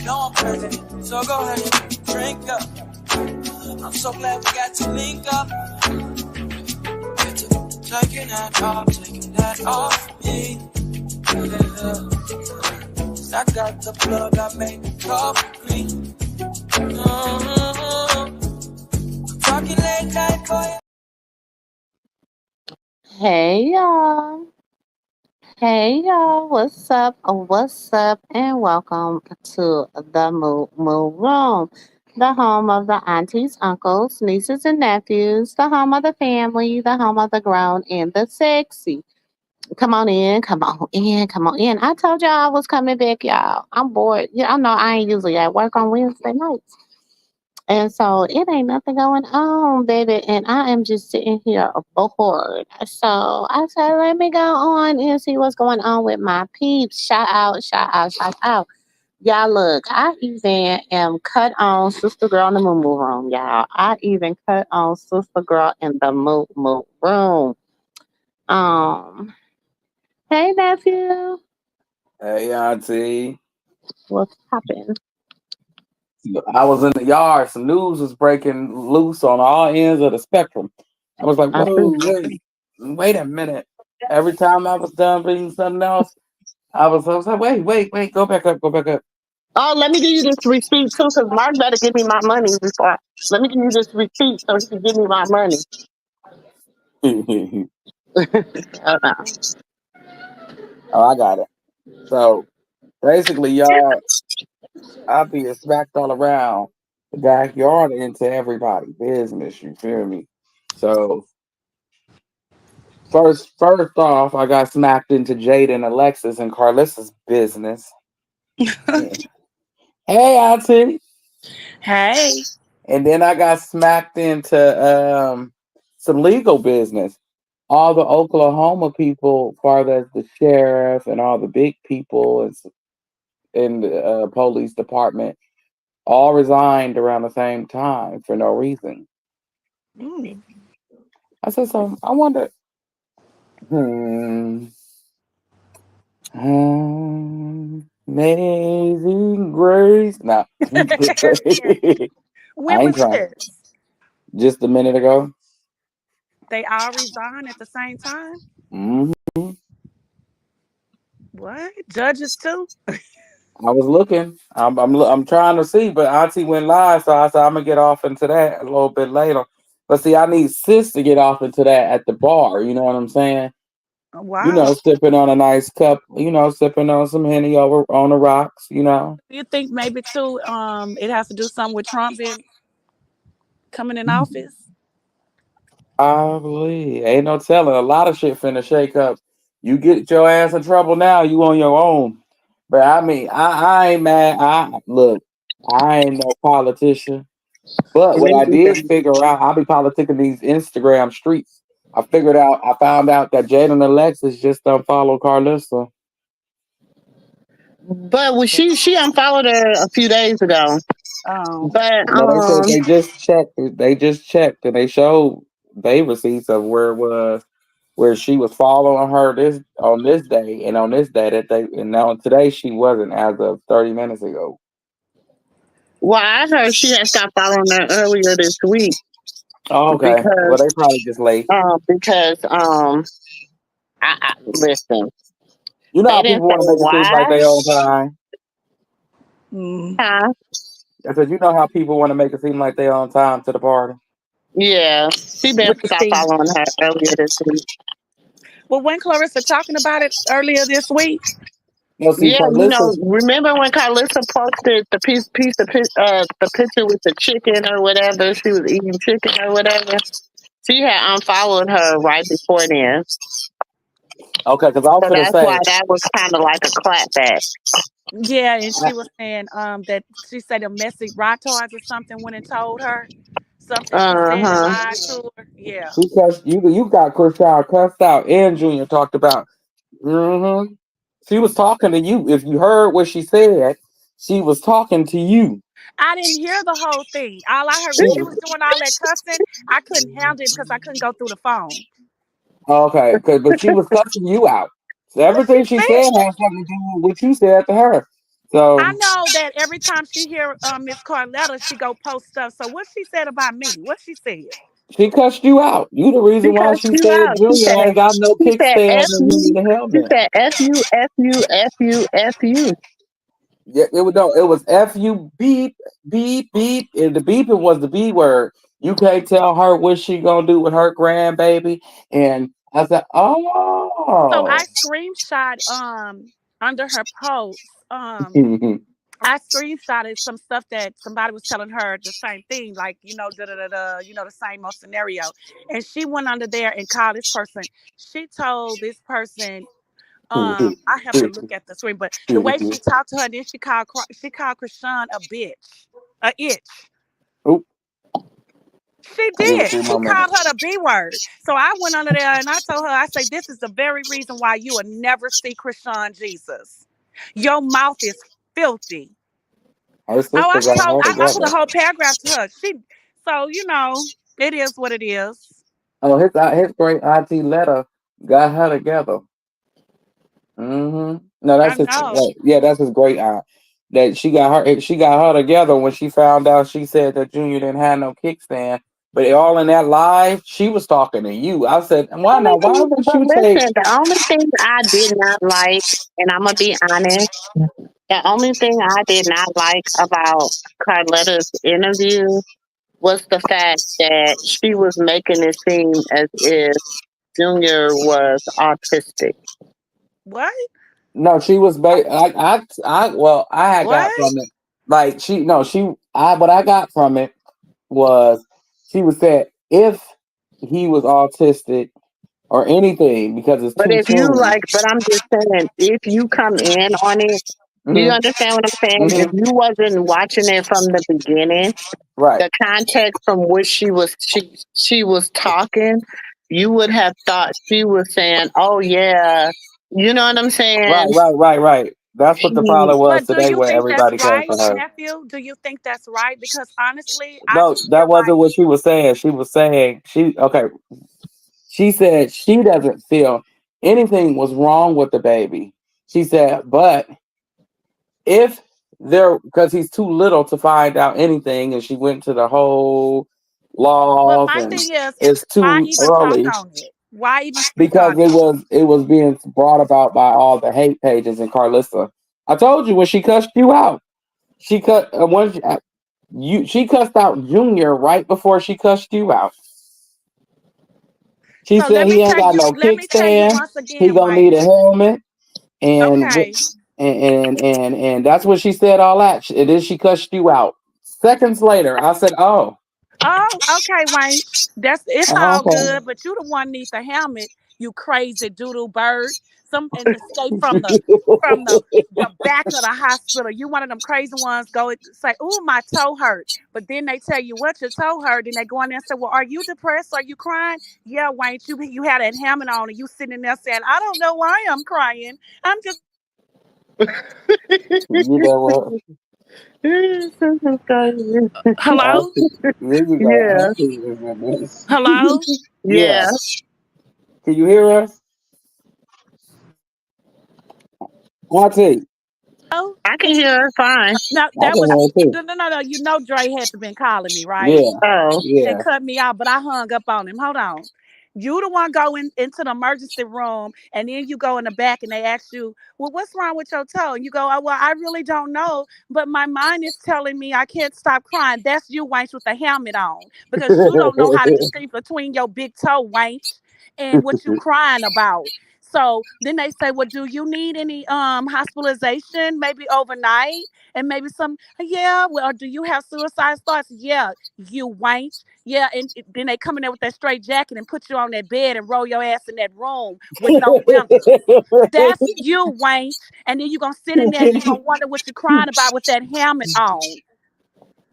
know I'm crazy, so go ahead and drink up. I'm so glad we got to link up. Taking that off me. Yeah. I got the plug, I made the coffee clean. Talking late night for you. Hey y'all. Hey y'all. What's up? What's up? And welcome to the Moo Room, the home of the aunties, uncles, nieces, and nephews, the home of the family, the home of the grown and the sexy. Come on in, come on in, come on in. I told y'all I was coming back, y'all. I'm bored. Yeah, I know I ain't usually at work on Wednesday nights. And so it ain't nothing going on, baby. And I am just sitting here bored. So I said, let me go on and see what's going on with my peeps. Shout out, shout out, shout out. Y'all, look, I even am cut on Sister Girl in the Moo Moo Room, y'all. I even cut on Sister Girl in the Moo Moo Room. Um, hey, nephew. Hey, Auntie. What's poppin'? I was in the yard. Some news was breaking loose on all ends of the spectrum. I was like, I whoa, wait a minute. Every time I was done reading something else, I was like, wait, go back up, go back up. Oh, let me give you this receipt too, because Mark better give me my money before. Let me give you this receipt so he can give me my money. Hold on. Oh, I got it. So basically, y'all, I be smacked all around the backyard into everybody's business. You feel me? So first off, I got smacked into Jade, Alexis, and Carlissa's business. Hey, Auntie. Hey. And then I got smacked into some legal business. All the Oklahoma people, far as the sheriff and all the big people in the police department, all resigned around the same time for no reason. Mm. I said, so I wonder, hmm, amazing grace. Nah, I When ain't was trying. this? Just a minute ago. They all resigned at the same time? Hmm. What? Judges too? I was looking. I'm trying to see, but Auntie went live, so I said I'm gonna get off into that a little bit later. But see, I need Sis to get off into that at the bar. You know what I'm saying? Wow. Sipping on a nice cup. Sipping on some Henny over on the rocks. Do you think maybe too it has to do something with Trump being coming in office? I believe ain't no telling. A lot of shit finna shake up. You get your ass in trouble now, you on your own. But I mean, I ain't mad. I ain't no politician. But what I did figure out, I'll be politicking these Instagram streets. I found out that Jaden Alexis just unfollowed Carlissa. But she unfollowed her a few days ago. Oh. But No, they said they just checked. They just checked and they showed they receipts of where it was, where she was following her this day and on this day that they and now today she wasn't as of 30 minutes ago. well, I heard she had stopped following her earlier this week Oh, okay. Well, because they probably just late. I listen. You know They how didn't people say want to make it seem like why. they own time. Mm. Huh? I said, you know how people want to make it seem like they own time to the party. Yeah, she been With the stopped C. following her earlier this week. Well, when Clarissa talking about it earlier this week? No, see, Yeah, Carlissa. remember when Carlissa posted the picture with the chicken or whatever? She was eating chicken or whatever. She had unfollowed her right before then. Okay, because I was So gonna that's say, why that was kind of like a clapback. Yeah, and she was saying that she said a messy retards or something went and told her something she said and Uh-huh. lied to her. Yeah. she cussed you. You got Chriselle cussed out, and Junior talked about. Mm-hmm. She was talking to you. If you heard what she said, she was talking to you. I didn't hear the whole thing. All I heard when she was doing all that cussing, I couldn't handle it because I couldn't go through the phone. Okay, but she was cussing you out. So What she everything she said? said had something to do with what you said to her. I So know that every time she hear Miss Carletta, she go post stuff. So what she said about me? What she said? she cussed you out. You the She reason why cussed she you said out. Junior ain't got no She said kickstand F and you you. need a She helmet. said F you, F you, F you, F you. Yeah, it was no, it was F you beep beep beep. And the beeping was the B word. You can't tell her what she gonna do with her grandbaby. And I said, So oh. I screenshot under her post. I screenshotted some stuff that somebody was telling her the same thing, like, da da da da, the same old scenario. And she went under there and called this person. She told this person, I have to look at the screen, but the way she talked to her, then she called Krishan a bitch, a itch. Oop, She give me did. 3 She more called minutes. her the B word. So I went under there and I told her, I say, this is the very reason why you will never see Krishan Jesus. Your mouth is filthy. Her Oh, sister got her I put a together. whole paragraph to her. So it is what it is. Oh, his great auntie Letta got her together. No, I that's his. know. Yeah, that's his great aunt. That she got her together when she found out. She said that Junior didn't have no kickstand. But all in that live, she was talking to you. I said, "Why Only now? Why thing, would but you take?" listen, the only thing I did not like, and I'm gonna be honest, the only thing I did not like about Carletta's interview was the fact that she was making it seem as if Junior was autistic. What? No, she was. Well, I had got What? from it. Like she, no, she. What I got from it was she was said if he was autistic or anything because it's But too if you soon. like, but I'm just saying, if you come in on it, do you Hmm. understand what I'm saying? If Hmm. you wasn't watching it from the beginning, Right. the context from which she was talking, you would have thought she was saying, "Oh yeah," you know what I'm Right. saying? Right. Right. Right. That's what the She problem was But do today you when think that's everybody came right, for her. nephew? Do you think that's right? Because honestly, I No, just that feel wasn't like, what she was saying. She was saying she okay. She said she doesn't feel anything was wrong with the baby. She said, but if there, because he's too little to find out anything, and she went to the whole but laws, my and thing is, it's why too even talk early on it? Why even speak because on it? it was being brought about by all the hate pages in Carlissa. I told you when she cussed you out, she cut when she cussed out Junior right before she cussed you out. She So said he ain't got no let me tell you kickstand. once He again, gonna need a Wayne. helmet, and Okay. and that's what she said. All that, and then she cussed you out. Seconds later, I said, "Oh, Oh, okay, Wayne. It's all okay." good, but you the one need the helmet, you crazy doodle bird. Some and escape from the back of the hospital. You one of them crazy ones go and say, "Ooh, my toe hurt," but then they tell you what your toe hurt, and they go in there and say, "Well, are you depressed? Are you crying?" Yeah, Wayne, you had that helmet on, and you sitting in there saying, "I don't know why I'm crying. I'm just You know what? I hello, see. There you go. yeah, I see this in this. hello." Yeah. yeah. Can you hear us? Auntie, Oh, I can hear her fine. no, I that can was hear it too. no. You know, Dre had to been calling me, right? Yeah. Oh, And Yeah. cut me out, but I hung up on him. Hold on. You the one going into the emergency room, and then you go in the back and they ask you, "Well, what's wrong with your toe?" And you go, "Oh, well, I really don't know, but my mind is telling me I can't stop crying." That's you, Wanch, with the helmet on, because you don't know how to distinguish between your big toe, Wanch, and what you crying about. So then they say, "Well, do you need any hospitalization, maybe overnight, and maybe some?" Yeah. Well, do you have suicide thoughts? Yeah, you Wanch. Yeah, and then they come in there with that straight jacket and put you on that bed and roll your ass in that room with no windows. That's you, Wanch. And then you're going to sit in there and you're going to wonder what you're crying about with that helmet on,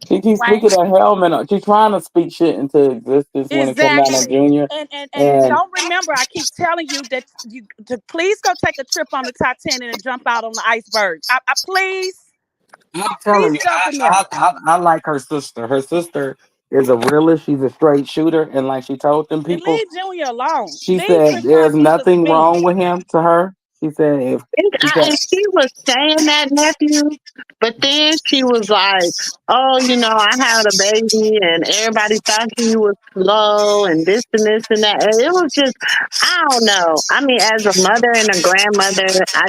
She keeps speaking Wanch. of helmet. She's trying to speak shit into existence when it comes down to Exactly. Junior. And And don't remember, I keep telling you that you to please go take a trip on the Titanic and jump out on the iceberg. I'm Please telling you, jump in there. I like her sister. Her sister is a realist. She's a straight shooter. And like she told them And people, leave Junior alone. she Leave said there's Krishan Jesus nothing be. wrong with him to her. She said if she said And she was saying that, nephew, but then she was like, "Oh, I had a baby, and everybody thought he was slow, and this and that." And it was just, I don't know. I mean, as a mother and a grandmother, I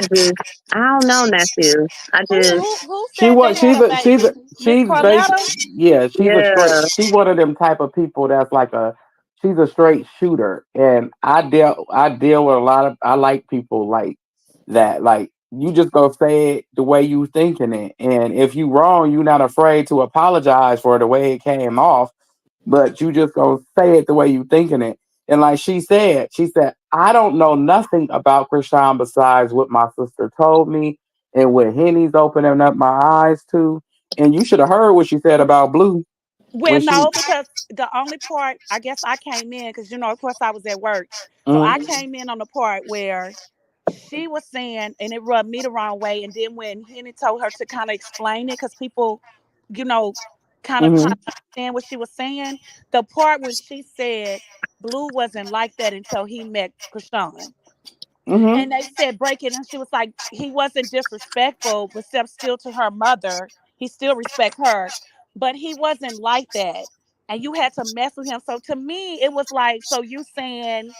don't know, nephew. I just, Who she said they was had a baby? Miss she's basic. Cornetta? Yeah, she's a straight. yeah, She one of them type of people that's like a. She's a straight shooter, and I deal with a lot of. I like people like that. Like you just go say it the way you thinking it, and if you wrong, you're not afraid to apologize for the way it came off, but you just go say it the way you thinking it. And like she said, I don't know nothing about Krishan besides what my sister told me and what Henny's opening up my eyes to. And you should have heard what she said about Blue Well, when she. no, because the only part I guess I came in because of course I was at work, so I Mm-hmm, came in on the part where she was saying, and it rubbed me the wrong way. And then when Henny told her to kind of explain it, because people, you know, kind of trying mm-hmm, to understand what she was saying, the part when she said Blue wasn't like that until he met Krishan. mm-hmm, And they said break it, and she was like, he wasn't disrespectful, but still to her mother, he still respect her, but he wasn't like that, and you had to mess with him. So to me, it was like, so you saying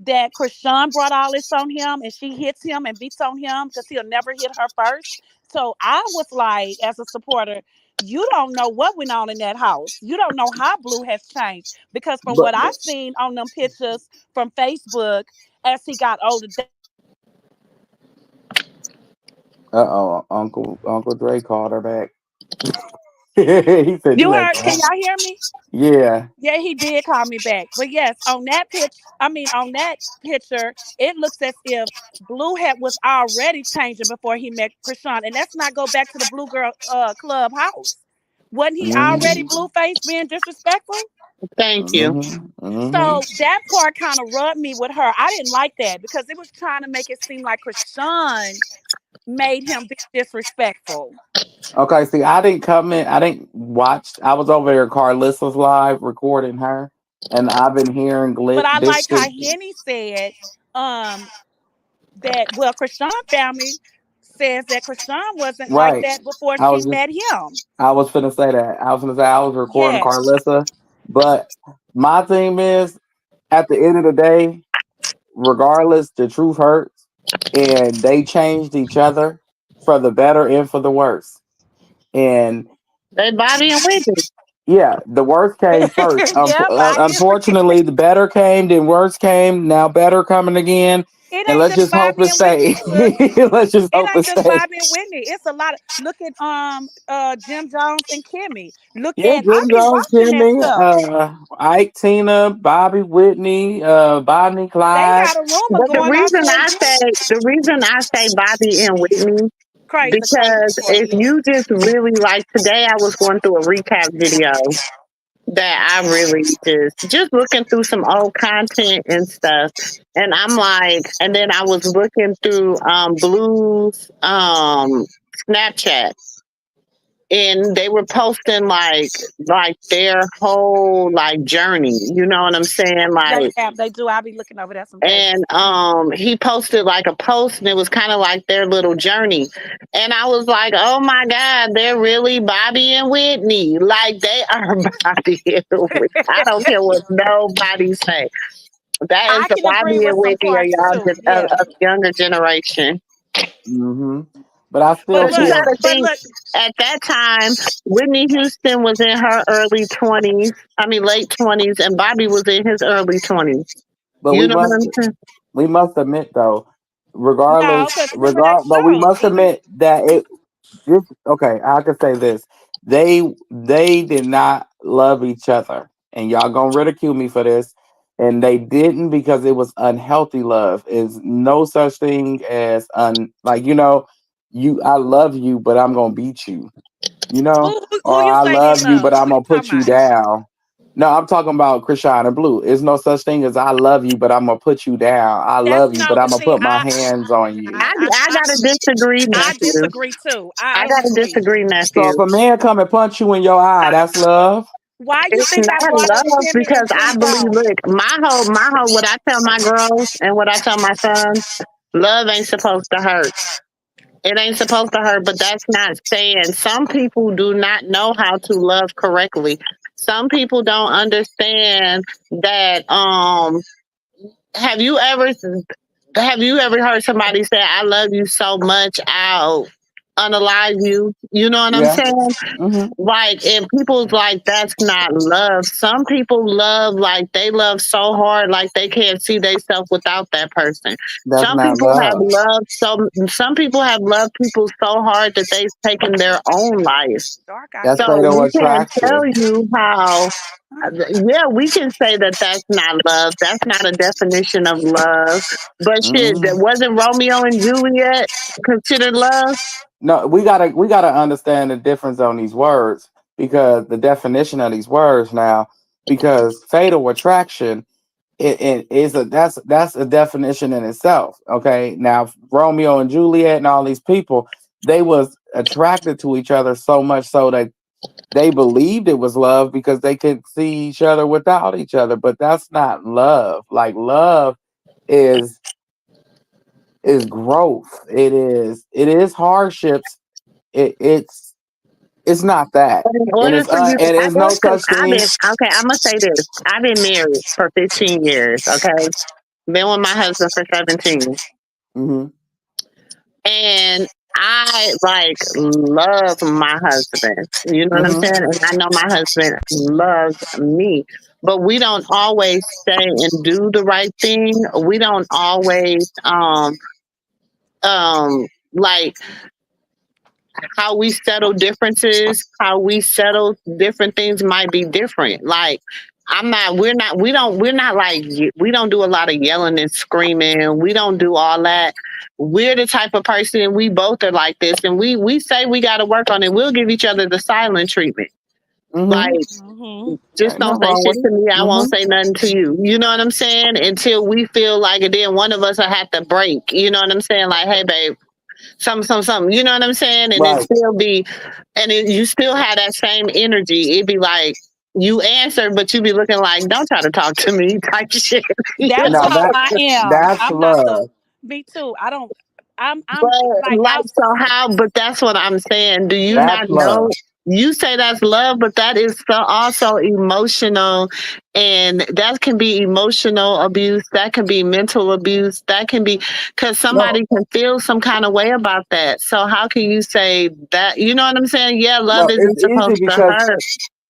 that Krishan brought all this on him, and she hits him and beats on him because he'll never hit her first. So I was like, as a supporter, you don't know what went on in that house. You don't know how Blue has changed, because from but what I seen on them pictures from Facebook as he got older, Uncle Dre called her back. He said you you had heard? Can to. y'all hear me? Yeah. Yeah, he did call me back. But yes, on that on that picture, it looks as if Blue had was already changing before he met Krishan. And let's not go back to the Blue Girl Club house. Wasn't he already Mm-hmm, blue faced being disrespectful? thank you. mm-hmm, mm-hmm. So that part kind of rubbed me with her. I didn't like that because it was trying to make it seem like Krishan made him be disrespectful. Okay, see, I didn't come in. I didn't watch. I was over there. Carlissa's live recording her, and I've been hearing But I like how distant. Henny said, um, that Krishan family says that Krishan wasn't like Right. that before I she was just. met him. I was finna say that. I was gonna say I was recording Yes. Carlissa, but my thing is, at the end of the day, regardless, the truth hurts, and they changed each other for the better and for the worse. And They Bobby and Whitney. yeah, the worst came first. Yeah, Bobby. Unfortunately, the better came, then worse came. Now better coming again, It and ain't let's just just hope Bobby it and Whitney, stay. Sugar. Let's just It hope it ain't just stay. Bobby and Whitney. It's a lot of look at Jim Jones and Kimmy. Look Yeah, at I've Jim been Jones, watching that Kimmy, stuff. Ike, Tina, Bobby, Whitney, Bonnie, They Clyde. had a rumor But going on towards them. the reason I say Bobby and Whitney, Crazy, crazy because story. if you just really like today, I was going through a recap video that I really just looking through some old content and stuff. And I'm like, and then I was looking through Blue's Snapchat, and they were posting like their whole like journey. You know what I'm saying? They Like, have, they do. I'll be looking over there some days. and he posted like a post, and it was kind of like their little journey, and I was like, oh my god, they're really Bobby and Whitney. Like, they are Bobby and Whitney. I don't care what nobody say. That is I the can agree Bobby with and some Whitney of parts y'all too. Yeah. of younger generation. Hmm. But I But still Because you look, got feel. to but think, look, at that time, Whitney Houston was in her early 20s. I mean, late 20s, and Bobby was in his early 20s. But You know what I'm saying? we must admit though, no, because remember that but we show, must even admit that it just okay. I can say this: they did not love each other, and y'all gonna ridicule me for this. And they didn't because it was unhealthy love. Is no such thing as like you. I love you, but I'm gonna beat you. who Or you I say they love you, but love? I'm Who you gonna talking put you about? down. No, I'm talking about Krishan and Blue. There's no such thing as I love you, but I'm gonna put you down. I That's love you, but no, I'm but gonna see, put my hands on you. I got to disagree, I nephew. disagree too. I I don't got to agree. disagree, So nephew. if a man come and punch you in your eye, that's love. Why you It's think I not brought up love, Kimmy because and I Jim believe, Jones? look, what I tell my girls and what I tell my sons, Love ain't supposed to hurt. It ain't supposed to hurt, but that's not saying some people do not know how to love correctly. Some people don't understand that have you ever have you ever heard somebody say, I love you so much I'll unalive you? You know what I'm Yeah. saying? Hmm. Like, and people's like, that's not love. Some people love, like, they love so hard, like, they can't see themselves without that person. That's not love. Some people have loved people so hard that they've taken their own life. Dark That's outside. So fatal we can't tell attraction. you how, yeah, we can say that that's not love. That's not a definition of love. But shit, that Hmm. wasn't Romeo and Juliet considered love? No, we gotta understand the difference on these words because the definition of these words now because fatal attraction it is a that's a definition in itself. Okay, now Romeo and Juliet and all these people they was attracted to each other so much so that they believed it was love because they could see each other without each other, but that's not love. Like love is is growth. It is hardships. It's not that, But in and order it's for you, and I it's no guess, because such I've thing. been, okay, I'm going to say this. I've been married for 15 years, okay? Been with my husband for 17. Hmm. And I like love my husband. You know what I'm saying? Hmm. And I know my husband loves me. But we don't always say and do the right thing. We don't always like how we settle differences, how we settle different things might be different. Like we're not like, we don't do a lot of yelling and screaming. We don't do all that. We're the type of person, we both are like this, and we say we got to work on it. We'll give each other the silent treatment. Hmm. Like, Mm-hmm. just Ain't don't nothing say wrong shit with to it. me. I Hmm. won't say nothing to you. You know what I'm saying? Until we feel like it, then one of us will have to break. You know what I'm saying? Like, hey, babe, something. You know what I'm saying? And it Right. still be, you still have that same energy. It'd be like you answer, but you be looking like, don't try to talk to me type shit. You That's Now know? how that I am. that's I'm not the. love. Me too. I don't. I'm But like like, out. so how? But that's what I'm saying. Do you That's not love. know? You say that's love, but that is so also emotional, and that can be emotional abuse. That can be mental abuse. That can be because No, somebody can feel some kind of way about that. So how can you say that? You know what I'm saying? Yeah, love no, isn't it's easy supposed to because hurt.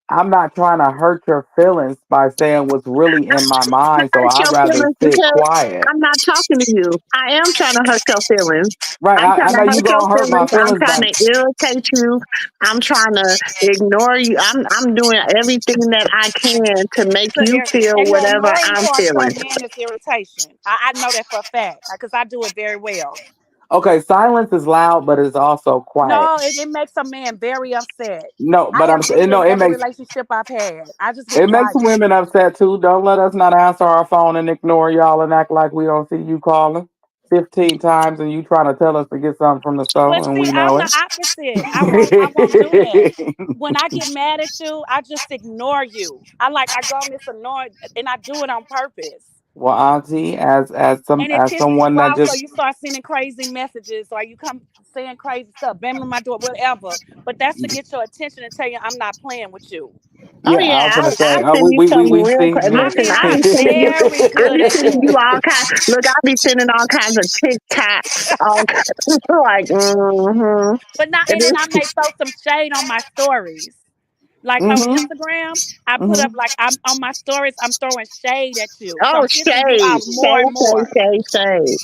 I'm not trying to hurt your feelings by saying what's really in my mind. So Hurt I'd your rather feelings sit because quiet. I'm not talking to you. I am trying to hurt your feelings. Right. I'm I trying to know you hurt your gonna hurt my feelings. I'm feelings trying by to irritate you. I'm trying to ignore you. I'm doing everything that I can to make you feel And the whatever annoying I'm part to a feeling. man is irritation. I know that for a fact because I do it very well. okay, silence is loud, but it's also quiet. No, it makes a man very upset. No, I but have did it no, in every relationship I've had. I just get it makes quiet. women upset too. Don't let us not answer our phone and ignore y'all and act like we don't see you calling 15 times and you trying to tell us to get something from the But store and see, we I'm know the opposite. I won't do that. it. When I get mad at you, I just ignore you. I go on this annoying and I do it on purpose. Well, Auntie, And it as pisses someone you that off, so just you start sending crazy messages or you come saying crazy stuff, banging on my door, whatever. But that's to get your attention and tell you I'm not playing with you. Oh yeah, I yeah, was gonna I say, send you some we real. see, I Listen, mean, I'm very I good be at sending that. you all kinds. Look, I be sending all kinds of TikToks, all kinds, like, But not, and and then I it's may throw some shade on my stories. Like on mm-hmm, Instagram, I put up mm-hmm. like I'm on my stories, I'm throwing shade at you. So oh I'm pissing you shade, off more and more. shade.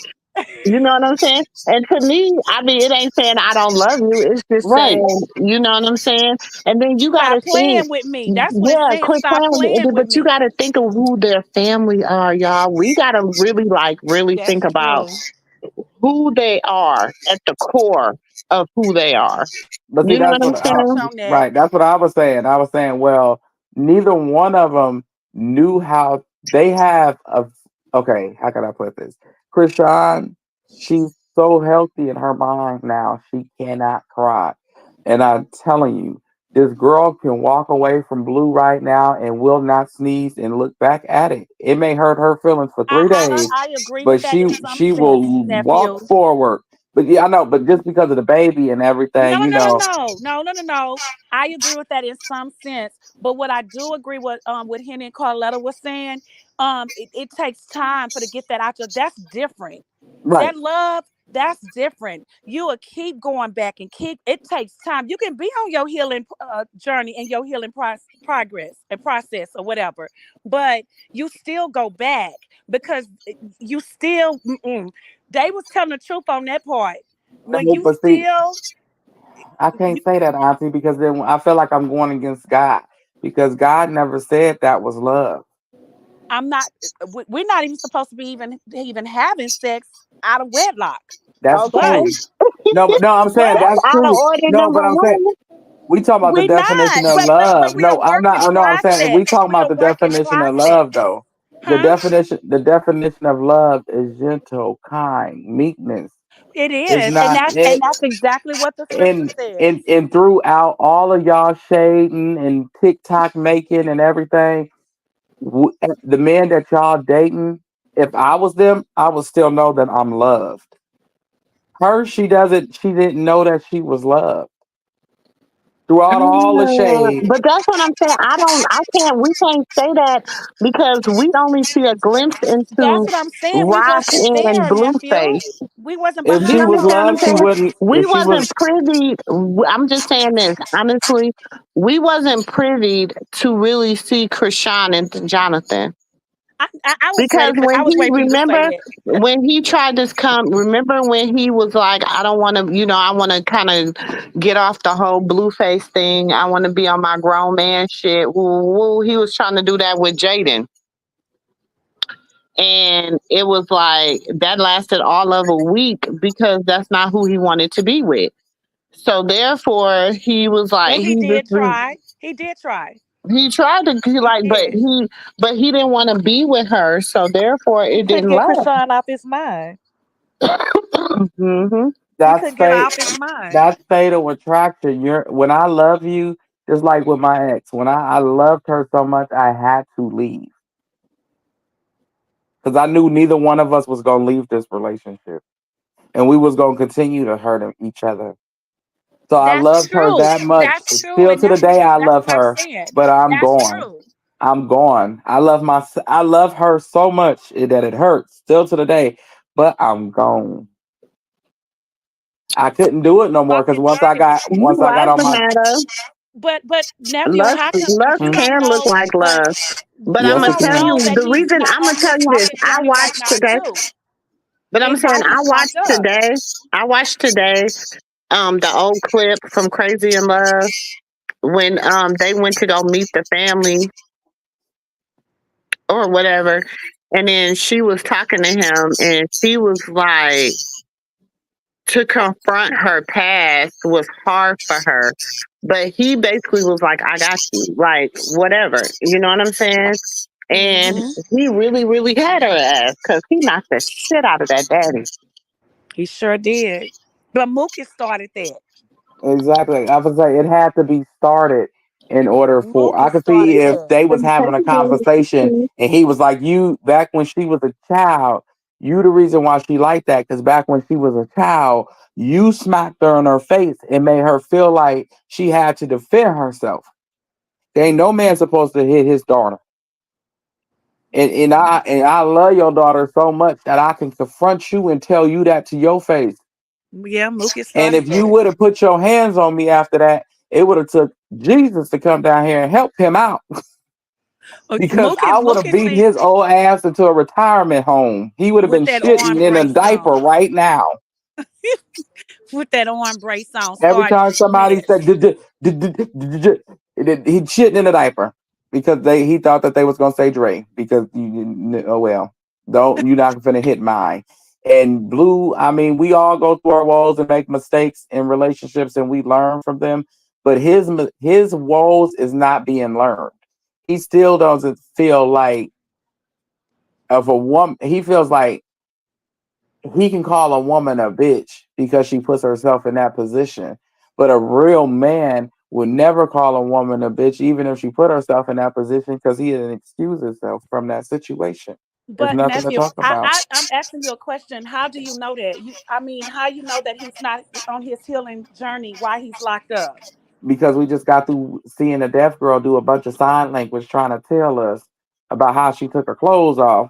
You know what I'm saying? And to me, I mean, it ain't saying I don't love you. It's just Right, saying, you know what I'm saying? And then you got Stop to think, playing with me. That's what it's yeah, saying. quit Stop playing with playing it. with But you me. got to think of who their family are, y'all. We got to really, like, really That's think about true. who they are at the core of who they are. but see, You know that's what I'm what Touch saying? on that. right. That's what I was saying. I was saying, well, neither one of them knew how they have a. Okay, how can I put this? Krishan, she's so healthy in her mind now, she cannot cry, and I'm telling you. This girl can walk away from Blue right now and will not sneeze and look back at it. It may hurt her feelings for I, 3 days, I agree with but that in some she will sense, walk nephew. forward. But yeah, I know. But just because of the baby and everything, No, you no, no, know, no, no, no, no, no. I agree with that in some sense, but what I do agree with what Henny and Carletta was saying, it takes time for to get that out your. That's different. right? That love, that's different. You will keep going back and keep. It takes time. You can be on your healing journey and your healing progress and process or whatever, but you still go back because you still. They was telling the truth on that part when No, you but see, still I can't say that, Auntie, because then I feel like I'm going against God because God never said that was love. I'm not. We're not even supposed to be even having sex out of wedlock. That's But true. Okay. No, but no, I'm saying but That's that's out of true. order No, number but I'm saying one. we talk about the we not. definition of But love. we a No, I'm work in not. No, I'm saying if process. we talk We about a the work in definition of process, love, though, huh? the definition of love is gentle, kind, meekness. It It's is, and not that's exactly what the scripture says. and throughout all of y'all shading and TikTok making and everything, the men that y'all dating, if I was them, I would still know that I'm loved. Her, she doesn't. She didn't know that she was loved throughout all the shade. But that's what I'm saying. We can't say that because we only see a glimpse That's into what I'm saying. We Rock wasn't and there, nephew. Blueface. We wasn't If You she behind was understand what I'm loved, those she saying? doors. wouldn't. We If she was, wasn't privy. I'm just saying this honestly. We wasn't privy to really see Krishan and Jonathan. I was Because waiting for. when I was he waiting for you to say remember that. when he tried to come, remember when he was like, I don't want to, I want to kind of get off the whole Blueface thing. I want to be on my grown man shit. Woo, woo. He was trying to do that with Jaden, and it was like that lasted all of a week because that's not who he wanted to be with. So therefore, he was like, And he did try. He did try. he tried to he He like, did. but he didn't want to be with her. So therefore, He it couldn't didn't get last. Krishan off his mind. Hmm. He that's couldn't get fate. off his mind. That's fatal attraction. You're when I love you, just like with my ex. When I loved her so much, I had to leave because I knew neither one of us was gonna leave this relationship, and we was gonna continue to hurt each other. So I That's loved her true. that much. That's true, Still and to the day, I that's love what I'm her, saying. but I'm That's gone. true. I'm gone. I love her so much that it hurts still to the day, but I'm gone. I couldn't do it no more because Fucking garbage. You once I got right, on my Amanda. But nephew, Lust, how come? But lust you mm, don't can look know. like But love. But I'm you yes, gonna it don't tell can. know you that the he's reason. not I'm gonna on tell his you this. fucking journey right now too. I'm His saying wife is locked up. I watched today the old clip from Crazy in Love when they went to go meet the family or whatever, and then she was talking to him and she was like, to confront her past was hard for her. But he basically was like, I got you, like, whatever. You know what I'm saying? And Hmm. he really, really had her ass because he knocked the shit out of that daddy. He sure did. But Mookie started that. Exactly. I would say it had to be started in order for I Mookie could see started if that. they was having a conversation and he was like, "You back when she was a child, you the reason why she like that because back when she was a child, you smacked her in her face and made her feel like she had to defend herself. There ain't no man supposed to hit his daughter. And I love your daughter so much that I can confront you and tell you that to your face. Yeah, Mookie And started if you that. would have put your hands on me after that, it would have took Jesus to come down here and help him out because I would have Mookie beat see his old ass into a retirement home. He would have with been that shitting arm in a brace diaper on. right now. With that arm brace on, Every starting time somebody said mess. he'd shitting in a diaper because he thought that they was gonna say Dre because oh well, don't you're not gonna hit mine. And Blue, I mean, we all go through our woes and make mistakes in relationships and we learn from them. But his woes is not being learned. He still doesn't feel like of a woman. He feels like he can call a woman a bitch because she puts herself in that position. But a real man would never call a woman a bitch, even if she put herself in that position, because he didn't excuse himself from that situation. There's But nothing to nephew, talk about. I'm asking you a question. How do you know that? I mean, how you know that he's not on his healing journey? Why he's locked up? Because we just got through seeing a deaf girl do a bunch of sign language trying to tell us about how she took her clothes off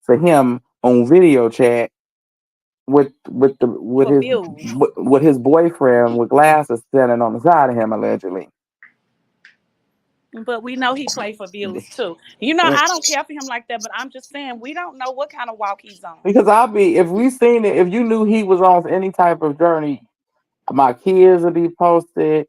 for him on video chat For views. with his boyfriend with glasses standing on the side of him allegedly. But we know he played for views too. I don't care for him like that, but I'm just saying we don't know what kind of walk he's on. Because I'll be if we seen it, if you knew he was on any type of journey, my kids would be posted,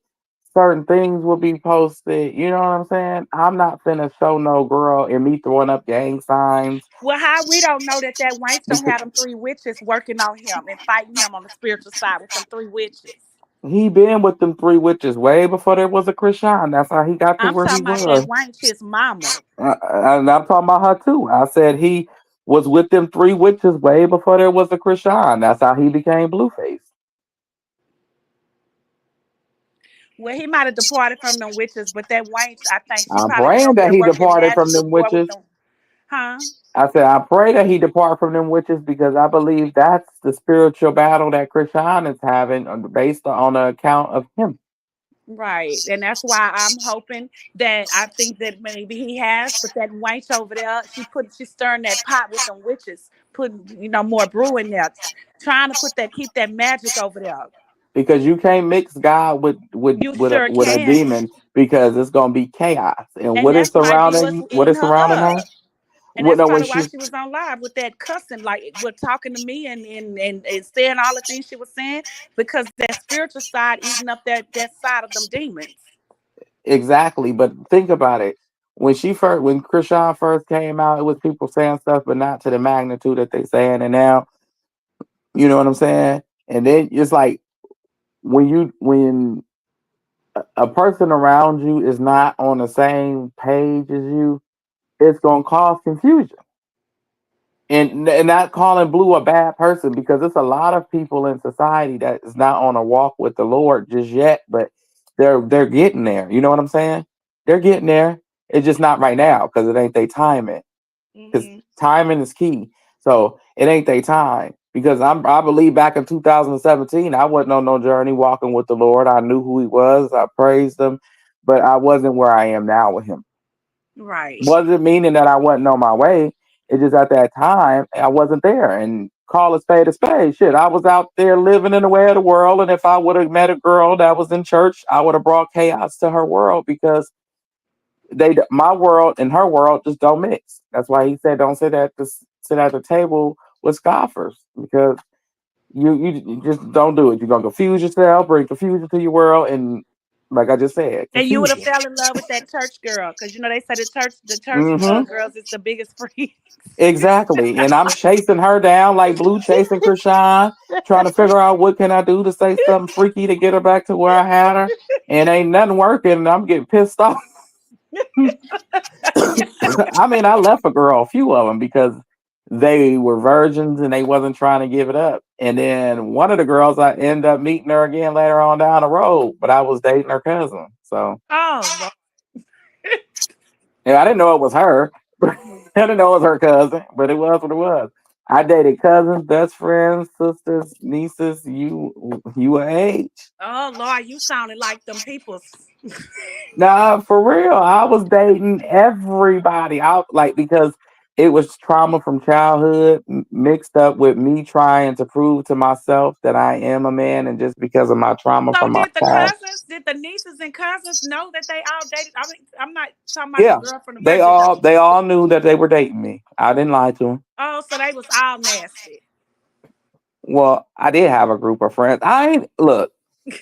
certain things will be posted. You know what I'm saying? I'm not finna show no girl and me throwing up gang signs. Well, how we don't know that wench don't Because have them three witches working on him and fighting him on the spiritual side with them three witches. he been with them three witches way before there was a Krishan. That's how he got to I'm where he talking about that was. wench, his mama. And I'm talking about her too. I said he was with them three witches way before there was a Krishan. That's how he became Blueface. Well, he might have departed from them witches, but that wench, I think she I'm probably been praying over that there he working departed from magical them more with witches. them. Huh? I said, I pray that he depart from them witches because I believe that's the spiritual battle that Krishan is having based on the account of him. Right. And that's why I'm hoping that I think that maybe he has, but that wench over there, she's stirring that pot with them witches, putting, more brew in there, trying to keep that magic over there. Because you can't mix God with You sure with a can. demon because it's gonna be chaos. And And that's might be what's what eating is her surrounding up. her? And What that's no when probably why she's she was on live with that cussing, like with talking to me and saying all the things she was saying, because that spiritual side eating up that side of them demons. exactly. But think about it. When Krishan first came out, it was people saying stuff, but not to the magnitude that they saying it now. You know what I'm saying? And then it's like when a person around you is not on the same page as you, it's gonna cause confusion. And not calling Blue a bad person because there's a lot of people in society that is not on a walk with the Lord just yet, but they're getting there. You know what I'm saying? They're getting there. It's just not right now because it ain't their timing. Because Hmm. timing is key. So it ain't their time. Because I believe back in 2017, I wasn't on no journey walking with the Lord. I knew who He was. I praised Him, but I wasn't where I am now with Him. Right. Wasn't meaning that I wasn't on my way. It just at that time I wasn't there. And call a spade a spade. Shit, I was out there living in the way of the world. And if I would have met a girl that was in church, I would have brought chaos to her world because my world and her world just don't mix. That's why he said don't sit at the table with scoffers because you just don't do it. You're gonna confuse yourself, bring confusion to your world, and like I just said, And you would have confusion. fell in love with that church girl, because they say the church Hmm. girls is the biggest freaks. Exactly. And I'm chasing her down like Blue chasing Krishan, trying to figure out what can I do to say something freaky to get her back to where I had her. And ain't nothing working. And I'm getting pissed off. I mean, I left a girl, a few of them, because they were virgins and they wasn't trying to give it up. And then one of the girls, I end up meeting her again later on down the road, but I was dating her cousin. So Oh Lord. yeah, I didn't know it was her. I didn't know it was her cousin, but it was what it was. I dated cousins, best friends, sisters, nieces. You were age. Oh Lord, you sounded like them people's. Nah, for real. I was dating everybody out like because it was trauma from childhood mixed up with me trying to prove to myself that I am a man, and just because of my trauma So from my past. did the nieces and cousins know that they all dated? I mean, I'm not talking about the Yeah, girl from the virgin. they all knew that they were dating me. I didn't lie to them. Oh, so they was all nasty. Well, I did have a group of friends. I ain't look.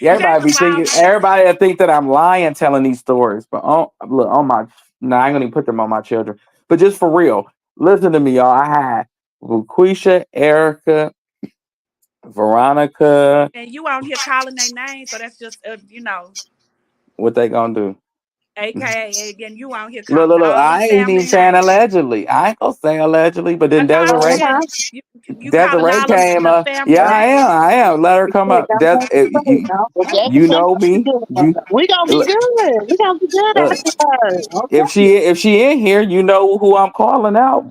They was all nasty. Everybody that think that I'm lying telling these stories, but on my no, I ain't gonna even put them on my children. But just for real, listen to me, y'all. I had Luquisha, Erica, Veronica. And you out here calling their names, so that's just What they gonna do? AKA again, you out here Look, calling look, look. all them I ain't family even saying names. allegedly. I ain't gonna say allegedly, but then No, I'm Desiree, saying Uh-huh. you calling Desiree all them came the up. family Yeah, I am. names. I am. Let her come Shit, up. don't Des, make it straight, no. If Oh, that you say know we me. good. You We gonna be look, good. We gonna be good look. after her. If Okay. she in here, you know who I'm calling out.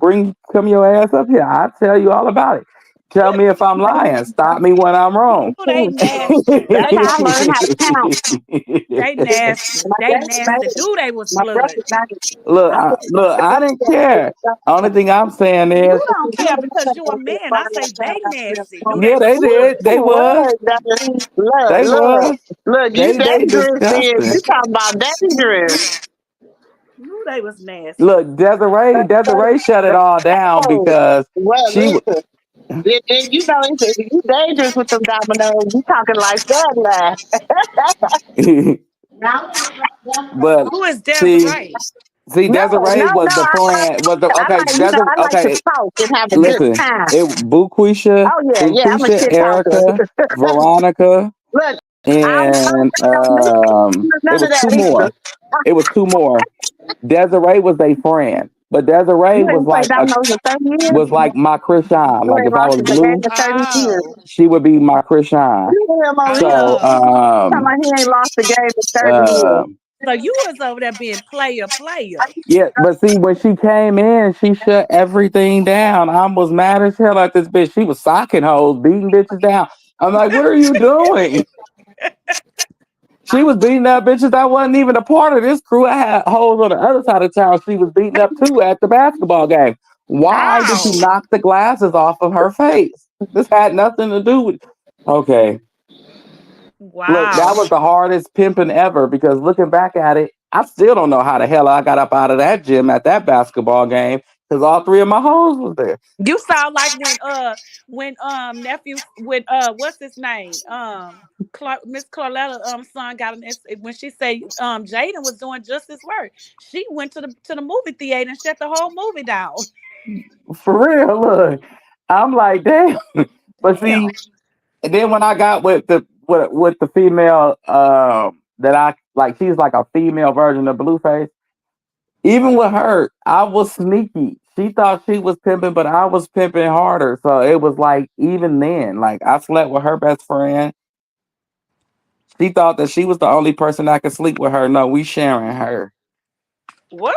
Come your ass up here. I'll tell you all about it. Tell me if I'm lying. Stop me when I'm wrong. they nasty. That's They how I learned how to count. they nasty. My They dad's nasty. name, Do they was my blood. brother's name. Look, I put look, I didn't care. Only thing I'm saying is, You don't care because you a man. I say they nasty. Do they yeah, was they did. blood. They was. Look, They look, was. look, you They dangerous then. disgusting. You talking about dangerous. Do they was nasty. Look, Desiree shut it all down Oh, because well, she was. listen. Then you know you dangerous with them dominoes. You talking like that But Who is see, Desiree? now. Desiree No, was no. the friend. Was the I okay? like, you know, I like to Okay. talk and have a good Listen, time. it Oh yeah, yeah. I'm a shit talker. Erica, Veronica, Look, and I don't know it none was of that two either. more. It was two more. Desiree was a friend, but Desiree You ain't played dominoes in 30 years. was like my Krishan. You Like ain't if I lost was in the game blue, in 30 years. Oh. she would be my Krishan. You hear him over here So Oh. talking about he ain't lost the game in 30 years. uh, So you was over there being player. yeah, but see when she came in, she shut everything down. I was mad as hell at this bitch. She was socking hoes, beating bitches down. I'm like, what are you doing? She was beating up bitches that wasn't even a part of this crew. I had hoes on the other side of town. She was beating up too at the basketball game. Why did you How? knock the glasses off of her face? This had nothing to do with. Okay, look, that Wow. was the hardest pimping ever because looking back at it, I still don't know how the hell I got up out of that gym at that basketball game because all three of my hoes was there. You sound like when nephew with what's his name? Miss Claretta son got an when she said Jaden was doing just his work. She went to the movie theater and shut the whole movie down. For real, look, I'm like, damn. But see, Damn. and then when I got with the female that I like, she's like a female version of Blueface. Even with her, I was sneaky. She thought she was pimping, but I was pimping harder. So it was like even then, like I slept with her best friend. She thought that she was the only person that could sleep with her. No, we sharing her. What?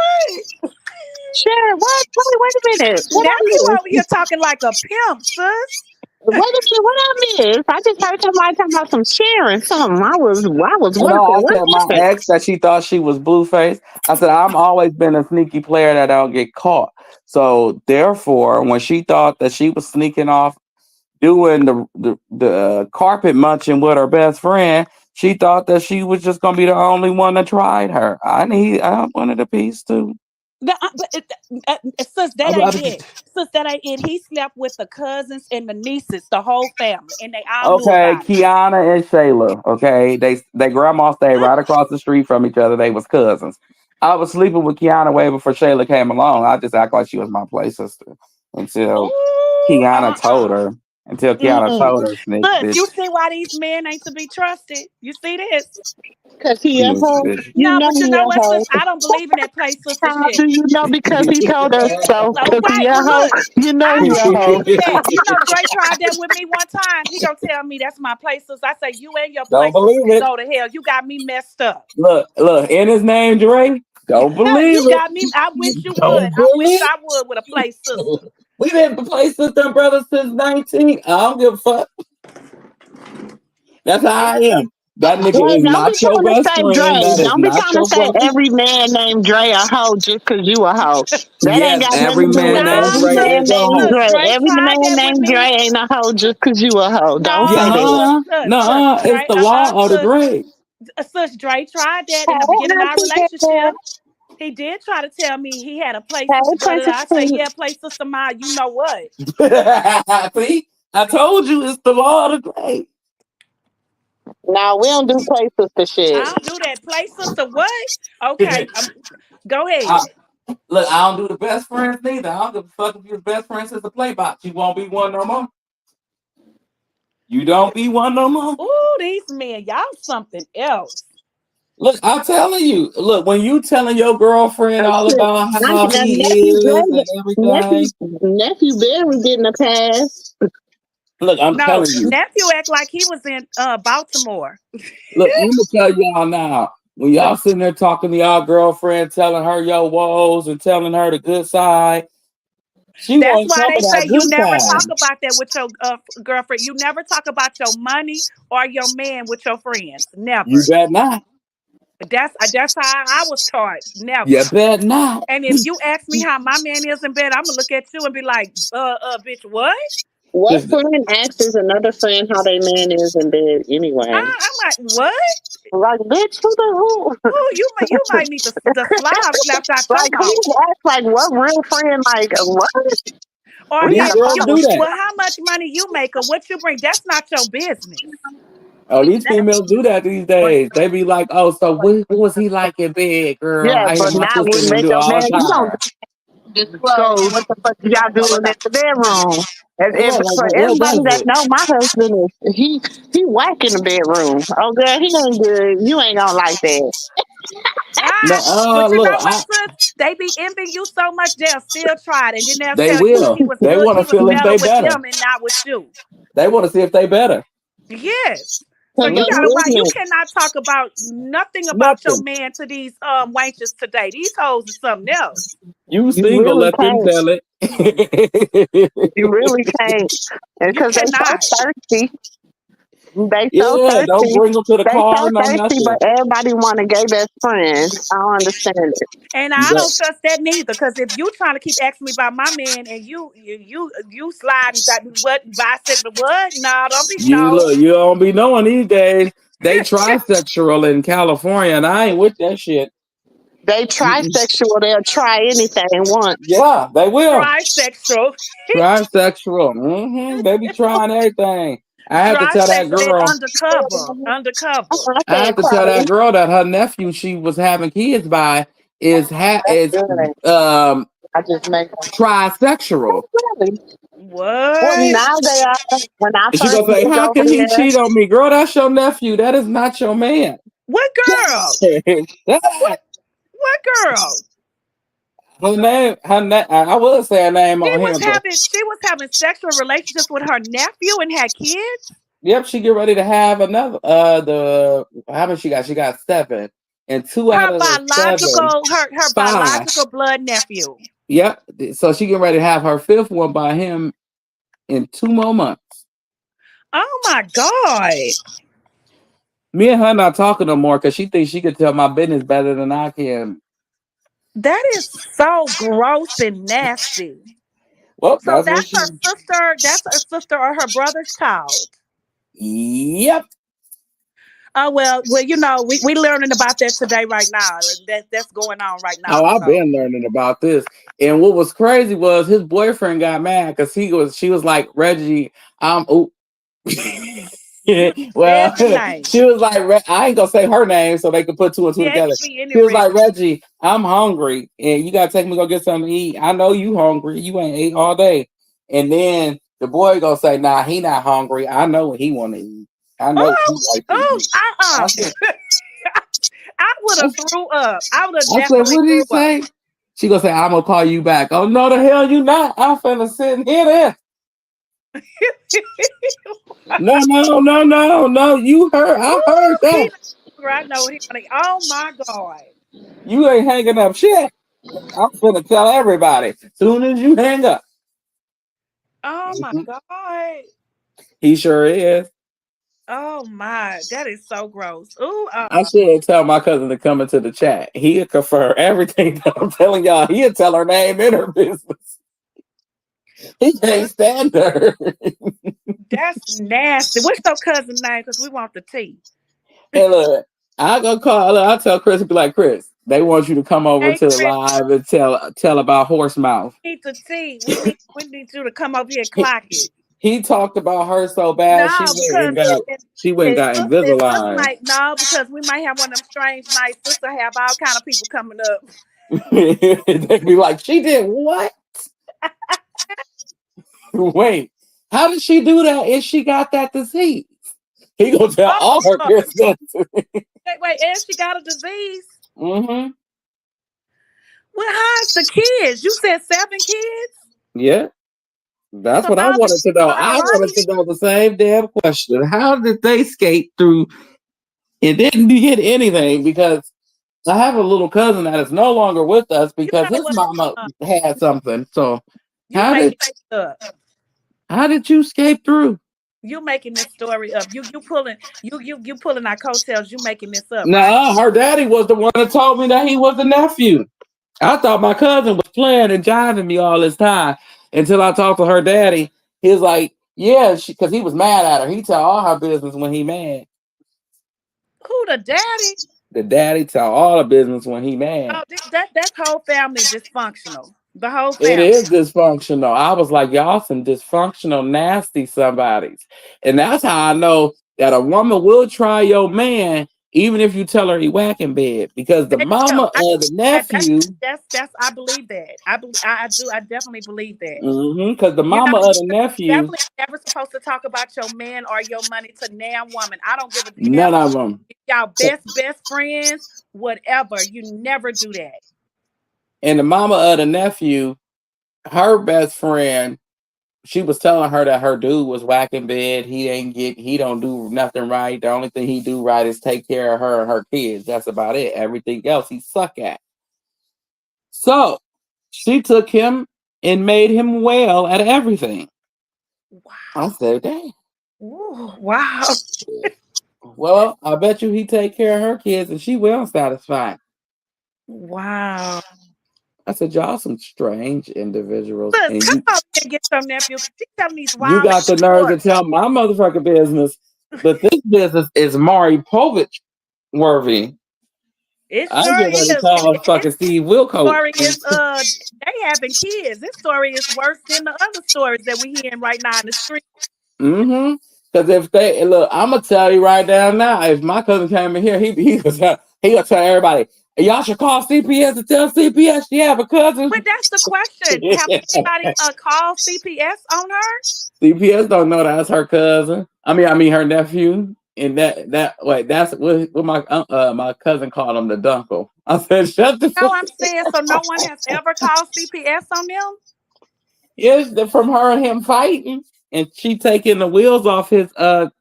Sure, what? Wait a minute. What Now I you miss? over here talking like a pimp, sis. Wait a minute, what I miss? I just heard somebody talking about some sharing something. I was You know, working. I What said my happened? ex that she thought she was Blueface. I said I'm always been a sneaky player that don't get caught. So therefore, when she thought that she was sneaking off doing the carpet munching with her best friend, she thought that she was just gonna be the only one that tried her. I wanted a piece too. Sis, that ain't it. Sis, that ain't it. He slept with the cousins and the nieces, the whole family, and they all knew Okay, about it. Kiana and Shayla. Okay, they grandma stayed right across the street from each other. They was cousins. I was sleeping with Kiana way before Shayla came along. I just act like she was my play sister until Ooh, Kiana told her. Until Kiana Mm-mm. told her, snitch sis, bitch, you see why these men ain't to be trusted? You see this? Cause he a snitch hoe. bitch. You No, know but you he know a what, sis? hoe. I don't believe in that play sister How do shit. you know? Because he told us so. Oh, Cause he right. a Well, hoe. look, You know I he don't a hoe. believe in that. You know, Dre tried that with me one time. He gonna tell me that's my play sister. I say, you and your play Don't sister believe can it. go to hell. You got me messed up. Look, in his name, Dre. Don't believe You it. got me. I wish you would. Don't I wish believe I would with a play sister. it. We been play sister and brother since 19. I don't give a fuck. That's how I am. That nigga Wait, is don't be not your trying to best say friend. Dre. That is Don't be not trying to your say brother. every man named Dre a hoe just cause you a hoe. That ain't Yes, got nothing every to do man with named No, every Dre man is a named hoe. Dre. Dre Every tried man that with named Dre me. ain't a hoe just cause you a hoe. Don't No, say that. Yeah, sus, it's Dre, the law of the Dre. sus, Dre tried that in the Hey, beginning of our Auntie Dad. relationship. He did try to tell me he had a play Hey, sister. Da, da, da. Princess I say, Pete. yeah, play sister Ma. You know what? See, I told you it's the law of the Dre. No, we don't do play sister I shit. don't do that. Play sister, what? Okay, go I, ahead. look, I don't do the best friends neither. I don't give a fuck if your best friend is a play box. You won't be one no more. You don't be one no more. Ooh, these men, y'all something else. Look, I'm telling you. Look, when you telling your girlfriend all Shit. about My how he nephew is and David, everything. nephew barely getting a pass. Look, I'm No, telling you. nephew act like he was in Baltimore. Look, I'm gonna tell y'all now. When y'all sitting there talking to y'all girlfriend, telling her your woes and telling her the good side, she That's want why some of they that say you good never talk time. about that with your girlfriend. You never talk about your money or your man with your friends. You Never. bet not. That's how I was taught. You Never. bet not. And if you ask me how my man is in bed, I'm gonna look at you and be like, bitch, what? What 'Cause friend asks another friend how they man is in bed anyway? I'm like, what? Like, bitch, who the who? Ooh, you might need the slob slapped out your Like, mouth. who acts like what real friend? Like, what? Or We these gotta if girls you, find. do that. well, how much money you make or what you bring, that's not your business. Oh, these That, females do that these days. They be like, "Oh, so what was he like in bed, girl? Yeah, I hear but my not sister with and them make do it your all man. the You don't time." disclose what the fuck y'all doing in the bedroom. Yeah, like For what everybody was that it? know, my husband is he whack in the bedroom. Oh girl, he ain't good. You ain't gonna like that. No, but you know look, what, sis? They be envying you so much they'll still try it, and then they'll they tell you will. he was They good, want he to was feel if better they with better. them and not with you. They want to see if they better. Yes. So Cause you let's gotta Hmm. why you listen, cannot talk about nothing about your Nothing. man to these wenches today. These hoes is something else. You you single? really Let them can't. tell it. You really can't. You Because they so cannot. thirsty. They so Yeah, don't thirsty. bring them to the They so car. No thirsty, nothing. but everybody want a gay best friend. I don't understand it. And You I got don't trust that neither. Because if you trying to keep asking me about my man and you sliding that what bisexual what? No, don't be you no. look. You don't be knowing these days. They trisexual in California, and I ain't with that shit. They Mm-mm. trisexual. They'll try anything once. Yeah, they will. Trisexual. Trisexual. They be trying everything. I have to tell that Trisexual and girl. undercover. Undercover. I I have can't to cry. tell that girl that her nephew she was having kids by That's is good. I just make them. trisexual. Really? Well, What? now they are. When I And she first gonna say, moved "How over can he there, cheat on me, girl? That's your nephew. That is not your man." What girl? That- What what girl? her name. I will say her name She on was here, but having she was having sexual relationships with her nephew and had kids. yep, she get ready to have another. The how many she got? She got seven, and two out Her of the seven, biological her five. biological blood nephew. Yep. So she getting ready to have her fifth one by him in 2 more months. Oh my God. Me and her not talking no more because she thinks she could tell my business better than I can. That is so gross and nasty. Well, So that's what she. that's her sister or her brother's child. Yep. Oh well, we learning about that today right now. That's going on right Oh, now. I've So been learning about this. And what was crazy was his boyfriend got mad because she was like, Reggie, I'm oop. you Well, said the name. she was like, I ain't gonna say her name so they can put two and two Yeah, it together. could be any She was like, Reggie. Reggie, I'm hungry and you gotta take me to go get something to eat. I know you hungry. You ain't ate all day. And then the boy gonna say, nah, he not hungry. I know what he wanna eat. I know what he Oh, like to oh, eat. I said, I would have threw up. I would have I said, definitely what did he threw up. say? She gonna say, I'm gonna call you back. Oh no, the hell you not. I'm finna sit and hear this. No, no, no, no, no. You heard. I heard Ooh, he that. I know what he wanna. Oh my God. You ain't hanging up shit. I'm finna tell everybody. Soon as you hang up. Oh my Mhm. God. He sure is. Oh my, that is so gross. Ooh, I should tell my cousin to come into the chat. He'll confirm everything that I'm telling y'all. He'll tell her name in her business. He can't stand her. that's nasty. What's your cousin name? Because we want the tea. And look, I go call. Look, I tell Chris, be like, Chris, they want you to come over Hey to the Chris, live and tell about horse mouth. we need the tea. We need you to come over here and clock it. He talked about her so bad No, because she went and got sis Invisalign. might no, because we might have one of them strange nights. Sister have all kind of people coming up. They'd be like, she did what? Wait, how did she do that if she got that disease? He gonna tell all her Oh, business. wait, and she got a disease. Mm-hmm. Well, how's the kids? You said 7 kids. Yeah. That's So what I all wanted to know. her I wanted life. to know the same damn question. How did they skate through and didn't get anything? Because I have a little cousin that is no longer with us You because know his what? mama had something. So You how did making this up. how did you escape through? You making this story up. You pulling you pulling our coattails. You making this up, right? Nah, her daddy was the one that told me that he was the nephew. I thought my cousin was playing and jiving me all this time until I talked to her daddy. He was like, "Yeah," because he was mad at her. He tell all her business when he mad. Who the daddy? The daddy tell all the business when he mad. Oh, that whole family dysfunctional. The whole It family. is dysfunctional. I was like, y'all some dysfunctional, nasty somebodies. And that's how I know that a woman will try your man, even if you tell her he whack in bed. Because the There you mama go. of the nephew, That's I believe that. I do. I definitely believe that. because the You know, mama of the nephew, definitely never supposed to talk about your man or your money to damn woman. I don't give a damn. none of them. If y'all best friends, whatever. You never do that. And the mama of the nephew, her best friend, she was telling her that her dude was whacking bed. He don't do nothing right. The only thing he do right is take care of her and her kids. That's about it. Everything else he suck at. So she took him and made him well at everything. I Wow. said, dang. Ooh, wow. Well, I bet you he take care of her kids and she well satisfied. Wow. I said, y'all some strange individuals. Sis, And come you on and get your nephew. She's telling these you wild ass got the nerve to stories. tell my motherfucking business, but this business is Maury Povich worthy. It I sure get ready to is. call His fucking Steve Wilcox. story is they having kids. This story is worse than the other stories that we hearing right now in the street. Mm-hmm. Because if they look, I'm gonna tell you right down now. If my cousin came in here, he gonna tell everybody, y'all should call CPS and tell CPS she have a cousin. But that's the question. Have anybody called CPS on her? CPS don't know that's her cousin. I mean her nephew. And that's what my cousin called him the dunkle. I said, shut the No, fuck. I'm saying so. No one has ever called CPS on them. Yes, from her and him fighting, and she taking the wheels off his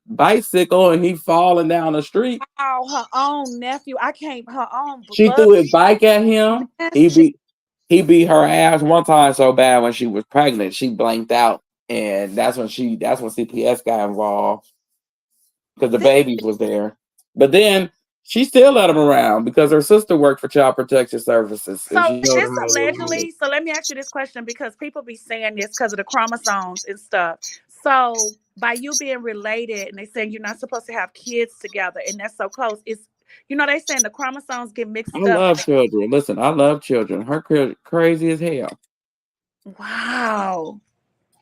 bicycle, and he falling down the street. Oh, her own nephew. I can't. Her own She blood. threw his bike at him. Man, He beat he beat her ass one time so bad when she was pregnant, she blanked out, and that's when CPS got involved because the this, babies was there. But then she still let him around because her sister worked for Child Protection Services, and so she is showed this him how to. allegedly? So let me ask you this question because people be saying this because of the chromosomes and stuff. So by you being related and they saying you're not supposed to have kids together and that's so close, it's they saying the chromosomes get I mixed up. love children. Listen, I love children. Her crazy as hell. Wow.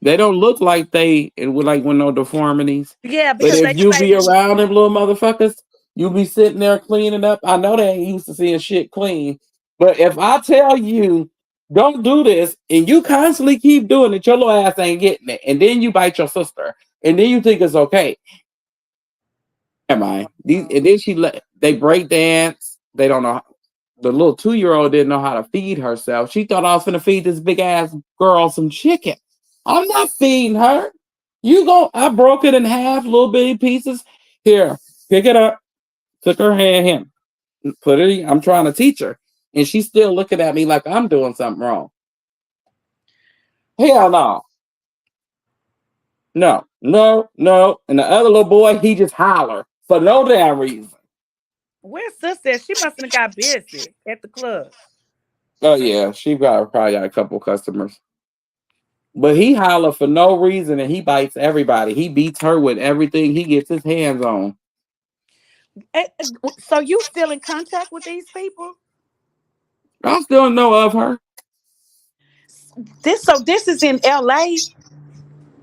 They don't look like they it would like with no deformities. Yeah, But because if they you say be around them little motherfuckers, you be sitting there cleaning up. I know they ain't used to seeing shit clean. But if I tell you don't do this and you constantly keep doing it, your little ass ain't getting it. And then you bite your sister. And then you think it's okay. Am I? And then they break dance. They don't know. The little 2-year-old didn't know how to feed herself. She thought I was gonna feed this big ass girl some chicken. I'm not feeding her. I broke it in half, little bitty pieces. Here, pick it up. Took her hand, put it. I'm trying to teach her, and she's still looking at me like I'm doing something wrong. Hell no, no, no, no. And the other little boy, he just holler for no damn reason. where's sister? She must have got busy at the club. Oh yeah, she probably got a couple customers. But he holler for no reason and he bites everybody. He beats her with everything he gets his hands on. So you still in contact with these people? I still know of her. This is in LA.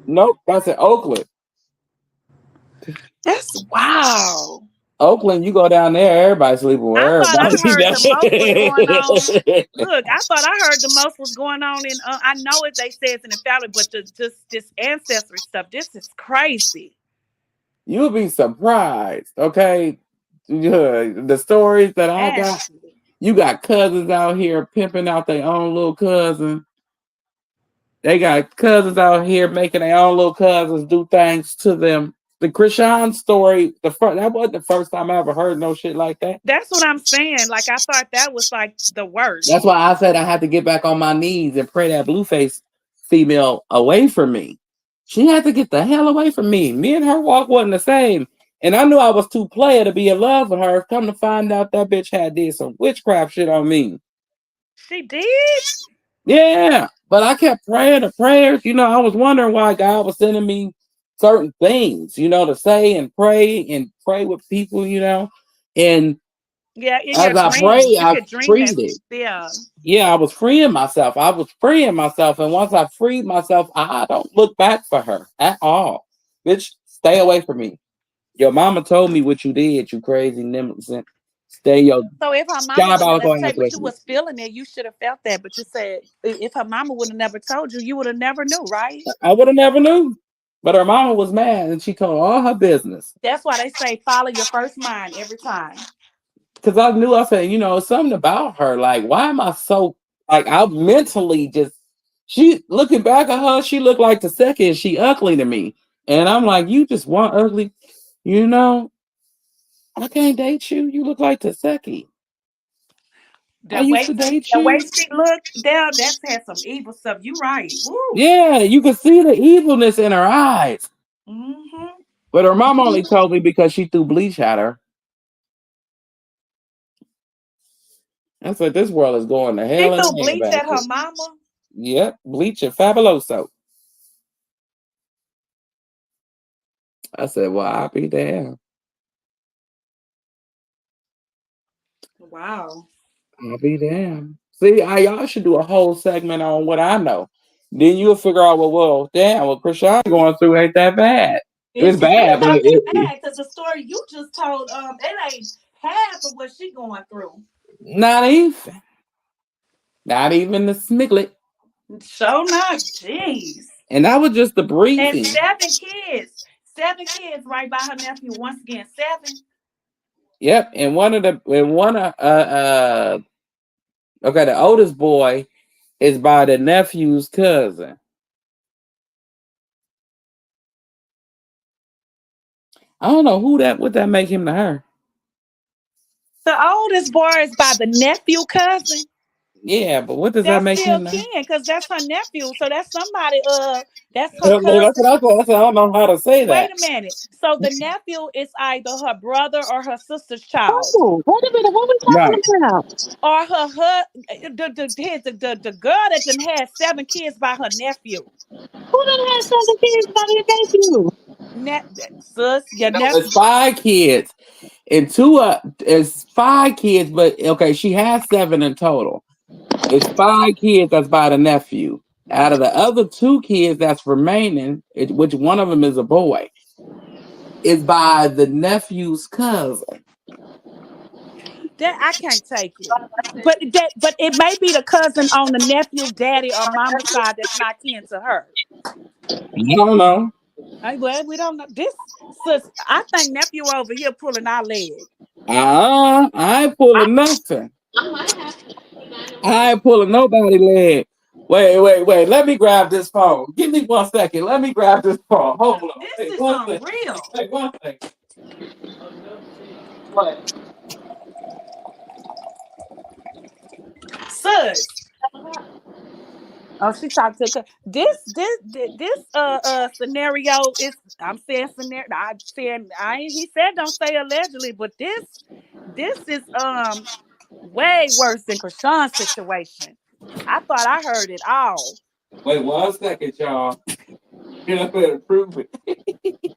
Nope, that's in Oakland. That's wow. Oakland, you go down there, everybody sleeping with I thought I everybody. heard the most was going on. Look, I thought I heard the most was going on in. I know it. They say it's in the family, but just this ancestry stuff. This is crazy. You'll be surprised. Okay, yeah, the stories that I got. Ashley. You got cousins out here pimping out their own little cousin. They got cousins out here making their own little cousins do things to them. The Krishan story, that wasn't the first time I ever heard no shit like that. That's what I'm saying. Like I thought that was like the That's worst. why I said I had to get back on my knees and pray that blueface female away from me. She had to get the hell away from me. Me and her walk wasn't the same. And I knew I was too player to be in love with her. Come to find out that bitch had did some witchcraft shit on me. She did? Yeah. But I kept praying the prayers. I was wondering why God was sending me certain things, to say and pray with people. And Yeah, in your as I dreams. prayed, You I could dream freed that. it. Yeah. Yeah, I was freeing myself. I was freeing myself. And once I freed myself, I don't look back for her at all. Bitch, stay away from me. Your mama told me what you did, you crazy nimble. Stay your So if her mama would diabolical have ass say, away but you from me. was feeling it, you should have felt that. But you said if her mama would have never told you, you would have never knew, right? I would have never knew. But her mama was mad and she told all her business. That's why they say follow your first mind every time. Because I knew I said, something about her. Like, why am I so like I mentally just she looking back at her, she looked like the second, she ugly to me. And I'm like, you just want ugly, you know, I can't date you. You look like Taseki. I The used way to date the way you. she looked, there, that's had some evil stuff. You right. Woo. Yeah, you could see the evilness in her eyes. Mm-hmm. But her mom only told me because she threw bleach at her. I said, this world is going to She hell in threw a bleach at her handbasket. mama. Yep, bleach and fabuloso. I said, well, I'll be damned. Wow. I'll be damned. See, y'all should do a whole segment on what I know. Then you'll figure out, well, damn, what Krishan going through ain't that bad. It's It's really bad, but not that bad because the story you just told, it ain't half of what she going through. not even. Not even the smiglet. So not, jeez. And that was just the And briefing. seven kids right by her nephew. Once again, seven. Yep. Okay, the oldest boy is by the nephew's cousin. I don't know what that make him to her. The oldest boy is by the nephew cousin. Yeah, but what does that That's make still him to her? kin because that's her nephew. So that's somebody. That's her Look, that's cousin. what I thought. I said, I don't know how to say Wait that. a minute. So the nephew is either her brother or her sister's child, Oh, wait a minute. What we Right. talking about? or the girl that done had 7 kids by her nephew. Who done had 7 kids by their debut? Net sus, your No, it's nephew. 5 kids. And it's 5 kids, but okay, she has 7 in total. It's 5 kids that's by the nephew. Out of the other 2 kids that's remaining, which one of them is a boy, is by the nephew's cousin. That I can't take it. But it may be the cousin on the nephew, daddy, or mama side that's not kin to her. I don't know. Well, we don't know. This sis, I think nephew over here pulling our leg. I ain't I, pulling nothing. I ain't pulling nobody leg. Wait. Let me grab this phone. Give me 1 second. Let me grab this phone. Hold on. this Wait is 1 second. unreal. Wait 1 second. What? Sus. Oh, she talked to this scenario is I'm saying scenario. I'm saying I ain't, he said don't say allegedly, but this is way worse than Krishan's situation. I thought I heard it all. Wait 1 second, y'all. You better prove it.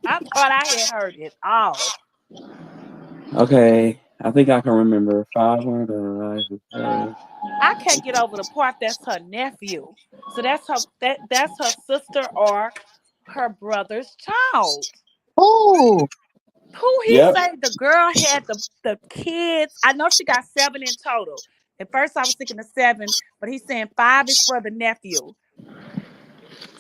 I thought I had heard it all. Okay, I think I can remember 500. I can't get over the part that's her nephew. So that's her sister or her brother's child. Oh, Who he Yep. say the girl had the kids? I know she got 7 in total. At first I was thinking of 7, but he's saying 5 is for the nephew.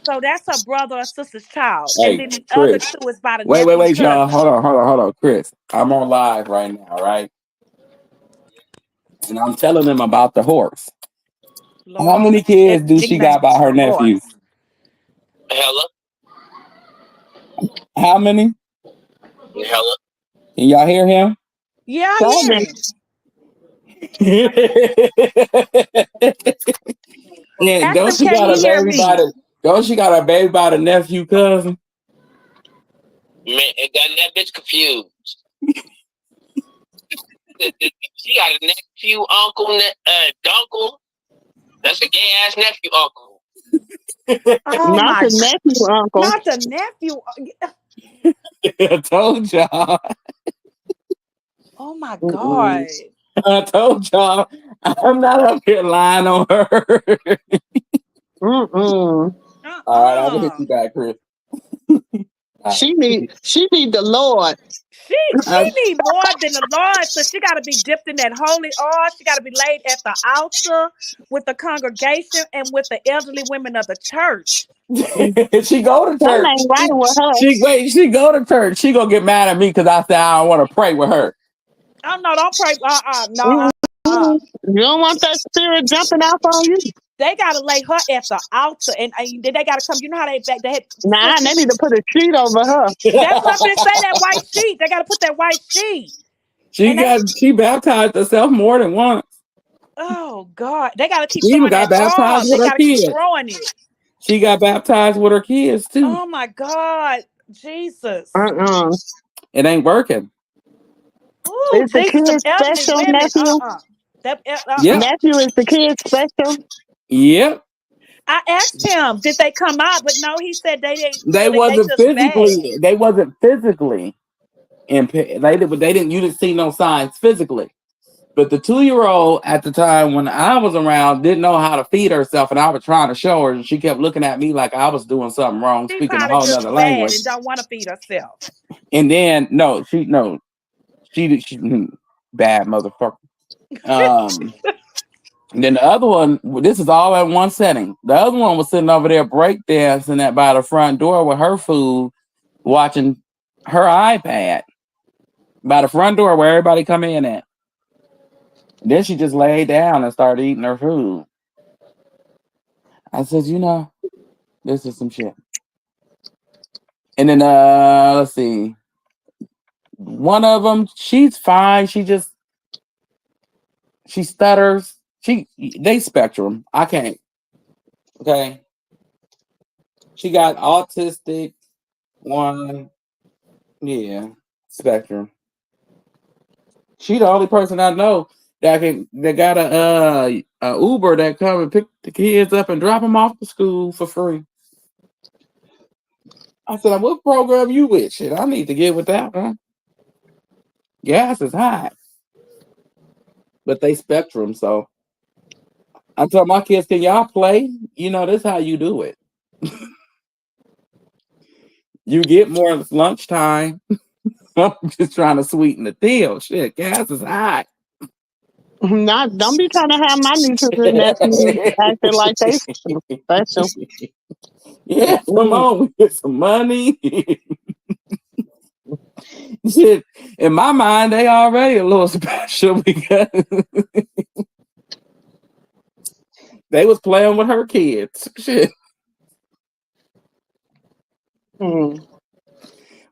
So that's her brother or sister's child, and Hey, then the other Chris. two is by the Wait, wait, nephew's wait, y'all. cousin. Hold on, Chris. I'm on live right now, right? And I'm telling them about the horse. How Lord, many that kids do she got nickname by her nephew? horse. Hella, How many? hella. Can y'all hear him? Yeah, I hear Seven. him. Yeah, Ask him, can he hear me? don't she got a baby by the nephew cousin? Man, it got that bitch confused. She got a nephew, uncle, dunkle. That's a gay ass nephew, uncle. Oh Not my, the nephew, uncle. not the nephew. I told y'all. Oh my Mm-mm. God. I told y'all. I'm not up here lying on her. Mm-mm. All right, I'm gonna hit Uh-uh. you back, Chris. All She need the Lord. She right. need more than the Lord, so she got to be dipped in that holy oil. She got to be laid at the altar with the congregation and with the elderly women of the church. She go to Something church. ain't right with her. She go to church. She gonna get mad at me because I said I don't want to pray with her. Oh no, don't pray. No, Mm-mm. You don't want that spirit jumping off on you. they got to lay her at the altar, and then they got to come. You know how they had Nah, they sisters. need to put a sheet over her. That's what I'm finna say. That white sheet. They got to put that white sheet, and they. She baptized herself more than once. Oh God, they got to keep She even throwing got that baptized oil. with They her got to keep kids. throwing it. She got baptized with her kids too. Oh my God, Jesus. Uh-uh. It ain't working. Ooh, Is the Jesus, them kid elderly special, women. nephew? That Yep. Nephew, is the kid special? Yep. I asked him, did they come out? But no, he said they didn't. They They wasn't just bad. physically. They wasn't physically impaired. They didn't. You didn't see no signs physically. But the 2 year old at the time when I was around didn't know how to feed herself, and I was trying to show her, and she kept looking at me like I was doing something wrong, She speaking a probably whole nother just bad language. and don't want to feed herself. And then no, she bad motherfucker. Um, and then the other one, this is all in one setting. The other one was sitting over there breakdancing at by the front door with her food, watching her iPad by the front door where everybody come in at. And then she just laid down and started eating her food. I said, this is some shit. And then let's see. One of them, she's fine. She stutters. They spectrum. I can't. Okay. She got autistic one. Yeah. Spectrum. She the only person I know that got a Uber that come and pick the kids up and drop them off to school for free. I said, what program you with? Shit, I need to get with that one. Gas is high. But they spectrum, so I tell my kids, can y'all play? This is how you do it. You get more lunchtime. I'm just trying to sweeten the deal. Shit, gas is high. Not, don't be trying to have my nieces and nephews acting like they special. Yeah, come Mm-mm. on, we get some money. Shit, in my mind, they already a little special because they was playing with her kids. Shit. Mm.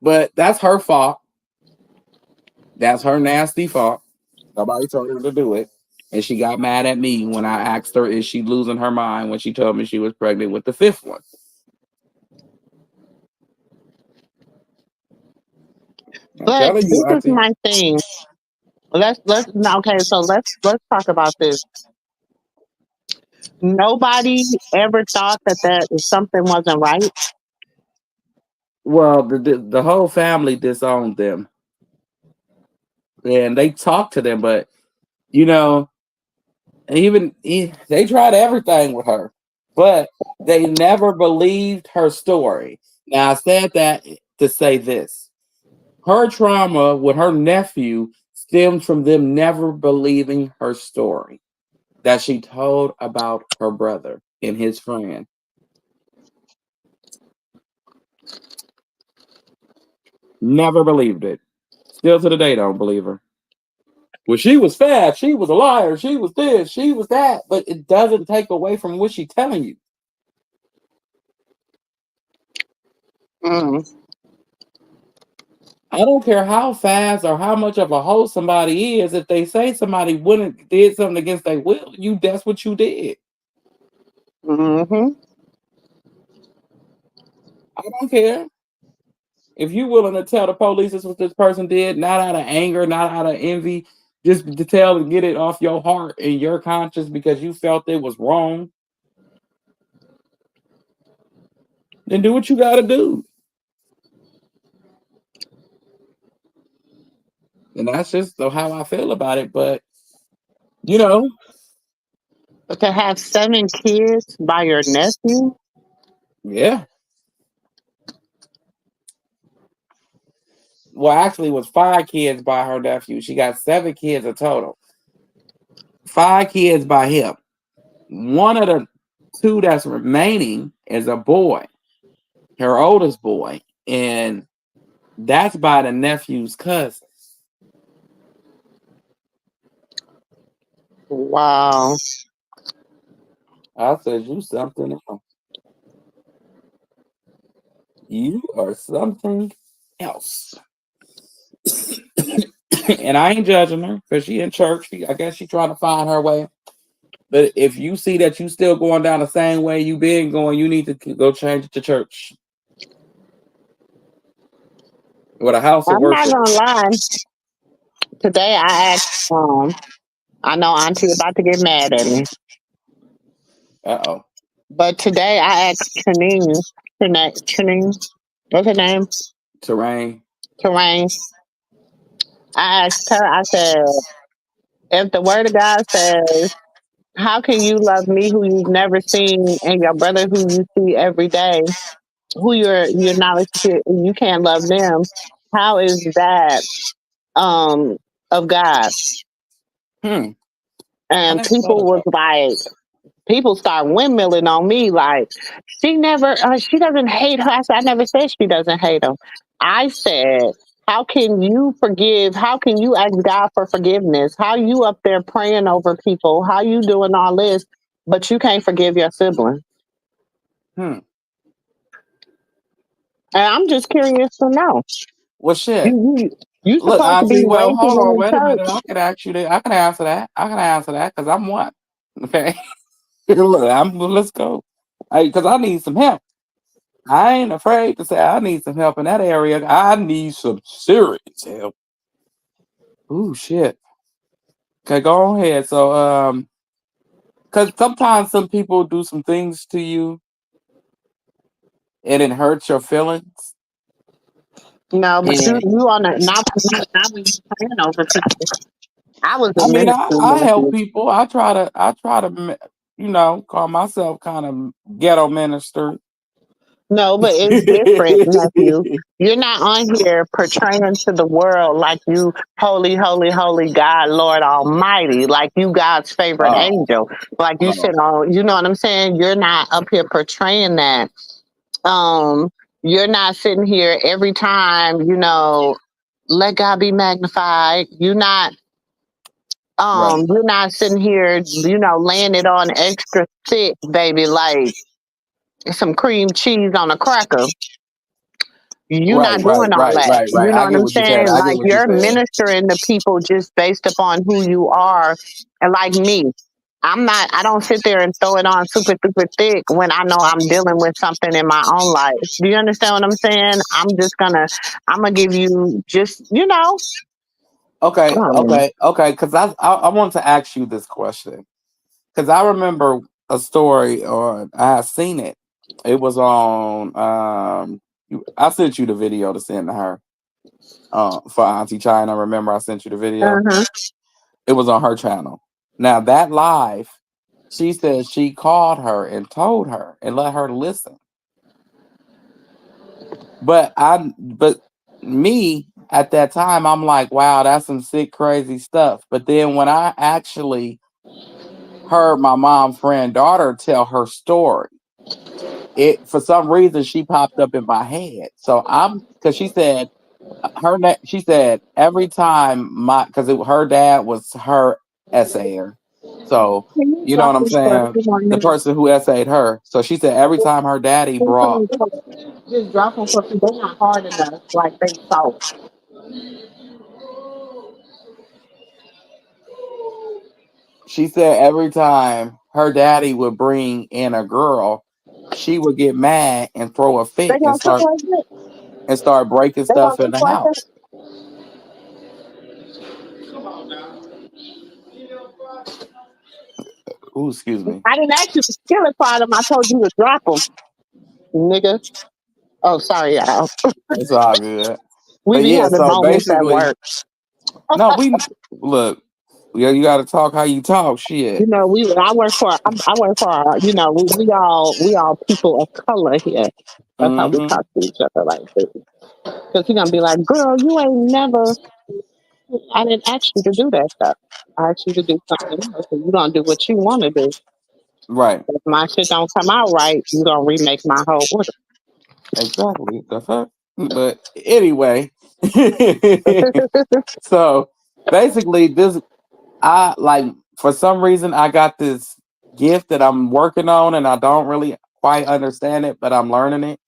But that's her fault. That's her nasty fault. Nobody told her to do it. And she got mad at me when I asked her, is she losing her mind when she told me she was pregnant with the fifth one. I'm But telling this you, is Auntie. my thing. Let's no, okay. So let's talk about this. Nobody ever thought that something wasn't right. Well, the whole family disowned them. And they talked to them, but you know, they tried everything with her, but they never believed her story. Now I said that to say this. Her trauma with her nephew stems from them never believing her story that she told about her brother and his friend. Never believed it. Still to the day, don't believe her. Well, she was fat. She was a liar. She was this. She was that. But it doesn't take away from what she's telling you. Mm. I don't care how fast or how much of a hoe somebody is. If they say somebody wouldn't did something against their will, that's what you did. Mm-hmm. I don't care. If you're willing to tell the police this is what this person did, not out of anger, not out of envy, just to tell and get it off your heart and your conscience because you felt it was wrong, then do what you got to do. And that's just how I feel about it. But, you know, But to have 7 kids by your nephew, yeah. Well, actually, it was 5 kids by her nephew. She got 7 kids in total. 5 kids by him. One of the 2 that's remaining is a boy, her oldest boy. And that's by the nephew's cousin. wow. I said, you something else. You are something else. And I ain't judging her because she in church. I guess she trying to find her way. But if you see that you still going down the same way you been going, you need to go change it to church. With a house of I'm not worship. gonna lie. Today I asked I know Auntie about to get mad at me. Uh-oh. But today I asked Chanine, what's her name? Terrain. Terrain. I asked her, I said, if the word of God says, how can you love me who you've never seen and your brother who you see every day, who you're not you can't love them? How is that um of God? I And never thought about people start windmilling on me like she doesn't hate her. I said, I never said she doesn't hate him. I said, how can you forgive? How can you ask God for forgiveness? How you up there praying over people? How you doing all this, but you can't forgive your sibling? that. And I'm just curious to know. Well, shit. You Look, supposed to be Auntie, well, raising hold in on. the Wait a minute. I church. can ask you that. I can answer that. I can answer that because I'm one. Okay. Look, let's go. Because I need some help. I ain't afraid to say I need some help in that area. I need some serious help. Ooh, shit. Okay, go ahead. So, because sometimes some people do some things to you and it hurts your feelings. No, but you And you on a not when you praying over people. I was a I mean, minister, I help nephew. people. Call myself kind of ghetto minister. No, but it's different, nephew. You're not on here portraying to the world like you holy, holy, holy God, Lord Almighty, like you God's favorite Oh, angel. Like you oh, sit on, you know what I'm saying? You're not up here portraying that. Um, you're not sitting here every time, let God be magnified. right, You're not sitting here, laying it on extra thick, baby, like some cream cheese on a cracker. You're right, not right, doing all right, that. right, right. You know I what get I'm what you're saying. saying? I get Like what you're you're saying. ministering to people just based upon who you are. And like me, I don't sit there and throw it on super, super thick when I know I'm dealing with something in my own life. Do you understand what I'm saying? I'm gonna give you just, Okay, um, okay, okay. Because I want to ask you this question because I remember a story or I had seen it. It was on. I sent you the video to send to her. For Auntie China. Remember, I sent you the video. uh-huh. It was on her channel. Now that live, she said she called her and told her and let her listen. But me at that time, I'm like, wow, that's some sick, crazy stuff. But then when I actually heard my mom's friend daughter tell her story, it for some reason she popped up in my head. So because she said She said every time because her dad was her essayer, so Can you you know drop what I'm this for a saying. few more The minutes? person who essayed her, so she said every time her daddy brought. Just drop them for a few. They're not hard enough, like they soft. She said every time her daddy would bring in a girl, she would get mad and throw a They fit gonna cook like this. and start breaking They gonna stuff in cook the like house. this. Ooh, excuse me. I didn't ask you to kill it for them. I told you to drop them, nigga. Oh, sorry, y'all. It's all good. We But be yeah, having so moments at basically, work. no, we look. Yeah, you got to talk how you talk. Shit. You know, I work for. We all people of color here. That's how we Mm-hmm. talk to each other like this. Because he's gonna be like, "Girl, you ain't never. I didn't ask you to do that stuff. I asked you to do something else. And you gonna do what you want to do. Right. If my shit don't come out right, you gonna remake my whole order." Exactly. The fuck. But anyway, so basically, I like for some reason I got this gift that I'm working on, and I don't really quite understand it, but I'm learning it.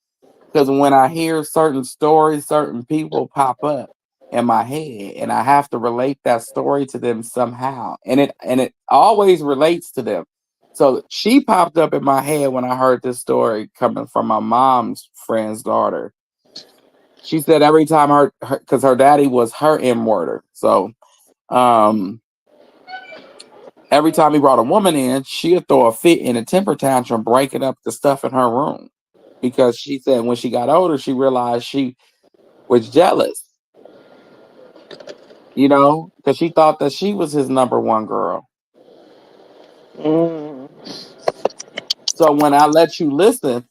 Because when I hear certain stories, certain people pop up in my head, and I have to relate that story to them somehow, and it always relates to them. So she popped up in my head when I heard this story coming from my mom's friend's daughter. She said every time because her daddy was her M worder, so um, every time he brought a woman in, she'd throw a fit in a temper tantrum, breaking up the stuff in her room because she said when she got older, she realized she was jealous, because she thought that she was his number one girl. Mm. So when I let you listen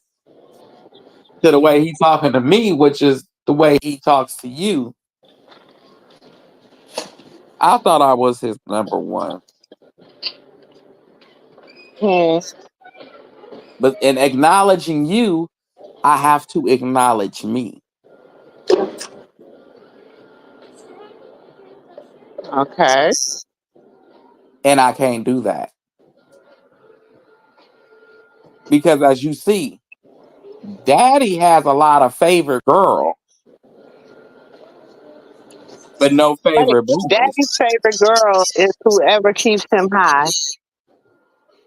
to the way he talking to me, which is the way he talks to you, I thought I was his number one. Mm. But in acknowledging you, I have to acknowledge me. Okay. And I can't do that. Because as you see, daddy has a lot of favorite girl, but no favorite boys. Daddy's favorite girl is whoever keeps him high.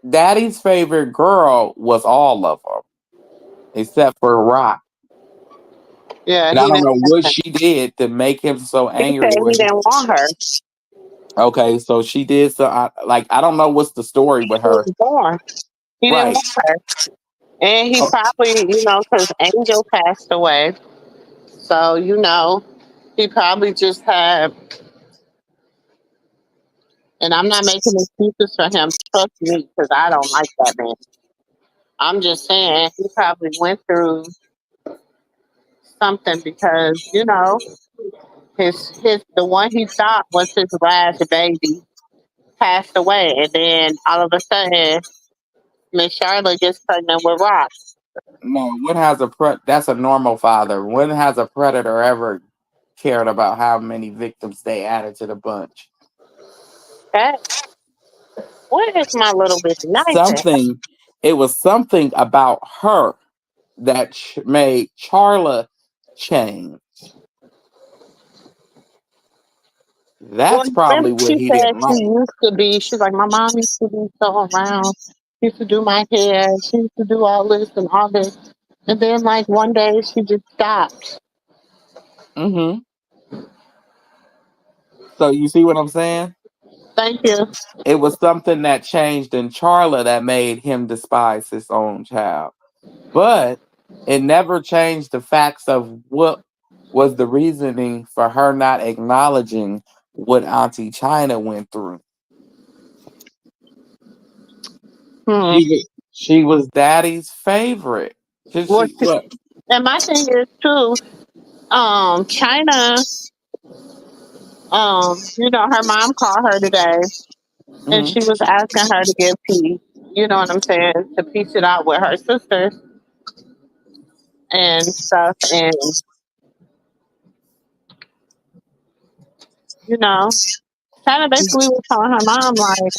Daddy's favorite girl was all of them, except for Rock. Yeah, And I he don't didn't. know what she did to make him so He angry said he with. didn't want her. Okay, so she did. So I don't know what's the story with He her. was born. He didn't Right. want her, and he Oh, probably, because Angel passed away. So he probably just had. And I'm not making excuses for him. Trust me, because I don't like that man. I'm just saying he probably went through something because his the one he thought was his last baby passed away, and then all of a sudden Miss Charlotte gets pregnant with Rock. no, when has that's a normal father. When has a predator ever cared about how many victims they added to the bunch? That what is my little bit nice at? Something, it was something about her that made Charla change. Well, That's remember probably what she he said didn't she like. used to be. She's like my mom used to be so around. She used to do my hair. She used to do all this and all this. And then like one day she just stopped. Hmm. So you see what I'm saying? Thank you. It was something that changed in Charla that made him despise his own child. But it never changed the facts of what was the reasoning for her not acknowledging what Auntie China went through. Hmm. She was Daddy's favorite. Well, What? and my thing is too. China. Her mom called her today, and Hmm. she was asking her to give peace. You know what I'm saying? To piece it out with her sister and stuff. And You know, China basically was telling her mom, like,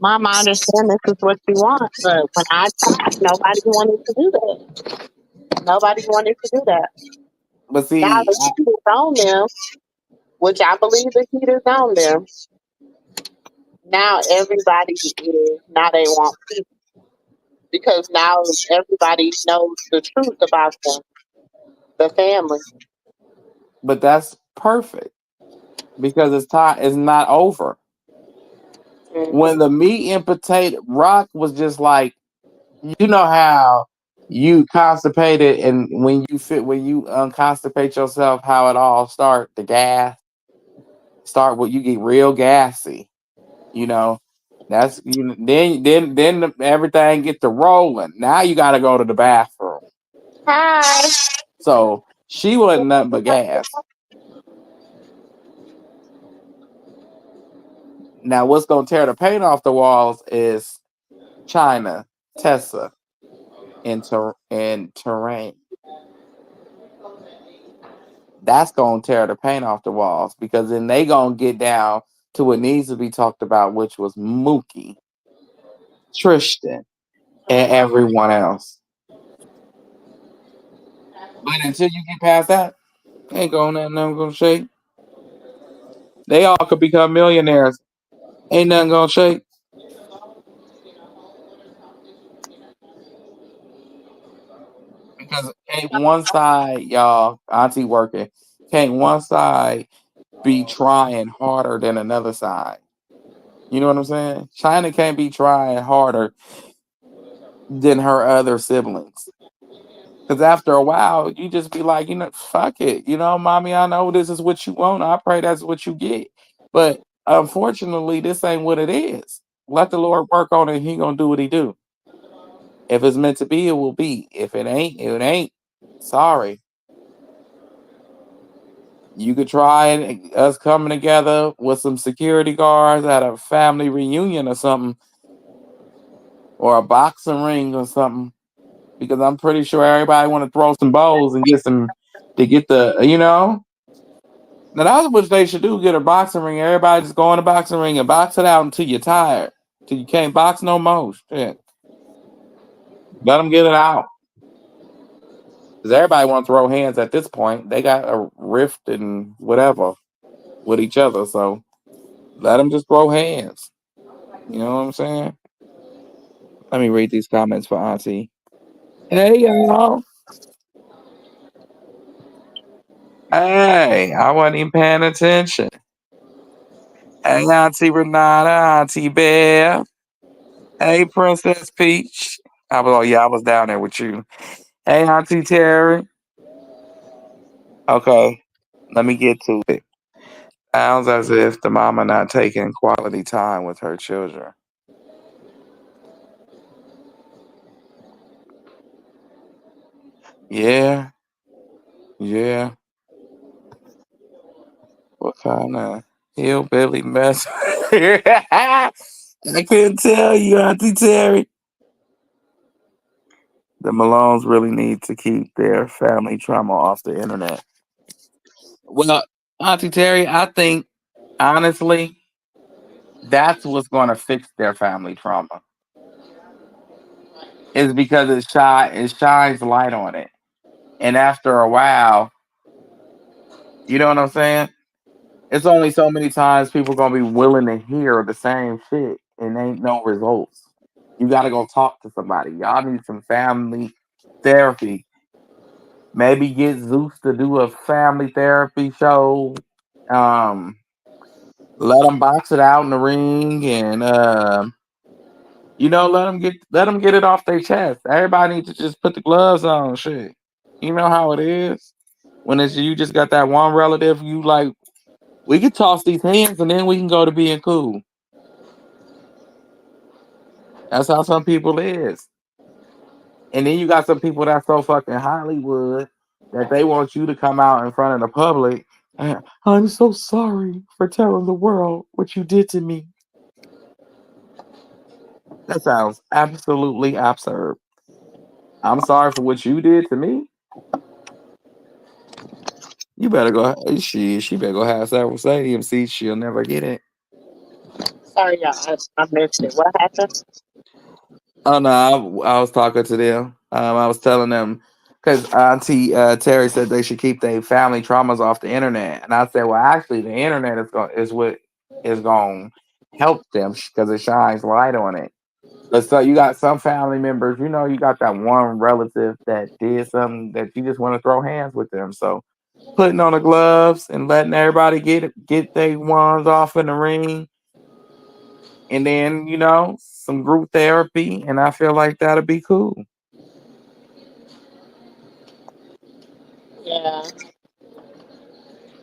Mom, I understand this is what you want, but when I tried, nobody wanted to do that. Nobody wanted to do that. But Now see, the heat is on them, which I believe the heat is on them. Now everybody is, now they want peace because now everybody knows the truth about them, the family. but that's perfect because it's time. It's not over. Hmm. When the meat and potato Rock was just like, you know how you constipated, and when you unconstipate yourself, how it all start the gas start with you get real gassy. You know, that's then everything get to rolling. Now you got to go to the bathroom. Hi. So she wasn't nothing but gas. Now what's gonna tear the paint off the walls is China, Tessa, and terrain. That's gonna tear the paint off the walls because then they gonna get down to what needs to be talked about, which was Mookie, Tristan, and everyone else. But until you get past that, ain't going nothing gonna shake. They all could become millionaires. Ain't nothing gonna shake. Because ain't one side, y'all, Auntie working, can't one side be trying harder than another side. You know what I'm saying? China can't be trying harder than her other siblings. Because after a while, you just be like, fuck it. Mommy, I know this is what you want. I pray that's what you get. But unfortunately, this ain't what it is. Let the Lord work on it. He gonna do what he do. If it's meant to be, it will be. If it ain't, it ain't. Sorry. You could try us coming together with some security guards at a family reunion or something, or a boxing ring or something, because I'm pretty sure everybody want to throw some bowls and get some to get the. Now that's what they should do: get a boxing ring. Everybody just go in a boxing ring and box it out until you're tired, till you can't box no more. Shit, let them get it out. Because everybody want to throw hands at this point. They got a rift and whatever with each other, so let them just throw hands. You know what I'm saying? Let me read these comments for Auntie. Hey y'all. Hey, I wasn't even paying attention. Hey, Auntie Renata, Auntie Bear. Hey, Princess Peach. I was down there with you. Hey, Auntie Terry. Okay, let me get to it. Sounds as if the mama not taking quality time with her children. Yeah, yeah. What kind of hillbilly mess? I couldn't tell you, Auntie Terry. The Malones really need to keep their family trauma off the internet. Well, Auntie Terry, I think honestly, that's what's going to fix their family trauma. Is because it shines light on it, and after a while, you know what I'm saying? It's only so many times people gonna be willing to hear the same shit, and ain't no results. You got to go talk to somebody. Y'all need some family therapy. Maybe get Zeus to do a family therapy show. Um, Let them box it out in the ring, and let them get it off their chest. Everybody needs to just put the gloves on. Shit, you know how it is when it's you just got that one relative. You like we could toss these hands, and then we can go to being cool. That's how some people is. And then you got some people that's so fucking Hollywood that they want you to come out in front of the public. I'm so sorry for telling the world what you did to me. That sounds absolutely absurd. I'm sorry for what you did to me. You better go. She better go have several stadium seats. She'll never get it. Sorry, y'all. I missed it. What happened? Oh no, I was talking to them. I was telling them because Auntie Terry said they should keep their family traumas off the internet, and I said, well, actually, the internet is what is going to help them because it shines light on it. But so you got some family members, you got that one relative that did something that you just want to throw hands with them. So putting on the gloves and letting everybody get their ones off in the ring, and then some group therapy, and I feel like that'll be cool. Yeah.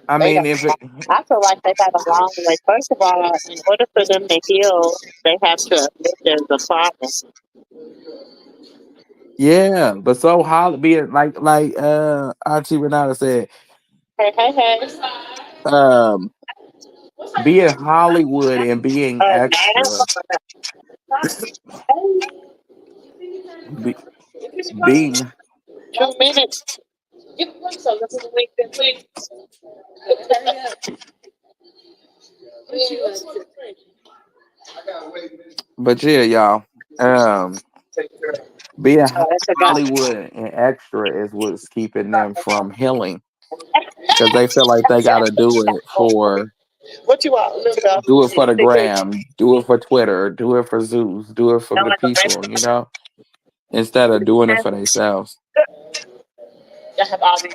I They mean, got, if it, I feel like they got a long way. First of all, in order for them to heal, they have to admit there's a problem. yeah, but so Holly being like Auntie Renata said, Hey, hey, hey. um, being Hollywood and being extra, Now, be, being 2 minutes. but yeah, y'all, being Oh, that's a guy. Hollywood and extra is what's keeping them from healing because they feel like they got to What you want, little girl? do it for the gram, do it for Twitter, do it for Zeus, do it for Sound the like a people, baby. instead of doing it for themselves. I have all these.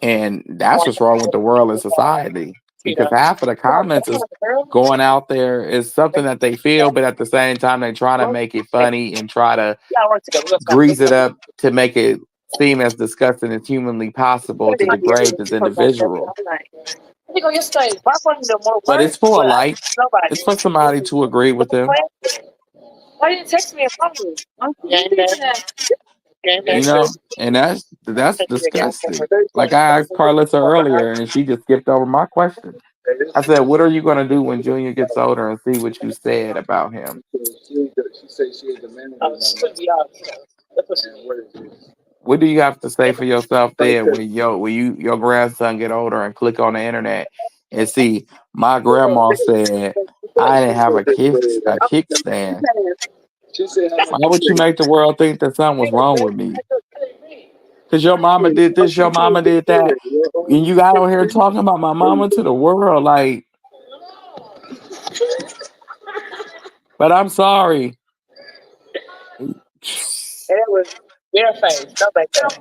And that's what's wrong with the world and society. Because Yeah. half of the comments is going out there is something that they feel, but at the same time they try to make it funny and try to Y'all work together. Let's go. grease it up to make it seem as disgusting as humanly possible to degrade this individual. You go yesterday. Why wasn't there more But work? it's for a But I light. didn't know It's for somebody to agree with them. Why didn't you text me and call me? Game day. Game day. And that's disgusting. Like I asked Carlissa earlier, and she just skipped over my question. I said, "What are you going to do when Junior gets older and see what you said about him? What do you have to say for yourself then when your grandson get older and click on the internet and see my grandma said I didn't have a kickstand? Why would you make the world think that something was wrong with me? Because your mama did this, your mama did that. And you got out here talking about my mama to the world. Like, but I'm sorry. It was their face. Nobody else.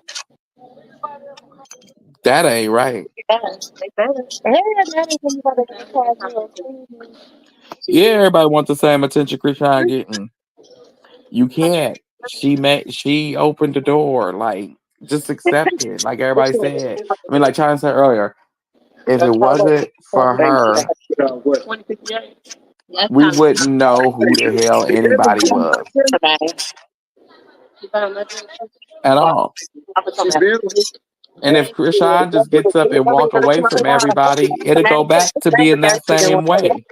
That ain't right. Yeah, everybody wants the same attention Chris Shine getting. You can't. She opened the door. Like, just accept it. Like everybody said. I mean, like China said earlier, if it wasn't for her, we wouldn't know who the hell anybody was at all. And if Krishan just gets up and walk away from everybody, it'll go back to being that same way.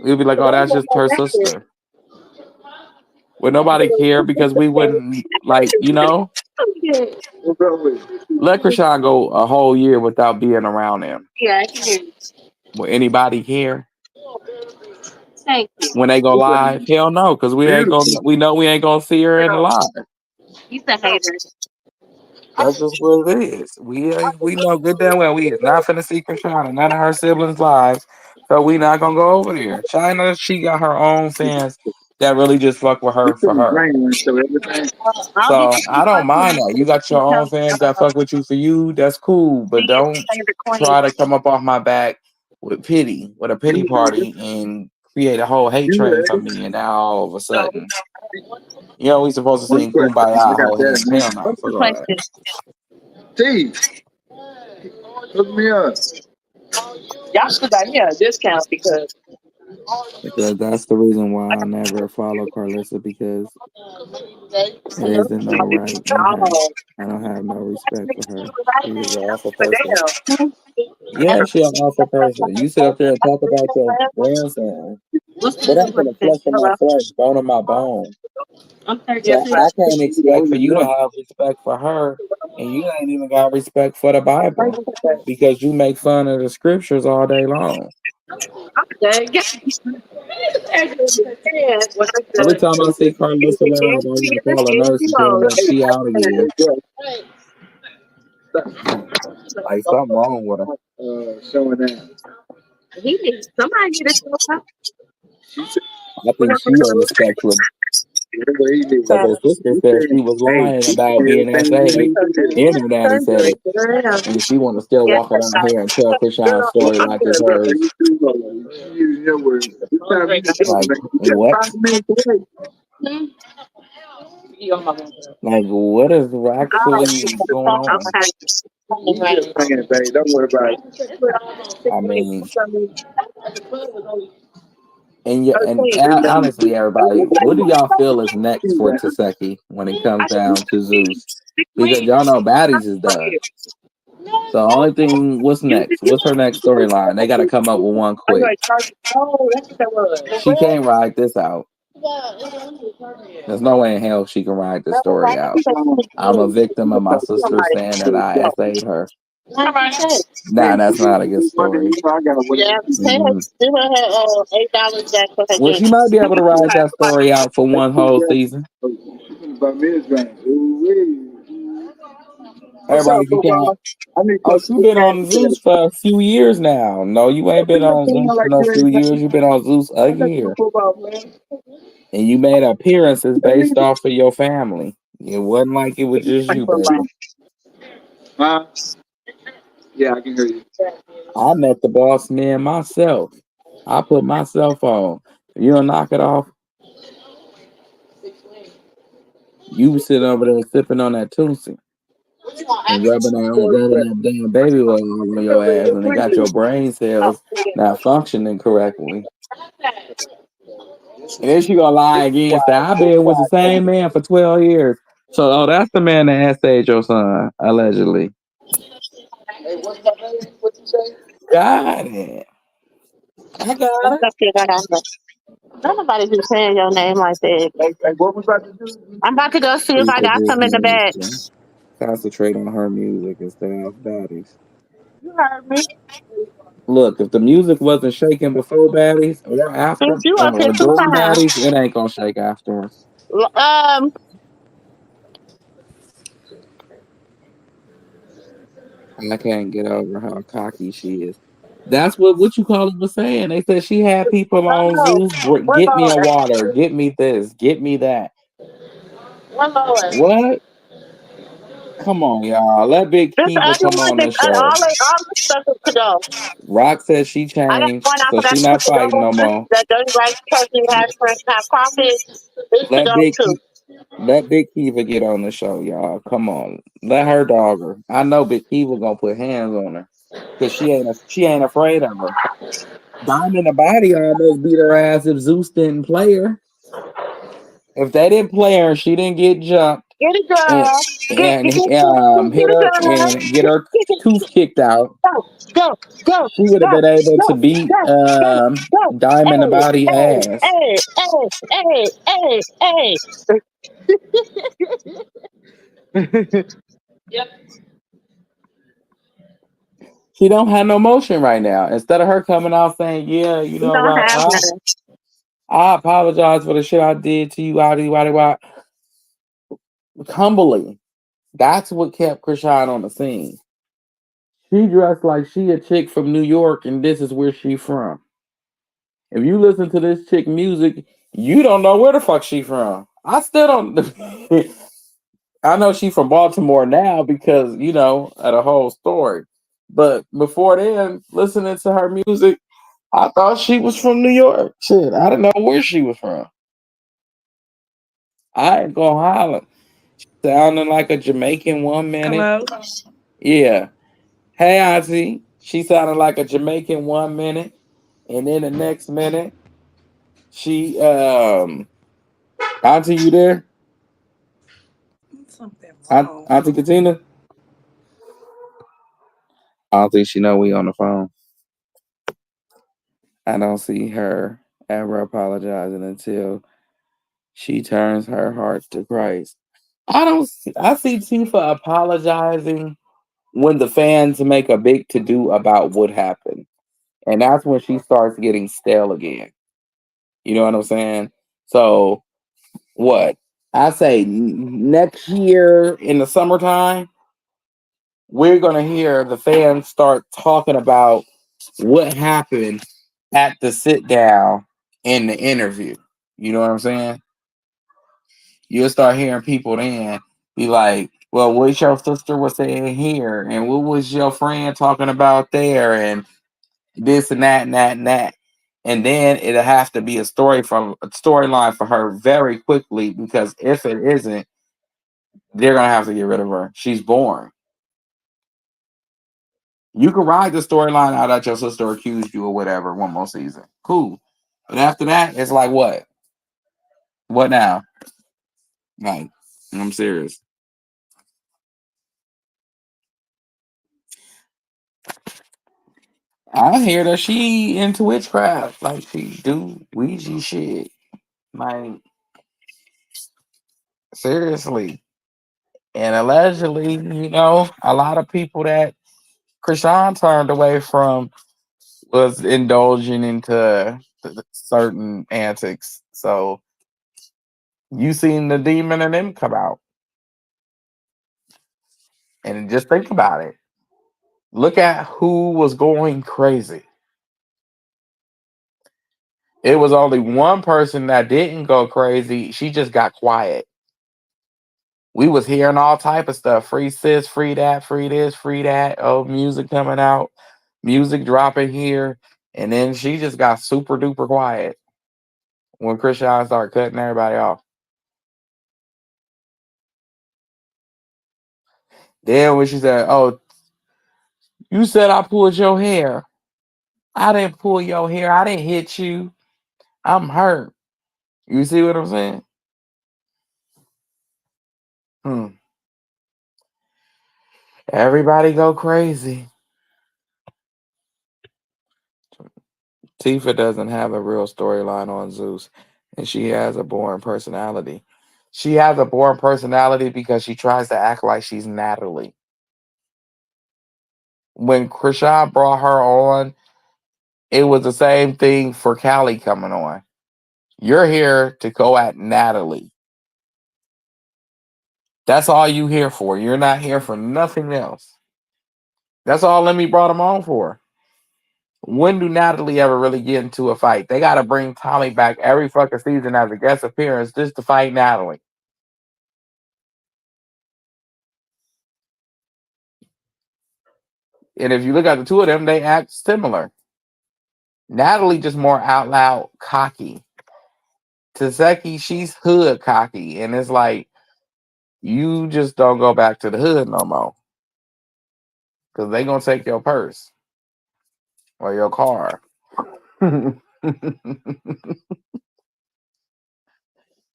It'll be like, oh, that's just her sister. Would nobody care because we wouldn't let Krishan go a whole year without being around him. Yeah, I can hear you. Will anybody care Thank you. when they go live? Hell no, because we know we ain't gonna see her in the live. He's a hater. That's just what it is. We know good damn well we is not finna see Krishana, none of her siblings' lives. So we not gonna go over there. China, she got her own fans that really just fuck with her for her. I'll be So I don't mind that. You got your own fans that fuck with you for you, that's cool. But don't favorite queen. try to come up off my back with a pity party and create a whole hate train for me and now all of a sudden. We supposed to sing Kumbaya, hold hands. Hell no, fuck all that. Steve, hook me up. Y'all should buy me a discount because That's the reason why I'll never follow Carlissa because it isn't no right in her. I don't have no respect for her. She is an awful person. Yeah, she an awful person. You sit up there and talk about your grandson, but I'm gonna flesh of my flesh, bone of my bone. So I can't expect for you to have respect for her, and you ain't even got respect for the Bible because you make fun of the scriptures all day long. Every time I see Carlissa Live, I want to call a nurse and tell her that she out again. Like something wrong with her. Showing that. I think she on the spectrum because her sister said she was lying about being SA, and her daddy said it, and she want to still walk around here and tell Krishan's story like it's hers. Like what? Like what is actually going on? Don't worry about I mean, and honestly, everybody, what do y'all feel is next for Taseki when it comes down to Zeus? Because y'all know Baddies is done. So only thing, what's next? What's her next storyline? They got to come up with one quick. She can't ride this out. There's no way in hell she can ride this story out. I'm a victim of my sister saying that I essayed her. Nah, that's not a good story. Mhm. $8 back for her Well, she might be able to ride that story out for one whole season. What's up, Everybody, she can't. football? I need Oh, some she been on Zeus for a few years now. No, you ain't been on Zeus for no few years. You've been on Zeus a year. football, man. And you made appearances based off of your family. It wasn't like it was just you, baby. Huh? Yeah, I can hear you. I met the boss man myself. I put myself on. If you don't knock it off, you was sitting over there sipping on that Tootsie and rubbing that damn baby oil all on your ass, and it got your brain cells not functioning correctly. And then she gonna lie again and say, I've been with the same man for 12 years. So, oh, that's the man that essayed your son, allegedly. Hey, what's my name? What you say? Got it. I got it. Don't nobody be saying your name like that. Hey, what was about to do? I'm about to go see if I People got just some in the need bag. to concentrate on her music instead of Baddies. You heard me. Look, if the music wasn't shaking before Baddies or Since after you up here or two during times. Baddies, it ain't gonna shake afterwards. Um, I can't get over how cocky she is. That's what you call it was saying. They said she had people on oh, Zeus, we're get me a going. water, get me this, get me that. We're going. What? Come on, y'all. Let Big This Kiva other come one, on the show. all the stuff is to go. Rock says she I got changed, one out so for that she not stupid fighting no woman. more. That dirty white person has friends have profit. It's to Let go Big too. Ki- let Big Kiva get on the show, y'all. Come on. Let her dog her. I know Big Kiva gonna put hands on her. Cause she ain't afraid of her. Diamond the body almost beat her ass if Zeus didn't play her. If they didn't play her, she didn't get jumped Get it, and girl. hit Get it, her girl. and get her Get it. tooth kicked out. Go, go, go, She would have go, been able to go, beat go, go, go. Diamond the Hey, body hey, ass. hey, hey, hey, hey, hey. She don't have no motion right now. Instead of her coming out saying, "Yeah, you You know, don't Rock, have none. I apologize for the shit I did to you, wadi, humbly." That's what kept Krishan on the scene. She dressed like she a chick from New York, and this is where she from. If you listen to this chick music, you don't know where the fuck she from. I still don't. I know she from Baltimore now because of the whole story. But before then, listening to her music, I thought she was from New York. Shit, I didn't know where she was from. I ain't gonna holler. Sounding like a Jamaican 1 minute. Hello. Yeah. Hey, Auntie. She sounded like a Jamaican 1 minute. And then the next minute, she Auntie, you there? Something wrong. Auntie Katina? I don't think she know we on the phone. I don't see her ever apologizing until She turns her heart to Christ. I don't. I see Tifa apologizing when the fans make a big to do about what happened, and that's when she starts getting stale again. You know what I'm saying? So what? I say next year in the summertime, we're gonna hear the fans start talking about what happened at the sit down in the interview. You know what I'm saying? You'll start hearing people then be like, well, what your sister was saying here, and what was your friend talking about there, and this and that and that and that. And then it'll have to be a storyline for her very quickly because if it isn't, they're gonna have to get rid of her. She's boring. You can ride the storyline out that your sister accused you or whatever one more season. Cool. But after that, it's like what? What now? Like, I'm serious. I hear that she into witchcraft. Like she do Ouija shit. Like seriously. And allegedly, a lot of people that Krishan turned away from was indulging into certain antics. So you seen the demon in them come out. And just think about it. Look at who was going crazy. It was only one person that didn't go crazy. She just got quiet. We was hearing all type of stuff. Free sis, free that, free this, free that. Oh, music coming out, music dropping here. And then she just got super duper quiet when Krishan started cutting everybody off. Then when she said, oh, you said I pulled your hair. I didn't pull your hair. I didn't hit you. I'm hurt. You see what I'm saying? Hmm. Everybody go crazy. Tifa doesn't have a real storyline on Zeus, and she has a boring personality. She has a boring personality because she tries to act like she's Natalie. When Krishan brought her on, it was the same thing for Callie coming on. You're here to go at Natalie. That's all you here for. You're not here for nothing else. That's all Lemmy brought him on for. When do Natalie ever really get into a fight? They got to bring Tommy back every fucking season as a guest appearance just to fight Natalie. And if you look at the two of them, they act similar. Natalie just more out loud cocky. Taseki, she's hood cocky. And it's like, you just don't go back to the hood no more. Because they going to take your purse or your car.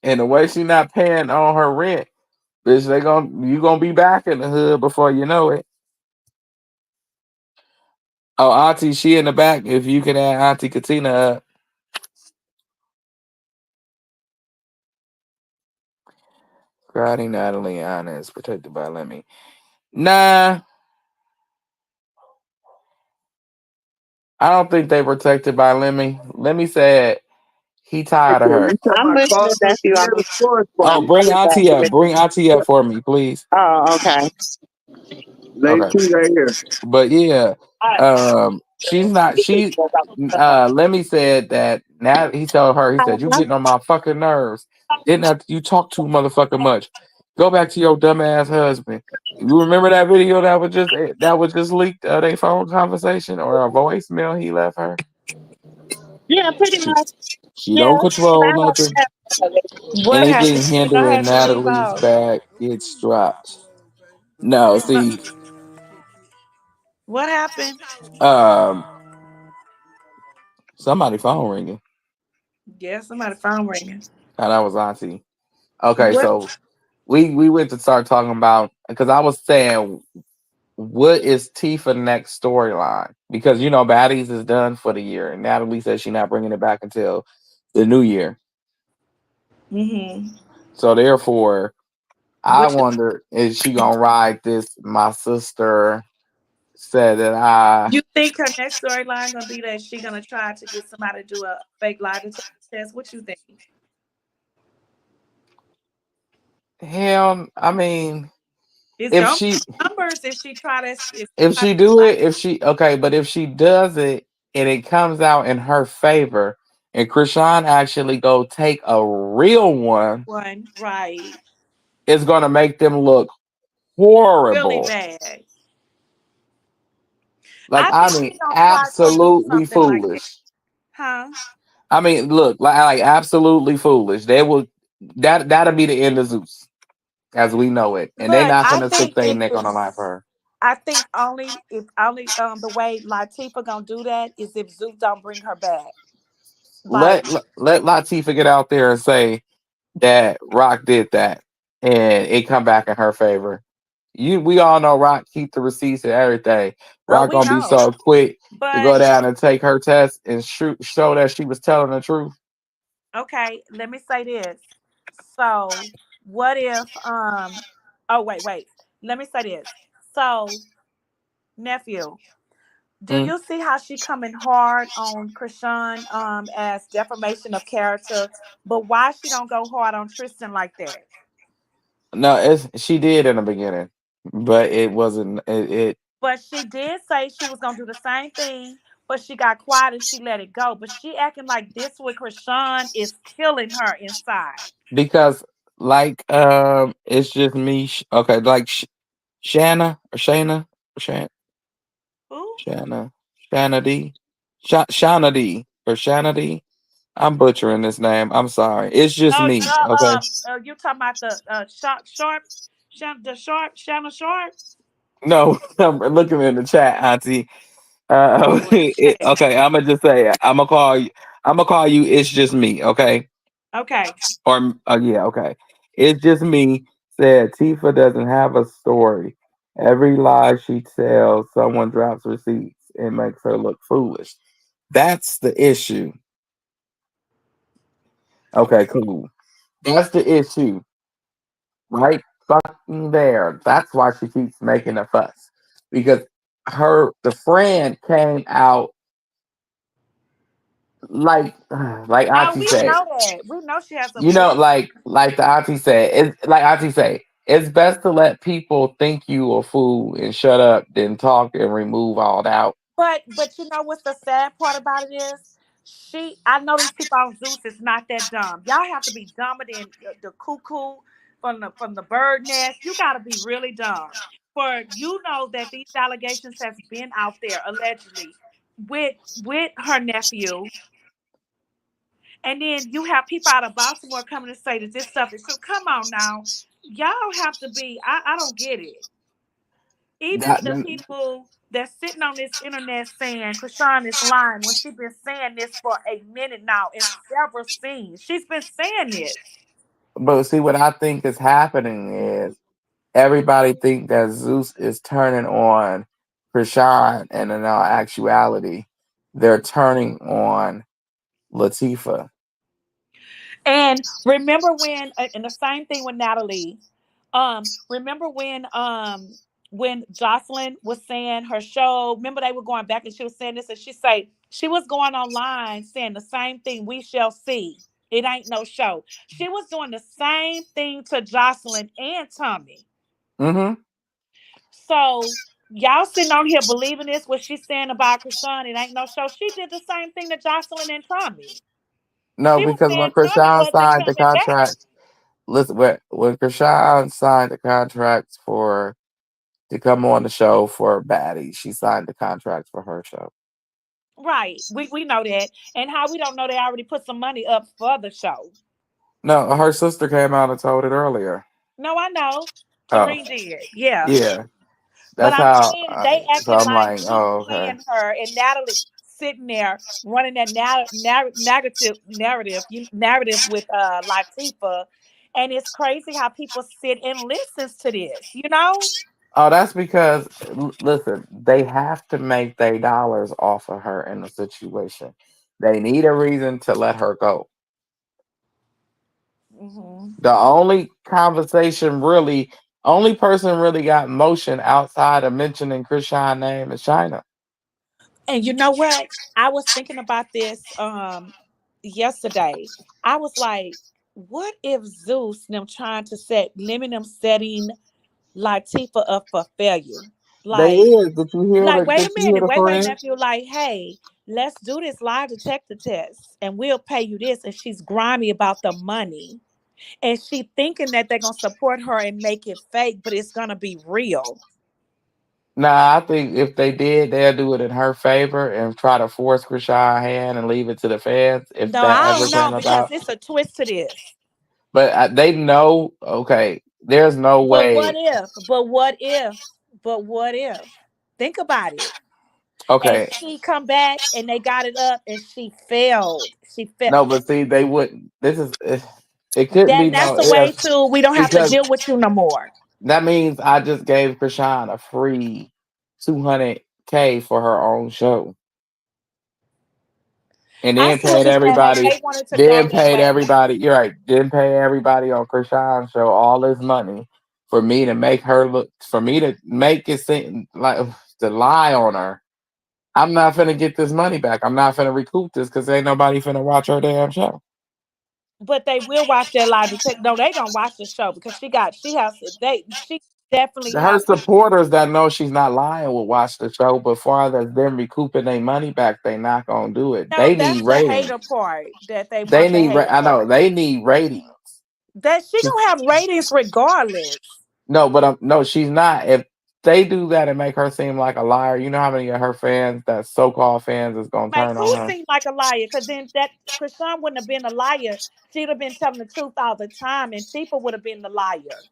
And the way she not paying on her rent, bitch, you gonna be back in the hood before you know it. Oh, Auntie, she in the back. If you can add Auntie Katina up. Crowdy, Natalie, and Anna is protected by Lemmy. Nah, I don't think they protected by Lemmy. Lemmy said he tired of her. I'm listening to you. Oh, bring Auntie up. Bring Auntie up for me, please. Oh, okay. Okay. But yeah, she's not. Lemmy said that now he told her. He said, "You getting on my fucking nerves. Didn't have you talk too motherfucking much. Go back to your dumbass husband." You remember that video that was just leaked? Their phone conversation or a voicemail he left her. Yeah, pretty She, much. she Yeah. don't control nothing. What Anything happened? What hindering happened, Steve? Natalie's back gets dropped. No, see, What happened? um, somebody phone ringing. Yeah, somebody phone ringing. Oh, that was Auntie. Okay, What? so we went to start talking about because I was saying what is Tifa next storyline? Because Baddies is done for the year, and Natalie says she's not bringing it back until the new year. Mm-hmm. So therefore, I Which wonder, is she gonna ride this? My sister said that I you think her next storyline gonna be that she gonna try to get somebody to do a fake lie detector test? What you think? hell. I mean, It's if gonna she be numbers if she try to if she if try to she do lie. it, if she okay, but if she does it and it comes out in her favor, and Krishan actually go take a real one, One right, it's gonna make them look really horrible. bad. Like I I think mean, she gonna try to do absolutely something like that, foolish. huh? I mean, look, like absolutely foolish. They will that'll be the end of Zeus as we know it, and they Look, not I gonna stick think their if neck on the line for her. I think only if only the way Latifah gonna do that is if Zoot don't bring her back. Like, Let Latifah get out there and say that Rock did that, and it come back in her favor. We all know Rock keep the receipts and everything. oh, Rock we gonna be know, so quick to but go down and take her test and show that she was telling the truth. okay, let me say this. So, what if oh wait. Let me say this. So, nephew, do Mm. you see how she coming hard on Krishan as defamation of character, but why she don't go hard on Tristan like that? No, she did in the beginning, but it wasn't. It But she did say she was gonna do the same thing, but she got quiet and she let it go. But she acting like this with Krishan is killing her inside. because like it's just me. Okay, like Shanna or Shayna or Who? Shanna Shanna D, Shanna D or Shanna D. I'm butchering this name. I'm sorry. It's just Oh, me. Okay. you talking about the sharp, the sharp, Shanna Sharp? No, I'm looking in the chat, Auntie. Oh, in the chat. Okay, I'm gonna just say I'm gonna call you. I'm gonna call you. It's just me. Okay. Okay. Or yeah. Okay. It's just me. Said Tifa doesn't have a story. Every lie she tells, someone drops receipts and makes her look foolish. That's the issue. Okay, cool. That's the issue, right? Fucking there. That's why she keeps making a fuss because the friend came out like like Oh, Auntie we said. know that. We know she has a You know, boyfriend. like the Auntie said. It's like Auntie say. It's best to let people think you a fool and shut up than talk and remove all doubt. But you know what's the sad part about it is I know these people on Zeus is not that dumb. Y'all have to be dumber than the cuckoo from the bird nest. You got to be really dumb for you know that these allegations has been out there allegedly with her nephew, and then you have people out of Baltimore coming to say that this stuff is true. Come on now, y'all have to be. I don't get it. Even That, the people that's sitting on this internet saying Krishan is lying when she's been saying this for a minute now in several scenes. She's been saying this. but see, what I think is happening is everybody think that Zeus is turning on Krishan, and in all actuality, they're turning on Latifah. And remember and the same thing with Natalie. Remember when Jocelyn was saying her show, remember they were going back and she was saying this and she was going online saying the same thing, we shall see. It ain't no show. She was doing the same thing to Jocelyn and Tommy. Mm-hmm. So y'all sitting on here believing this, what she's saying about Krishan, it ain't no show. She did the same thing to Jocelyn and Tommy. No, She was because when saying Tommy Krishan wasn't signed the coming back. contract, listen, when Krishan signed the contracts for to come on the show for Baddie, she signed the contracts for her show. Right. We know that. And how we don't know they already put some money up for the show. No, her sister came out and told it earlier. No, I know. Oh, Tareen did. Yeah. yeah, But that's I'm how. saying they So acting I'm like like, she's oh, okay. playing her and Natalie sitting there running that narrative with Latifah. And it's crazy how people sit and listens to this, you know? Oh, that's because listen, they have to make their dollars off of her in the situation. They need a reason to let her go. Hmm. The only conversation really, only person really got motion outside of mentioning Krishan's name is China. And you know what? I was thinking about this yesterday. I was like, what if Zeus them trying to limit them setting Latifah up for failure? They Like, is. wait a Did you hear minute, the wait, friend? nephew. Like, hey, let's do this lie detector test and we'll pay you this. And she's grimy about the money. And she thinking that they're gonna support her and make it fake, but it's gonna be real. Nah, I think if they did, they'll do it in her favor and try to force Krishan's hand and leave it to the fans if No, that I ever don't know came because about. it's a twist to this. But they know, okay, there's no But what way. if? But what if? But what if? Think about it. And Okay, she come back and they got it up and she failed. She failed. no, but see, they wouldn't. It couldn't be That's no the way if to we don't have to because deal with you no more. that means I just gave Krishan a free 200K for her own show, and I then see what paid you're saying. everybody. They wanted to go Then that paid way. everybody. You're right. Then pay everybody on Krishan's show all this money for me to make her look. For me to make it seem like to lie on her. I'm not finna get this money back. I'm not finna recoup this because ain't nobody finna watch her damn show. But they will watch that lie detector. No, they gonna watch the show because she definitely Her have supporters that know she's not lying will watch the show, but far as them recouping their money back, they not gonna do it. no, They that's need the ratings. hater part that they want the hater I know part. they need ratings. That she gonna have ratings regardless. No, but no, she's not. If they do that and make her seem like a liar, you know how many of her fans, that so-called fans, is gonna Make turn on who her. seem like a liar? Because then that Krishan wouldn't have been a liar. She'd have been telling the truth all the time, and Tifa would have been the liar.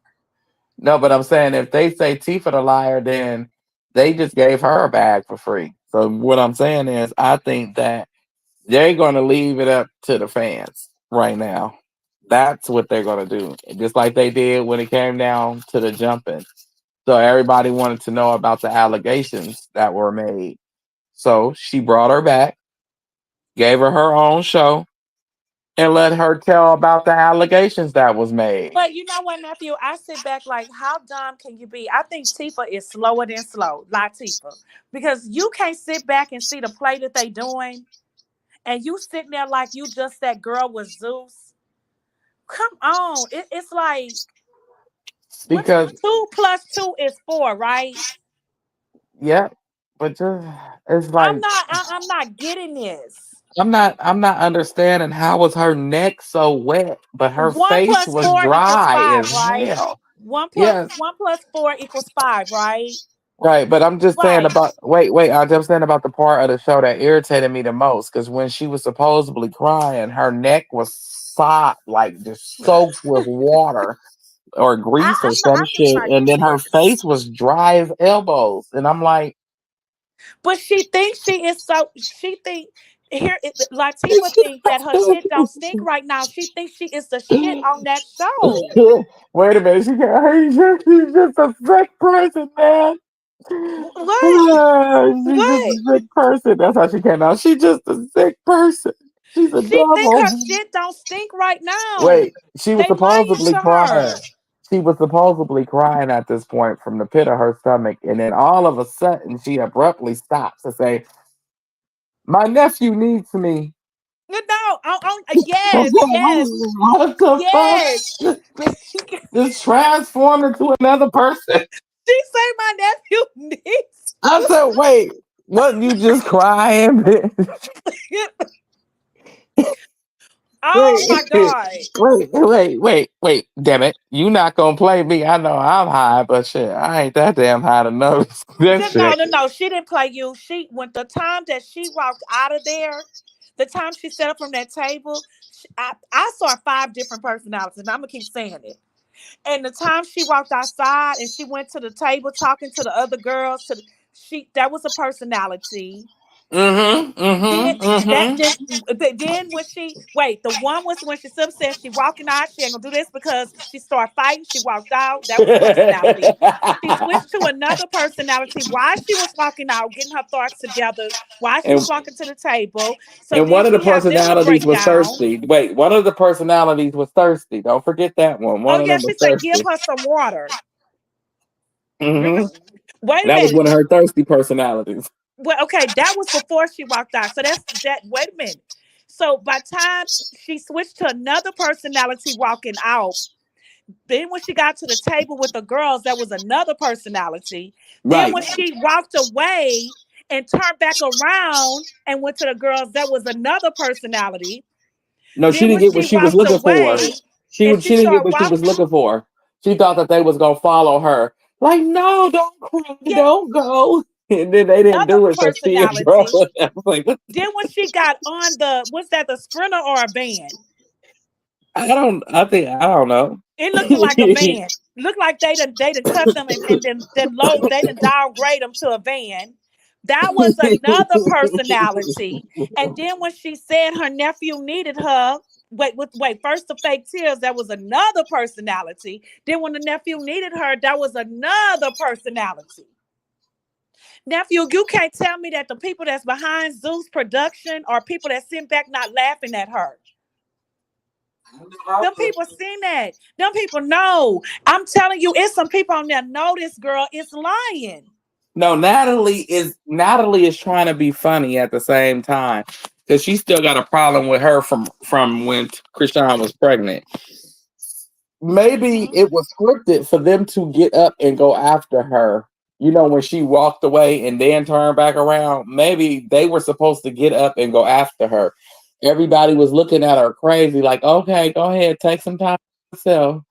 No, but I'm saying if they say Tifa the liar, then they just gave her a bag for free. So what I'm saying is, I think that they're going to leave it up to the fans right now. That's what they're going to do. Just like they did when it came down to the jumping. So everybody wanted to know about the allegations that were made. So she brought her back, gave her own show, and let her tell about the allegations that was made. But you know what, nephew? I sit back like, how dumb can you be? I think Tifa is slower than slow, like Tifa, because you can't sit back and see the play that they doing, and you sitting there like you just that girl with Zeus. Come on, it's like what's Because, 2 + 2 is 4, right? yeah, but just, it's I'm like, not. I'm not getting this. I'm not understanding how was her neck so wet, but her One face plus was four equals dry five, as right? hell. One plus Yes, 1 + 4 equals 5, right? right. But I'm just saying Right. about wait, I'm just saying about the part of the show that irritated me the most because when she was supposedly crying, her neck was sopped, like just soaked with water or grease or some I think shit, like and then her this. face was dry as elbows. And I'm like, But she thinks she is so. She think Latifah think that her shit don't stink right now. She thinks she is the shit on that show. wait a minute, she can't. She's just a sick person, man. What? She's just What? a sick person. That's how she came out. She's just a sick person. She's a She think devil. her shit don't stink right now. Wait, she was They lying supposedly to crying. her. She was supposedly crying at this point from the pit of her stomach, and then all of a sudden she abruptly stops to say, "My nephew needs me." No, yes, yes, What the yes. fuck? Just transformed into another person. She say my nephew needs. I said, wait, what? You just crying? Oh wait, my god. wait. Damn it. You not gonna play me. I know I'm high, but shit, I ain't that damn high to notice that No, shit. no, no. She didn't play you. She when the time that she walked out of there, the time she set up from that table, I saw 5 different personalities, and I'm gonna keep saying it. And the time she walked outside and she went to the table talking to the other girls, that was a personality. Mm-hmm. Then Mm-hmm. that Mm-hmm. then when she wait, the one was when she said she walking out, she ain't gonna do this because she started fighting, she walked out. That was personality. She switched to another personality while she was walking out, getting her thoughts together, while she was and walking to the table. So and then one of the she have them to personalities break was down. thirsty. Wait, one of the personalities was thirsty. Don't forget that one. Oh One of yeah, them she was said give thirsty. her some water. Hmm. Wait a That was minute. one of her thirsty personalities. Well, okay, that was before she walked out. So that's that. Wait a minute. So by time she switched to another personality walking out, then when she got to the table with the girls, that was another personality. Then Right. when she walked away and turned back around and went to the girls, that was another personality. No, she Then didn't when get she what she was walked looking for. away She and would. she She didn't get started what she was walking, looking for. She thought that they was gonna follow her. Like, no, don't cry, yeah, don't go. And then they didn't another do it, so she in trouble. personality. I was like, what? Then when she got on the, what's that, the sprinter or a van? I don't. I think I don't know. It looked like a van. Looked like they done cut them and then low they done downgrade them to a van. That was another personality. And then when she said her nephew needed her, wait, first the fake tears, that was another personality. Then when the nephew needed her, that was another personality. Nephew, you can't tell me that the people that's behind Zeus production are people that sit back not laughing at her. Them people seen that. Them people know. I'm telling you, it's some people on there know this girl is lying. No, Natalie is trying to be funny at the same time because she still got a problem with her from when Krishan was pregnant. Maybe Mhm. it was scripted for them to get up and go after her. You know, when she walked away and then turned back around, maybe they were supposed to get up and go after her. Everybody was looking at her crazy, like, okay, go ahead, take some time for yourself.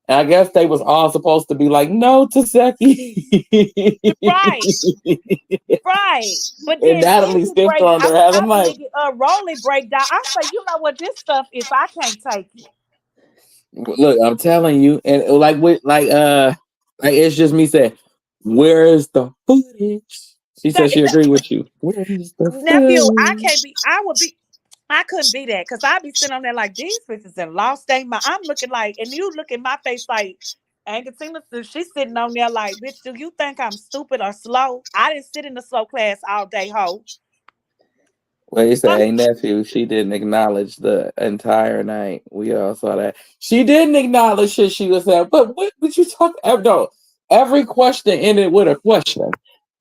And I guess they was all supposed to be like, no, Taseki. Right, right. But And then Natalie Iggy still break. throwing I her mean, head. I'm not like, Iggy. Rolly break down. I say, you know what? This stuff is. I can't take it. look, I'm telling you, and like it's just me saying, where is the footage? She said she agreed with you. Where is the Nephew, I footage? can't be. I would be. I couldn't be that because I'd be sitting on there like these bitches and lost they mind. I'm looking like, and you look in my face like, Angatina, she's sitting on there like, bitch, do you think I'm stupid or slow? I didn't sit in the slow class all day, ho. Well, you say, Fuck. hey nephew, she didn't acknowledge the entire night. We all saw that. She didn't acknowledge shit she was saying, but what would you talk? No, every question ended with a question.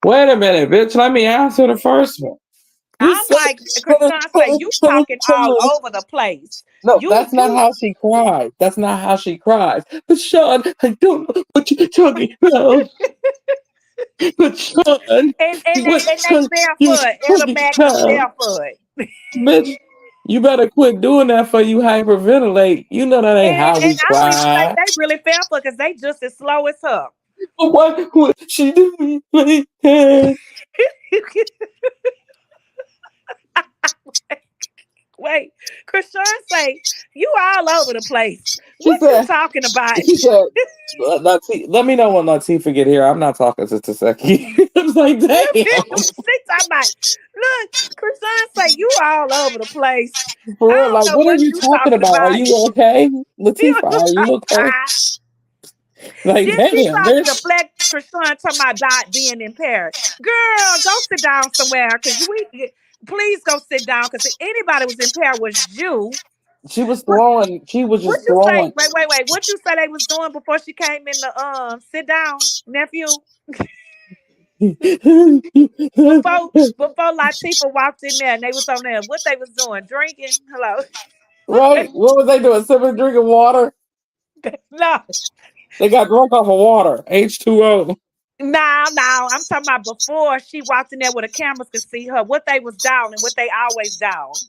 Wait a minute, bitch. Let me answer the first one. You I'm said, like, Krishan say, you talking all over the place. no, You, that's not you, how she cries. That's not how she cries. But Sean, I don't know what you're talking about. But Sean, and they what and they are you barefoot, Ella talking Magnum about? barefoot. Bitch, you better quit doing that for you hyperventilate. You know that ain't how And we I don't even think cry. they really barefoot because they just as slow as her. But why would she do me like that? Wait, Krishan say you all over the place. She What you said, talking about? she said, let me know when Latifah get here. I'm not talking to Taseki. I was like, damn. She talking about. Look, Krishan say you all over the place. For I real, don't like, know what are what you you talking talking about? Are about. you okay? Latifah, are you okay? Like, Then she damn, tried to bitch. deflect Krishan talking about Dot being impaired. Girl, go sit down somewhere because we please go sit down because if anybody was impaired was you. What She was what just you say? throwing. Wait. What you say they was doing before she came in the sit down, nephew? Before Latifah walked in there and they was on there, what they was doing? Drinking? Hello. Right? What was they doing? Sipping, drinking water? No. They got drunk off of water. H2O. No, I'm talking about before she walked in there where the cameras could see her. What they was down and what they always down.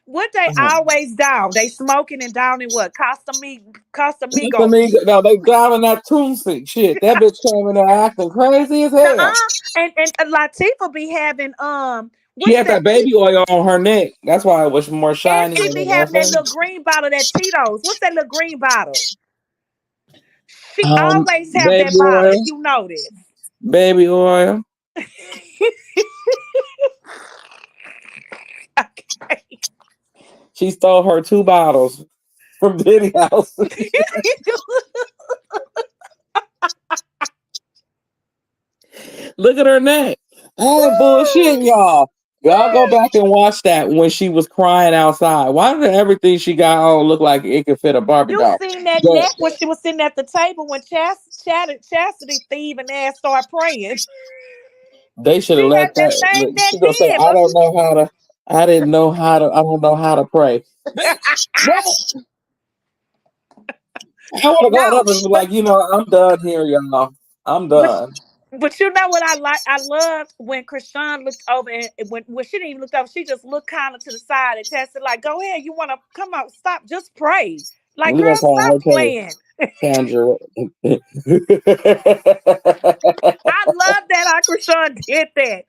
What they always down. They smoking and down in what? Casamigo. No, they driving that tombstone shit. That bitch came in there acting crazy as hell. Nuh-uh. And Latifah be having She what's had that? that baby oil on her neck. That's why it was more And shiny she than be her having that face. little green bottle, that Tito's. What's that little green bottle? She always have Baby that bottle, if oil, you notice. baby oil. She stole her 2 bottles from Diddy house. Look at her neck. I ain't bullshitting y'all. Y'all go back and watch that when she was crying outside. Why did everything she got on look like it could fit a Barbie You doll? seen that But neck when she was sitting at the table when Chastity thieving ass started praying. they should have She had let that that. same neck She gonna say, then, "I don't know how to. I didn't know how to. I don't know how to pray." Bitch, what? I would have got no, up and be but like, I'm done here, y'all. I'm but done. but you know what I like? I loved when Krishan looked over and when she didn't even look over, she just looked kind of to the side and tested like, "Go ahead, you want to come out? Stop, just pray." Like, We girl, gonna call stop her playing. Kendra. I love that Krishan did that.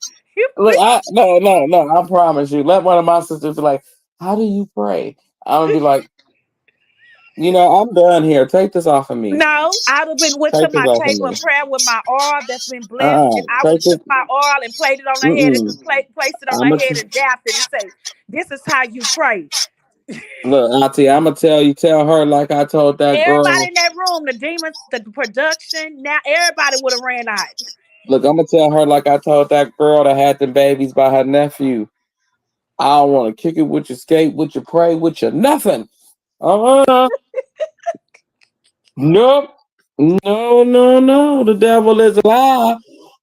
Look, no. I promise you. Let one of my sisters be like, "How do you pray?" I'm gonna be like, I'm done here. Take this off of me. No, I would have been went to Take this my off of table me. of prayer with my oil that's been blessed, and I would Take have this. took my oil and played it on her head and Mm-mm. just placed it on her I'm a, head and dapped it and say, "This is how you pray." look, Auntie. I'm gonna tell her like I told that Everybody girl. in that room, the demons, the production, now everybody would have ran out. Look, I'm gonna tell her like I told that girl that had the babies by her nephew. I don't want to kick it with your skate, with your pray, with your nothing. Uh-huh. Nope. No, no, no. The devil is a lie.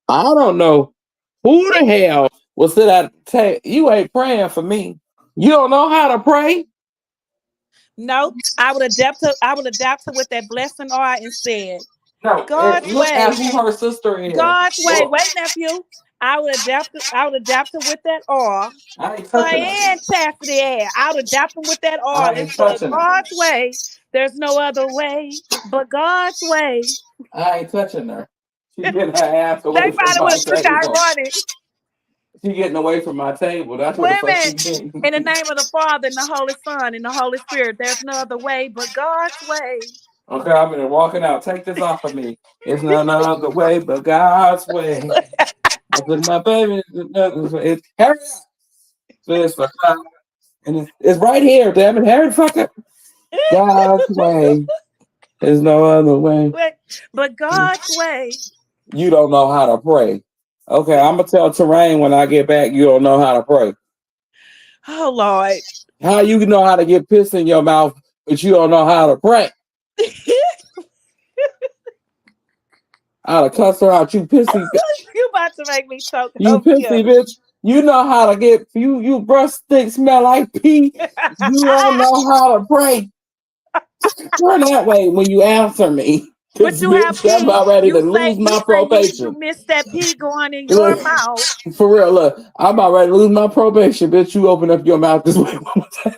I don't know who the hell will sit at you ain't praying for me. You don't know how to pray? No, I would adapt to. I would adapt to with that blessing oil and said, No. "God's Look at way, who her sister is. God's way." Well, Wait, nephew. I would adapt. I would adapt to with that oil. I ain't Her touching her. and Chastity air. I would adapt them with that oil I and ain't said, touching her. "God's way. There's no other way but God's way." I ain't touching her. She getting her ass They away from probably would my have took table. out running. She getting away from my table. That's what the fuck she Women, in the getting. name of the Father and the Holy Son and the Holy Spirit, there's no other way but God's way. Okay, I'm gonna walking out. Take this off of me. It's not another way but God's way. I put my baby. It's Harry. It's for God. And it's right here, damn it, Harry. Fuck it. God's way. There's no other way. But God's way. You don't know how to pray. Okay, I'm gonna tell Terrain when I get back. You don't know how to pray. Oh Lord. How you know how to get piss in your mouth, but you don't know how to pray? I'd have cussed her out. You pissy bitch. You about to make me so You pissy confused. bitch. You know how to get you breast stink smell like pee. You don't know how to pray. Turn that way when you answer me. But Cause you have bitch, I'm pee. about ready to You say lose you my say you probation. missed that pee going in your Look, mouth. for real, look, I'm about ready to lose my probation, bitch. You open up your mouth this way one more time.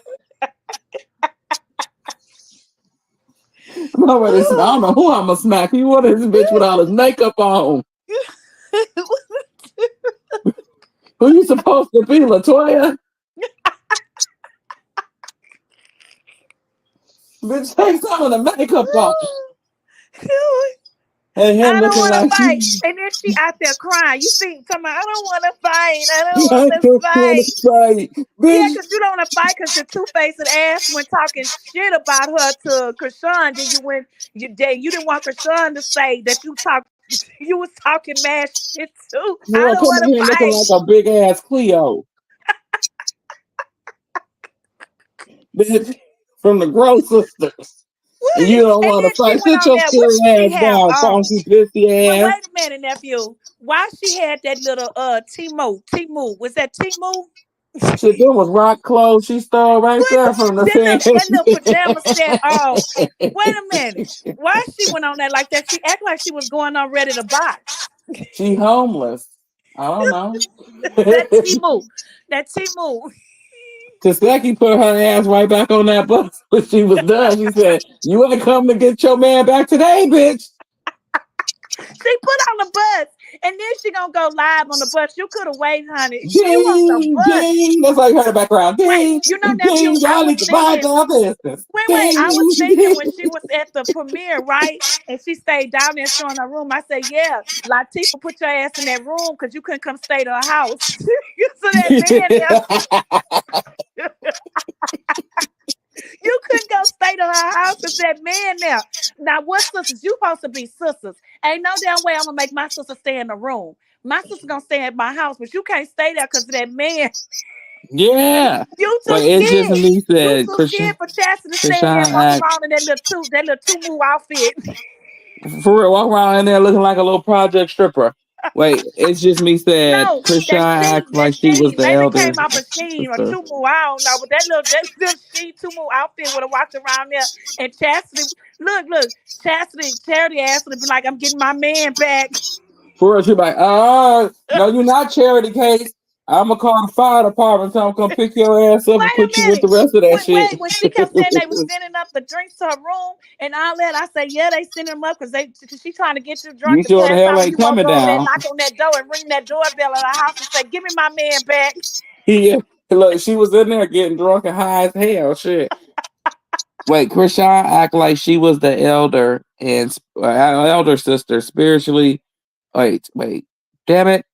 I'm about ready to, I don't know who I'm gonna smack. You want this bitch with all his makeup on. Who you supposed to be, LaToya? Bitch, take some of the makeup off. And him I don't looking want to like fight. you. And then she out there crying. You see, talking about, I don't want to fight. I don't want I to don't want fight. to fight. Yeah, Bitch, because you don't want to fight because your two-faced ass went talking shit about her to Krishan. Then you didn't want Krishan to say that you was talking mad shit too. I girl, don't come want in to here looking fight. like a big ass Cleo. Bitch, from the Gross Sisters. And you don't And want to then she fight. went Sit on your there. What scary did she ass have down, on? funky, pissy Well, ass. wait a minute, nephew. Why she had that little Timu? Was that Timu? Shit, there was rock clothes she stole right What there from the that little pajama set on? fan. Wait a minute. Why she went on that like that? She act like she was going on ready to box. She homeless. I don't know. That Timu. That Timu. Taseki put her ass right back on that bus when she was done. She said, "You ain't come to get your man back today, bitch." She put on the bus. And then she gonna go live on the bus. You could have waited, honey. You on the Ding, bus. ding. That's like her in the background. Wait, Ding, you know, nephew, ding. I Y'all was need to mind thinking. our business. Wait. I was Ding, thinking ding. when she was at the premiere, right? And she stayed down there showing her room. I said, yeah, Latifah put your ass in that room because you couldn't come stay to her house. So that man there. stay to her house because that man there. Now, what sisters? You supposed to be sisters. Ain't no damn way I'm gonna make my sister stay in the room. My sister gonna stay at my house, but you can't stay there because of that man. Yeah. You But too it's just scared. me You said too scared for Chastity to stay in there and Krishan walk act around in that little two move outfit. for real, walk around in there looking like a little project stripper. Wait, it's just me said No, Krishan that act sheen, that like she was sheen. the Maybe it elder came off a sheen or sister. two move. I don't know, but that little sheen two move outfit would have walked around there. And Chastity, look, Chastity, Charity asked would have been like, "I'm getting my man back." For real, she like, no, you're not charity case. I'm gonna call the fire department. So I'm gonna pick your ass up and Wait a put you with the minute. rest of that shit. When she kept saying they was sending up the drinks to her room and all that, I said, yeah, they sending them up because she trying to get you drunk You to sure the pass hell out when ain't you gonna coming go over there and down. knock on that door and ring that doorbell at her house and say, give me my man back. Yeah, look, she was in there getting drunk and high as hell. Shit. Wait, Krishan act like she was the elder and elder sister spiritually. Wait, damn it.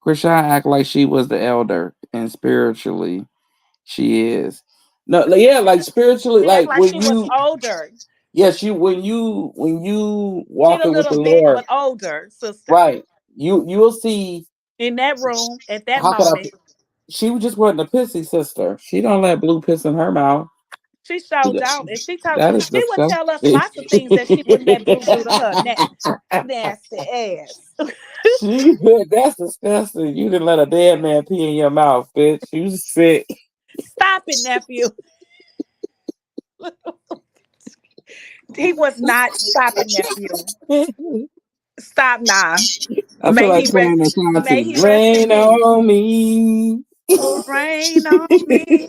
Krishan act like she was the elder and spiritually she is. No, yeah, like spiritually, She act like like when she was you, older. yes, you when you She a walking with little the bit of Lord, an older sister right? You'll see. in that room at that How could I? moment. She just wasn't a pissy sister. She don't let blue piss in her mouth. She showed out and That is she would tell us disgusting. lots of things that she wouldn't let Blue do to her. Nasty ass. That's disgusting. You didn't let a dead man pee in your mouth, bitch. You sick. Stop it, nephew. He was not stopping, nephew. Stop now. I feel May like he rest. playing the May content. he rest in Rain peace. on me. Rain on me.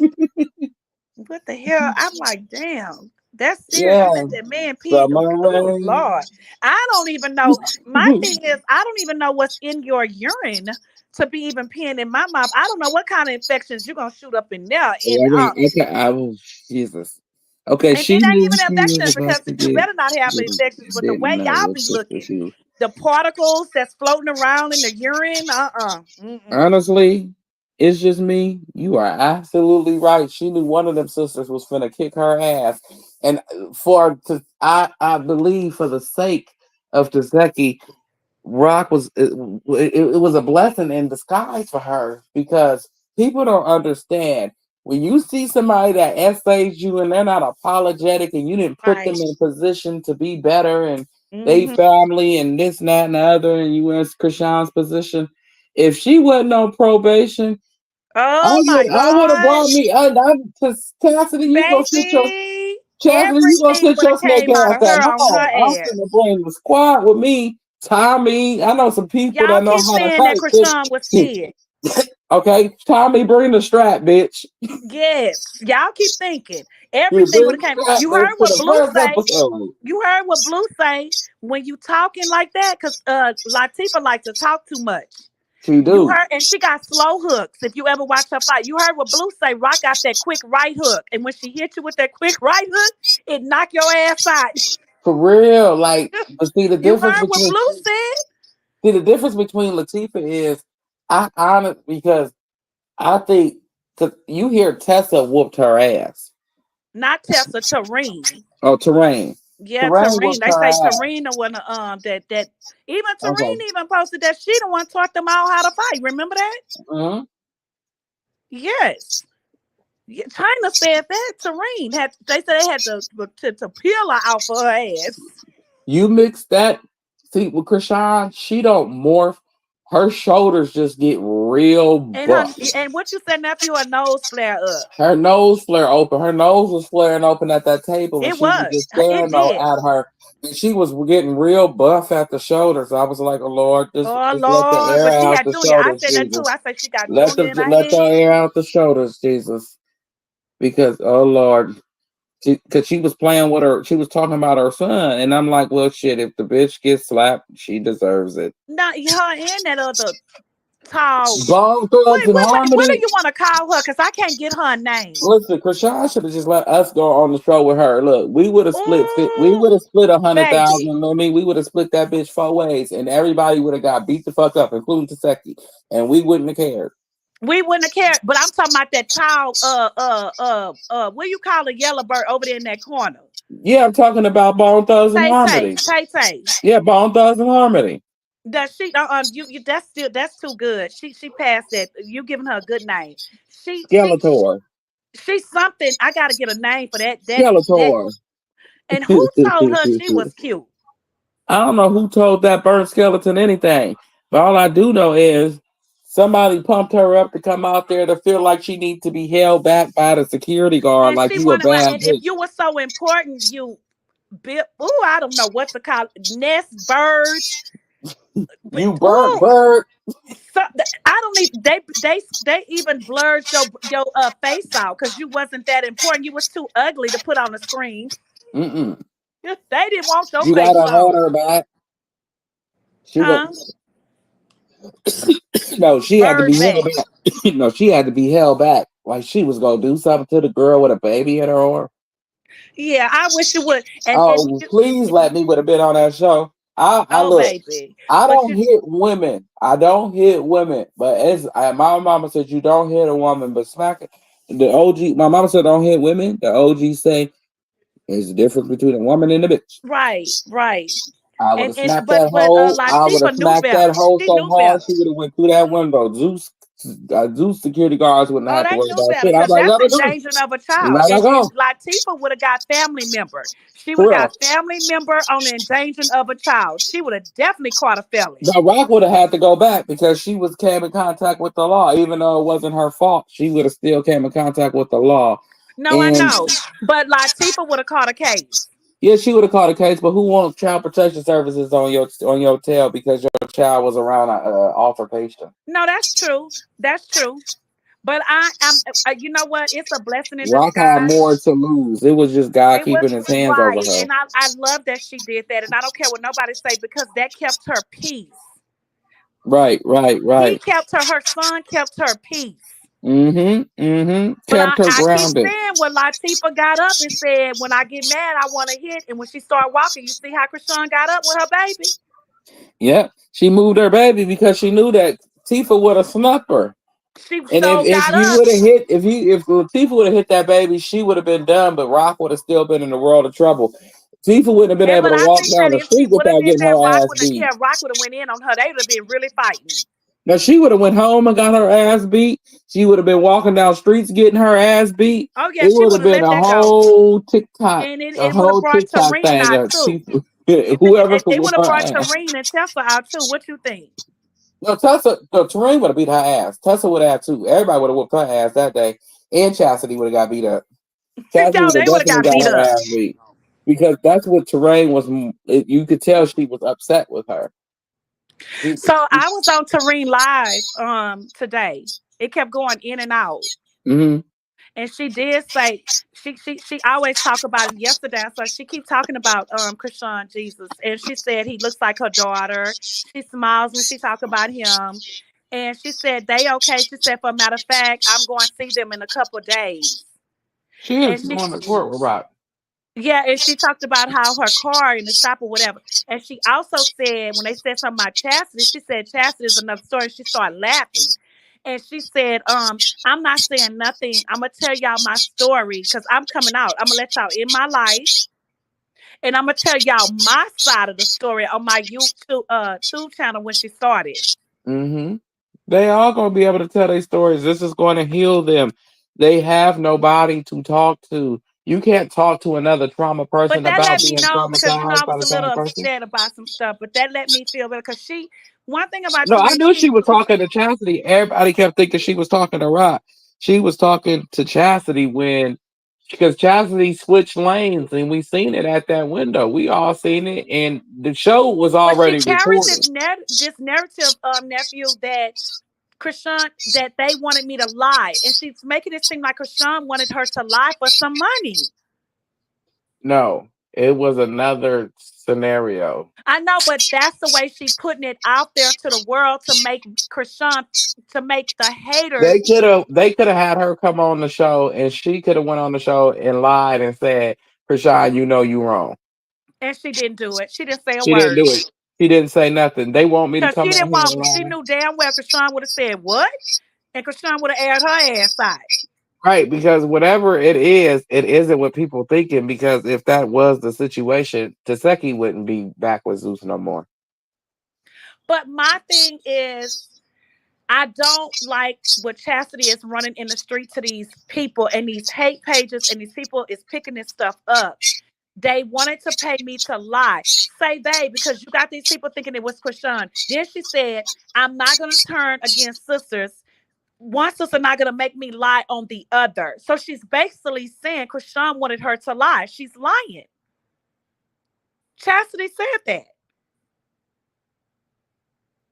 What the hell? I'm like, damn. That's serious. You Yeah. let that man pee. Summer Oh rain. Lord. I don't even know. My thing is, I don't even know what's in your urine to be even peeing in my mouth. I don't know what kind of infections you're gonna shoot up in there. And Okay, I will. Jesus. Okay, and she it ain't knew even she was infections about because to you better not have get infections. But the didn't way know y'all what be sister looking, she was. the particles that's floating around in the urine, mm-mm. Honestly, it's just me. You are absolutely right. She knew one of them sisters was finna kick her ass, and I believe for the sake of Taseki, Rock it was a blessing in disguise for her because people don't understand when you see somebody that essays you and they're not apologetic and you didn't put them Right. in position to be better and they Hmm. family and this and that and the other and you in Krishan's position. If she wasn't on probation, Oh my I would have God, brought me. To Cassidy, you gonna sit your baby. Chastity, you gonna Everything sit would your have snake came out ass of at her on her home. I'm ass. gonna bring the squad with me. Tommy, I know some people Y'all that know keep how to saying that fight. Krishan was scared. Okay, Tommy, bring the strap, bitch. Yes. Y'all keep thinking. You Everything would bring have the came. strap, You bitch, heard to what the Blue first say. episode. You heard what Blue say when you talking like that, because Latifah like to talk too much. She You do. heard, and she got slow hooks. If you ever watch her fight, you heard what Blue say. Rock got that quick right hook, and when she hit you with that quick right hook, it knock your ass out. For real. Like, but You heard what Blue said? see the difference between Latifah is I honest because I think because you hear Tessa whooped her ass. Not Tessa, Tareen. Oh, Terrain. Yeah, Terrain Tareen. whooped They her say ass. Tareen the one that even Okay. Tareen even posted that she the one taught them all how to fight. Remember that? Mhm. Yes. Yeah, China said that Tareen had. They said they had to peel her out for her ass. You mix that see with Krishan, she don't morph. Her shoulders just get real buff. And what you said, nephew, her nose flare up. Her nose flare open. Her nose was flaring open at that table, and It she was was. just It staring did. at her. And she was getting real buff at the shoulders. I was like, "Oh Lord, Oh just let the Lord, air but she out had the Junior. I shoulders, said that too. Jesus. I said she got Junior in her Let the head. air out the shoulders, Jesus. Because oh Lord, because she was playing with her, she was talking about her son, and I'm like, well, shit. If the bitch gets slapped, she deserves it. Not her and that other tall. Bone Thugs and What do Harmony. you want to call her? Because I can't get her name. Listen, Krishan should have just let us go on the show with her. Look, we would have we Ooh, would have split 100,000. baby. I mean, we would have split that bitch 4 ways, and everybody would have got beat the fuck up, including Taseki, and we wouldn't have cared. We wouldn't have cared. But I'm talking about that child, what do you call a yellow bird over there in that corner? Yeah, I'm talking about Bone Thugs and Tay Tay, Harmony. Tay Tay. Yeah, Bone Thugs and Harmony. Does she? You that's too good. She passed that. You giving her a good name. Skeletor. She's something. I gotta get a name for that. Skeletor. And who told her she was cute? I don't know who told that burnt skeleton anything, but all I do know is somebody pumped her up to come out there to feel like she needs to be held back by the security guard, And like she you a wanted like, bad and if bitch. you were so important, you built. Ooh, I don't know what to call it. Nest birds. But You burnt ooh, bird. I don't even. They even blurred your face out because you wasn't that important. You was too ugly to put on the screen. Mm-mm. They didn't want your You face gotta hold shown, her back. She go, huh? no, she had to Bird be held back. back. No, she had to be held back, like she was gonna do something to the girl with a baby in her arm. Yeah, I wish you would. And Oh, please let me would have been on that show. I oh look. baby, I but don't you hit women. I don't hit women. But my mama said you don't hit a woman, but smack it. The OG. My mama said don't hit women. The OG say there's a difference between a woman and a bitch. right. I would And have smacked that but hoe. I would have Latifah knew smacked that better. hoe She so knew hard better. she would have went through that window. Zeus security guards wouldn't Oh, have to they worry knew about better shit. I was because like, that's let her go. endangering of a child. Let her And go. Latifah would have got family member. She would For have real. got family member on the endangering of a child. She would have definitely caught a felony. The Rock would have had to go back because she was came in contact with the law, even though it wasn't her fault. She would have still came in contact with the law, No, I and know. But Latifah would have caught a case. yeah, she would have caught a case. But who wants child protection services on your tail because your child was around an altercation? No, that's true. That's true. But you know what? It's a blessing in Rock had disguise. more to lose. It was just God It was keeping His hands over right, her. and I love that she did that, and I don't care what nobody say because that kept her peace. Right, right, He right. kept her. Her son kept her peace. Mm-hmm. Mm-hmm. But Kept her I keep grounded. saying when Latifah got up and said, "When I get mad, I want to hit," and when she started walking, you see how Krishan got up with her baby. Yep. She moved her baby because she knew that Tifa would have snuck her. She And so if got you up. would have hit, if Latifah would have hit that baby, she would have been done. But Rock would have still been in the world of trouble. Tifa wouldn't have been And able but to I walk think down that the if she street would have without did getting that, her ass beat. Rock would have went in on her. They would have been really fighting. Now she would have went home and got her ass beat. She would have been walking down streets getting her ass beat. Oh yeah, It she would would have have been let a that go, whole TikTok, and a it would have whole brought TikTok Tareen thing out of too. whoever could It whoop would have her brought ass. Tareen and Tessa out too. What you think? No, Terrain would have beat her ass. Tessa would have too. Everybody would have whooped her ass that day. And Chastity would have got beat up. Chastity No, would have they would have definitely got got beat her up. ass beat. Because that's what Terrain was. You could tell she was upset with her. So I was on Tareen live today. It kept going in and out. Mm-hmm. And she did say she always talk about it yesterday. So she keep talking about Krishan Jesus. And she said he looks like her daughter. She smiles when she talk about him. And she said they okay. She said, for a matter of fact, I'm going to see them in a couple of days. She is And she going to court with Rock. Yeah, and she talked about how her car in the shop or whatever. And she also said, when they said something about Chastity, she said Chastity is another story. She started laughing. And she said, I'm not saying nothing. I'm gonna tell y'all my story because I'm coming out. I'm gonna let y'all in my life. And I'm gonna tell y'all my side of the story on my YouTube tube channel when she started. Mm-hmm. They are going to be able to tell their stories. This is going to heal them. They have nobody to talk to. You can't talk to another trauma But person that about let me being know because I traumatized by was the a little same person. upset about some stuff. But that let me feel better because one thing about No, I Tareen, knew she was talking to Chastity. Everybody kept thinking she was talking to Rock. She was talking to Chastity when because Chastity switched lanes and we seen it at that window. We all seen it, and the show was but she already carried recorded. this narrative, nephew, that Krishan that they wanted me to lie, and she's making it seem like Krishan wanted her to lie for some money. No, it was another scenario. I know, but that's the way she putting it out there to the world to make Krishan to make the haters, They could have had her come on the show and she could have went on the show and lied and said, Krishan, you know you wrong. and she didn't do it. She didn't say a She didn't do word it. She didn't say nothing. They want me to because come she on didn't here want. and She lie. knew damn well Krishan would have said what. and Krishan would have aired her ass out. Right, because whatever it is, it isn't what people thinking. Because if that was the situation, Taseki wouldn't be back with Zeus no more. But my thing is, I don't like what Chastity is running in the street to these people and these hate pages, and these people is picking this stuff up. They wanted to pay me to lie. Say they, because you got these people thinking it was Krishan. Then she said, I'm not going to turn against sisters. One sister not going to make me lie on the other. So she's basically saying Krishan wanted her to lie. She's lying. Chastity said that.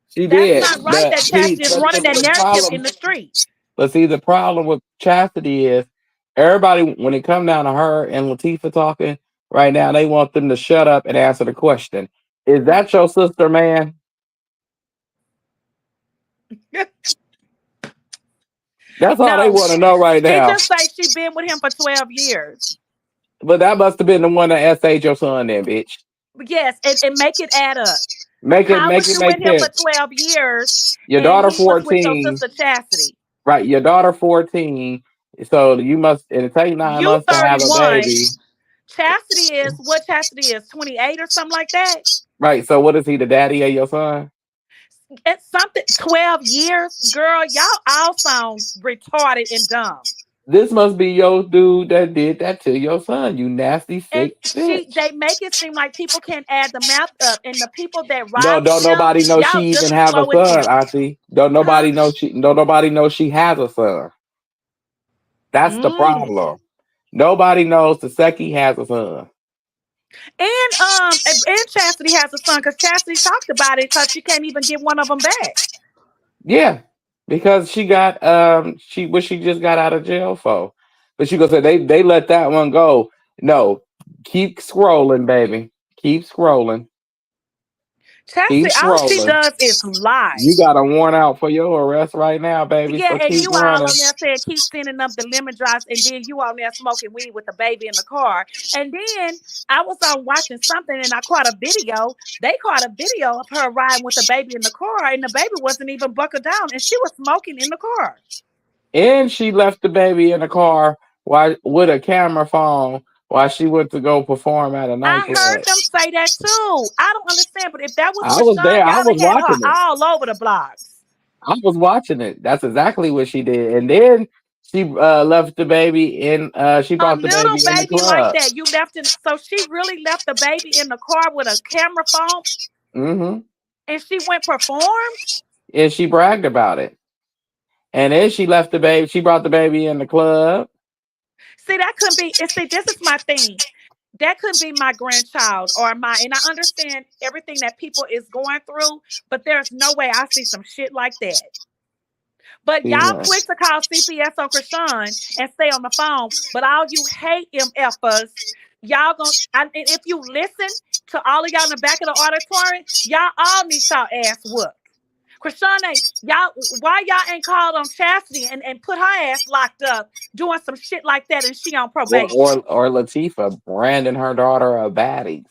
She That's did, not right but that Chastity is running that the narrative problem. in the street. But see, the problem with Chastity is everybody when it come down to her and Latifah talking right now, they want them to shut up and answer the question. Is that your sister, man? That's all they No, want to know right she now. just say she been with him for 12 years. But that must have been the one that SA'd your son, then, bitch. Yes, and make it add up. Make it How was you make with him for sense. 12 years Your and daughter he was with your 14, sister Chastity? right? Your daughter 14. So you must. It take 9 months You to have a 31. baby, Chastity is what Chastity is 28 or something like that. right? So what is he, the daddy of your son? It's something 12 years, girl. Y'all all sound retarded and dumb. This must be your dude that did that to your son. You nasty And sick bitch. they make it seem like people can't add the math up, and the people that No, ride with don't them, nobody know she y'all just even as have a slow as son, hell, Auntie. Don't huh? nobody know she. Don't nobody know she has a son. That's the Mm. problem. Nobody knows Taseki has a son. And Chastity has a son because Chastity talked about it because she can't even get one of them back. Yeah, because she got she just got out of jail for. But she gonna say they let that one go. No, keep scrolling, baby. Keep scrolling. Keep Chastity, all she scrolling. does is lie. You got a warrant out for your arrest right now, baby. Yeah, So and keep you all running. on there saying keep sending up the lemon drops, and then you on there smoking weed with the baby in the car. And then I was on watching something, and I caught a video. They caught a video of her riding with the baby in the car, and the baby wasn't even buckled down, and she was smoking in the car. And she left the baby in the car while with a camera phone while she went to go perform at a I heard nightclub. them say that too. I don't understand, but if that was I was Krishan, there. I y'all was would have her watching it. all over the blogs. I was watching it. That's exactly what she did. And then she left the baby in. She A brought the little baby in the baby like club. that, you left it. So she really left the baby in the car with a camera phone, Hmm. and she went performed. And she bragged about it. And then she left the baby. She brought the baby in the club. See, that couldn't be. And see, this is my thing. That couldn't be my grandchild or my. And I understand everything that people is going through, but there's no way I see some shit like that. But See y'all that? quick to call CPS on Krishan and stay on the phone. But all you hate MFers, y'all gonna. And if you listen to all of y'all in the back of the auditorium, y'all all need y'all ass whooped. Krishan ain't y'all. Why y'all ain't called on Chastity and put her ass locked up doing some shit like that and she on probation? Or Latifah branding her daughter a baddies.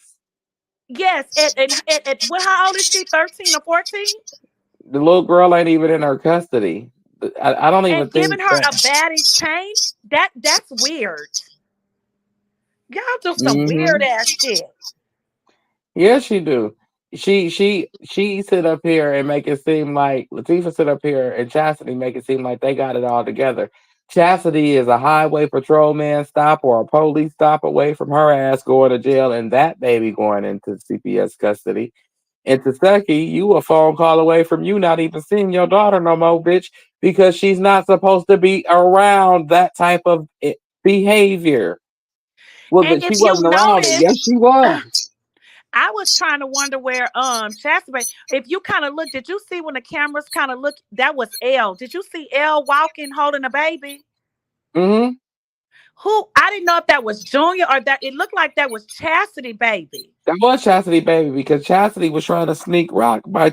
Yes, at what? How old is she? 13 or 14? The little girl ain't even in her custody. I don't even And giving think her that. a baddie chain? That's weird. Y'all do some weird Hmm. ass shit. Yes, she do. She sit up here and make it seem like Latifah sit up here and Chastity make it seem like they got it all together. Chastity is a highway patrolman stop or a police stop away from her ass going to jail and that baby going into CPS custody. And Taseki, you a phone call away from you not even seeing your daughter no more, bitch, because she's not supposed to be around that type of behavior. Well, And that if she you wasn't around it. notice, Yes, she was. I was trying to wonder where Chastity. If you kind of look, did you see when the cameras kind of look? That was Elle. Did you see Elle walking holding a baby? Hmm. Who I didn't know if that was Junior or that it looked like that was Chastity baby. That was Chastity baby because Chastity was trying to sneak rock by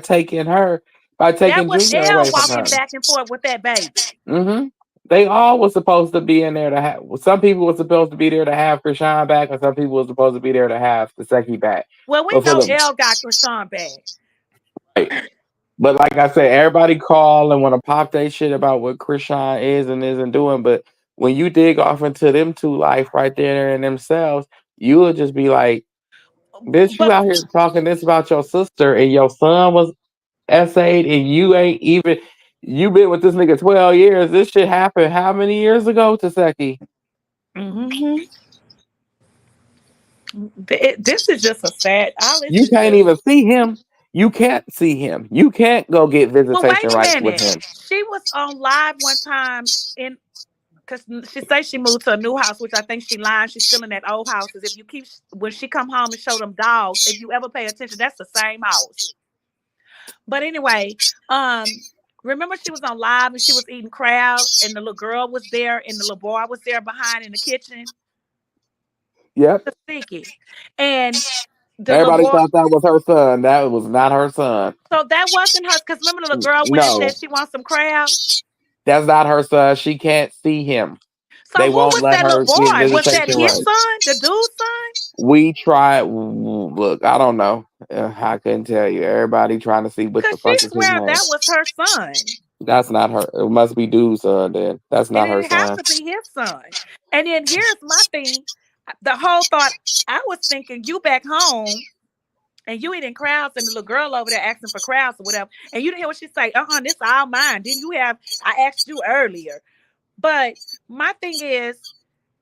That taking was Junior Elle away from walking her. back and forth with that baby. Hmm. They all was supposed to be in there to have. Some people were supposed to be there to have Krishan back, and some people were supposed to be there to have Taseki back. Well, we But for know the Elle got Krishan back. right, But like I said, everybody call and want to pop their shit about what Krishan is and isn't doing. But when you dig off into them two life right there in themselves, you will just be like, bitch, you But out here talking this about your sister and your son was essayed and you ain't even you been with this nigga 12 years. This shit happened how many years ago, Taseki? hmm this is just a sad. All this You is can't just. even see him. You can't see him. You can't go get Well, wait visitation a rights with minute. him. She was on live one time in because she says she moved to a new house, which I think she lied. She's still in that old house. Because if you keep when she come home and show them dogs, if you ever pay attention, that's the same house. But anyway, um, remember she was on live and she was eating crabs, and the little girl was there, and the little boy was there behind in the kitchen, Yep. sticky, and the little Everybody boy. thought that was her son. That was not her son. So that wasn't her. Because remember the little girl went and No, said she wants some crabs. that's not her son. She can't see him. So They who won't was let that little her get boy? Was that visitation his rights. son? The dude's son? We tried. Look, I don't know. I couldn't tell you. Everybody trying to see what Cause the she fuck is his swear name. that was her son. That's not her. It must be dude's son. Then that's And not her it has son. to be his son. And then here's my thing. The whole thought I was thinking you back home and you eating crowds and the little girl over there asking for crowds or whatever. And you didn't hear what she say, this all mine. Didn't you have I asked you earlier. But my thing is,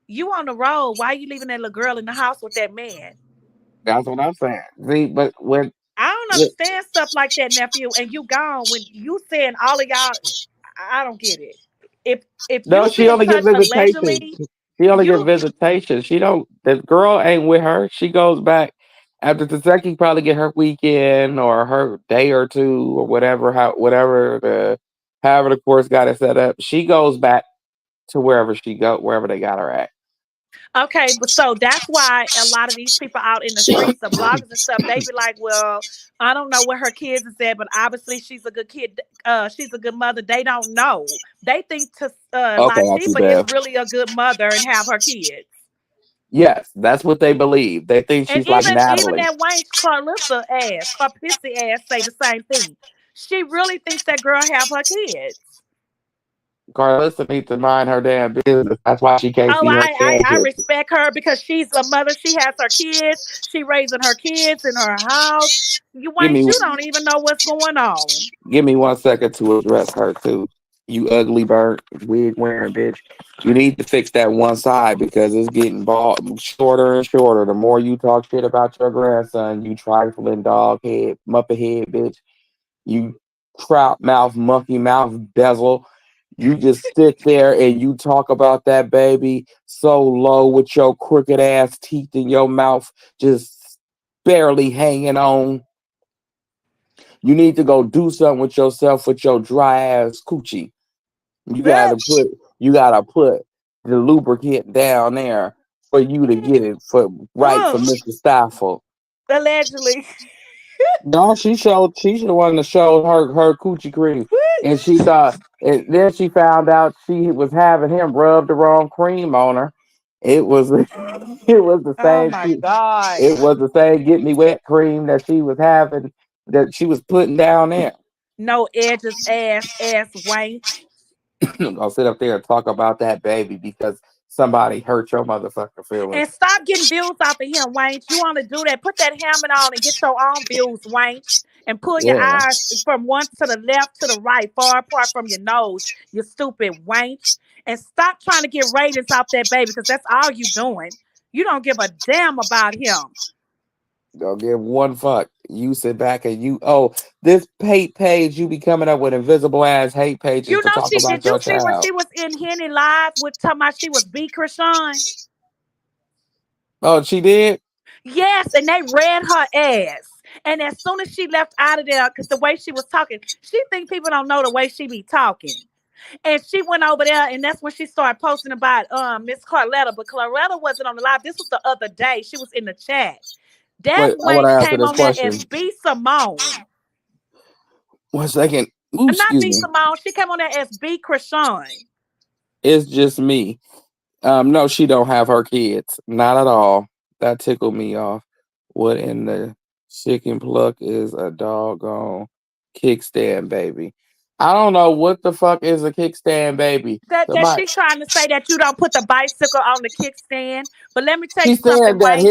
you on the road, why you leaving that little girl in the house with that man? That's what I'm saying. See, but I don't when understand stuff like that, nephew. And you gone when you saying all of y'all. I don't get it. If no, you she being only get touched visitation. allegedly, She only get you visitation. She don't. The girl ain't with her. She goes back after Taseki probably get her weekend or her day or two or whatever. However the course got it set up. She goes back to wherever they got her at. okay, but so that's why a lot of these people out in the streets, the bloggers and stuff, they be like, well, I don't know what her kids is at, but obviously she's a good kid. She's a good mother. They don't know. They think to Okay, Auntie Latifah is Bev. really a good mother and have her kids. Yes, that's what they believe. They think And she's like even Natalie. that Wayne's Carlissa ass, Carpissy ass, say the same thing. She really thinks that girl have her kids. Carlissa needs to mind her damn business. That's why she can't Oh, see her I grandkids. respect her because she's a mother. She has her kids. She raising her kids in her house. You Give ain't me you don't even know what's going on. Give me 1 second to address her too. You ugly bird, wig wearing bitch. You need to fix that one side because it's getting bald shorter and shorter. The more you talk shit about your grandson, you trifling dog head, muppet head bitch. You trout mouth, monkey mouth, bezel. You just sit there and you talk about that baby so low with your crooked ass teeth in your mouth, just barely hanging on. You need to go do something with yourself with your dry ass coochie. You gotta put you gotta put the lubricant down there for you to get it for right for Mm, Mr. Stafford. allegedly. No, she should have wanted to show her coochie cream. And she thought and then she found out she was having him rub the wrong cream on her. It was it was the Oh same my God. it was the same get me wet cream that she was having that she was putting down there. No edges, ass wench. I'll sit up there and talk about that baby because somebody hurt your motherfucking feelings. And stop getting views off of him, wench. You want to do that? Put that helmet on and get your own views, wench. And pull your Yeah, eyes from one to the left to the right, far apart from your nose, you stupid wench. And stop trying to get ratings off that baby because that's all you doing. You don't give a damn about him. don't give one fuck. You sit back and this hate page you be coming up with invisible ass hate pages You to know talk she about did you your see when child. she was in Henny Live with talking about she was B Krishan? Oh, she did. Yes, and they read her ass. And as soon as she left out of there, because the way she was talking, she think people don't know the way she be talking. And she went over there, and that's when she started posting about Miss Carletta. But Carletta wasn't on the live. This was the other day. She was in the chat. That Wait, I want to wench answer came this on there question. as B Simone. 1 second. Ooh, Not excuse B me. Simone. She came on there as B Krishan. It's just me. No, she don't have her kids. Not at all. That tickled me off. What in the chicken pluck is a doggone Kickstand baby. I don't know what the fuck is a kickstand baby. That Somebody, she trying to say that you don't put the bicycle on the kickstand. But let me tell she you something, said that Wayne.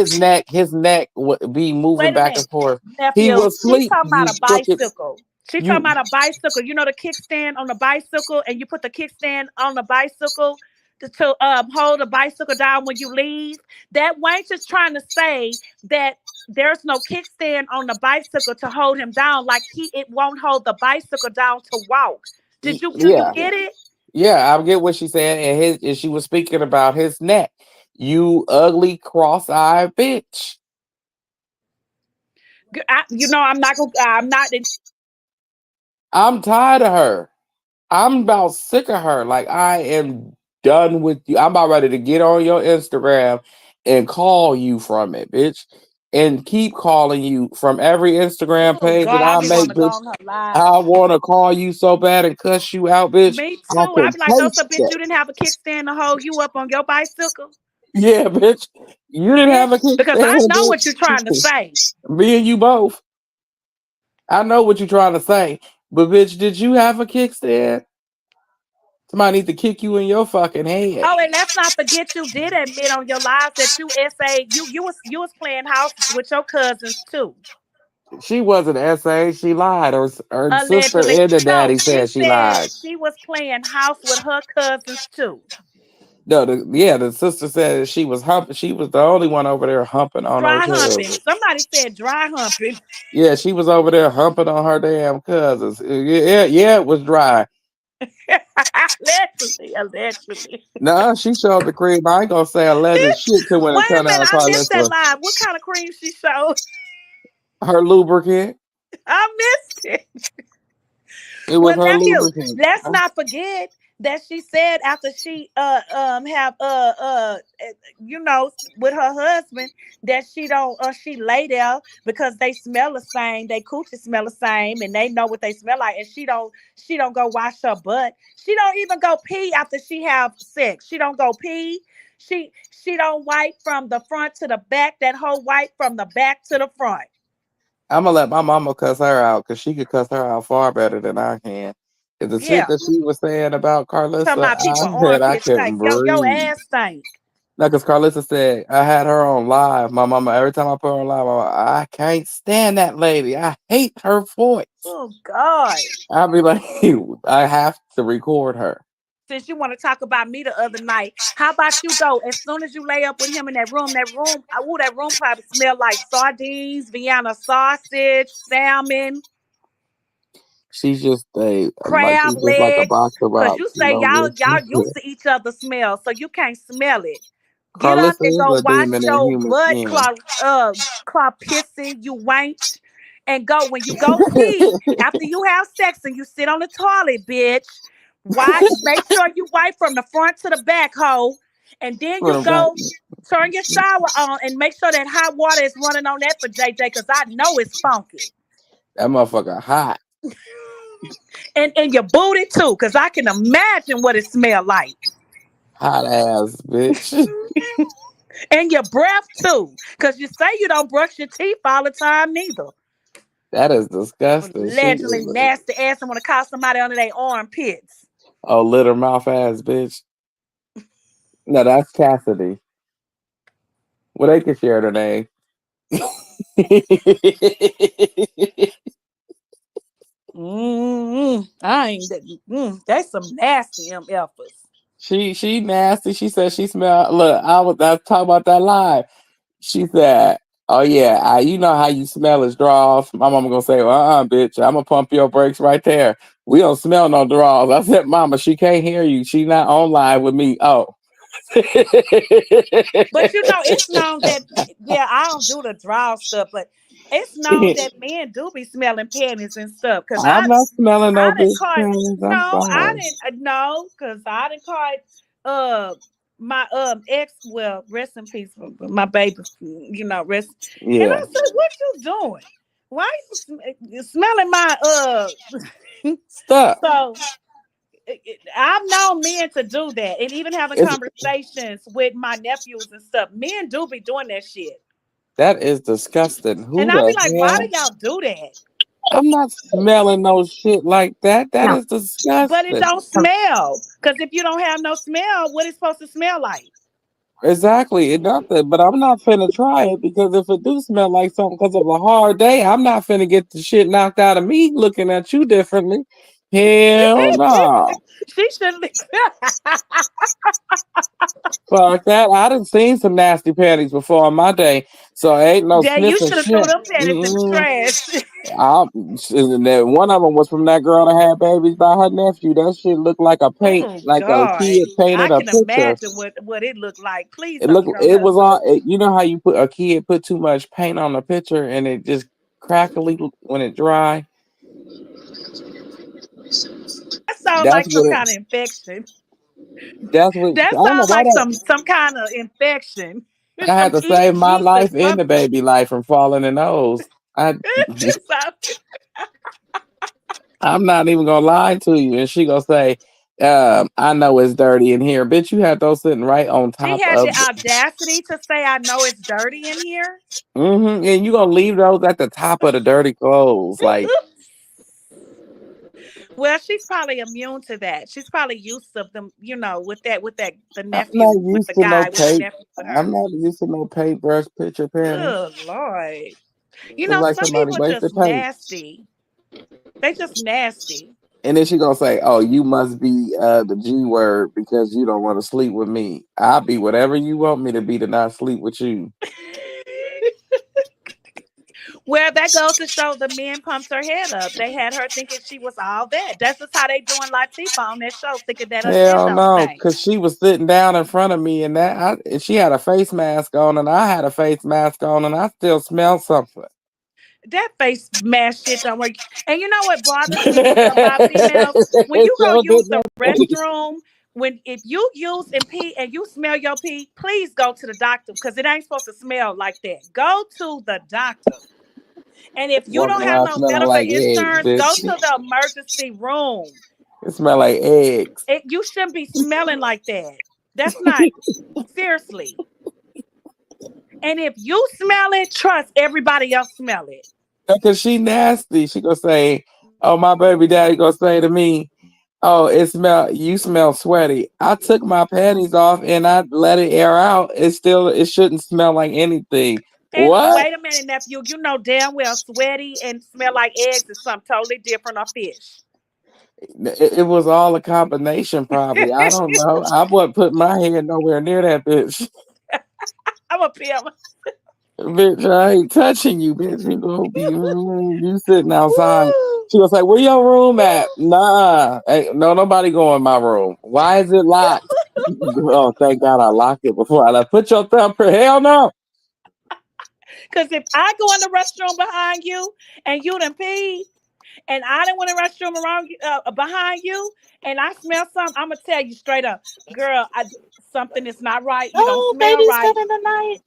his neck would be moving Wait a back and minute, forth. He nephew. was She asleep. talking You about a crooked. bicycle. She talking You about a bicycle. You know the kickstand on the bicycle, and you put the kickstand on the bicycle to hold the bicycle down when you leave. That Wayne's just trying to say that there's no kickstand on the bicycle to hold him down. Like it won't hold the bicycle down to walk. Do you yeah. get it? Yeah, I get what she said, and she was speaking about his neck. You ugly cross-eyed bitch. I'm not gonna. I'm not. I'm tired of her. I'm about sick of her. Like I am done with you. I'm about ready to get on your Instagram and call you from it, bitch. And keep calling you from every Instagram Oh page that God, I I be want make, to go bitch. on her live. I wanna call you so bad and cuss you out, bitch. Me I too. I can be like, oh, so taste bitch, it. you didn't have a kickstand to hold you up on your bicycle, Yeah, bitch. You didn't have a bitch, because I kickstand, know what you're trying to bitch. say. Me and you both. I know what you're trying to say. But bitch, did you have a kickstand? Somebody need to kick you in your fucking head. Oh, and let's not forget you did admit on your lives that you was playing house with your cousins too. She wasn't SA. She lied. Her sister Allegedly. and the No, daddy she said she said lied. she was playing house with her cousins too. No, the sister said she was humping. She was the only one over there humping on her Dry humping. cousins. Somebody said dry humping. Yeah, she was over there humping on her damn cousins. Yeah, it was dry. Allegedly. Nah, she showed the cream. I ain't gonna say alleged shit to when Wait it a turned minute, out I missed that Carlissa. live. What kind of cream she showed? Her lubricant. I missed it. It was Well, her nephew, lubricant. let's not forget that she said after she have with her husband that she don't she lay there because they smell the same, they coochie smell the same, and they know what they smell like, and she don't go wash her butt. She don't even go pee after she have sex. She don't go pee. She don't wipe from the front to the back. That whole wipe from the back to the front. I'm gonna let my mama cuss her out because she could cuss her out far better than I can. 'Cause the shit Yeah. that she was saying about Talking Carlissa, about people I said I armpit couldn't stank. Your breathe. ass stank. No, because Carlissa said I had her on live. My mama, every time I put her on live, I can't stand that lady. I hate her voice. Oh God. I'll be like, I have to record her. Since you want to talk about me the other night, how about you go as soon as you lay up with him in that room? That room probably smelled like sardines, Vienna sausage, salmon, crab she's just like a legs. box of Cause rocks, you you say know. y'all Bitch. used to each other's smell, so you can't smell it. Get up Carlissa and is go a wash demon in your human butt, skin. claw pissing, you wench. And go when you go pee after you have sex and you sit on the toilet, bitch. Make sure you wipe from the front to the back, hoe. And then For you the back. go turn your shower on and make sure that hot water is running on that for JJ because I know it's funky. That motherfucker hot. And your booty too, because I can imagine what it smelled like. Hot ass bitch. And your breath too. Because you say you don't brush your teeth all the time neither. That is disgusting. She Allegedly is nasty ass and want to call somebody under their armpits. a litter mouth ass bitch. No, that's Cassidy. Well, they can share the name. I ain't. That's some nasty MFers. she nasty. She said she smelled. Look, I was talking about that live. She said, "Oh yeah, you know how you smell is draws." My mama gonna say, bitch, I'm gonna pump your brakes right there. We don't smell no draws." I said, "Mama, she can't hear you. She not on live with me." Oh. But it's known that yeah, I don't do the draw stuff, but it's known that men do be smelling panties and stuff. Cause I'm not smelling no I didn't bitch caught panties. I'm no, I sorry. didn't no, cause I didn't caught my ex, well, rest in peace, my baby, rest. And Yeah. I said, "What you doing? Why you smelling my Stuff. so I've known men to do that, and even having It's conversations with my nephews and stuff. Men do be doing that shit, that is disgusting. and Who I be the like, "Why do hell? y'all do that?" I'm not smelling no shit like that. That No, is But it disgusting. don't smell. Because if you don't have no smell, what is supposed to smell like? Exactly, it nothing. But I'm not finna try it because if it do smell like something because of a hard day, I'm not finna get the shit knocked out of me looking at you differently. Hell no. She shouldn't. Fuck that. I done seen some nasty panties before in my day, so ain't no Yeah, you sniffing should have threw shit. them panties in the Mm-mm. trash. I, and then one of them was from that girl that had babies by her nephew. That shit looked like a paint, Oh like a God, kid painted I a can picture. imagine what it looked like. Please It don't looked, show it was us. on. You know how you put a kid put too much paint on the picture and it just crackly when it dry. That sounds That's like some what it. kind of infection. That's what. That I don't know sounds why like that. some kind of infection. I had Some to save my yeast or life and the something. baby life from falling in those. I. So, I'm not even gonna lie to you. And she gonna say, I know it's dirty in here. Bitch, you had those sitting right on she top had of the audacity to say, "I know it's dirty in here." and you gonna leave those at the top of the dirty clothes. Like, Well, she's probably immune to that. She's probably used to them, with that the I'm not nephew, with used the to no guy, with the paint. nephew with I'm her. not used to no paintbrush picture panties. Good Lord. It's like Some somebody people wasted just paint. nasty. They just nasty. And then she gonna say, "Oh, you must be the G word because you don't want to sleep with me. I'll be whatever you want me to be to not sleep with you." Well, that goes to show the men pumped her head up. They had her thinking she was all that. That's just how they doing Latifah on that show, thinking that her shit Hell don't no, stink. because she was sitting down in front of me and and she had a face mask on and I had a face mask on and I still smelled something. That face mask shit don't work. And you know what bothers me about females? When It you go sure did use the nothing. restroom, when if you use and pee and you smell your pee, please go to the doctor because it ain't supposed to smell like that. Go to the doctor. And if you Walking don't have around no smelling medical like eggs, insurance, go bitch. to the emergency room. It smell like eggs. You shouldn't be smelling like that. That's not seriously. And if you smell it, trust everybody else smell it. Because she nasty. She gonna say, "Oh, my baby daddy gonna say to me, oh, you smell sweaty." I took my panties off and I let it air out. It shouldn't smell like anything. And What? wait a minute, nephew, you know damn well sweaty and smell like eggs is something totally different or fish. It was all a combination, probably. I don't know. I wouldn't put my hand nowhere near that bitch. I'm a pimp. Bitch, I ain't touching you, bitch. You gonna be you sitting outside. Woo! She was like, "Where your room at?" Nah, ain't no nobody go in my room. Why is it locked? Oh, thank God I locked it before I left. Put your thumbprint. Hell no. Because if I go in the restroom behind you and you done pee, and I didn't want to restroom around behind you, and I smell something, I'm gonna tell you straight up, girl, something is not right. You don't oh, smell baby, right, spending the night.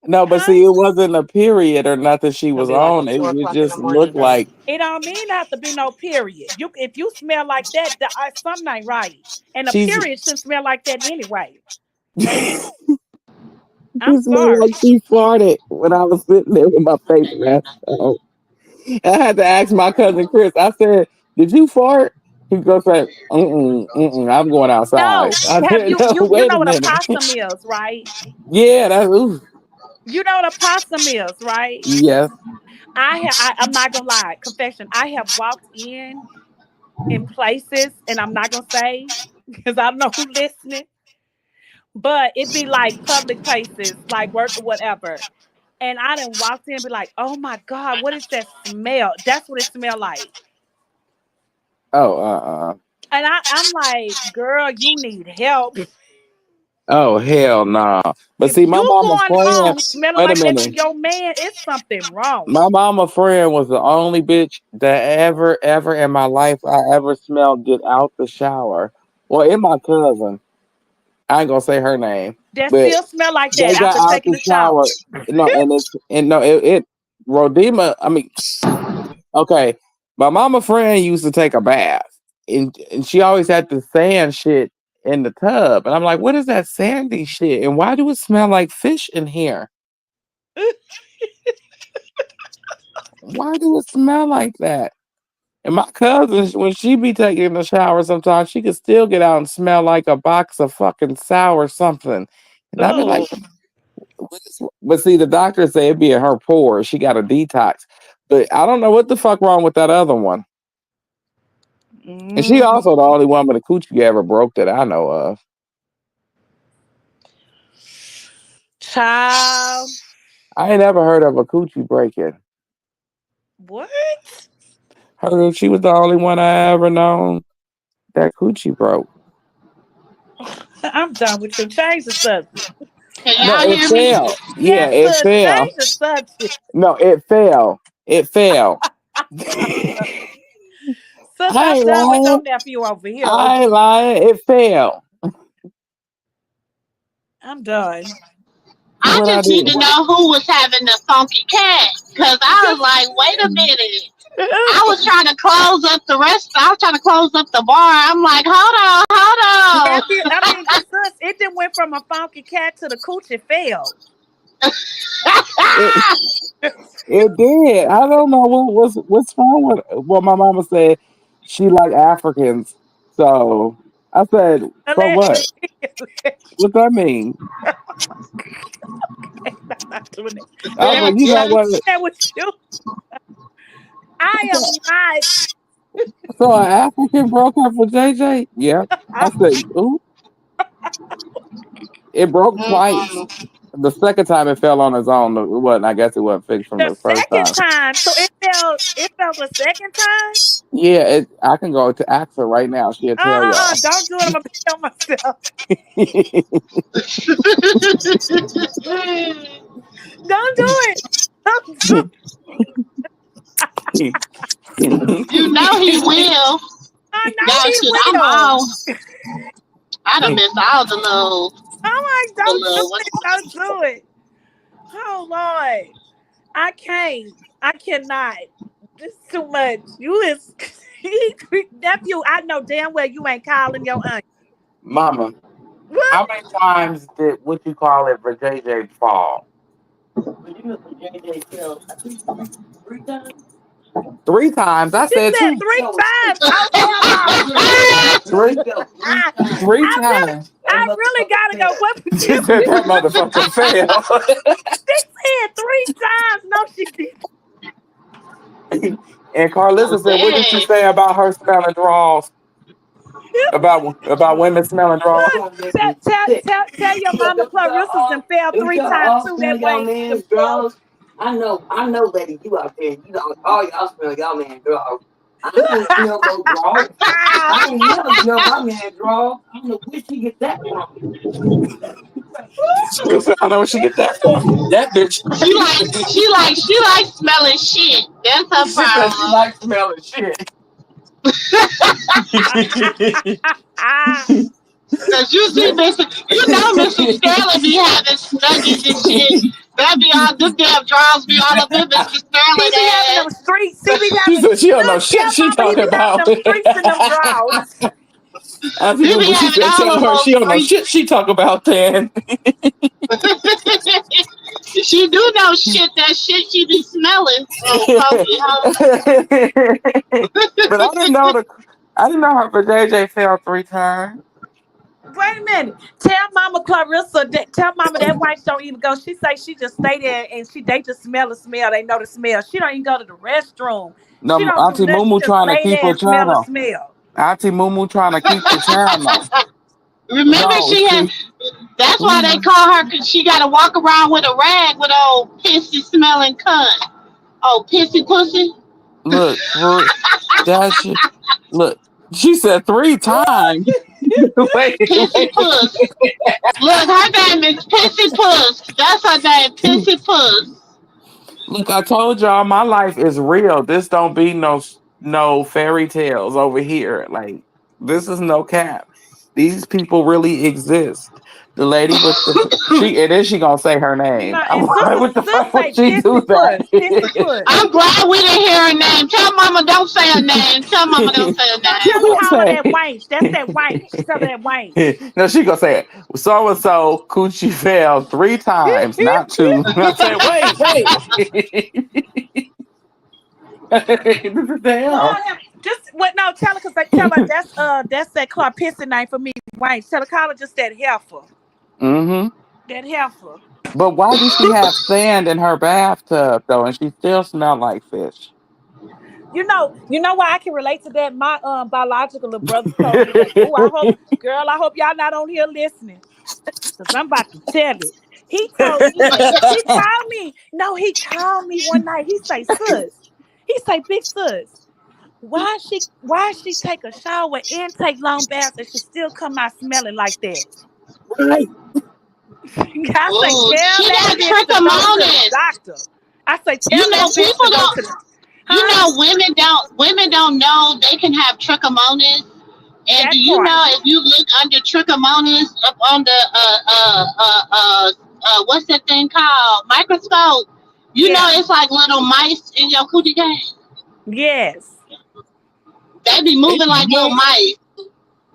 No, but huh? see, it wasn't a period or nothing she It'll was be like on. It 4 o'clock in the just morning, looked baby. like It don't mean have to be no period. If you smell like that, something ain't right. And a she's period shouldn't smell like that anyway. it I'm smelled like sorry. she farted when I was sitting there with my face mask on. I had to ask my cousin Chris. I said, "Did you fart?" He goes like, I'm going outside." No, I have said, you "No, you wait know a what a minute." possum is, right? Yeah, that's oof. You know what a possum is, right? Yes. I'm not gonna lie, confession. I have walked in places, and I'm not gonna say because I don't know who listening, but it be like public places, like work or whatever. And I done walked in and be like, oh my God, what is that smell? That's what it smelled like. Oh, And I'm like, girl, you need help. oh, hell nah. But If see, my you mama going friend. home smelling Wait a like that to minute. your man, it's something wrong. My mama friend was the only bitch that ever in my life I ever smelled get out the shower. Well, in my cousin, I ain't gonna say her name, That but still smell like that they got after out taking the a shower. shower. No, and no, it Rodema. I mean, okay, my mama friend used to take a bath, and she always had the sand shit in the tub, and I'm like, what is that sandy shit, and why do it smell like fish in here? Why do it smell like that? And my cousin, when she be taking a shower, sometimes she could still get out and smell like a box of fucking sour something. And I'd be like, Oh. but see, the doctor say it be in her pores. She got a detox. But I don't know what the fuck wrong with that other one. And she Mm. also the only one with a coochie ever broke that I know of. Child. I ain't never heard of a coochie breaking. What? Her, she was the only one I ever known that coochie broke. I'm done with you. Change the subject. Can No, y'all it hear me? fell. Yeah, Yes, it sis. fell. Change the subject. No, it fell. It fell. Sis, I I'm ain't done with your lying. nephew over here. I ain't lying. It fell. I'm done. I What I just need to did? know who was having the funky cat. Because I was like, wait a minute. I was trying to close up the rest. I was trying to close up the bar. I'm like, hold Nephew, I mean, sis, it didn't went from a funky cat to the coochie failed. It, on. it did. I don't know what's wrong with it. Well, my mama said she like Africans. So I said, so what? Allegedly. What that mean? I'm not doing it. I was I'm like, you know Yeah. what? there with you. I am not. So an African broke up with JJ? Yeah. I said, ooh, it broke twice. Mm-mm. The second time it fell on its own. It wasn't. I guess it wasn't fixed from The the first second time. time, so it felt the second time. Yeah, I can go to ask her right now. She'll tell y'all. Don't do it. I'm gonna kill myself. Don't do it. Don't do You know he will. I know Y'all he should. I'm will. all. I done missed all I'm like, the don't do little. it. Don't do it. Oh Lord. I can't. I cannot. This is too much. You is nephew. I know damn well you ain't calling your aunt. Mama, What? how many times did what you call it for JJ fall? Three times. I She said said two. three times. Oh hell no. Three, three I really, times. I really gotta go. What would She you? said that motherfucker She said three times. No, she didn't. And Carlissa said, "What did you Dang. say about her smelling draws? About women smelling draws?" Look, tell your mama Clarissa's and fell three times too. That way ain't them close. She said, "I know where she get that from. That bitch." She like smelling shit. That's her She said she problem. likes smelling shit. Cause you see, Mr. Sterling be having snuggies and shit. That be all the damn draws be all up in Mr. He Sterling be having them ass. streets. He be She having. said she don't know Look, shit tell she mama he talking be having about. them streets in them drawers. Auntie He Boo be Boo, she having said, all tell them her old she don't know streets. shit she talk about then. She do know shit. That shit she be smelling. Oh, funky. But I didn't know her for JJ fell three times. Wait a minute. Tell Mama Clarissa. Tell Mama that white don't even go. She say she just stay there and they just smell the smell. They know the smell. She don't even go to the restroom. She No, don't do Auntie nothing. She Moo just trying to lay keep there her and smell the channel. smell. Auntie Moo trying to keep the channel. Remember, No, she had. see, That's why they we call her. Cause she got to walk around with a rag with old pissy smelling cunt. Oh, pissy pussy. look for that shit. Look, she said three times. wait, Pissy wait. puss. Look, her name is Pissy Puss. That's her name, Pissy Puss. Look, I told y'all my life is real. This don't be no fairy tales over here. Like this is no cap. These people really exist. The lady with the she and then she gonna say her name. No, I'm and like, what the sis fuck would say she pissy do puss. Pissy that? puss. I'm glad we didn't hear her name. Tell Mama don't say her name. Tell Mama don't say her No, she just name. gonna call her say that wench. That's that wench. Tell her that wench. no, she gonna say it. So and so coochie fell three times, not two. I said, wait. Damn. Lord, just what? No, tell her because they tell her that's that Clark Piston name for me, Wayne. Tell her call her just that heifer, Mm-hmm. that heifer. But why do she have sand in her bathtub though, and she still smell like fish? You know why I can relate to that. My biological little brother told me that. Oh, I hope y'all not on here listening, cause I'm about to tell it. He called me. No, he called me one night. He say, sis, he say, big sis. Why she take a shower and take long baths and she still come out smelling like that? Right. I say, Oh, tell she that got bitch to go to the trichomonas. doctor. I say, You tell that know, bitch people to go to the don't. You huh? know, women don't know they can have trichomonas. And do That you part. know if you look under trichomonas up on the what's that thing called microscope? You know, Yeah. it's like little mice in your coochie gang. Yes. They be It's moving like little moving. mice.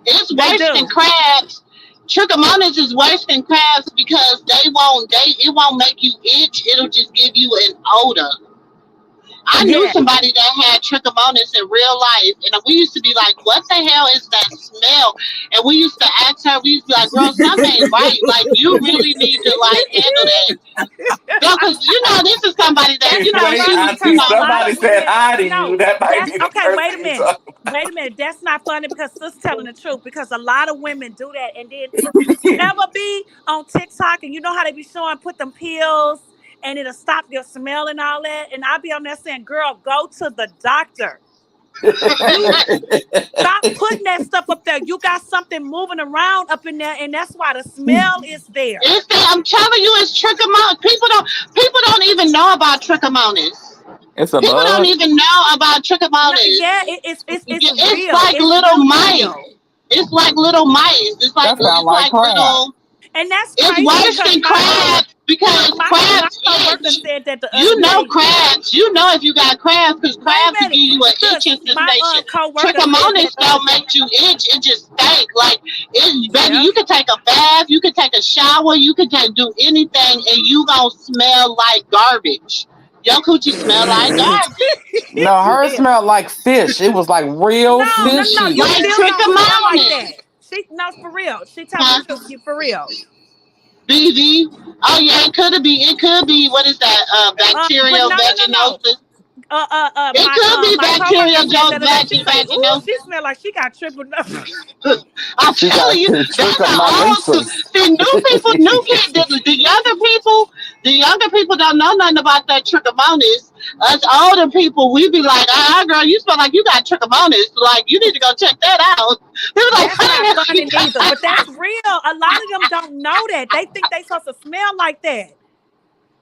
It's They worse than do. crabs. Trichomonas is worse than crabs because it won't make you itch. It'll just give you an odor. I knew Yeah. somebody that had trichomonas in real life, and we used to be like, "What the hell is that smell?" And we used to ask her, we used to be like, "Girl, something ain't right. Like, you really need to like handle that." No, because this is somebody that That's so she Wait, was, funny Auntie, because a lot somebody of said women, hi to you. no, That might that's be the okay. person Wait a you minute. talking Wait a minute. That's not funny because sis telling the truth because a lot of women do that. And then you about. ever be on TikTok and you know how they be showing put them pills and it'll stop your smell and all that. And I'll be on there saying, girl, go to the doctor. You stop putting that stuff up there. You got something moving around up in there, and that's why the smell is there. I'm telling you, it's trichomonas. People don't even know about trichomonas. It's a People don't bug. even know about No, trichomonas. yeah, it's It's real. like It's little really mice. real. It's like little mice. That sounds It's like like crab. little. And that's It's crazy worse because than crabs because my crabs coworker itch. said that the other You know day. crabs. You know if you got crabs because Wait a crabs will minute, give you an sis. itching My sensation. coworker said that Trichomonas the other don't day. make you itch. It just stink. Like baby, Yeah. you can take a bath, you can take a shower, you can do anything, and you gonna smell like garbage. Your coochie smell like garbage. No, hers Yeah. smelled like fish. It was like real No. You fishy. Like still gonna smell like trichomonas. that. She no for real. She telling the Huh? truth. You for real. BV. Oh yeah, it could be what is that? But Bacterial no. vaginosis. It My could be my coworker bacterial said the other day. She say, "Ooh, vaginosis. she smell like she got triple." I'm She got telling you, that's an old school. trichomoniasis. See, new kids, the younger people don't know nothing about that trichomonas. Us older people, we be like, girl, you smell like you got trichomonas. Like, you need to go check that out. They be like, That's how not the hell you funny neither, got but that's real. A lot of them don't know that. They think they supposed to smell like that.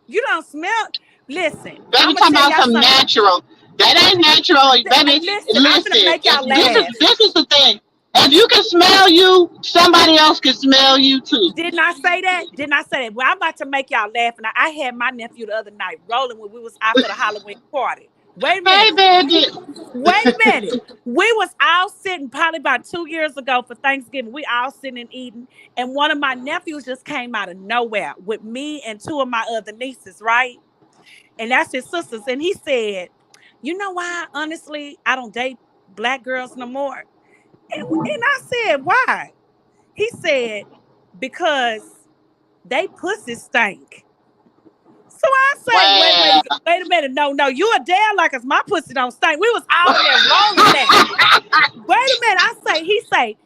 You don't smell. Listen, Baby, I'm gonna talking tell about y'all something something. natural. That ain't natural, baby. Listen, I'm gonna Listen, make y'all laugh. this is the thing. If you can smell you, somebody else can smell you too. Didn't I say that? Didn't I say that? Well, I'm about to make y'all laugh. And I had my nephew the other night rolling when we was out for the Halloween party. Wait a Hey, minute. baby. Wait a minute. We was all sitting probably about 2 years ago for Thanksgiving. We all sitting and eating. And one of my nephews just came out of nowhere with me and two of my other nieces, right? And that's his sisters. And he said, you know why, honestly, I don't date black girls no more? And I said, why? He said, because they pussy stank. So I say, Wow. wait a minute. No, you a damn like us. My pussy don't stink. We was all in there rolling now. Wait a minute.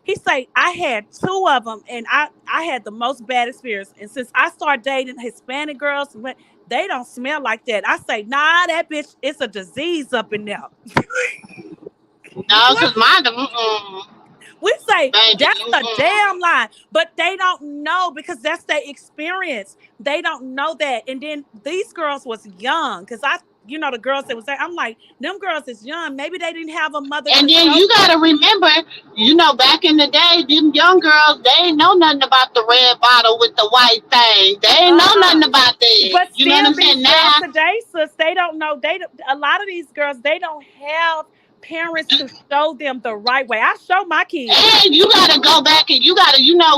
He say, I had two of them and I had the most bad experience. And since I started dating Hispanic girls, they don't smell like that. I say, nah, that bitch, it's a disease up in there. No, What? because mine, mm-mm. We say Baby, that's a mm-mm. damn lie, but they don't know because that's their experience. They don't know that. And then these girls was young because the girls that was there, I'm like, them girls is young. Maybe they didn't have a mother And to then show you them. got to remember, back in the day, them young girls, they ain't know nothing about the red bottle with the white thing. They ain't know Uh-uh. nothing about that. But You know what still, I'm these saying? girls Now, today, sis, they don't know. A lot of these girls, they don't have parents to show them the right way. I show my kids. and you got to go back and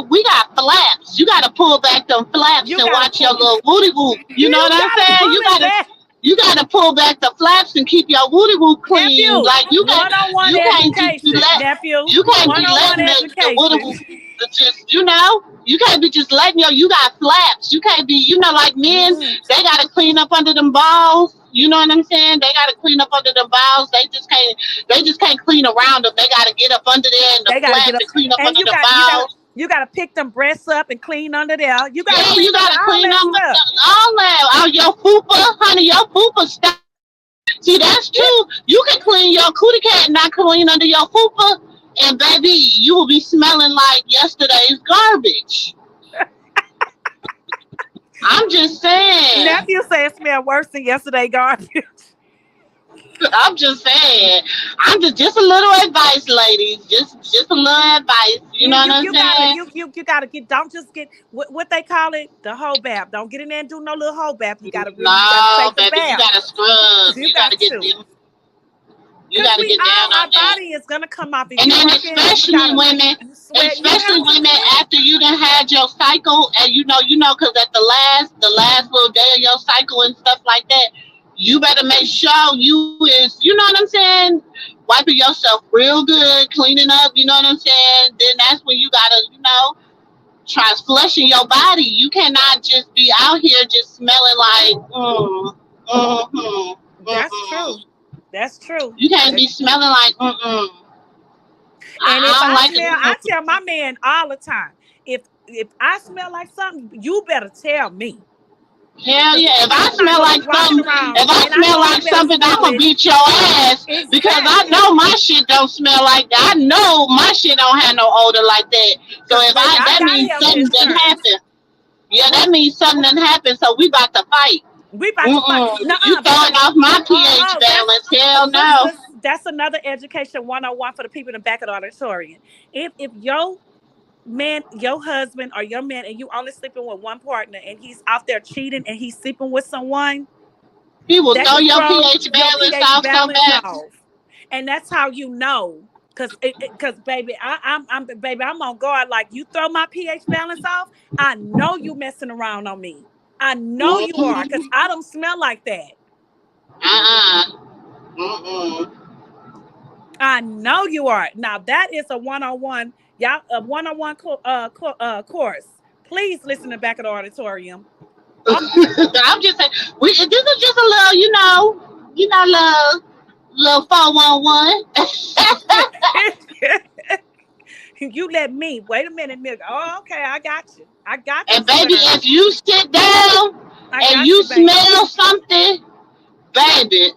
we got flaps. You got to pull back them flaps You and gotta watch your pull. little booty whoop. You know You what I'm gotta saying? pull it back. You gotta pull back the flaps and keep your woody woo clean. Nephew, Like one-on-one you can't just be education. Nephew, you can't be one-on-one letting the woody education. woo just you can't be just letting you got flaps. You can't be like men. Mm-mm. They gotta clean up under them balls. You know what I'm saying? They gotta clean up under them balls. They just can't clean around them. They gotta get up under there in the They got to get flap up, and clean up and under you the got you got to balls. you got to pick them breasts up and clean under there. You got to Yeah, clean you under gotta all clean that up stuff. all that. Oh, your fupa, honey, your fupa stink. See, that's true. You can clean your cootie cat and not clean under your fupa, and baby, you will be smelling like yesterday's garbage. I'm just saying. Nephew said it smell worse than yesterday garbage. I'm just saying. I'm just a little advice, ladies. Just a little advice. You You know what you I'm you gotta saying? you gotta get, don't just get what they call it, the whole bath. Don't get in there and do no little whole bath. You gotta No, take a baby, you bath. gotta scrub. You got to. You Cause gotta we get all, down on our that. body is gonna come off. If And you then working, you especially gotta, women, you sweat, you have to sweat. after you done had your cycle, and because at the last little day of your cycle and stuff like that, you better make sure you know what I'm saying, wiping yourself real good, cleaning up. You know what I'm saying. Then that's when you gotta try flushing your body. You cannot just be out here just smelling like That's true. That's true. you can't That- be smelling like And if I don't I like smell, I it. tell my man all the time, if I smell like something, you better tell me. Hell Cause yeah! If I I'm not smell gonna be like walking something, around if I and I smell know I like better something, I'm smell gonna it. beat your ass because I Exactly. know my shit don't smell like that. I know my shit don't have no odor like that. So Cause baby, I that got means health something done insurance. happened. Yeah, that means something done happened. So we about to fight. We about to fight. Mm-mm. You Nuh-uh, throwing because off my pH oh, balance? Hell no. that's another education 101 for the people in the back of the auditorium. If your husband or your man, and you only sleeping with one partner, and he's out there cheating and he's sleeping with someone, He will that throw could your throw pH your balance pH off so balance bad. off, and that's how you know. Cause baby, I'm on guard. Like, you throw my pH balance off, I know you messing around on me. I know you are, cause Mm-hmm. I don't smell like that. Mm-mm. I know you are. Now that is a one-on-one, y'all, a one-on-one course. Please listen to back of the auditorium. Oh, I'm just saying, this is just a little, little 411. you let me wait a minute, nigga. Oh, okay, I got you. I got you, And baby, sir. if you sit down I and got you you, baby. smell something, baby,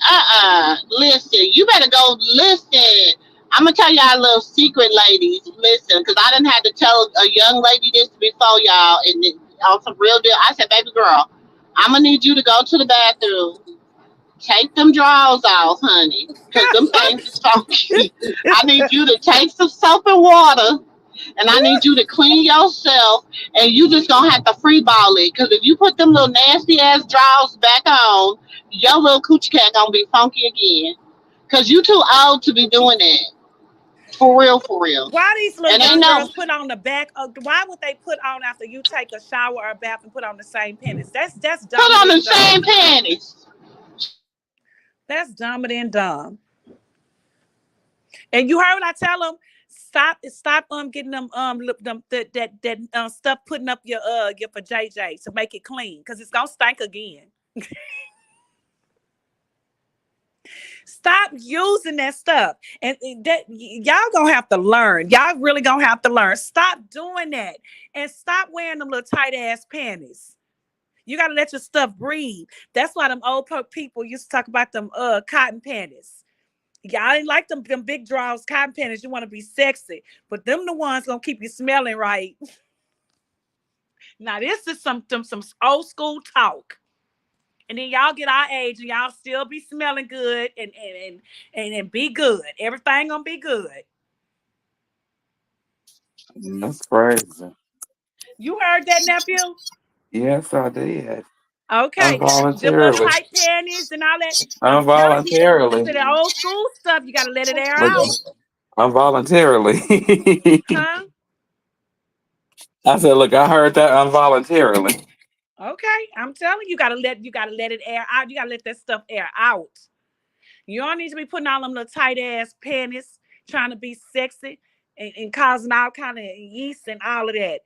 listen, you better go listen. I'm gonna tell y'all a little secret, ladies. Listen, because I didn't have to tell a young lady this before y'all, and on some real deal. I said, baby girl, I'm gonna need you to go to the bathroom. Take them drawers off, honey, because them things is funky. I need you to take some soap and water, and I need you to clean yourself, and you just gonna have to free ball it. Because if you put them little nasty ass drawers back on, your little coochie cat gonna be funky again. Because you too old to be doing that. For real, for real. Why these little And ain't young no girls put on the back of, why would they put on after you take a shower or a bath and put on the same pennies? That's put dumber on the than dumb. same panties. That's dumber than dumb. And you heard what I tell them? Stop getting them them that stuff putting up your for JJ to make it clean, because it's gonna stink again. Stop using that stuff. And that y'all gonna have to learn. Y'all really gonna have to learn. Stop doing that. And stop wearing them little tight ass panties. You gotta let your stuff breathe. That's why them old people used to talk about them cotton panties. Y'all didn't like them big draws, cotton panties. You want to be sexy, but them the ones gonna keep you smelling right. Now this is some old school talk. And then y'all get our age and y'all still be smelling good and be good. Everything gonna be good. That's crazy. You heard that, nephew? Yes, I did. Okay. Them little Involuntarily. tight panties and all that. I'm telling you, Involuntarily. to the old school stuff, you gotta let it air Look, out. involuntarily. Huh? I said, look, I heard that involuntarily. Okay, I'm telling you, you gotta let it air out. You gotta let that stuff air out. You don't need to be putting all them little tight ass panties, trying to be sexy and causing all kind of yeast and all of that.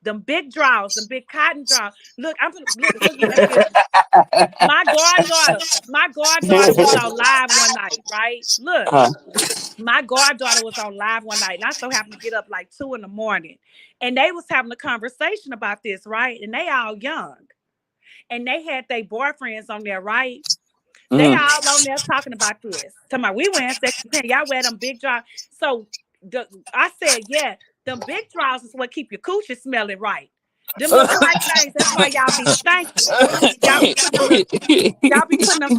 Them big draws, them big cotton draws. Look, look, nephew. My goddaughter was on live one night, right? Look, Uh, my goddaughter was on live one night, and I so happened to get up like 2 in the morning, and they was having a conversation about this, right? And they all young, and they had their boyfriends on there, right? They mm. all on there talking about this. Talking about we wearing sexy pants. Y'all wear them big draws. So I said, yeah, them big draws is what keep your coochie smelling right. Them little tight things. That's why y'all be stinking. Y'all be putting them little Y'all be putting them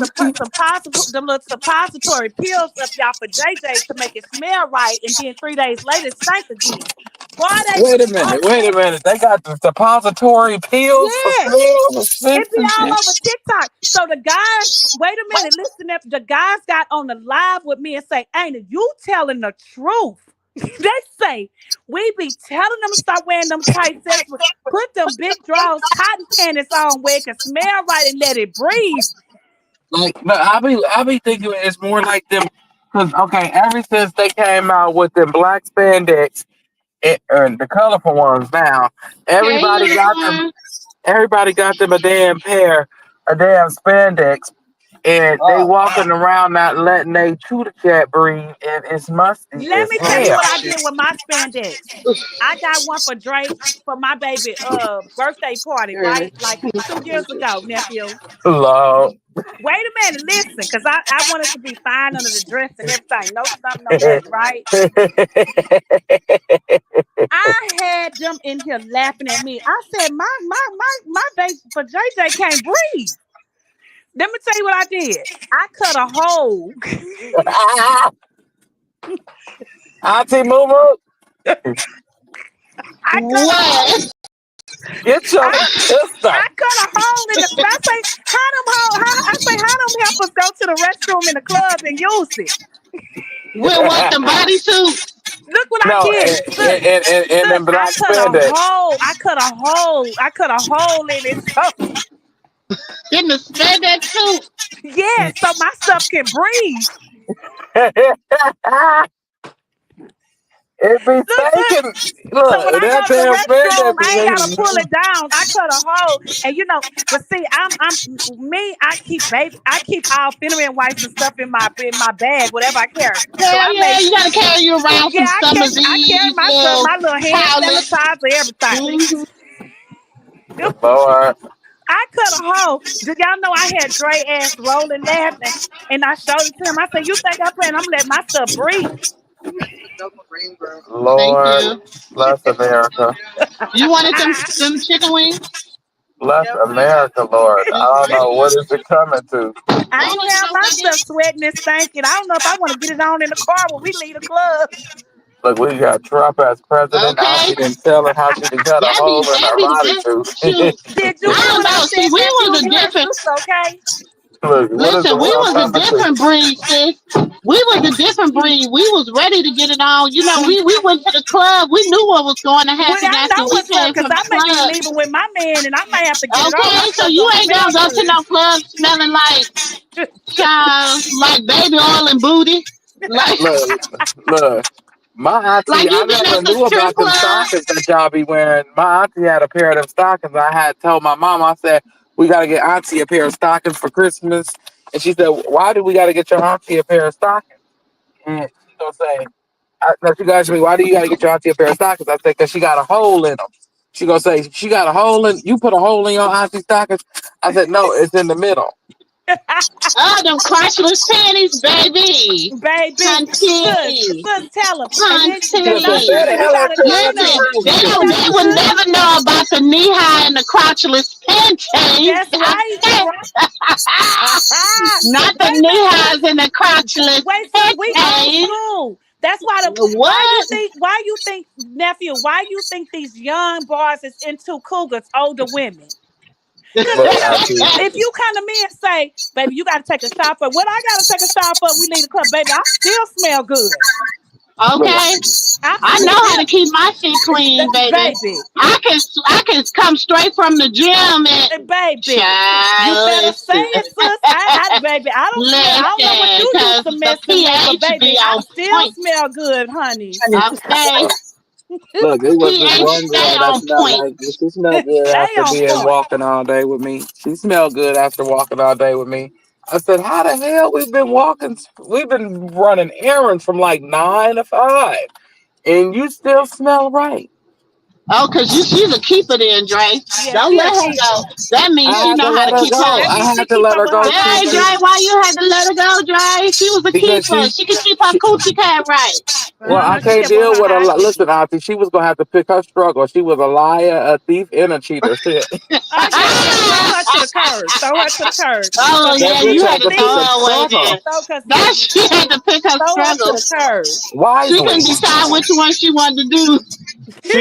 little suppository pills up y'all for JJ to make it smell right, and then 3 days later it stank again. Boy, they Wait be a minute, oh wait a minute. They got the depository pills for yes. sale, the scents It be and all shit. over TikTok. So the guys, wait a minute, listen up. The guys got on the live with me and say, ain't it you telling the truth? They say we be telling them to stop wearing them tight sets. Put them big draws, cotton panties on where it can smell right and let it breathe. Like, no, I be thinking it's more like them. Cause okay, ever since they came out with them black spandex and the colorful ones, now Hey, everybody got them. unicorn. Everybody got them a damn spandex, and they walking around not letting they chooter cat breathe, and it's musty Let as me tell you hell. what I did with my spandex. I got one for Drake for my baby birthday party, right? Like 2 years ago, nephew. Lord. Wait a minute, listen, because I wanted to be fine under the dress and everything. No stuff, no nothing, right? I had them in here laughing at me. I said, my baby for JJ can't breathe. Let me tell you what I did. I cut a hole. Auntie Moo, I cut a hole. What? get your I sister. I cut a hole in the. I say, I say, how them helpers go to the restroom in the club and use it? With what? The bodysuits? Look what I No, did. Look, and look. them black spandex. I cut a hole in it. So In the spandex suit? yeah, so my stuff can breathe. It be Look. stinking. So when Look, I that go to the damn restroom, spandex I ain't gotta pull is it down. I cut a hole, and but see, I'm me. I keep all feminine wipes and stuff in my bag, whatever I carry. So I Hell yeah, make you gotta carry you around yeah, some Summer's I carry Eve my stuff, little my little hand towelettes. sanitizer, everything. Mm-hmm. Lord. I cut a hole. Did y'all know I had Dre ass rolling laughing, and I showed it to him. I said, "You think I'm playing? I'm gonna let my stuff breathe." Thank Lord, you. bless America. You wanted them chicken wings? Bless America, Lord. I don't know what is it coming to. I ain't have my stuff sweating and stinking. I don't know if I want to get it on in the car when we leave the club. Look, we got Trump as president. Okay. Auntie didn't tell her how she done cut a hole in That her be the body best. too. Shoot. Did you I hear don't what I know. See, said, we nephew? was a You heard different. sister, okay? Look, what is the Listen, we world was a coming to? different breed, sis. We was a different breed. We was ready to get it on. You know, we went to the club. We knew what was going to Well, happen I after know we what's up came because from the I may be club. leaving with my man, and I may have to get it on. My Okay, so stuff you gonna ain't smell gonna go to good. no club smelling like child, like baby oil and booty. Like, Look, look. My auntie, like I you been never at the knew strip about them club. stockings that y'all be wearing. My auntie had a pair of them stockings. I had told my mom, I said, we got to get auntie a pair of stockings for Christmas. And she said, why do we got to get your auntie a pair of stockings? And she gonna say, no, she asked me, why do you got to get your auntie a pair of stockings? I said, because she got a hole in them. She gonna say, she got a hole in, you put a hole in your auntie stockings? I said, no, it's in the middle. Oh, them crotchless panties, baby. Baby, Hunty. tell him. And then She gonna say, Hunty. say the hell out your auntie Listen, business. they would never know about the knee high and the crotchless panties. That's right. Not the Wait a knee minute, highs and the crotchless wait, sis, we old panties. school. That's why What? why you think nephew, why you think these young boys is into cougars, older women? Cause Look, auntie. if you come to me and say, baby, you gotta take a shower for what I gotta take a shower for, we leave the club, baby, I still smell good. Look, Okay, I I know how still, to keep my shit clean, baby. baby, I can come straight from the gym and baby. You child, better say listen, it, sis. Baby, I don't smell. I don't know what listen, you cause used to the messing with, but pH baby, be I on still point. smell good, honey. Okay, look, it was this pH one stay girl that on smelled point. like she smelled good Stay after on being point. walking all day with me. She smelled good after walking all day with me. I said, "How the hell we've been walking? We've been running errands from like 9 to 5, and you still smell right." Oh, cause she's a keeper then, Dre. Yeah, Don't she a let her go. keeper. That I means she had to know how let to her keep go. That I means hers. she had to keep let up her with go, her Hey, TT, Dre, business. why you had to let her go, Dre? She was a because keeper. She could keep her she coochie cat right. well, I She can't kept on deal her with a lot. hygiene. Listen, Auntie, she was gonna have to pick her struggle. She was a liar, a thief, and a cheater. Shit, Oh yeah. Throw her to the curb. Throw her to the curb. Oh Cause that yeah, bitch you she's a had had to to throw pick thief. a her away then. struggle Cause That she had to pick her throw her to struggle. the curb. She couldn't wisely. decide which one she wanted to do.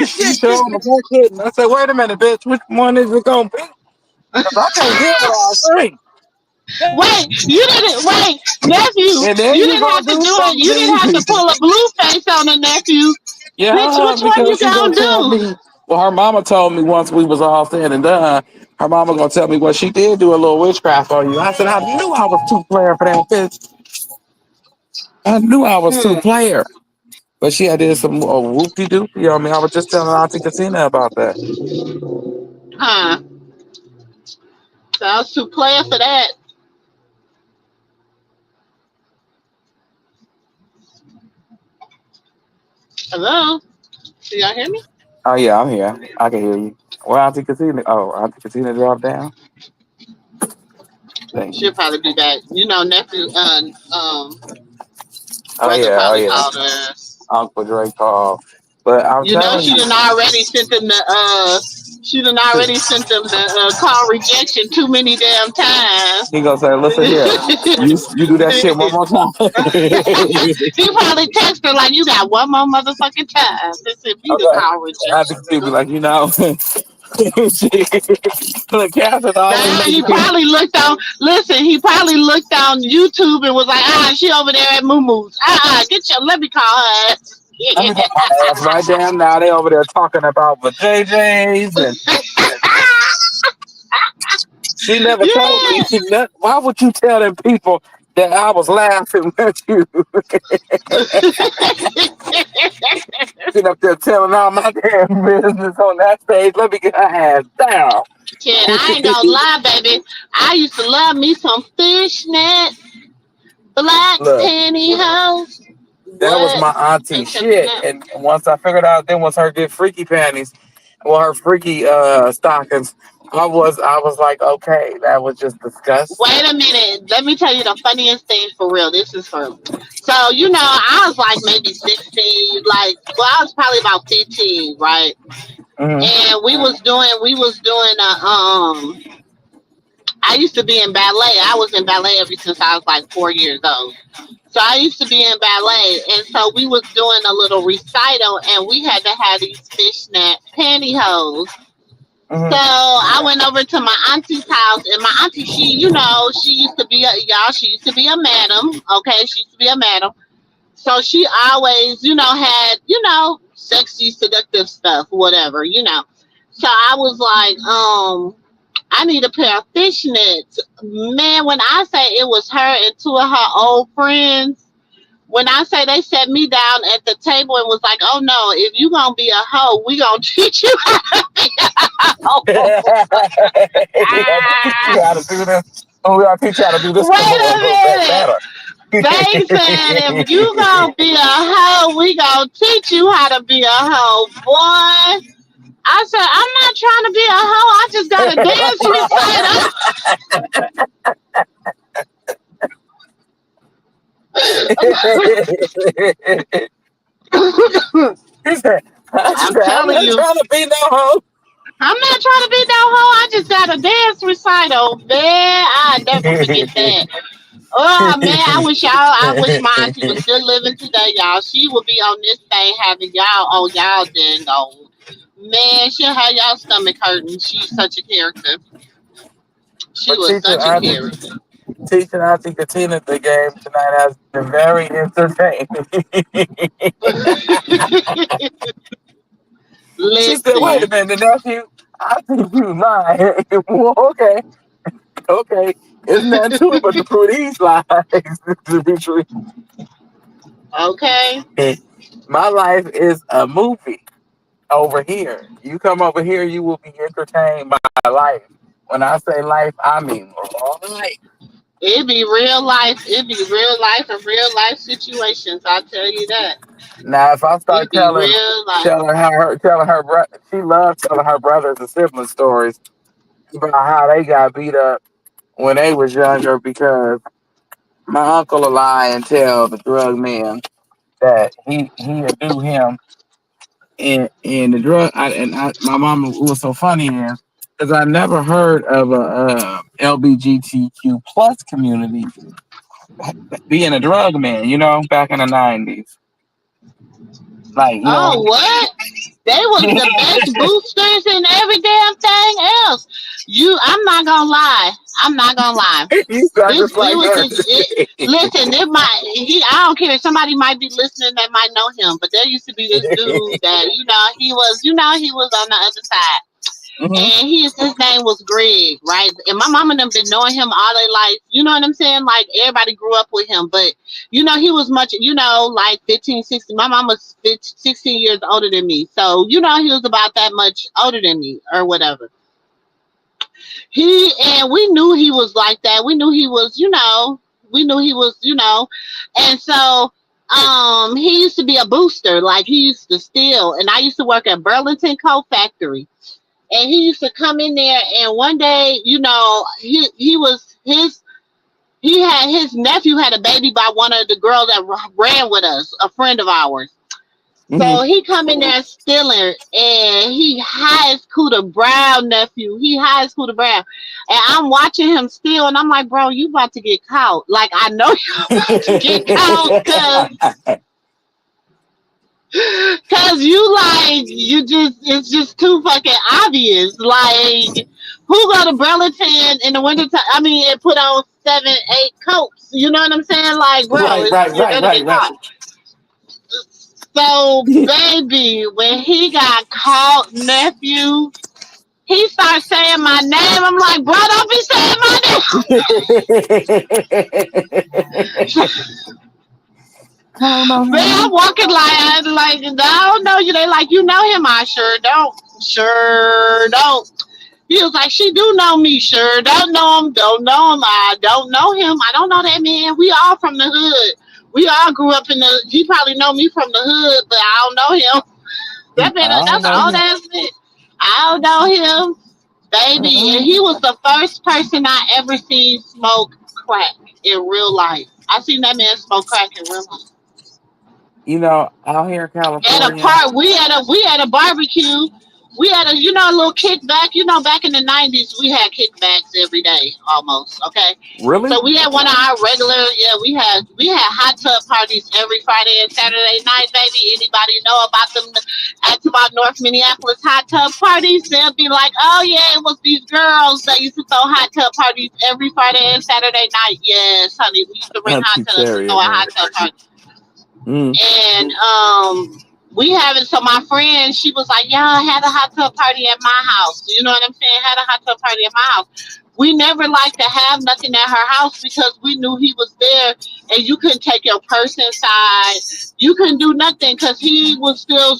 She told me I couldn't. I said, "Wait a minute, bitch. Which one is it gonna be? Because I can't deal with all three." Wait, you didn't wait, nephew. And then You you didn't gonna have to do do it. You didn't have to something. pull a blue face on the nephew. Bitch, Yeah, which one you because she gonna gonna tell do? me. Well, her mama told me once we was all said and done. Her mama gonna tell me, well, she did do a little witchcraft on you. I said, I knew I was too player for that bitch. I knew I was too Hmm. player. But she had did some whoopty doopty on me. I was just telling Auntie Katina about that. Huh. So I was too player for that. Hello? Do y'all hear me? Oh yeah, I'm here. I can hear you. Well, Auntie Katina. Oh, Auntie Katina dropped down. She'll Dang. probably be back. You know, nephew Oh brother yeah, oh probably yeah. called her. Uncle Drake called. But I'm You know, telling she you, done already sent them the she done already sent them the call rejection too many damn times. he gonna say, listen here, you do that shit one more time. He probably text her like, "You got one more motherfucking time to send me the Okay. call I think rejection, she'll be nigga." like, look, Catherine always Nah, he making. probably looked on. Listen, he probably looked on YouTube and was like, she over there at Moo Moo's. Get your. Let me call her ass. Let me call my ass right damn now. They over there talking about the JJ's, and she never told me. Yeah. Why would you tell them people that I was laughing at you? Sitting up there telling all my damn business on that stage. Let me get her ass down. Shit, I ain't gonna lie, baby. I used to love me some fishnet black Look, pantyhose. that was What? my auntie Ain't touching shit. that. And once I figured out then was her good freaky panties, well her freaky stockings, I was like, okay, that was just disgusting. Wait a minute. Let me tell you the funniest thing for real. This is for so you know, I was like maybe 16, I was probably about 15, right? Hmm. And we was doing I used to be in ballet. I was in ballet ever since I was like 4 years old. So I used to be in ballet, and so we was doing a little recital, and we had to have these fishnet pantyhose. So Hmm. I went over to my auntie's house, and my auntie, she used to be she used to be a madam. Okay, she used to be a madam. So she always, had, sexy, seductive stuff, whatever. So I was like, I need a pair of fishnets. Man, when I say it was her and two of her old friends, when I say they sat me down at the table and was like, "Oh no, if you gonna be a hoe, we gonna teach you how to be a hoe." We gonna teach you Ah, how to do this. Oh, we gonna teach you how to do this a wait a little bit minute. better. They said if you gonna be a hoe, we gonna teach you how to be a hoe, boy. I said, I'm not trying to be a hoe. I just got a dance recital. He said, I'm I'm telling not you. trying to be no hoe. I'm not trying to be no hoe. I just got a dance recital, man. I never forget that. Oh man, I wish my auntie was still living today, y'all. She would be on this thing having y'all on y'all dang old. Man, she'll have y'all stomach hurting. She's such a character. She But was teacher, such a auntie, character. Teaching Auntie Katina the game tonight has been very entertaining. She said, "Wait a Listen, minute, nephew. I think you lying." Well, okay, okay. Isn't that to it? But to prove these lies to be true, okay. my life is a movie over here. You come over here, you will be entertained by life. When I say life, I mean life. It be real life. It be real life and real life situations. I'll tell you that. Now, if I It start be real life. she loves telling her brothers and siblings stories about how they got beat up when they was younger because my uncle will lie and tell the drug man that he'll do him and the drug my mama was so funny is because I never heard of a LBGTQ plus community being a drug man, back in the 90s. Like, Oh, what? They was the best boosters and every damn thing else. I'm not gonna lie. I'm not gonna lie. you sound This just it like was her. this. Listen, it might he. I don't care. Somebody might be listening that might know him, but there used to be this dude that he was on the other side. Hmm. And his name was Greg, right? And my mom and them been knowing him all their life. You know what I'm saying? Like everybody grew up with him, but he was much, like 15, 16. My mom was 15, 16 years older than me, so he was about that much older than me or whatever. And we knew he was like that. We knew he was, we knew he was, and so. He used to be a booster, like he used to steal, and I used to work at Burlington Coat Factory, and he used to come in there, and one day he had his nephew had a baby by one of the girls that ran with us, a friend of ours. Hmm. So he come in there stealing, and he high Cooter Brown, nephew. He high Cooter Brown, and I'm watching him steal, and I'm like, bro, you about to get caught. Like I know you about to get caught, cause it's just too fucking obvious. Like who go to Burlington in the wintertime? I mean, and put on 7, 8 coats. You know what I'm saying? Like, bro, Right, right, you're right, gonna right, get right. caught. So, baby, when he got caught, nephew, he started saying my name. I'm like, bro, don't be saying my name. I don't know Man, I'm him. walking like I don't know you. They like you know him. I sure don't. He was like, she do know me, sure. Don't know him. I don't know him. I don't know that man. We all from the hood. We all grew up in the. He probably know me from the hood, but I don't know him. I don't That's an know old him. ass bitch. I don't know him, baby. And he was the first person I ever seen smoke crack in real life. I seen that man smoke crack in real life. Out here in At a California. part, we had a barbecue. We had a little kickback. Back in the '90s, we had kickbacks every day almost. Okay, Really? so we had one of our regular. Yeah, we had hot tub parties every Friday and Saturday night, baby. Anybody know about them? Ask about North Minneapolis hot tub parties. They'll be like, oh yeah, it was these girls that used to throw hot tub parties every Friday and Saturday night. Yes, honey, we used to rent I'm hot too tubs and throw chariot, a man. hot tub party. Mm. And we having so my friend, she was like, yeah, I had a hot tub party at my house. You know what I'm saying? Had a hot tub party at my house. We never liked to have nothing at her house because we knew he was there, and you couldn't take your purse inside. You couldn't do nothing because he was still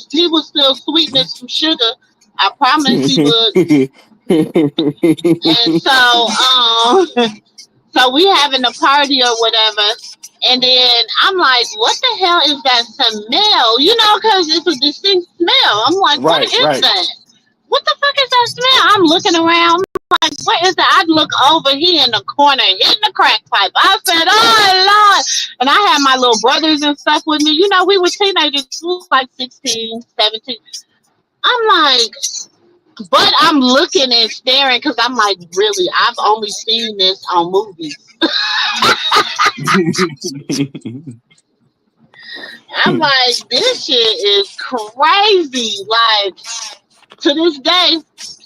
sweetening some sugar. I promise he would. And so we having a party or whatever, and then I'm like, what the hell is that smell? Because it's a distinct smell. I'm like, what Right, is right. that? What the fuck is that smell? I'm looking around. Like, what is that? I look over. He in the corner hitting the crack pipe. I said, oh Lord. And I had my little brothers and stuff with me. We were teenagers. We was like 16, 17. I'm like, but I'm looking and staring because I'm like, really, I've only seen this on movies. I'm like, this shit is crazy. Like, to this day,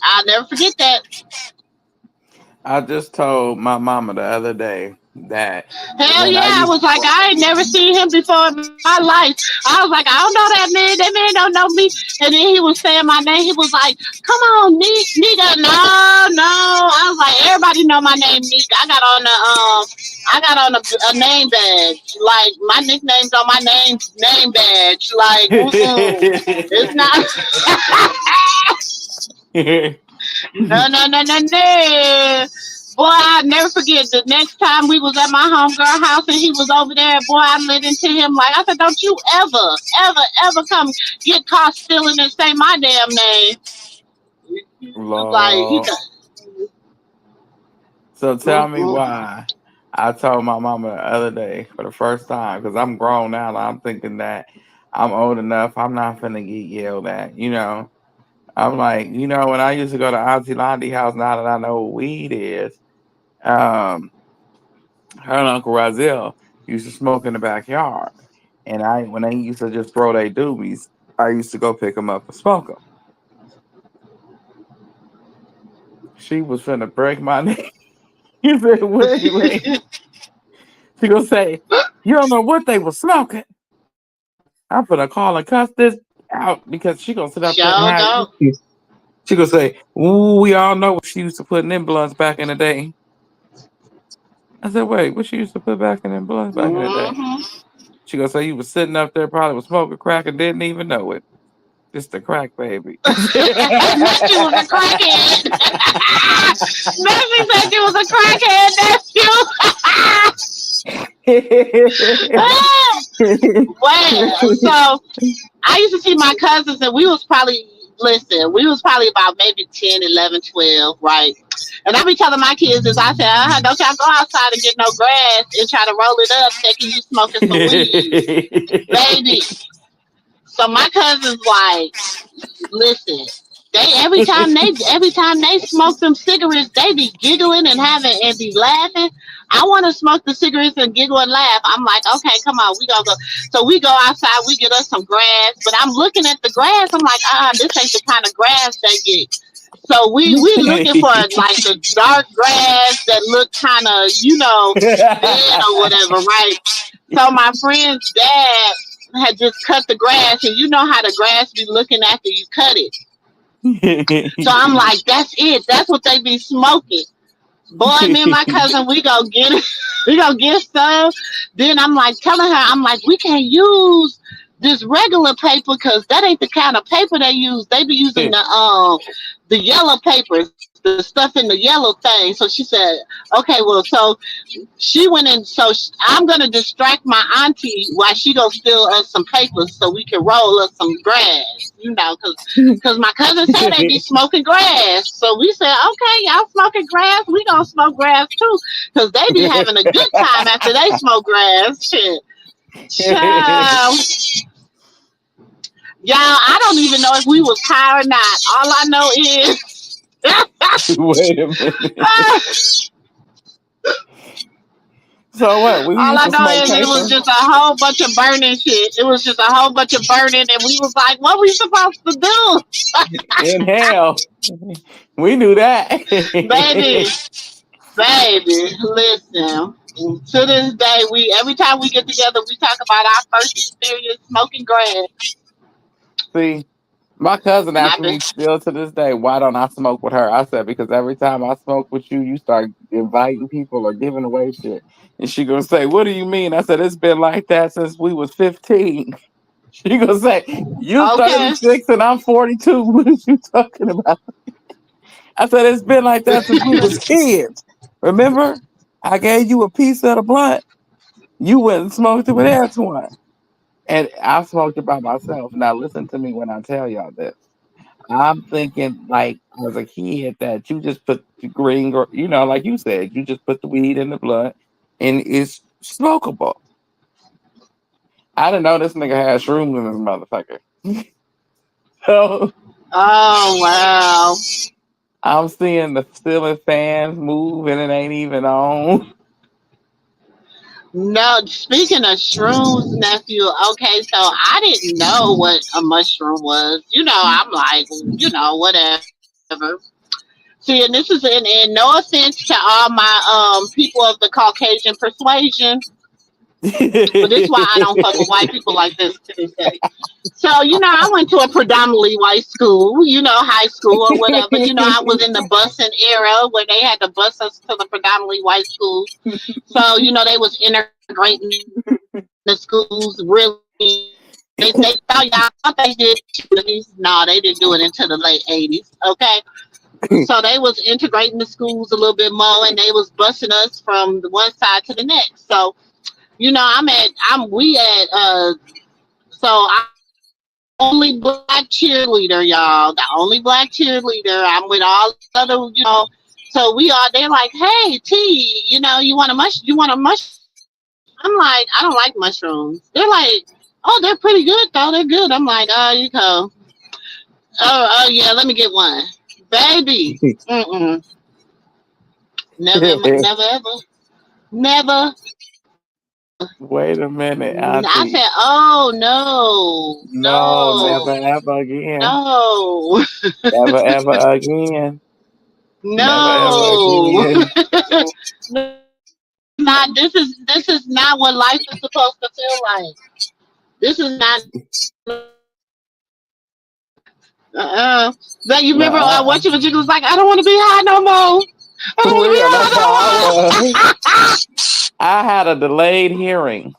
I'll never forget that. I just told my mama the other day that Hell when I yeah, I used was like, I ain't never seen him before in my life. I was like, I don't know that man. That man don't know me. And then he was saying my name. He was like, come on, Nick, nigga. No, no. I was like, everybody know my name, Nick. I got on a name badge. Like my nickname's on my name badge. Like, it's not. No, no, no, no, no. Boy, I'll never forget the next time we was at my homegirl house and he was over there. Boy, I lit into him like I said, don't you ever, ever, ever come get caught stealing and say my damn name. Like he Lord. got. So tell me Mm-mm. why I told my mama the other day for the first time because I'm grown now. And I'm thinking that I'm old enough. I'm not finna get yelled at. I'm like, when I used to go to Auntie Lonnie house, now that I know what weed is, um, her and Uncle Razel used to smoke in the backyard. And when they used to just throw their doobies, I used to go pick them up and smoke them. She was finna break my neck. He said, wait. She gonna say, you don't know what they was smoking. I'm finna call and cuss this out because she gonna sit up there and Sure have don't. you. She gonna say, ooh, we all know what she used to put in them blunts back in the day. I said, wait, what she used to put back in them blunts back in the day? Mm-hmm. She gonna say you was sitting up there probably was smoking crack and didn't even know it. Just a crack baby. Nephew was a crackhead. Nephew said she was a crackhead. Nephew. Well, so I used to see my cousins, and we was probably, listen, we was probably about maybe 10, 11, 12, right? And I be telling my kids this, I said, don't y'all go outside and get no grass and try to roll it up thinking you smoking some weed. Baby. So my cousins like, listen, they every time they smoke them cigarettes, they be giggling and having and be laughing. I want to smoke the cigarettes and giggle and laugh. I'm like, okay, come on, we gonna go. So we go outside, we get us some grass. But I'm looking at the grass. I'm like, this ain't the kind of grass they get. So we looking for like the dark grass that look kind of dead or whatever, right? So my friend's dad had just cut the grass, and you know how the grass be looking after you cut it. So I'm like, that's it. That's what they be smoking. Boy, me and my cousin, we go get it. We go get some. Then I'm like telling her, I'm like, we can't use this regular paper because that ain't the kind of paper they use. They be using the yellow papers, the stuff in the yellow thing. So she said, okay, well, so she went in. I'm gonna distract my auntie while she go steal us some papers so we can roll us some grass. Because my cousin said they be smoking grass. So we said, okay, y'all smoking grass, we gonna smoke grass too, because they be having a good time after they smoke grass. Shit, child, y'all, I don't even know if we was high or not. All I know is. Wait a minute. So what? We All used I to know smoke is it was paper just a whole bunch of burning shit. It was just a whole bunch of burning, and we was like, "What we supposed to do, in hell. We knew that. baby? Baby, listen. To this day, we every time we get together, we talk about our first experience smoking grass. See, my cousin And asked I've been me still to this day, why don't I smoke with her? I said, because every time I smoke with you, you start inviting people or giving away shit. And she gonna say, what do you mean? I said, it's been like that since we was 15. She gonna say, you okay. 36 and I'm 42. What are you talking about? I said, it's been like that since we was kids. Remember? I gave you a piece of the blunt. You went and smoked it with Antoine. And I smoked it by myself. Now listen to me when I tell y'all this. I'm thinking like as a kid that you just put the green, like you said, you just put the weed in the blunt and it's smokable. I didn't know this nigga had shrooms in his motherfucker. So Oh wow. I'm seeing the ceiling fans move and it ain't even on. No, speaking of shrooms, nephew. Okay, so I didn't know what a mushroom was. I'm like, whatever. So See, and this is in no offense to all my people of the Caucasian persuasion, but this is why I don't fuck with white people like this to this day. So, I went to a predominantly white school, high school or whatever. I was in the busing era where they had to bus us to the predominantly white schools. So, they was integrating the schools really. They thought y'all thought they did no, they didn't do it until the late 80s. Okay. So they was integrating the schools a little bit more and they was busing us from the one side to the next. So, I'm the only black cheerleader, y'all. The only black cheerleader. I'm with all the other, So they're like, hey, T, you want a mushroom? I'm like, I don't like mushrooms. They're like, oh, they're pretty good though. They're good. I'm like, oh, you go. Oh yeah, let me get one, baby. Mm-mm. Never, ever, never, ever. Wait a minute, I Auntie. said, oh no, No, never no, ever again. no, Never ever again. Never ever no. again. No, this is not. This is not what life is supposed to feel like. This is not But you remember Nuh-uh. what you was like? I don't want to be high no more. I don't For want to be real, that's how I was. high I had a delayed hearing.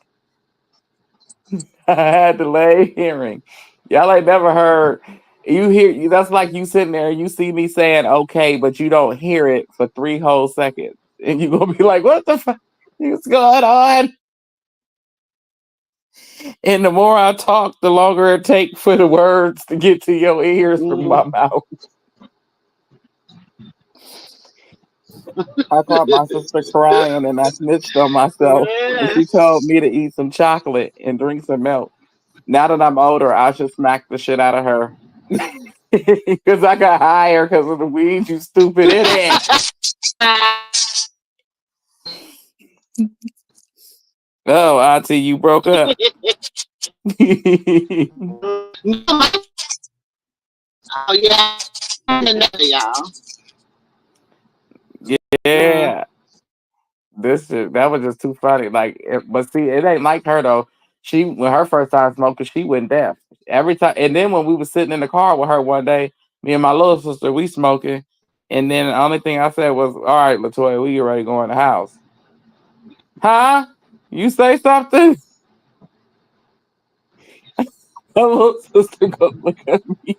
I had delayed hearing. Y'all ain't never heard. You hear you. That's like you sitting there. You see me saying okay, but you don't hear it for 3 whole seconds, and you gonna be like, "What the fuck is going on?" And the more I talk, the longer it take for the words to get to your ears from no my mouth. I caught my sister crying, and I snitched on myself, and more. she told me to eat some chocolate and drink some milk. Now that I'm older, I should smack the shit out of her. Because I got higher because of the weed, you stupid idiot. Oh, Auntie, you broke up. Oh yeah, y'all. Mm. Yeah, that was just too funny. But see, it ain't like her though. She when her first time smoking, she went deaf every time. And then when we was sitting in the car with her one day, me and my little sister, we smoking, and then the only thing I said was, "All right, Latoya, we get ready to go in the house." Huh? You say something? My little sister go look at me.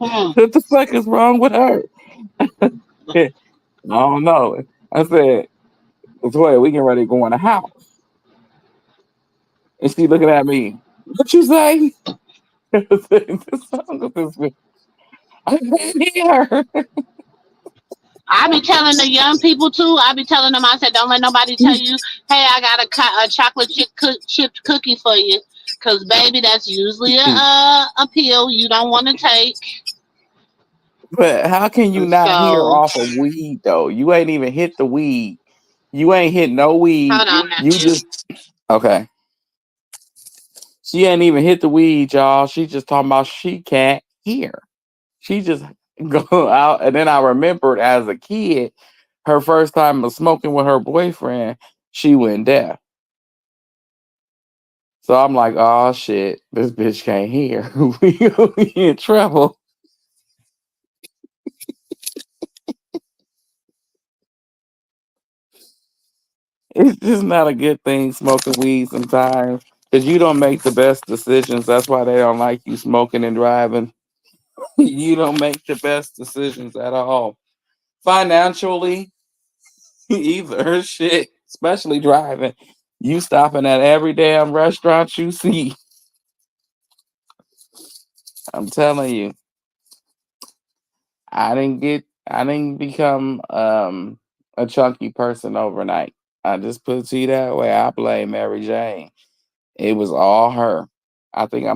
Hmm. What the fuck is wrong with her? I don't know. I said, Latoya, we getting ready to go in the house. And she looking at me. What you say? I said, "What's wrong with this bitch?" I can't hear. I be telling the young people too. I be telling them. I said, don't let nobody tell you, hey, I got a chocolate chipped cookie for you, cause baby, that's usually a pill you don't want to take. But how can you not hear So off of weed though? You ain't even hit the weed. You ain't hit no weed. hold on now. You just okay. She ain't even hit the weed, y'all. She just talking about she can't hear. She just go out, and then I remembered as a kid, her first time of smoking with her boyfriend, she went deaf. So I'm like, oh shit, this bitch can't hear. We in trouble. It's just not a good thing smoking weed sometimes because you don't make the best decisions. That's why they don't like you smoking and driving. You don't make the best decisions at all financially either. Shit, especially driving. You stopping at every damn restaurant you see. I'm telling you, I didn't become a chunky person overnight. I just put it to you that way. I blame Mary Jane. It was all her. I think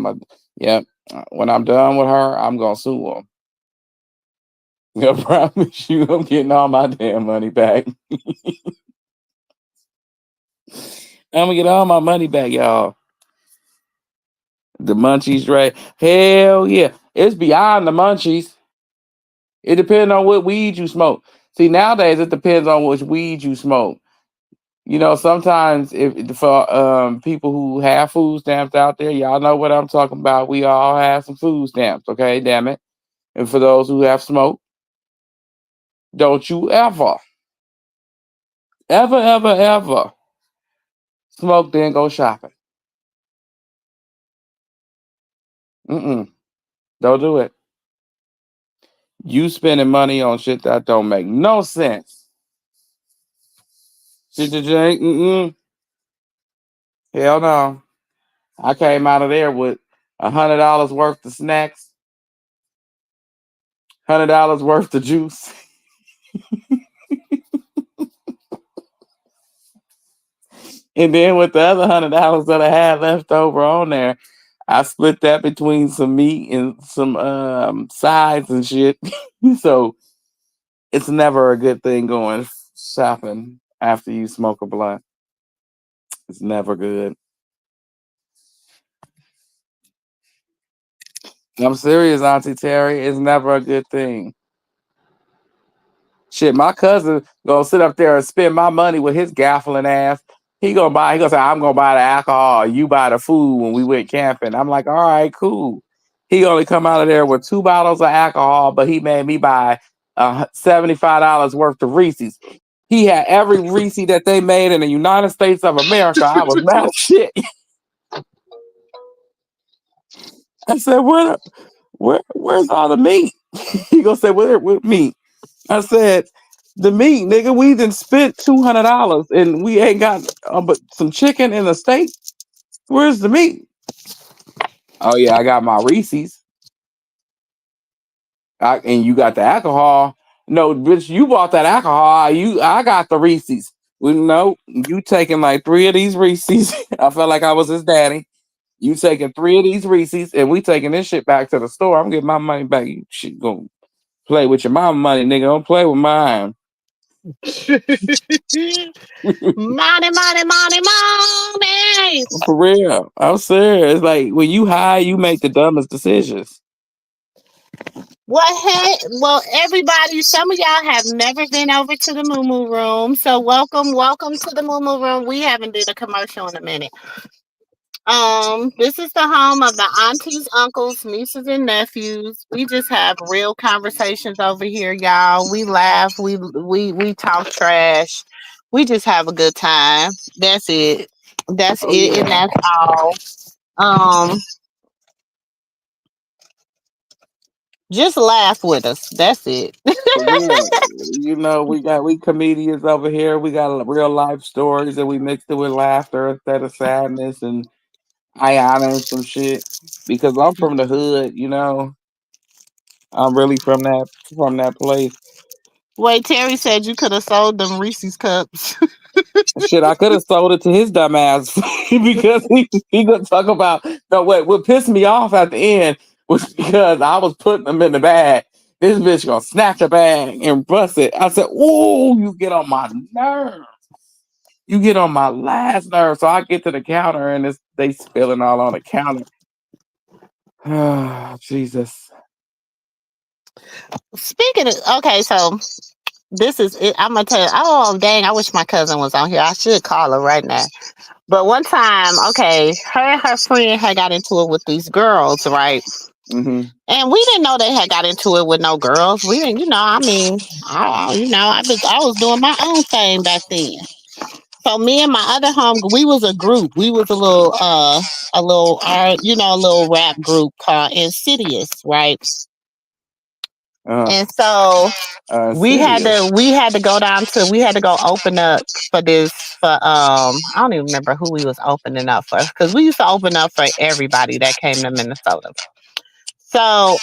yep. When I'm done with her, I'm gonna sue them. I promise you, I'm getting all my damn money back. I'm gonna get all my money back, y'all. The munchies, right? Hell yeah. It's beyond the munchies. It depends on what weed you smoke. See, nowadays it depends on which weed you smoke. Sometimes if for people who have food stamps out there, y'all know what I'm talking about. We all have some food stamps, okay? Damn it. And for those who have smoke, don't you ever smoke then go shopping. Mm-mm. Don't do it. You spending money on shit that don't make no sense. Shit that you ain't, mm-mm. Hell no. I came out of there with $100 worth of snacks, $100 worth of juice. And then with the other $100 that I had left over on there, I split that between some meat and some sides and shit. So it's never a good thing going shopping after you smoke a blunt. It's never good. I'm serious, Auntie Terry. It's never a good thing. Shit, my cousin gonna sit up there and spend my money with his gaffling ass. He gonna say, I'm gonna buy the alcohol, you buy the food when we went camping. I'm like, all right, cool. He only come out of there with 2 bottles of alcohol, but he made me buy $75 worth of Reese's. He had every Reese that they made in the United States of America. I was mad as shit. I said, where's all the meat? He gonna say, what meat? I said, the meat, nigga, we done spent $200 and we ain't got but some chicken and a steak. Where's the meat? Oh yeah, I got my Reese's. And you got the alcohol. No, bitch, you bought that alcohol. I got the Reese's. Well, no, you taking like 3 of these Reese's. I felt like I was his daddy. You taking 3 of these Reese's and we taking this shit back to the store. I'm getting my money back. You shit gonna play with your mama money, nigga. Don't play with mine. Money, money, money, money. For real. I'm serious. It's like when you high, you make the dumbest decisions. Well, everybody, some of y'all have never been over to the Moo Moo Room. So welcome to the Moo Moo Room. We haven't did a commercial in a minute. This is the home of the aunties, uncles, nieces, and nephews. We just have real conversations over here, y'all. We laugh, we talk trash. We just have a good time. That's it. That's Oh it, and yeah. that's all. Um, just laugh with us. That's it. For real. We comedians over here. We got real life stories and we mixed it with laughter instead of sadness and Ayana and some shit. Because I'm from the hood. I'm really from that place. Wait, Terry said you could have sold them Reese's cups. Shit, I could have sold it to his dumb ass because he gonna talk about no what pissed me off at the end was because I was putting them in the bag. This bitch gonna snatch a bag and bust it. I said, "Ooh, you get on my nerve. You get on my last nerve." So I get to the counter and they spilling all on the counter. Oh, Jesus. Speaking of, okay, so this is it. I'm gonna tell you. Oh, dang! I wish my cousin was on here. I should call her right now. But one time, okay, her and her friend had got into it with these girls, right? Mm-hmm. And we didn't know they had got into it with no girls. We didn't, I mean, I was doing my own thing back then. So me and my other we was a group. We was a little rap group called Insidious, right? Uh, And so Serious. we had to go open up for this for I don't even remember who we was opening up for because we used to open up for everybody that came to Minnesota. So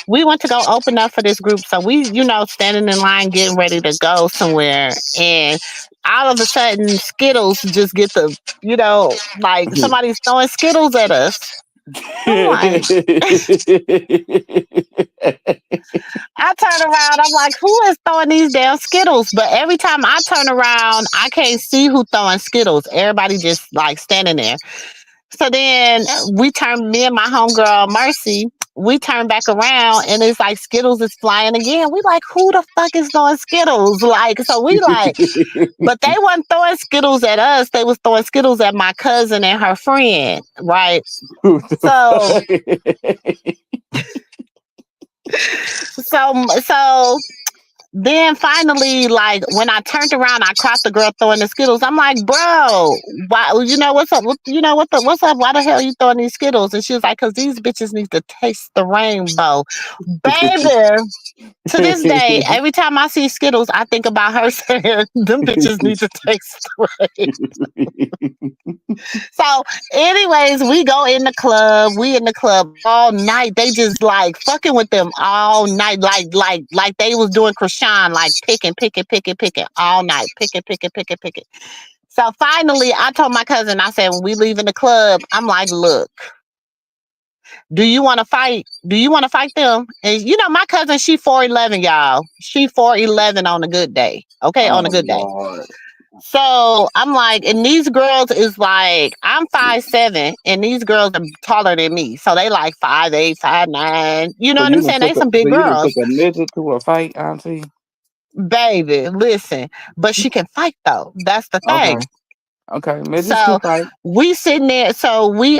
we went to go open up for this group. So we, standing in line getting ready to go somewhere and all of a sudden Skittles just get like somebody's throwing Skittles at us. I'm like, I turn around, I'm like, who is throwing these damn Skittles? But every time I turn around, I can't see who throwing Skittles. Everybody just like standing there. So then me and my homegirl Mercy, we turn back around and it's like Skittles is flying again. We like, who the fuck is throwing Skittles? Like, so we like, but they wasn't throwing Skittles at us. They was throwing Skittles at my cousin and her friend, right? What the So, fuck? so then finally, like when I turned around, I caught the girl throwing the Skittles. I'm like, bro, why? You know what's up? You know what's up? Why the hell you throwing these Skittles? And she was like, cause these bitches need to taste the rainbow, baby. To this day, every time I see Skittles, I think about her saying, them bitches need to taste the rainbow. So, anyways, we go in the club. We in the club all night. They just like fucking with them all night, like they was doing Krishan, like picking all night, picking. So finally, I told my cousin, I said, when we leaving the club, I'm like, look, do you want to fight? Do you want to fight them? And you know, my cousin, she 4'11", y'all. She 4'11" on a good day. Okay, on a Oh good day. Lord. So I'm like, and these girls is like, I'm 5'7", and these girls are taller than me. So they like 5'8", 5'9". You know So what you I'm done saying? took They a some so big you done took girls. a midget to a fight, Auntie? Baby, listen. But she can fight though. That's the Okay. thing. Okay. Midgets can So fight. we sitting there. So we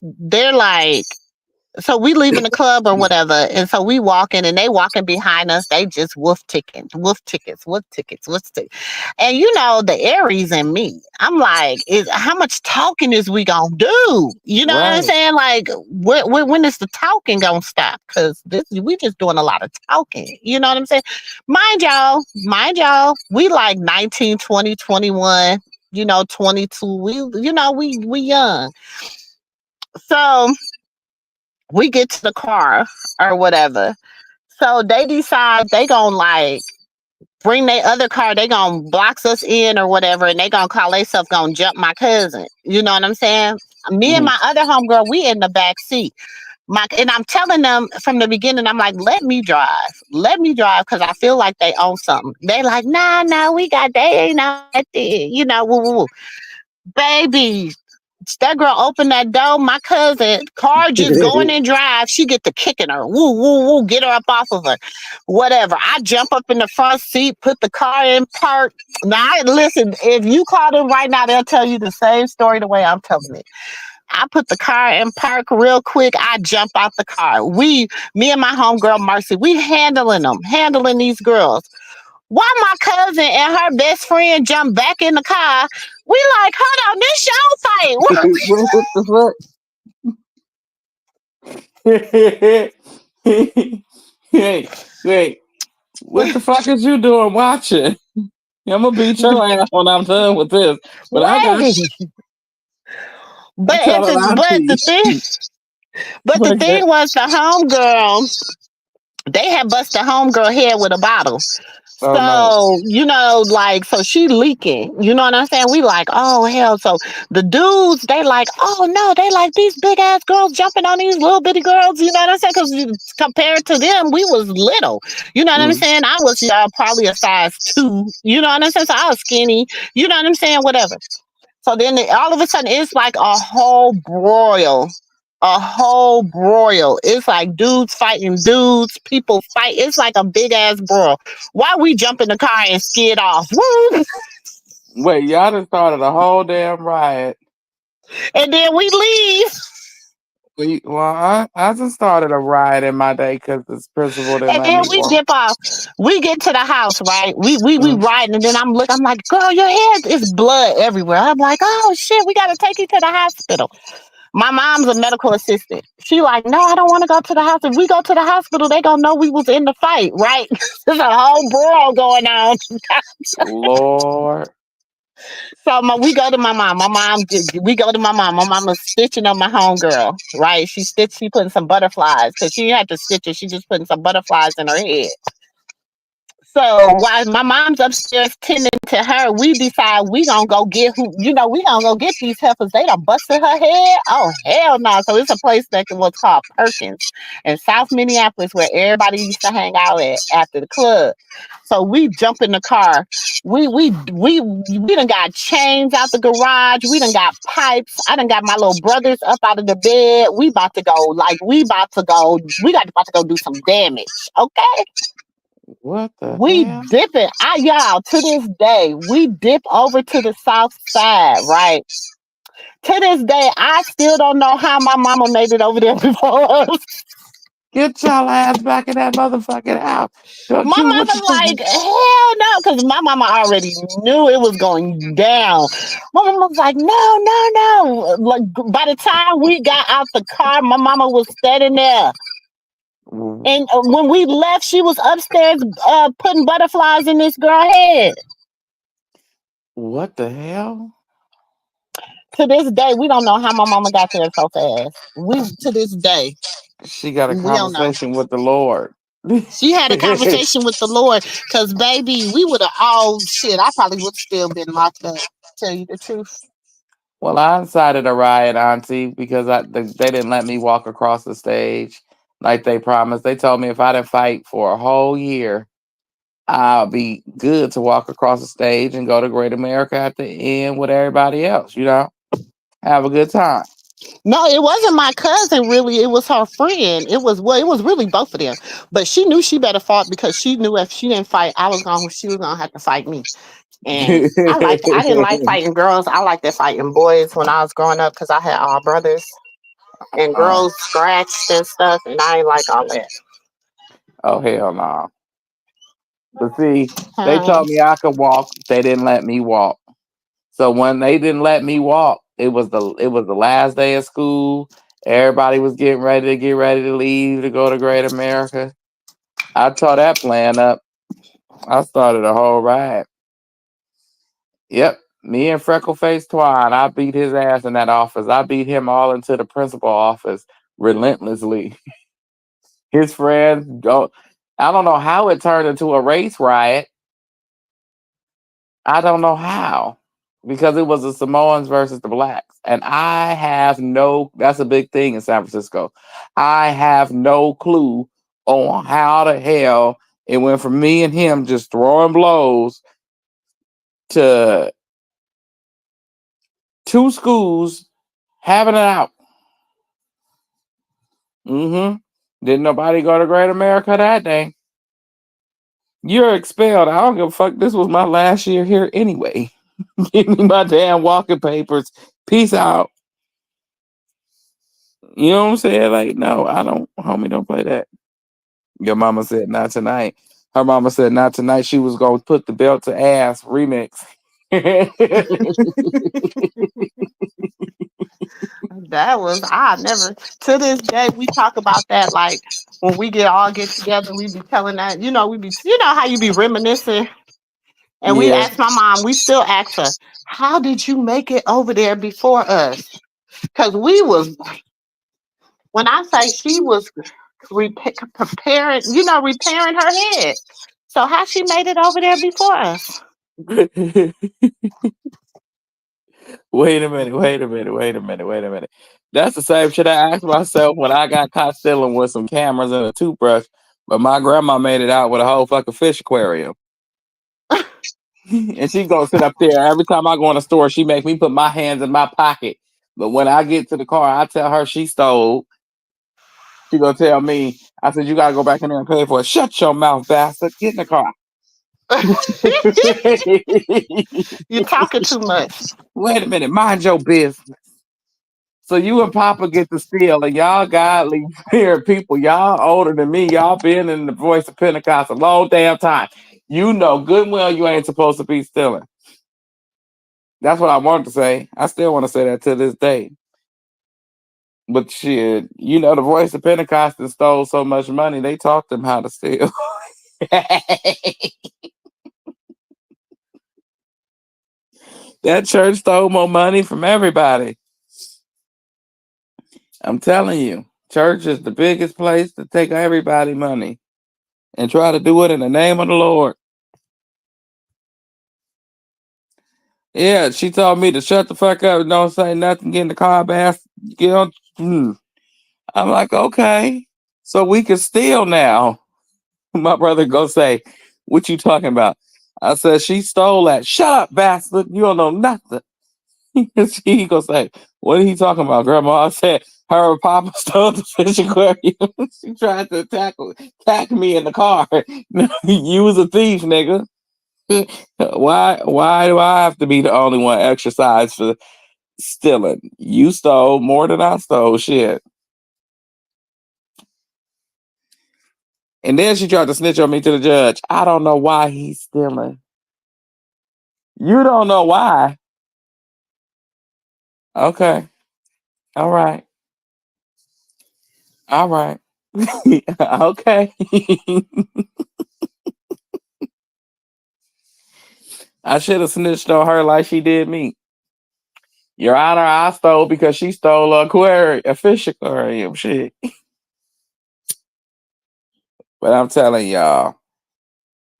they're like, so we leaving the club or whatever, and so we walking, and they walking behind us. They just wolf tickets. And you know the Aries in me, I'm like, is how much talking is we gonna do? You know what I'm Right. saying? Like, when is the talking gonna stop? Because this we just doing a lot of talking. You know what I'm saying? Mind y'all, we like 19, 20, 21. You know, 22. We young. So we get to the car or whatever. So they decide they gonna like bring their other car, they gonna box us in or whatever, and they gonna call themselves gonna jump my cousin. You know what I'm saying? Me and Mhm. my other homegirl, we in the back seat. And I'm telling them from the beginning, I'm like, let me drive. Let me drive because I feel like they own something. They like, nah, they ain't on that thing. You know, woo, woo, woo. Baby, that girl opened that door. My cousin, car just going in drive. She get the kicking her. Woo, woo, woo. Get her up off of her. Whatever. I jump up in the front seat, put the car in park. Now, listen, if you call them right now, they'll tell you the same story the way I'm telling it. I put the car in park real quick. I jump out the car. Me and my homegirl Mercy, we handling these girls. Why my cousin and her best friend jump back in the car? We like, hold on, this your fight. What the fuck? Wait. What the fuck is you doing watching? I'm gonna beat your ass when I'm done with this. But I got Wait. I'm telling But Auntie. the But thing was the homegirl, they had bust the homegirl head with a bottle. oh no. So, you know, like, so she leaking. You know what I'm saying? We like, oh hell. So the dudes, they like, oh no, they like these big ass girls jumping on these little bitty girls. You know what I'm saying? Because compared to them, we was little. You know what I'm Mm. saying? I was probably a size 2. You know what I'm saying? So I was skinny. You know what I'm saying? Whatever. So then all of a sudden, it's like a whole broil. A whole broil. It's like dudes fighting dudes, people fight. It's like a big ass broil. Why we jump in the car and skid off? Woo! Wait, y'all done started a whole damn riot. And then we leave. I just started a riot in my day because this principal didn't And let then me we walk. dip off. We get to the house, right? We Mm. riding, and then I'm like, girl, your head is blood everywhere. I'm like, oh shit, we gotta take you to the hospital. My mom's a medical assistant. She like, no, I don't want to go to the hospital. If we go to the hospital, they gonna know we was in the fight, right? There's a whole brawl going on. Lord. So we go to my mom. We go to my mom. My mom is stitching on my homegirl, right? She putting some butterflies because she had to stitch it. She just putting some butterflies in her head. So while my mom's upstairs tending to her, we decide we gonna go get we gonna go get these heifers. They done busted her head. Oh hell no! So it's a place that was called Perkins in South Minneapolis where everybody used to hang out at after the club. So we jump in the car. We done got chains out the garage. We done got pipes. I done got my little brothers up out of the bed. We about to go. Like we about to go. We got about to go do some damage. Okay. What the We hell? dip it. Y'all, to this day, we dip over to the south side, right? To this day, I still don't know how my mama made it over there before us. Get y'all ass back in that motherfucking house. Don't My you what the mama fuck? like, hell no, because my mama already knew it was going down. My mama was like, no, no, no. Like by the time we got out the car, my mama was standing there. And when we left, she was upstairs putting butterflies in this girl's head. What the hell? To this day, we don't know how my mama got there so fast. We to this day, She got a we don't know. conversation with the Lord. She had a conversation with the Lord, cause baby, we would have all shit. I probably would still been locked up. Tell you the truth. Well, I incited a riot, Auntie, because they didn't let me walk across the stage like they promised. They told me if I didn't fight for a whole year, I'll be good to walk across the stage and go to Great America at the end with everybody else, have a good time. No, it wasn't my cousin. Really, it was her friend. It was really both of them. But she knew she better fought because she knew if she didn't fight, she was gonna have to fight me. And I didn't like fighting girls. I liked that fighting boys when I was growing up because I had all brothers and uh, girls scratched and stuff, and I ain't like all that. oh hell no. But see, they Um, told me I could walk. They didn't let me walk. So when they didn't let me walk, it was the last day of school. Everybody was getting ready to leave to go to Great America. I tore that plan up. I started a whole riot. Yep. Me and Freckle Face Twine, I beat his ass in that office. I beat him all into the principal office relentlessly. His friends go. I don't know how it turned into a race riot. I don't know how. Because it was the Samoans versus the blacks. And I have that's a big thing in San Francisco. I have no clue on how the hell it went from me and him just throwing blows to two schools having it out. Mm-hmm. Didn't nobody go to Great America that day. You're expelled. I don't give a fuck. This was my last year here anyway. Give me my damn walking papers. Peace out. You know what I'm saying? Like, no, I don't, homie, don't play that. Your mama said not tonight. Her mama said not tonight. She was gonna put the belt to ass remix. that was I never to this day we talk about that like when we get together, we be telling that, we how you be reminiscing. And we Yeah. asked my mom, we still ask her, how did you make it over there before us? Because when I say she was repairing her head. So how she made it over there before us? Wait a minute, wait a minute, wait a minute, wait a minute. That's the same shit I asked myself when I got caught stealing with some cameras and a toothbrush, but my grandma made it out with a whole fucking fish aquarium. And she gonna sit up there every time I go in the store, she make me put my hands in my pocket. But when I get to the car, I tell her she stole. She gonna tell me, I said, you gotta go back in there and pay for it. Shut your mouth, bastard. Get in the car. You're talking too much. Wait a minute, mind your business. So you and Papa get to steal, and y'all godly spirit people, y'all older than me, y'all been in the voice of Pentecost a long damn time. You know good and well you ain't supposed to be stealing. That's what I wanted to say. I still want to say that to this day. But shit, the voice of Pentecost that stole so much money, they taught them how to steal. That church stole more money from everybody. I'm telling you, church is the biggest place to take everybody money and try to do it in the name of the Lord. Yeah, she told me to shut the fuck up and don't say nothing. Get in the car, bath. Get on. I'm like, okay, so we can steal now. My brother go say, "What you talking about?" I said, "She stole that." Shut up, bastard! You don't know nothing. He go say, "What are he talking about, Grandma?" I said, "Her papa stole the fish aquarium." She tried to attack me in the car. You was a thief, nigga. Why do I have to be the only one exercised for stealing? You stole more than I stole, shit. And then she tried to snitch on me to the judge. I don't know why he's stealing. You don't know why. Okay. All right. All right. Okay. I should have snitched on her like she did me. Your Honor, I stole because she stole a fish aquarium. Shit. But I'm telling y'all,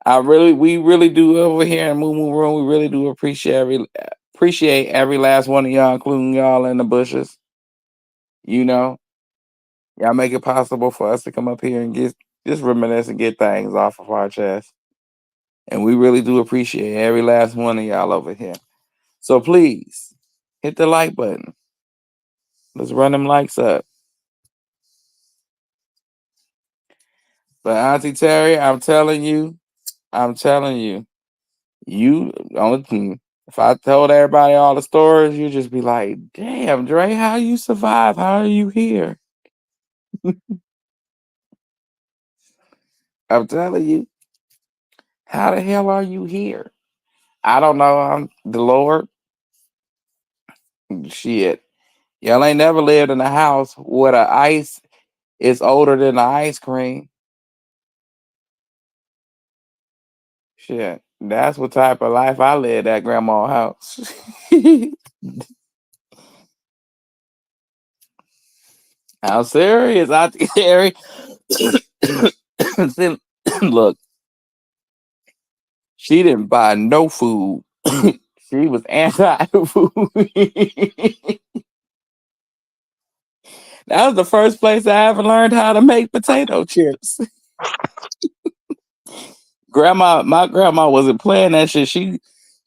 we really do over here in Moo Moo Room. We really do appreciate every last one of y'all, including y'all in the bushes. You know, y'all make it possible for us to come up here and just reminisce and get things off of our chest. And we really do appreciate every last one of y'all over here. So please hit the like button. Let's run them likes up. But Auntie Terry, I'm telling you, you only if I told everybody all the stories, you'd just be like, damn, Dre, how you survive? How are you here? I'm telling you, how the hell are you here? I don't know. I'm the Lord. Shit. Y'all ain't never lived in a house where the ice is older than the ice cream. Shit. That's what type of life I lived at grandma's house. I'm serious. I Terry. Look, she didn't buy no food. She was anti food. That was the first place I ever learned how to make potato chips. My grandma wasn't playing that shit.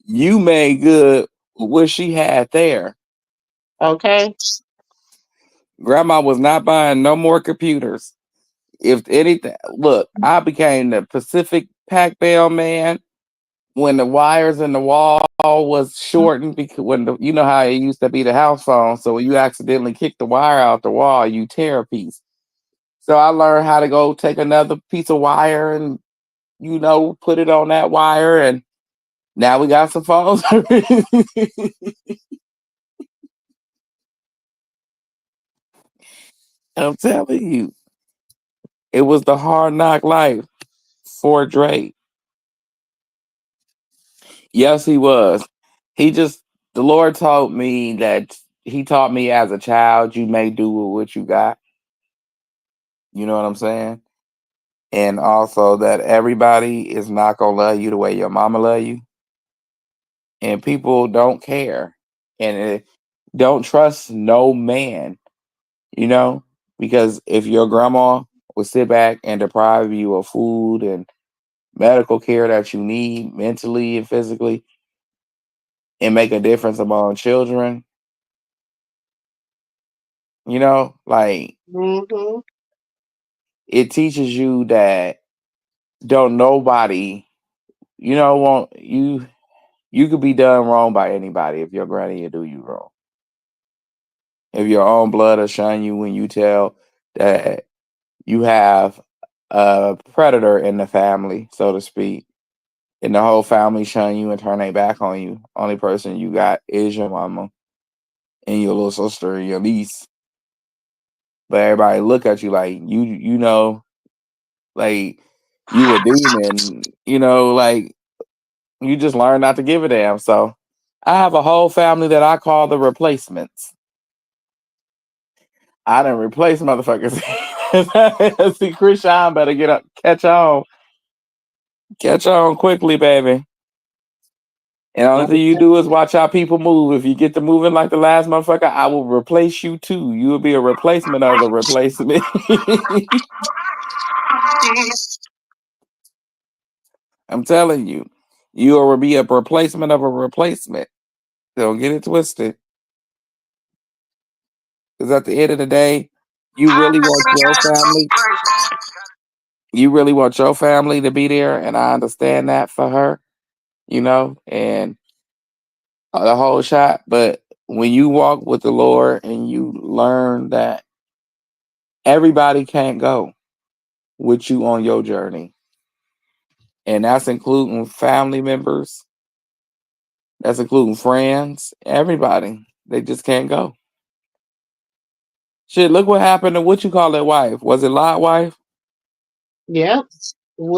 You made good what she had there. Okay. Grandma was not buying no more computers. If anything, look, I became the Pacific Pac Bell man when the wires in the wall was shortened because you know how it used to be the house phone. So when you accidentally kick the wire out the wall, you tear a piece. So I learned how to go take another piece of wire and put it on that wire, and now we got some phones. I'm telling you, it was the hard knock life for Drake. Yes, he was. He just the Lord told me that he taught me as a child, you may do with what you got. You know what I'm saying? And also that everybody is not gonna love you the way your mama love you. And people don't care. And don't trust no man, you know? Because if your grandma would sit back and deprive you of food and medical care that you need mentally and physically and make a difference among children, Mm-hmm. it teaches you that don't nobody, want you could be done wrong by anybody if your granny will do you wrong. If your own blood will shun you when you tell that you have a predator in the family, so to speak, and the whole family shun you and turn their back on you. Only person you got is your mama and your little sister and your niece. But everybody look at you like like you a demon, like you just learn not to give a damn. So I have a whole family that I call the replacements. I didn't replace motherfuckers. See, Chris Sean better get up, catch on quickly, baby. And the only thing you Okay. do is watch how people move. If you get to moving like the last motherfucker, I will replace you too. You will be a replacement of the replacement. I'm telling you, you will be a replacement of a replacement. Don't get it twisted. Because at the end of the day, you really want your family. You really want your family to be there, and I understand that for her, and the whole shot. But when you walk with the Lord and you learn that everybody can't go with you on your journey, and that's including family members, that's including friends, everybody, they just can't go. Shit, look what happened to what you call that wife. Was it Lot wife? Yep.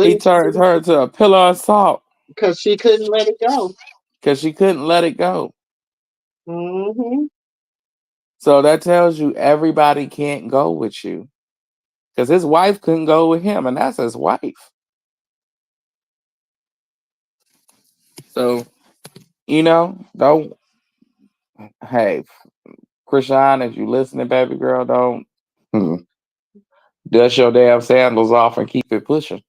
He Wouldn't turned her to a pillar of salt because she couldn't let it go. because she couldn't let it go. Hmm. So that tells you everybody can't go with you because his wife couldn't go with him, and that's his wife. So, don't, hey, Krishan, if you listening, baby girl, don't dust your damn sandals off and keep it pushing.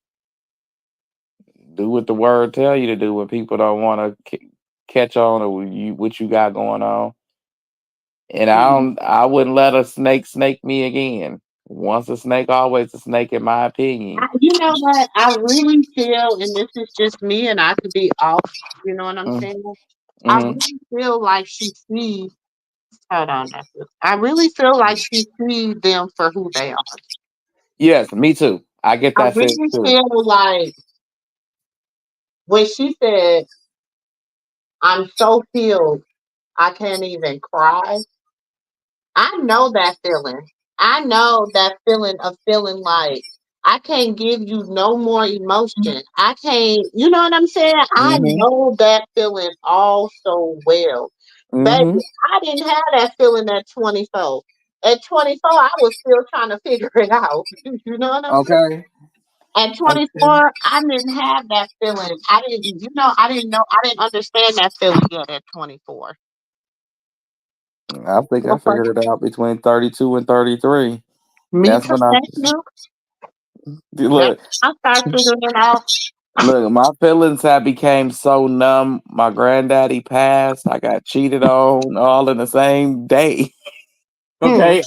Do what the word tell you to do when people don't want to catch on to what you got going on. And I wouldn't let a snake me again. Once a snake, always a snake, in my opinion. You know what? I really feel, and this is just me, and I could be off. You know what I'm saying? I Mm-hmm. really feel like she sees. Hold on, Nessus. I really feel like she sees them for who they are. Yes, me too. I get I that sense really too. feel like when she said, "I'm so healed, I can't even cry." I know that feeling. I know that feeling of feeling like I can't give you no more emotion. I can't, you know what I'm saying? I Mm-hmm. know that feeling all so well. Baby, Mm-hmm. I didn't have that feeling at 24. At 24, I was still trying to figure it out. You know what I'm saying? Okay. At Okay. 24, I didn't have that feeling. I didn't understand that feeling yet at 24. I think I figured it out between 32 and 33. Me That's too. when I Thank you. That's look. when I start figuring it out. Look, my feelings have became so numb. My granddaddy passed. I got cheated on all in the same day. Hmm. Okay.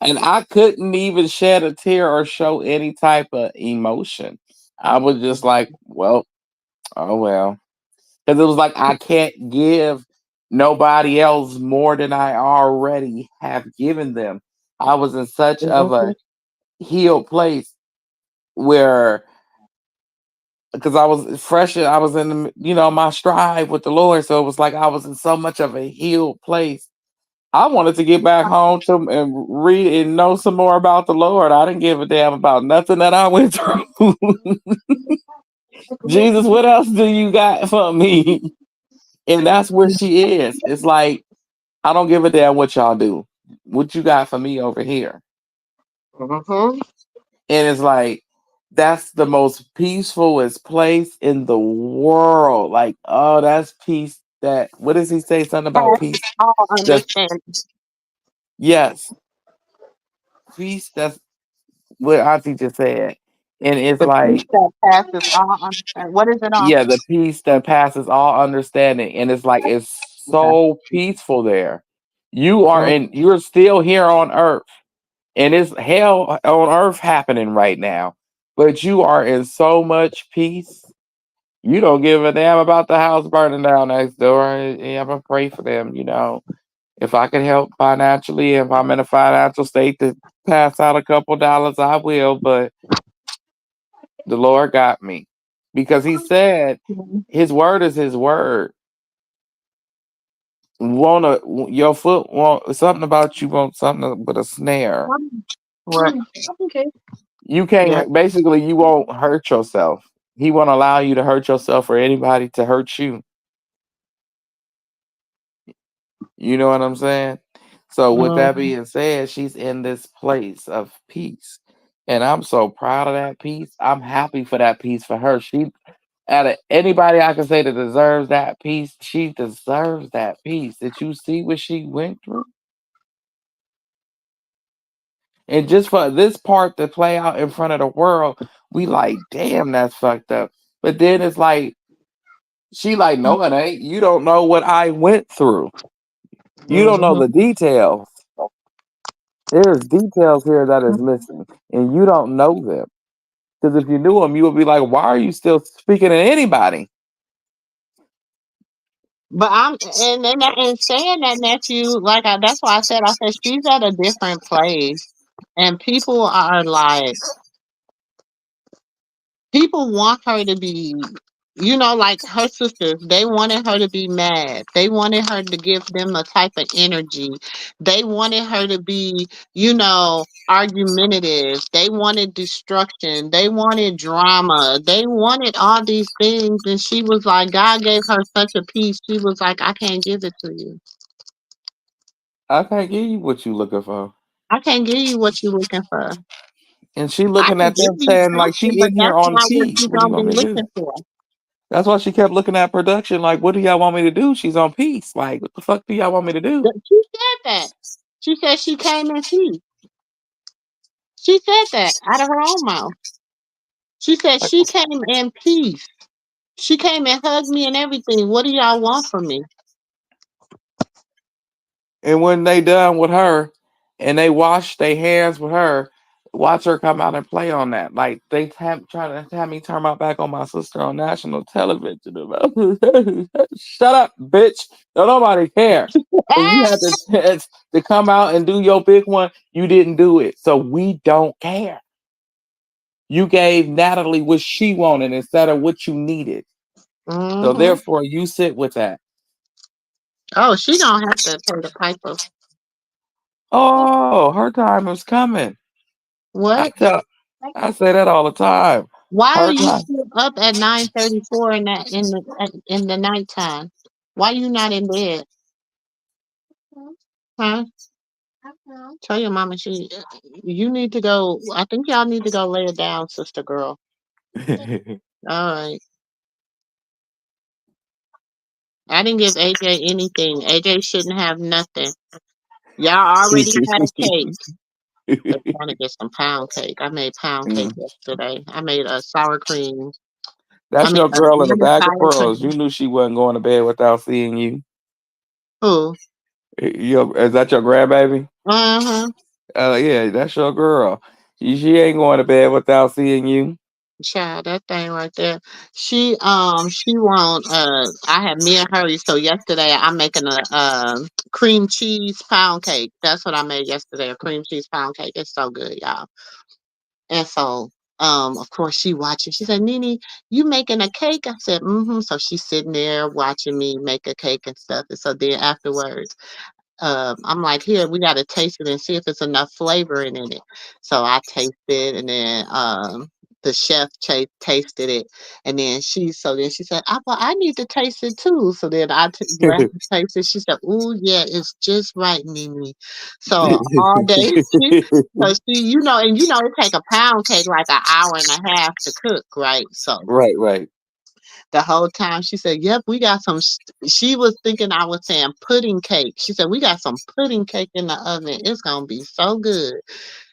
And I couldn't even shed a tear or show any type of emotion. I was just like, well, oh well. Because it was like I can't give nobody else more than I already have given them. I was in such of Mhm. a healed place where because I was fresh, I was in my stride with the Lord, so it was like I was in so much of a healed place. I wanted to get back home to and read and know some more about the Lord. I didn't give a damn about nothing that I went through. Jesus, what else do you got for me? And that's where she is. It's like I don't give a damn what y'all do. What you got for me over here? Mhm. And it's like that's the most peacefulest place in the world. Like, oh, that's peace. That what does he say? Something about Past peace. all That's understanding. yes, peace. That's what Auntie just said. And it's The peace like, that passes all understanding. What is it on? yeah, the peace that passes all understanding. And it's like it's Okay. so peaceful there. Mhm. You're still here on earth. And it's hell on earth happening right now. But you are in so much peace. You don't give a damn about the house burning down next door. Yeah, I'm gonna pray for them. If I can help financially, if I'm in a financial state to pass out a couple dollars, I will. But the Lord got me because He said His word is His word. Want your foot want something about you want something with a snare. What? Okay. You Yeah. can't basically you won't hurt yourself. He won't allow you to hurt yourself or anybody to hurt you. You know what I'm saying? So with that Mhm. being said, she's in this place of peace. And I'm so proud of that peace. I'm happy for that peace for her. Out of anybody I can say that deserves that piece, she deserves that piece. Did you see what she went through? And just for this part to play out in front of the world, we like, damn, that's fucked up. But then it's like, she like, no, it ain't. You don't know what I went through. You don't know Mm-hmm. the details. There's details here that is missing, and you don't know them. Because if you knew them, you would be like, why are you still speaking to anybody? But and saying that, nephew, like that's why I said she's at a different place, and people want her to be, like her sisters, they wanted her to be mad. They wanted her to give them a type of energy. They wanted her to be, argumentative. They wanted destruction. They wanted drama. They wanted all these things. And she was like, God gave her such a peace. She was like, I can't give it to you. I can't give you what you looking for. I can't give you what you're looking for. And she I looking can at give them you saying like she something, but in here that's on not what peace. you're What do you gonna be want me to do? looking for. That's why she kept looking at production like, what do y'all want me to do? She's on peace. Like, what the fuck do y'all want me to do? She said that. She said she came in peace. She said that out of her own mouth. She said Like, she came in peace. She came and hugged me and everything. What do y'all want from me? and when they done with her and they wash their hands with her, watch her come out and play on that. Like they trying to have me turn my back on my sister on national television. About shut up, bitch. Don't nobody care. When you had the chance to come out and do your big one, you didn't do it. So we don't care. You gave Natalie what she wanted instead of what you needed. So Mm-hmm. therefore you sit with that. Oh, she gonna have to pay the piper. Oh, her time is coming. I What? tell I say that all the time. Why are Her you time. still up at 9:34 in the nighttime? Why you not in bed? Huh? Tell your mama you need to go. I think y'all need to go lay it down, sister girl. All right. I didn't give AJ anything. AJ shouldn't have nothing. Y'all already had a cake. They're trying to get some pound cake. I made pound cake Mm. yesterday. I made a sour cream. I That's mean, your a girl in a lemon bag of sour pearls. You cream. knew she wasn't going to bed without seeing you. Who? Is that your grandbaby? Uh-huh. Yeah, that's your girl. She ain't going to bed without seeing you. Child, that thing right there. She won't I had me and her, so yesterday I'm making a cream cheese pound cake. That's what I made yesterday, a cream cheese pound cake. It's so good, y'all. And so of course she watching. She said, Nene, you making a cake? I said, mm-hmm. So she's sitting there watching me make a cake and stuff. And so then afterwards, I'm like, here, we got to taste it and see if it's enough flavor in it. So I tasted, and then the chef tasted it, and then she said, I need to taste it too. So then grabbed the taste it. She said, "Ooh, yeah, it's just right, Mimi." So all day, so and it take a pound cake like an hour and a half to cook, right? So Right, right. the whole time she said, "Yep, we got some." She was thinking I was saying pudding cake. She said, "We got some pudding cake in the oven. It's gonna be so good."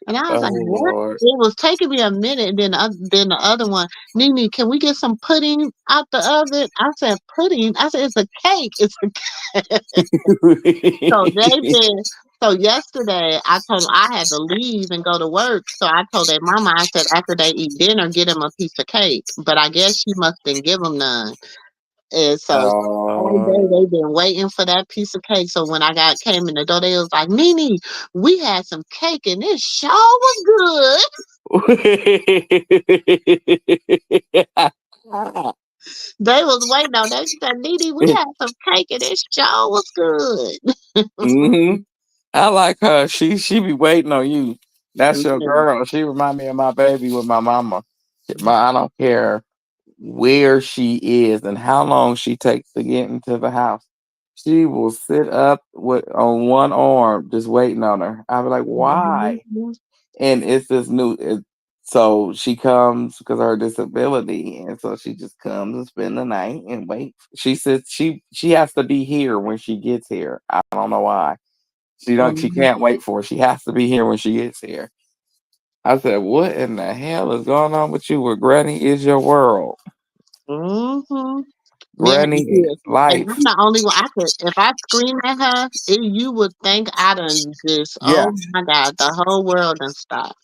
And I was Oh like, "What?" Lord. It was taking me a minute. And then the other one, Nene, can we get some pudding out the oven? I said, "Pudding." I said, "It's a cake. It's a." So they been. So yesterday, I told them I had to leave and go to work. So I told their mama, I said, after they eat dinner, get them a piece of cake. But I guess she must didn't give them none. And so all day uh, they been waiting for that piece of cake. So when I came in the door, they was like, Nene, we had some cake and it sure was good. They was waiting on that. She said, Nene, we had some cake and it sure was good. hmm I like her. She be waiting on you. That's your Yeah. girl. She remind me of my baby with my mama. I don't care where she is and how long she takes to get into the house. She will sit up with on one arm, just waiting on her. I'll be like, why? Mhm. And it's this new. So she comes because of her disability, and so she just comes and spend the night and wait. She says she has to be here when she gets here. I don't know why. She Mm-hmm. can't wait for it. She has to be here when she gets here. I said, "What in the hell is going on with you? Where Granny is your world? Mm-hmm. Man, Granny yeah. is And I'm life." the only one I could if I scream at her, you would think I done just Yeah. oh my God, the whole world done stopped.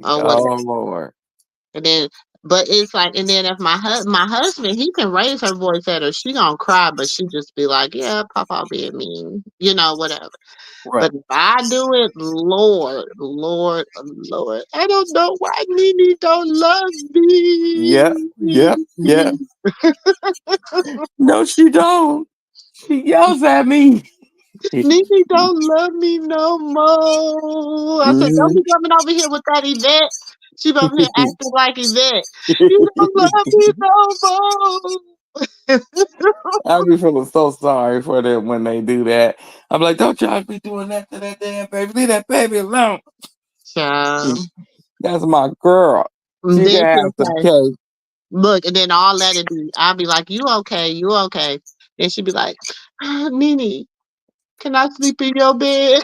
Or whatever. Oh Lord. And then but it's like and then if my husband, he can raise her voice at her, she gonna cry, but she just be like, yeah, Papa being mean, whatever. Right. But if I do it, Lord, Lord, Lord, I don't know why Nene don't love Yep. Yep. me. Yep. No, she don't. She yells at me. Nene don't love me no more. I said, don't Mhm. be coming over here with that Yvette. She be over here acting like Yvette. You don't love me no more. I be feeling so sorry for them when they do that. I'm like, don't y'all be doing that to that damn baby. Leave that baby alone. Child. That's my girl. And She can then she'll have some say, cake. look, and then all that it be, I'll be like, you okay, you okay. And she'll be like, Nene, can I sleep in your bed?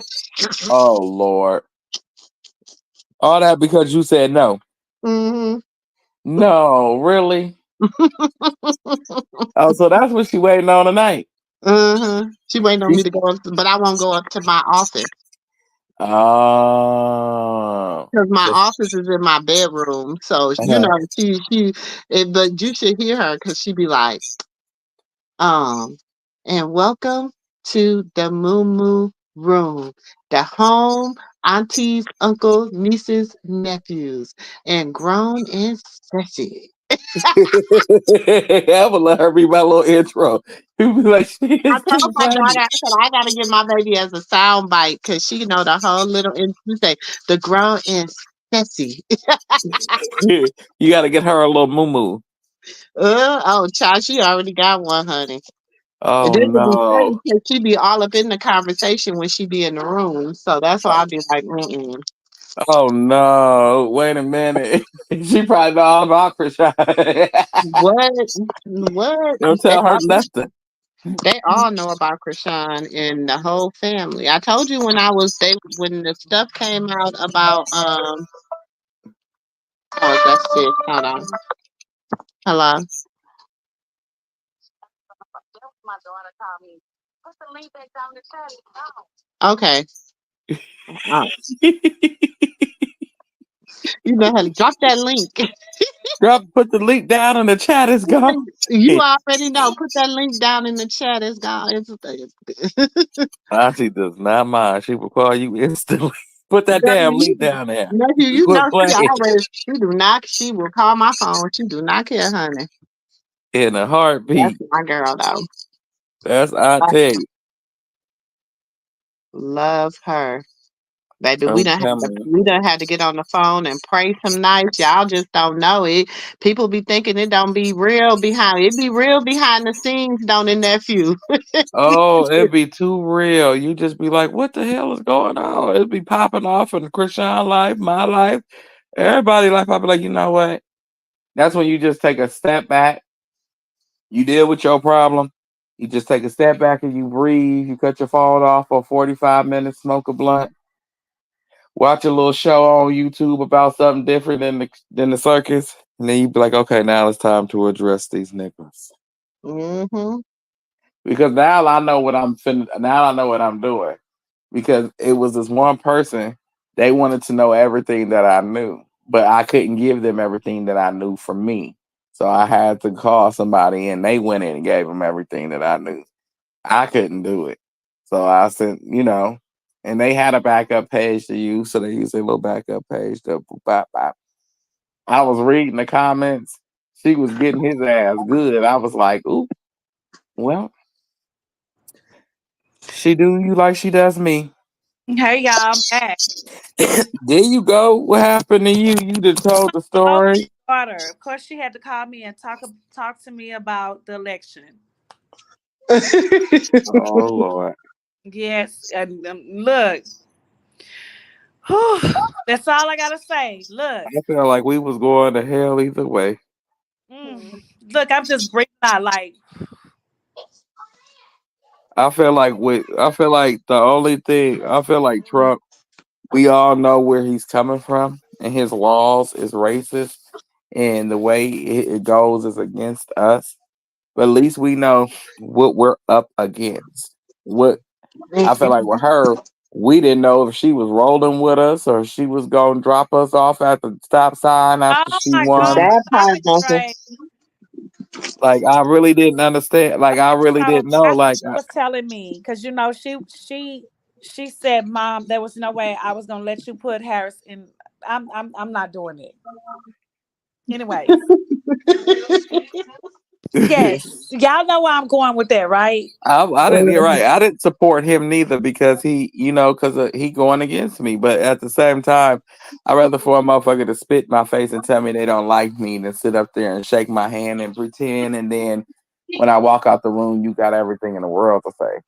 Oh Lord. All that because you said no. Mm-hmm. No, really? Oh, so that's what she waiting on tonight. Mm-hmm. She waiting on She- me to go up, but I won't go up to my office Oh. because my office is in my bedroom. So Uh-huh. but you should hear her because she be like, um, and welcome to the Moo Moo Room, the home, aunties, uncles, nieces, nephews, and grown and sexy. I would let her be my little intro. People be like, she I is told too my daughter, funny. I said, I gotta get my baby as a sound bite because she know the whole little and you say the grown and sexy. You got to get her a little moo moo. Oh, child, she already got one, honey. And Oh this would be funny no. because she be all up in the conversation when she be in the room. So that's why I be like, mm-mm. Oh no. Wait a minute. She probably know all about Krishan. What? What? Don't tell her nothing. They all know about Krishan and the whole family. I told you when the stuff came out about oh that's it. Hold on. Hello. Okay. Uh, you know how to drop that link. Put the link down in the chat. It's gone. You already know. Put that link down in the chat. It's gone. Auntie does not mind. She will call you instantly. Put that damn You, link down there. nephew, you know Quit playing she will call my phone. She do not care, honey. in a That's heartbeat. my girl though. That's I Auntie. love her. Baby, I'm telling you. we done had to get on the phone and pray some nights. Y'all just don't know it. People be thinking it don't be real behind it be real behind the scenes, don't it, nephew? Oh, it'd be too real. You just be like, what the hell is going on? It'd be popping off in the Christian life, my life, everybody life. I'd be like, you know what? That's when you just take a step back. You deal with your problem. You just take a step back and you breathe. You cut your phone off for 45 minutes, smoke a blunt, watch a little show on YouTube about something different than the circus. And then you be like, okay, now it's time to address these niggas. Mm-hmm. Because now I know what I'm finna. Now I know what I'm doing. Because it was this one person. They wanted to know everything that I knew, but I couldn't give them everything that I knew from me. So I had to call somebody, and they went in and gave them everything that I knew. I couldn't do it, so I sent, and they had a backup page to use, so they used a little backup page to boop, bop, bop. I was reading the comments. She was getting his ass good. I was like, ooh, well, she do you like she does me. Hey y'all, I'm back. There you go. What happened to you? You just told the Oh, story. daughter. Of course, she had to call me and talk to me about the election. Oh Lord. Yes, and look, That's all I gotta say. Look, I feel like we was going to hell either way. mm, look, I'm just breathing out. Like, I feel like the only thing I feel like Trump. We all know where he's coming from, and his laws is racist, and the way it goes is against us. But at least we know what we're up against. What I feel like with her, we didn't know if she was rolling with us or she was gonna drop us off at the stop sign oh after she my God, won. That stop part, it, Bunker. Trey. Like I really didn't understand. Like I really So didn't know. that's Like what she was telling me, because she said, "Mom, there was no way I was gonna let you put Harris in. I'm not doing it." Anyways, yes, y'all know where I'm going with that, right? I didn't. You're right. I didn't support him neither because because he going against me. But at the same time, I'd rather for a motherfucker to spit in my face and tell me they don't like me than sit up there and shake my hand and pretend. And then when I walk out the room, you got everything in the world to say.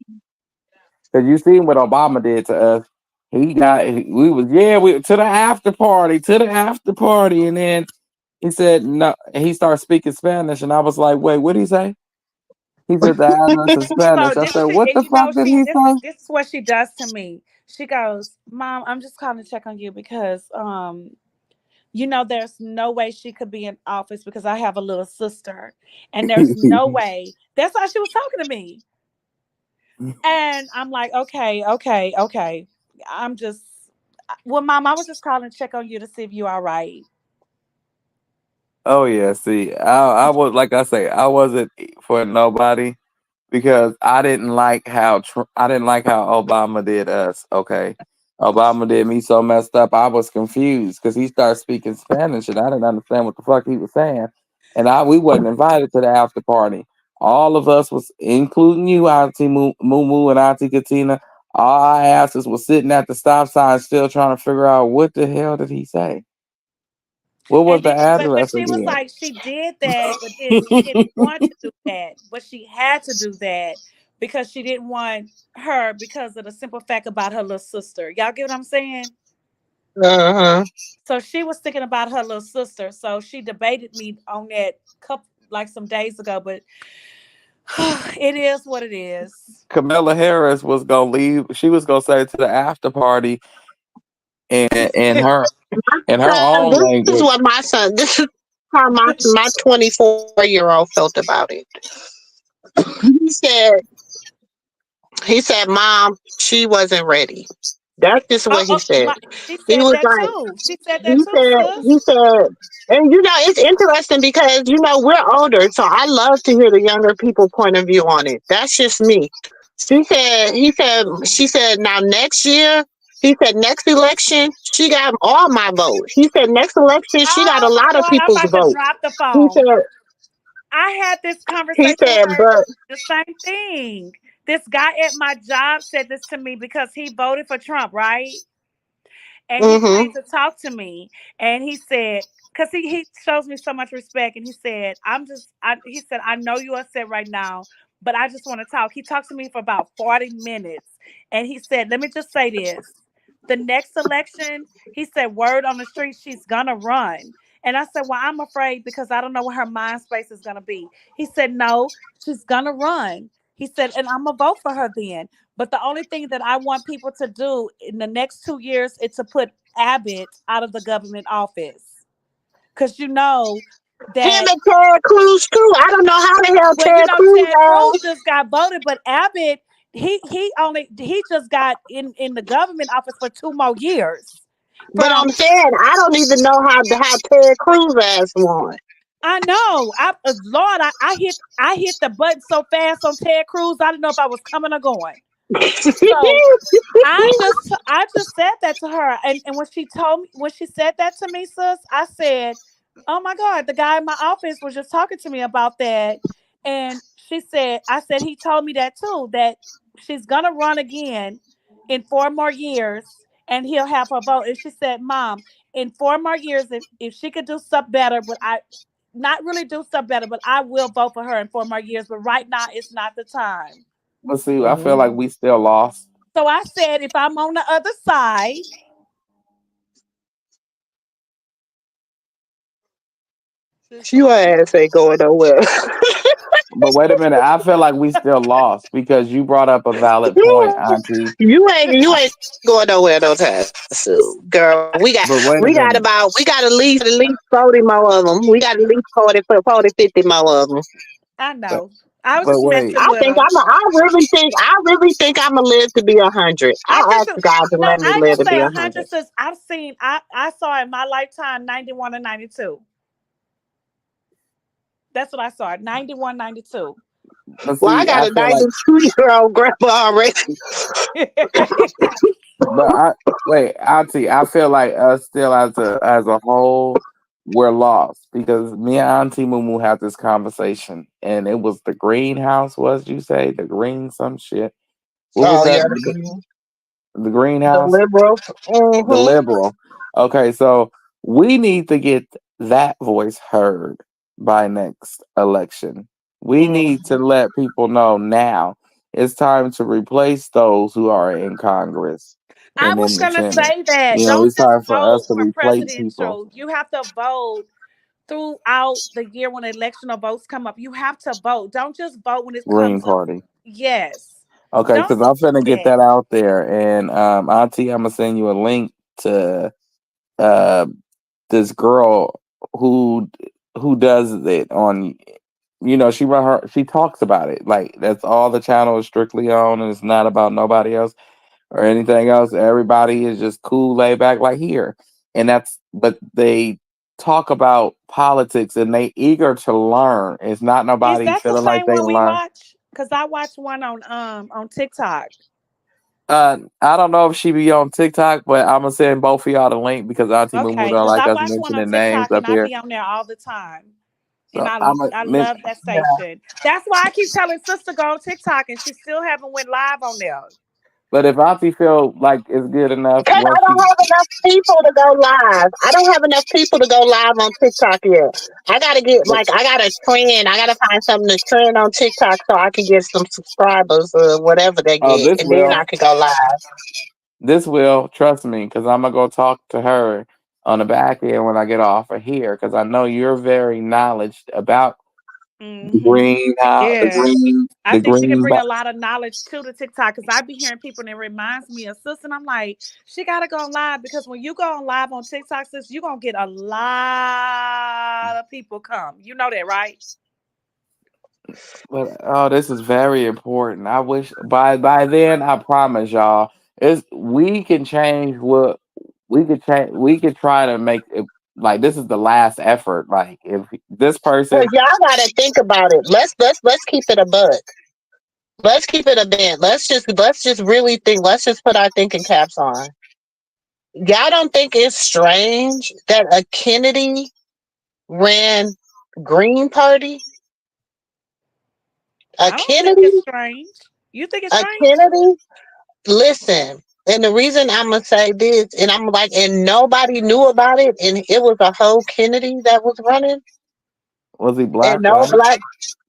Because you seen what Obama did to us. We was we to the after party, and then he said no. He started speaking Spanish, and I was like, wait, what did he say? He said the address in So Spanish. I this said, she, what and the you know, fuck did he say? this is what she does to me. She goes, "Mom, I'm just calling to check on you because there's no way she could be in office because I have a little sister, and there's no way." That's how she was talking to me. And I'm like, okay, okay, okay. I'm just, well, Mom, I was just calling to check on you to see if you all right. Oh yeah, see, I was like I say, I wasn't for nobody because I didn't like how Obama did us. Okay, Obama did me so messed up. I was confused because he started speaking Spanish and I didn't understand what the fuck he was saying. And we wasn't invited to the after party. All of us was, including you, Auntie Moo and Auntie Katina. All our asses was sitting at the stop sign, still trying to figure out what the hell did he say. What was And the then, but address she was again? like, she did that, but then she didn't want to do that, but she had to do that because she didn't want her because of the simple fact about her little sister. Y'all get what I'm saying? Uh-huh. So she was thinking about her little sister. So she debated me on that couple like some days ago, but it is what it is. Camilla Harris was gonna leave. She was gonna say to the after party and her own This is language. what my son. This is how my 24-year-old felt about it. He said he said, "Mom, she wasn't ready." That's just Oh, what he oh said. my, she He said was that like, too. She said that he too, said, he sis. said, and it's interesting because we're older, so I love to hear the younger people point of view on it. That's just me. She said, now next year, he said, next election, she got all my vote. He said, next election, she got a Oh my lot of God, I'm people's about to vote. drop the He phone. said, I had this he conversation with said, her. but, The same thing. This guy at my job said this to me because he voted for Trump, right? And he mm-hmm. came to talk to me, and he said, because he shows me so much respect, and he said, he said, I know you are upset right now, but I just want to talk. He talked to me for about 40 minutes, and he said, let me just say this. The next election, he said, word on the street, she's gonna run. And I said, well, I'm afraid because I don't know what her mind space is gonna be. He said, no, she's gonna run. He said, and I'm gonna vote for her then. But the only thing that I want people to do in the next 2 years is to put Abbott out of the government office. Because Him that, and Ted Cruz too. I don't know how the hell well, Ted Cruz Ted Cruz ass. just got voted, but Abbott, he just got in the government office for 2 more years. But From I'm saying I don't even know how Ted Cruz ass won. I know, Lord, I hit the button so fast on Ted Cruz, I didn't know if I was coming or going. So I just said that to her, and when she said that to me, sis, I said, "Oh my God, the guy in my office was just talking to me about that," and she said, "I said he told me that too, that she's gonna run again in 4 more years, and he'll have her vote." And she said, "Mom, in 4 more years, if she could do stuff better, but I." Not really do stuff better, but I will vote for her in 4 more years. But right now, it's not the time. Let's see. I feel like we still lost. So I said, if I'm on the other side, Your ass ain't going nowhere. But wait a minute, I feel like we still lost because you brought up a valid point, Auntie. You ain't going nowhere no time soon, girl. But We wait got a minute. about we got at least 40 more of them. We got at least 40, 50 more of them. I But, know. I was but just wait. messing with her. I really think I'm gonna live to be 100. I I do asked too. God to No, let me I ain't live gonna to say be 100 100. since I've seen. I saw in my lifetime 91 and 92. That's what I saw. 91, 92. But Well, I see, got I a feel like 92-year-old grandpa already. but I wait, Auntie, I feel like us still as a whole, we're lost because me and Auntie Moo had this conversation and it was the greenhouse, was you say? The green some shit. What was Oh that? yeah, The the greenhouse? liberal. The Mm-hmm. liberal. Okay, so we need to get that voice heard by next election. We need to Mm-hmm. let people know now it's time to replace those who are in Congress I and was in the gonna Senate. say that. You know, Don't it's just time for us vote to for replace people. presidential. You have to vote throughout the year when electional votes come up. You have to vote. Don't just vote when it Green comes up. Party. Yes. Okay, Don't because I'm finna do get that. that out there. And Auntie, I'm gonna send you a link to uh this girl who who does it on, she talks about it like that's all the channel is strictly on, and it's not about nobody else or anything else. Everybody is just cool, laid back like here. And that's but they talk about politics and they eager to learn. It's not Is nobody that the feeling like same they one we learn. watch? Because I watched one on TikTok. I don't know if she be on TikTok, but I'm gonna send both of y'all the link because Auntie Mumu Okay, don't because like I us watch one on mentioning names TikTok up and I here. be on there all the time. And So I'm gonna I mention. love that station. That's why I keep telling sister go on TikTok and she still haven't went live on there. But if Auntie feel like it's good enough, Because I once don't she have enough people to go live. I don't have enough people to go live on TikTok yet. I gotta trend. I gotta find something to trend on TikTok so I can get some subscribers or whatever they oh, get. this And then will. I can go live. This will, trust me, because I'm gonna go talk to her on the back end when I get off of here, because I know you're very knowledgeable about the Mm-hmm. green, how Yeah. I the think she can green. bring a lot of knowledge to the TikTok because I be hearing people and it reminds me of sis. And I'm like, she got to go on live because when you go on live on TikTok, sis, you're going to get a lot of people come. You know that, right? But oh, this is very important. I wish by then, I promise y'all, it's we can change what we could change. We could try to make it like this is the last effort. Like if this Cause person, y'all gotta think about it. Let's keep it a buck. Let's keep it a band. Let's just really think. Let's just put our thinking caps on. Y'all don't think it's strange that a Kennedy ran Green Party? A I don't think it's Kennedy? strange. You think it's A strange? Kennedy? Listen, and the reason I'm gonna say this, and I'm like, and nobody knew about it, and it was a whole Kennedy that was running, was he and black, no white? black.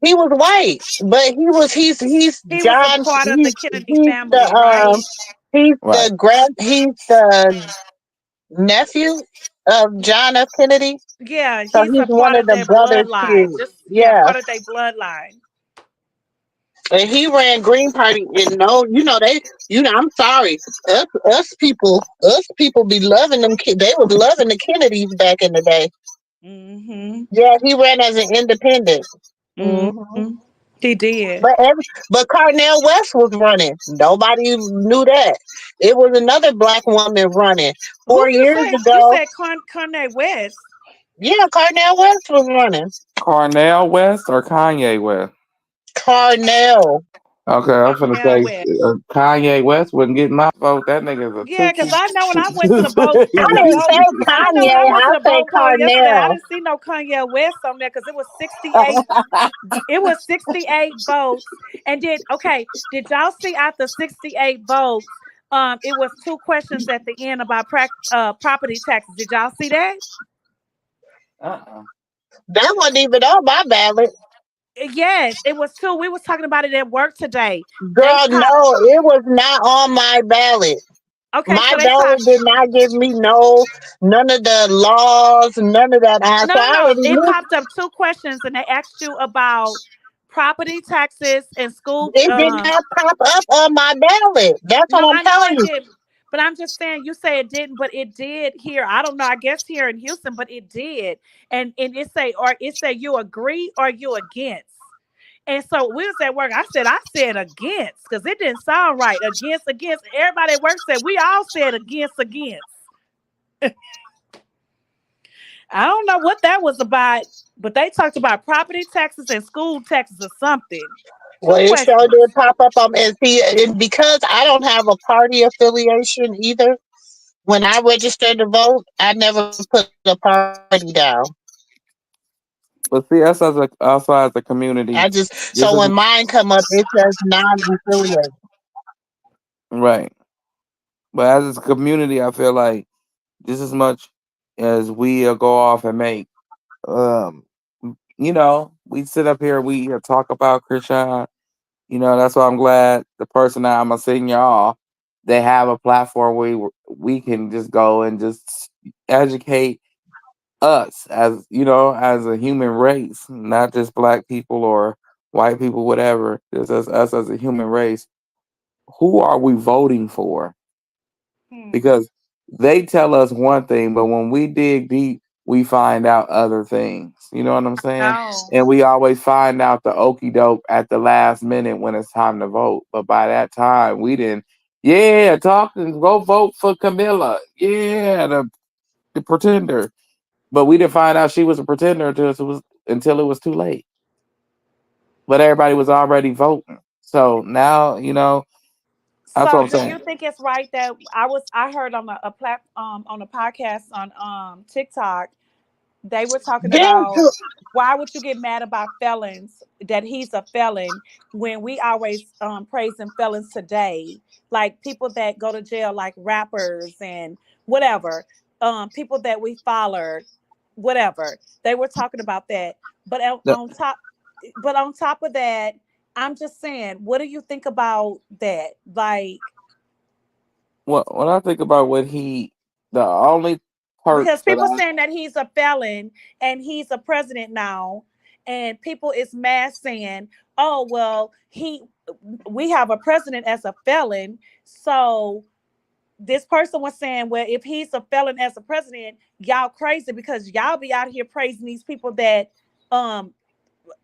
He was white, but he's He was a John. part of the Kennedy He's family, right? Right. he's the nephew of John F. Kennedy. Yeah, So he's he's a one part of of the their brothers bloodline. too. Just, yeah, Yeah, part of their bloodline. and he ran Green Party, and no, I'm sorry, us people be loving them. They was loving the Kennedys back in the day. Mm-hmm. Yeah, he ran as an independent. Hmm. Mm-hmm. He did. But but Carnell West was running. Nobody knew that. It was another black woman running Who 4 years you ago. said Kanye West? Yeah, Carnell West was running. Cornell West or Kanye West? Carnell. Okay, I'm finna Cornell say West. Kanye West wouldn't get my vote. That nigga's a Yeah, because Tootsie. I know when I went to the boat, I the didn't boat. say I know when I Kanye. went to I the say boat vote yesterday, I Carnell. didn't see no Kanye West on there because it was 68. It was 68 votes. And did y'all see after 68 votes? It was two questions at the end about property taxes. Did y'all see that? uh-uh. That wasn't even on my ballot. Yes, it was two. We was talking about it at work today. They Girl, popped. no, it was not on my ballot. Okay, My so they daughter talk. did not give me none of the laws, none of that. No, So I no, no. already It knew. popped up two questions, and they asked you about property taxes and school. It did not pop up on my ballot. That's No, what I'm I know telling it you. didn't, but I'm just saying. You say it didn't, but it did here. I don't know. I guess here in Houston, but it did. And it say you agree or you against. And so we was at work. I said against because it didn't sound right. Against. Everybody at work said we all said against. I don't know what that was about, but they talked about property taxes and school taxes or something. Well, Two it sure questions. did pop up on and see, and because I don't have a party affiliation either. When I registered to vote, I never put a party down. But see, us as a also as a I community, just so this when is mine come up, it says non-affiliated. right. But as a community, I feel like just as much as we go off and make, um, we sit up here, we talk about Christian. That's why I'm glad the person that I'm gonna sing y'all, they have a platform where we can just go and just educate us as as a human race, not just black people or white people, whatever. Just as us as a human race. Who are we voting for? Hmm. Because they tell us one thing, but when we dig deep, we find out other things. You know what I'm saying? No. And we always find out the okey doke at the last minute when it's time to vote. But by that time, we didn't. Yeah, talk and go vote for Camilla. Yeah, the pretender. But we didn't find out she was a pretender until it was too late. But everybody was already voting. So now, that's what So I'm do saying. you think it's right that I heard on on a podcast on TikTok they were talking Then about too, why would you get mad about felons that he's a felon when we always praising felons today, like people that go to jail like rappers and whatever, people that we followed, whatever, they were talking about that. but on The- on top but on top of that, I'm just saying, what do you think about that? Like, when I think about the only because perks that people saying that he's a felon and he's a president now, and people is mad saying, "Oh well, we have a president as a felon." So this person was saying, "Well, if he's a felon as a president, y'all crazy because y'all be out here praising these people that, um,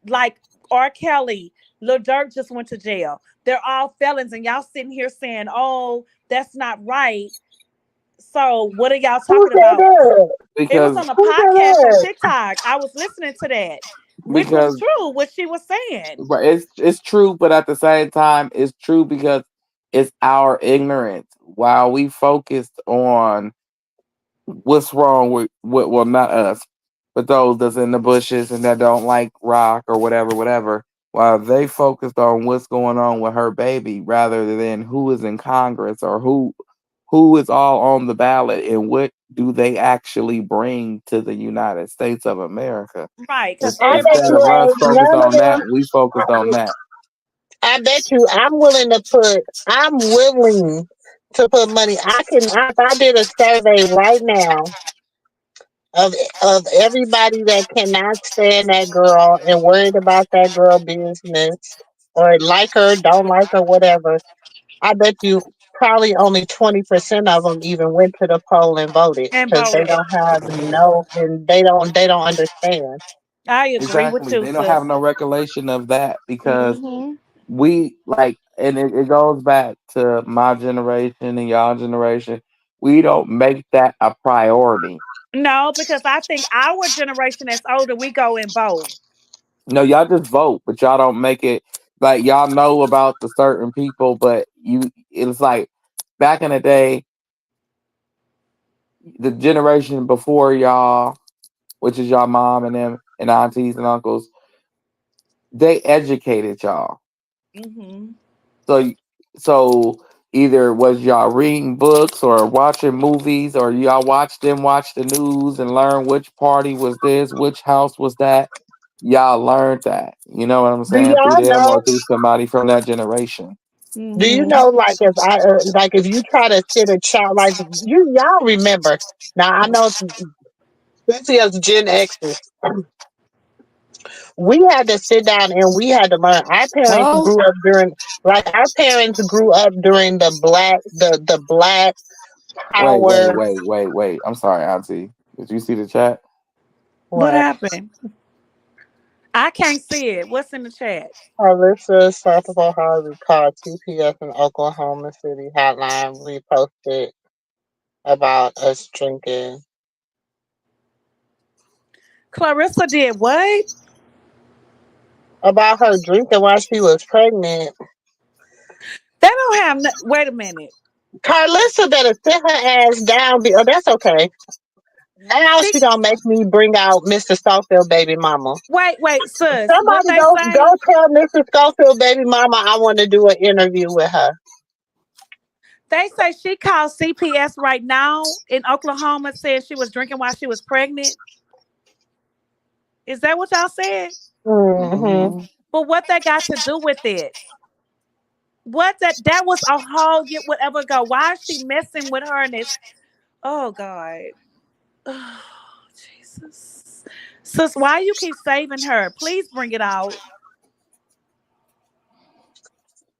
like R. Kelly, Lil Durk just went to jail. They're all felons, and y'all sitting here saying, "Oh, that's not right." So what are y'all who talking said about? that? It was on because a Who said podcast on that? TikTok. I was listening to that, which was because true, what she was saying. but it's true, but at the same time, it's true because it's our ignorance. While we focused on what's wrong with well, not us, but those that's in the bushes and that don't like rock or whatever. While they focused on what's going on with her baby, rather than who is in Congress or who is all on the ballot and what do they actually bring to the United States of America. Right, because I bet Instead everybody, you of us ain't focused none of on that, them. we focused on that. I bet you I'm willing to put money. If I did a survey right now of of everybody that cannot stand that girl and worried about that girl business or like her, don't like her, whatever, I bet you probably only 20% of them even went to the poll and voted and because they voted. don't have no, and they don't understand. I agree with Exactly. you, They don't have sis. no recollection of that because Hmm. we like, and it goes back to my generation and y'all generation. We don't make that a priority. No, because I think our generation that's older, we go and vote. No, y'all just vote, but y'all don't make it like y'all know about the certain people, but it's like back in the day, the generation before y'all, which is y'all mom and them and aunties and uncles, they educated y'all. Hmm. So so either was y'all reading books or watching movies or y'all watch the news and learn which party was this, which house was that. Y'all learned that. You know what I'm Do saying? Through y'all them or know? through somebody from that generation. Do you Hmm. know, like if you try to sit a child, like y'all remember? Now I know, especially as Gen X's, we had to sit down and we had to learn. Our parents Huh? grew up during, like our parents grew up during the black Wait, power. wait, wait, wait, wait. I'm sorry, Auntie. Did you see the chat? What What? happened? I can't see it. What's in the chat? Alyssa Sarpapa Harvey called TPS in Oklahoma City hotline reposted about us drinking. Clarissa did what? About her drinking while she was pregnant. They don't have. Wait a minute. Carlissa better sit her ass down. Oh, that's okay. Now She she gonna make me bring out Mr. Schofield baby mama. wait, sis. What Somebody they go say? tell Mr. Schofield baby mama I want to do an interview with her. They say she called CPS right now in Oklahoma, saying she was drinking while she was pregnant. Is that what y'all said? Hmm. Mm-hmm. But what they got to do with it? What that was a whole get whatever go. Why is she messing with her and this? Oh God. Oh, Jesus. Sis, why you keep saving her? Please bring it out.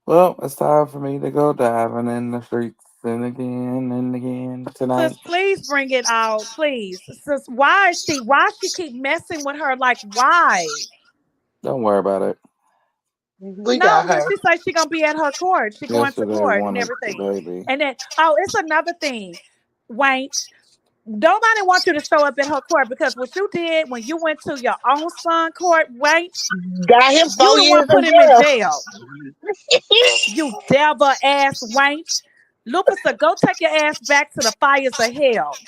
Well, it's time for me to go diving in the streets and again Sis, tonight. please bring it out. Please. Sis, why she keep messing with her? Like why? Don't worry about it. We No, got when her. she says she gonna be at her court, she going to Yesterday court and wanted the everything. baby. And then it's another thing. Wank. Nobody wants you to show up at her court because what you did when you went to your own son court, Wank, Got him you four the one years in put him in jail. jail. You devil ass Wank. Lucifer, go take your ass back to the fires of hell.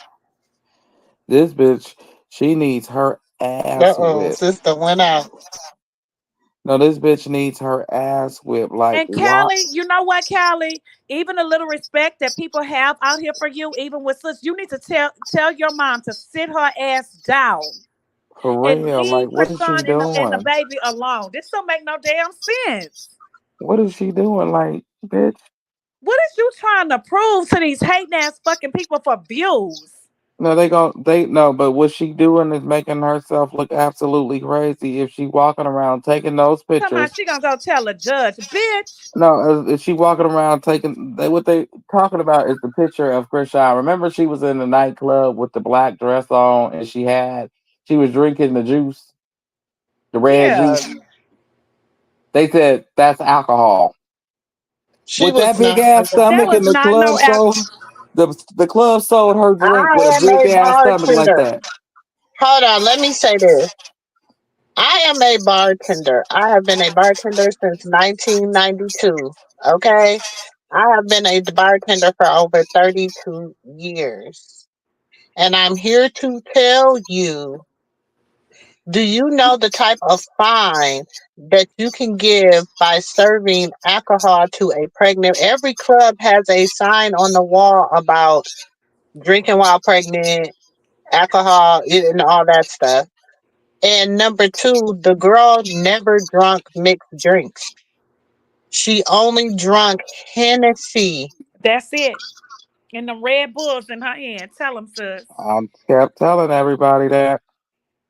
This bitch, she needs her ass Uh-oh, whipped. sister went out. No, this bitch needs her ass whipped. Like And what? Callie, you know what, Callie? Even a little respect that people have out here for you, even with sis, you need to tell your mom to sit her ass down For and real. Like leave what is she Krishan and the doing? baby alone. This don't make no damn sense. What is she doing? Like, bitch. What is you trying to prove to these hating ass fucking people for views? No, they no, but what she doing is making herself look absolutely crazy if she walking around taking those Come on, pictures. she gonna go tell a judge, bitch. No, is she walking around taking what they talking about is the picture of Krishan. Remember she was in the nightclub with the black dress on and she was drinking the juice, the red Yeah, juice. They said that's alcohol. She With was that big not. ass that stomach was and the not no club sold the club sold her drink with a I am big a ass stomach like bartender. that. Hold on, let me say this. I am a bartender. I have been a bartender since 1992. Okay? I have been a bartender for over 32 years. And I'm here to tell you, do you know the type of fine that you can give by serving alcohol to a pregnant? Every club has a sign on the wall about drinking while pregnant, alcohol, and all that stuff. And number two, the girl never drunk mixed drinks. She only drunk Hennessy. That's it. And the Red Bulls in her hand. Tell them, sis. I kept telling everybody that.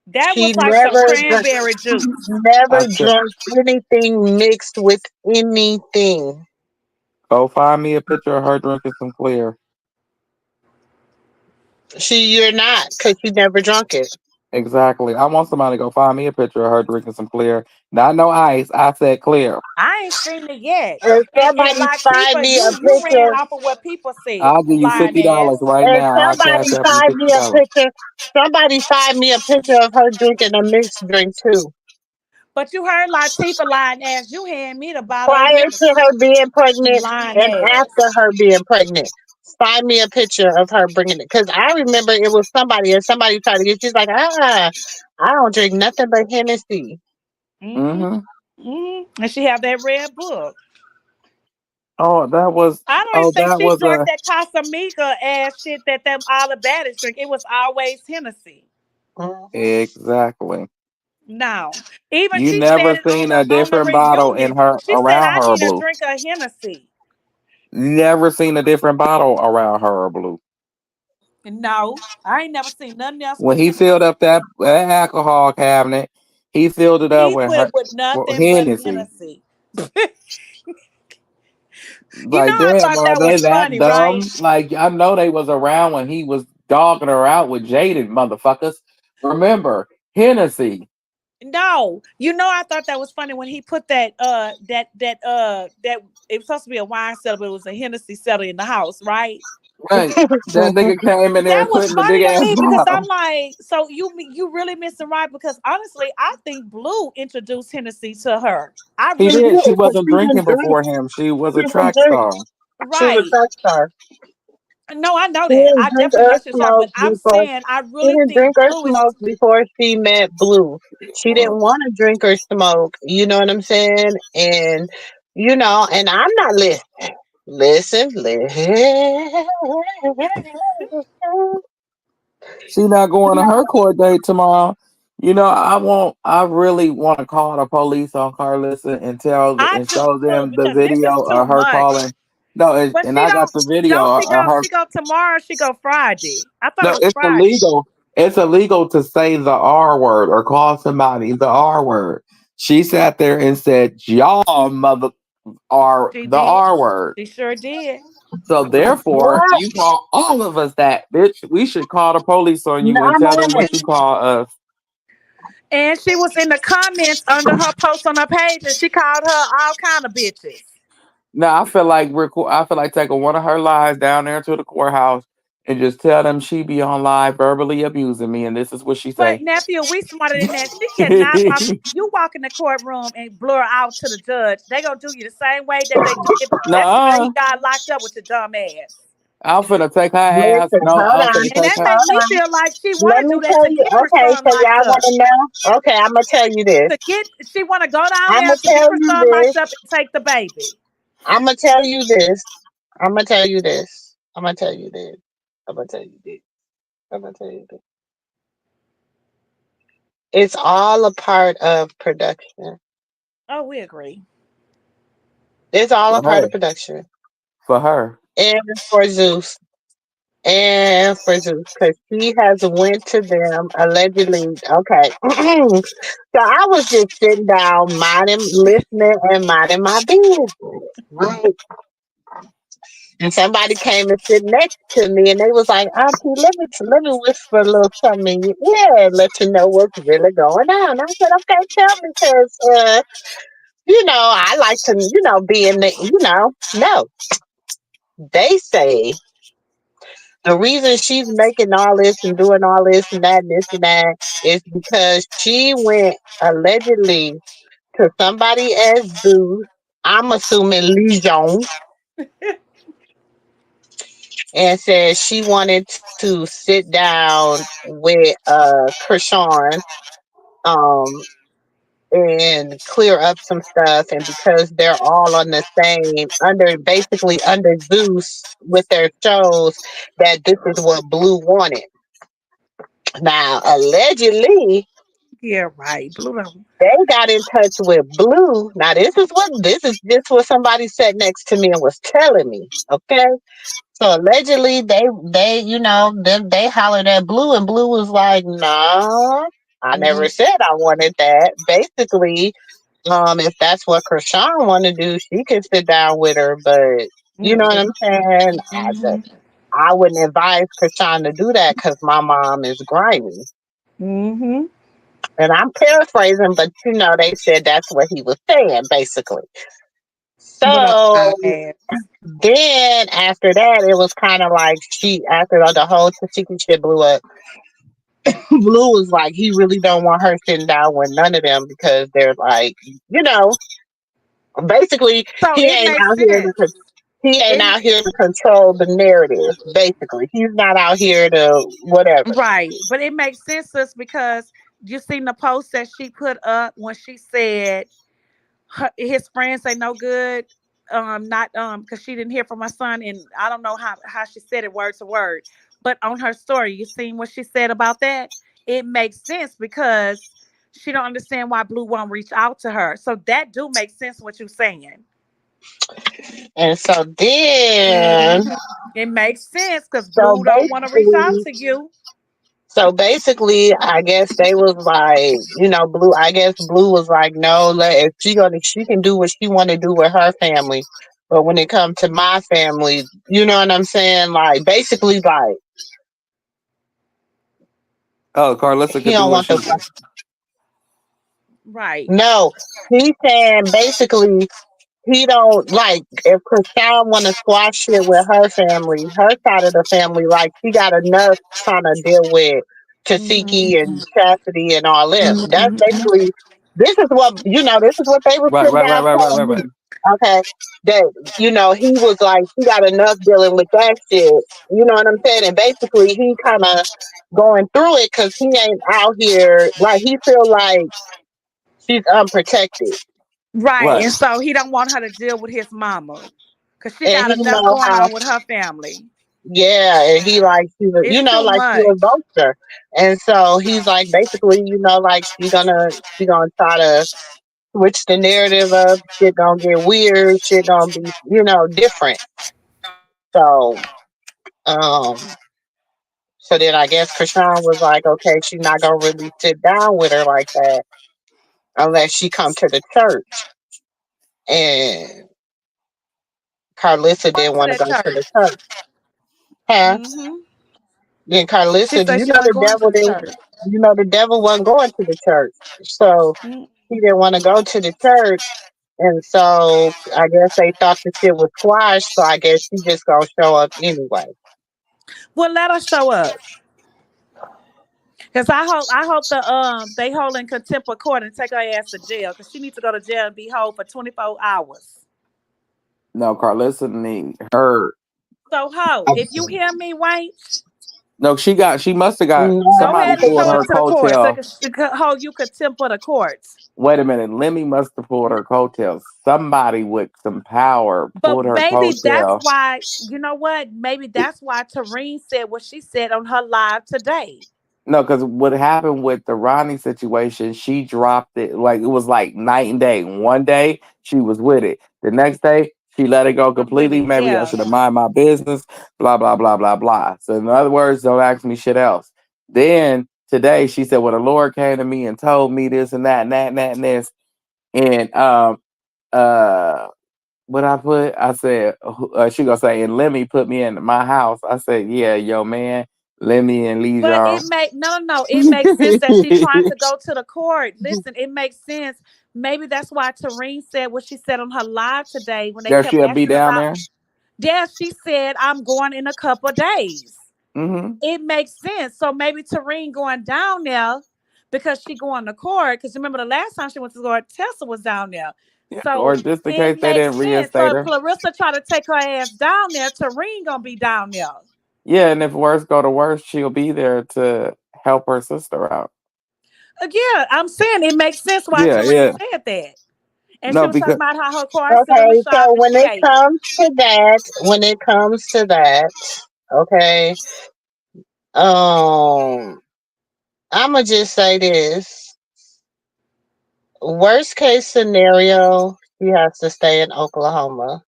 That She was like some never drank, cranberry juice. I never said, drunk anything mixed with anything. go find me a picture of her drinking some clear. You're not, because you never drunk it. Exactly. I want somebody to go find me a picture of her drinking some clear. Not no ice. I said clear. I ain't seen it yet. If And somebody find Latifah, me a you ran picture, off of what people said. I'll give you Lying $50 ass. right if now. I'll cash somebody up you find me a $50. picture, somebody find me a picture of her drinking a mixed drink too. But you heard Latifah lying ass. You hand me the bottle of Prior to Hennessy. her being pregnant Lying and ass. after her being pregnant. Find me a picture of her bringing it. Because I remember it was somebody, and somebody tried to get, she's like, I don't drink nothing but Hennessy. Mm-hmm. Mm-hmm. Mm-hmm. And she have that red book. Oh, that was I don't even oh think that she was drank a that Casamiga ass shit that them all the baddest drink. It was always Hennessy. Mhm. exactly. No. Even You she never said it seen a on the different bottle in reunion. her She said, around "I her, need a Blue. drink of Hennessy." Never seen a different bottle around her, Blue. No, I ain't never seen nothing else When with he Hennessy. filled up that alcohol cabinet, he filled it up He with put her with for nothing but Hennessy. Hennessy. Like, I damn, thought are that they was that funny, dumb? right? Like, I know they was around when he was dogging her out with Jaden, motherfuckers. Remember, Hennessy. No, I thought that was funny when he put that it was supposed to be a wine cellar, but it was a Hennessy cellar in the house, right? Right. That nigga came in there That and was put in the big funny to ass me because I'm bottle. like, so you really missing right? Because honestly, I think Blue introduced Hennessy to her. I He She really did. did, She do. because wasn't she didn't drinking drink. before him. She was She a didn't track drink. star. She was a Right. track star. No, I know She that. didn't I drink definitely know or she's right, smoke but I'm before. saying I She really didn't think drink or Blue is. smoke before she met Blue. She didn't want to drink or smoke. You know what I'm saying? And and I'm not listening. Listen, listen. She not going to her court date tomorrow. I really want to call the police on Carlissa and I and do show too them the because this is video too of her much. calling. No, But and she I got the video don't of her. she go tomorrow. She go Friday. I thought it No, was it's Friday. illegal. It's illegal to say the R word or call somebody the R word. She sat there and said, "Y'all mother are She the did. R word." She sure did. So therefore, What? you call all of us that, bitch. We should call the police on you and I'm tell them on it. what you call us. And she was in the comments under her post on her page, and she called her all kind of bitches. Now I feel like taking one of her lies down there to the courthouse and just tell them she be on live verbally abusing me, and this is what she But say. nephew, we smarter than that. She cannot walk. You walk in the courtroom and blur out to the judge. They gonna do you the same way that they do everybody. That's why he Nuh-uh. got locked up with your dumb ass. I'm finna take her ass. Listen, No, hold I'm on, finna And take that her. make me hold on. feel like she want Let to me do that tell to you. get Okay, Krishan so locked y'all want up. to know? Okay, I'm gonna tell you this. She want to go down I'm there gonna to get tell you Krishan this. locked up and take the baby. I'm gonna tell you this. I'm gonna tell you this. I'm gonna tell you this. I'm gonna tell you this. I'm gonna tell you this. It's all a part of production. Oh, we agree. It's all a For part her. of production. For her. And for Zeus. And for Zeus, because he has went to them allegedly. Okay. So I was just sitting down, minding, listening, and minding my business. Right. And somebody came and sit next to me, and they was like, "Auntie, let me whisper a little something in your ear, and let you know what's really going on." I said, "Okay, tell me, because I like to, be in the, no." They say the reason she's making all this and doing all this and that is because she went allegedly to somebody as Zeus. I'm assuming Legion, and said she wanted to sit down with Krishan um and clear up some stuff, and because they're all on the same under Zeus with their shows, that this is what Blue wanted. Now allegedly Yeah, right. Blue don't. they got in touch with Blue. Now this is just what somebody sat next to me and was telling me. Okay. So allegedly then they hollered at Blue, and Blue was like, "No, I never Mm-mm, said I wanted that." Basically, if that's what Krishan want to do, she can sit down with her, but you know what I'm mm-mm, saying? mm-hmm, I wouldn't advise Krishan to do that because my mom is grimy. mm-hmm. And I'm paraphrasing, but they said that's what he was saying, basically. With her fine So ass. then after that, it was kind of like after the whole Tashiki shit blew up, Blue was like, he really don't want her sitting down with none of them because they're like, you know, basically So he it ain't makes out here sense. he ain't It out here to control the narrative. Basically, he's not out here to whatever. right, but it makes sense, sis, because you seen the post that she put up when she said his friends ain't no good. Not because she didn't hear from my son, and I don't know how she said it word to word, but on her story, you seen what she said about that. It makes sense because she don't understand why Blue won't reach out to her. So that do make sense what you're saying. And so then, Hmm. It makes sense because so Blue don't want to reach out basically, to you. I guess they was like, Blue. I guess Blue was like, no, if she can do what she want to do with her family, but when it comes to my family, you know what I'm saying? Like, basically, like Oh, Carlissa he could do don't what want she the do. Right. no. He's saying basically he don't like if Krishan want to squash shit with her family, her side of the family, like she got enough trying to deal with Hmm. Tasiki and Chastity and all them. That's Hmm. basically this is what they were Right, sitting right, right, down right, right, right, telling right. me. Okay. That he was like she got enough dealing with that shit. You know what I'm saying? And basically he kinda going through it because he ain't out here like he feel like she's unprotected. Right. Right. And so he don't want her to deal with his mama because she And got he enough know going how. on with her family. Yeah, and he like It's too like she a much. vulture, and so he's like basically like she gonna try to switch the narrative up. Shit gonna get weird. Shit gonna be different. So um, so then I guess Krishan was like, okay, she's not gonna really sit down with her like that unless she come to the church, and Carlissa Going didn't to want to that go to church. the church. Huh? Hmm. Then She Carlissa, said she wasn't the going to devil the didn't. church. The devil wasn't going to the church, so Mm. he didn't want to go to the church, and so I guess they thought the shit was squashed. So I guess she just gonna show up anyway. Well, let her show up. Cause I hope they hold in contempt of court and take her ass to jail. Cause she needs to go to jail and be held for 24 hours. No, Carlissa need her. So ho, if you hear me, Wanch, No, she must have got No, go somebody ahead and pulled show up her to the court so coattail. it could hold you contempt of the courts. Wait a minute, Lemmy must have pulled her coattail. Somebody with some power But pulled her maybe that's coattail. why, you know what? Maybe that's why Tareen said what she said on her live today. No, because what happened with the Ronnie situation, she dropped it like it was like night and day. One day she was with it. The next day she let it go Was with completely. it. Maybe I Yeah. should have mind my business. Blah blah blah blah blah. So in other words, don't ask me shit else. Then today she said, "Well, the Lord came to me and told me this and that and that and that and this." And uh what I put, I said, she gonna say, and Lemmy put me in my house. I said, yeah, yo, man, Lemmy and Lee But Jar. it make no, no, no. It makes sense that she trying to go to the court. Listen, it makes sense. Maybe that's why Tareen said what she said on her live today when they There kept she'll be asking down about. there. Yeah, she said I'm going in a couple of days. Mm-hmm. It makes sense. So maybe Tareen going down there because she going to court. Because remember the last time she went to court, Tessa was down there. Yeah, or So just in it case they makes didn't sense. So reinstate if her. Clarissa try to take her ass down there, Tareen gonna be down there. Yeah, and if worse go to worse, she'll be there to help her sister out. Yeah, I'm saying it makes sense why Yeah, Tareen yeah. said that. And she No, was talking because about how her car is still in the okay. shop So and she hates it. when it comes to that, okay. I'ma just say this. Worst case scenario, she has to stay in Oklahoma.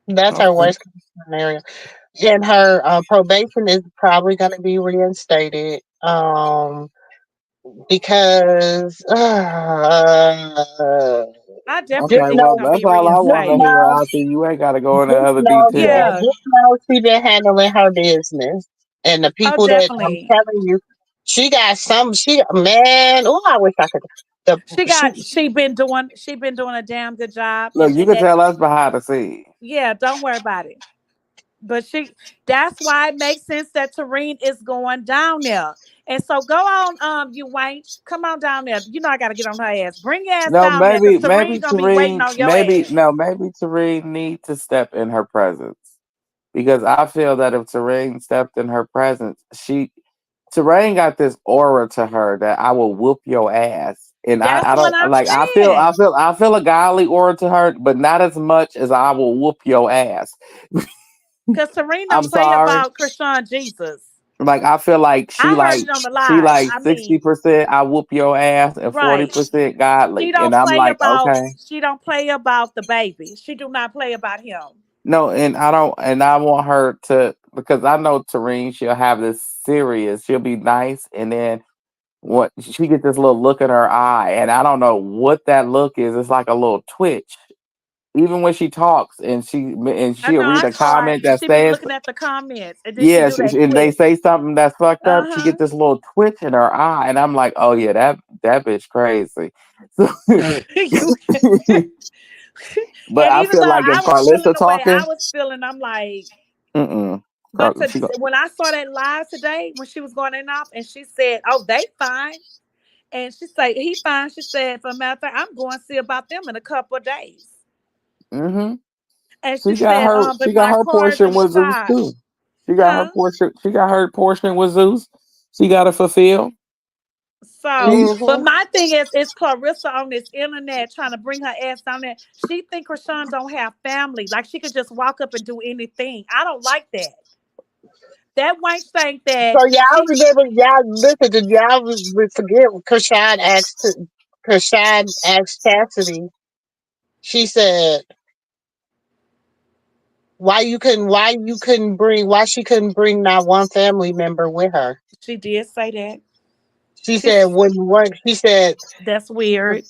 That's her okay. worst case scenario. And her probation is probably going to be reinstated. Because I definitely just Okay, think it's well, know, gonna that's be all I want just to hear. reinstated. know, I see you ain't got to go into just other know that, details. Yeah. just know she been handling her business, and the Oh, people that I'm definitely. telling you, she got some. She man, oh, I wish I could. The She been doing a damn good job. Look, you And can that tell us behind the scenes. yeah, don't worry about it. But that's why it makes sense that Tareen is going down there. And so go on, you wench. Come on down there. You know I gotta get on her ass. Bring your ass No, down there because maybe Tareen gonna be waiting Tareen, on your ass. maybe Tareen need to step in her presence because I feel that if Tareen stepped in her presence, Terrain got this aura to her that I will whoop your ass. And That's I what don't I'm like saying. I feel a godly aura to her, but not as much as I will whoop your ass. Cause Tareen I'm don't play sorry. about Krishan Jesus. Like I feel like I heard it on the live. I mean, 60% I whoop your ass and right. 40% She godly. And don't I'm play like, about okay. she don't play about the baby. She do not play about him. No, and I don't and I want her to because I know Tareen, she'll have this serious, she'll be nice and then what she gets this little look in her eye and I don't know what that look is. It's like a little twitch. Even when she talks and I she'll know read I a saw it. comment that She be says looking at the comments and then she yeah, do that and they twitch. say something that's fucked up, she Uh-huh. get this little twitch in her eye, and I'm like, oh yeah, that bitch crazy. So, You but and I even feel though like if I was feeling Carlissa the way I talking, was feeling, I'm like, mm-mm, but she go, when I saw that live today, when she was going in off and she said, "Oh, they fine," and she said, "He fine." She said, "For a matter of fact, I'm going to see about them in a couple of days." mm-hmm. And she said, She "But got my her car's portion in the with Zeus shop, too. huh?" She got her portion with Zeus. She got to fulfill. So, She, but Mm-hmm. my thing is Clarissa on this internet trying to bring her ass down there. She think Krishan don't have family, like she could just walk up and do anything. I don't like that. That white think that So y'all she remember, y'all listen to y'all forget Krishan asked Cassidy. She said, why she couldn't bring not one family member with her. she did say that. She She said when what she said That's weird.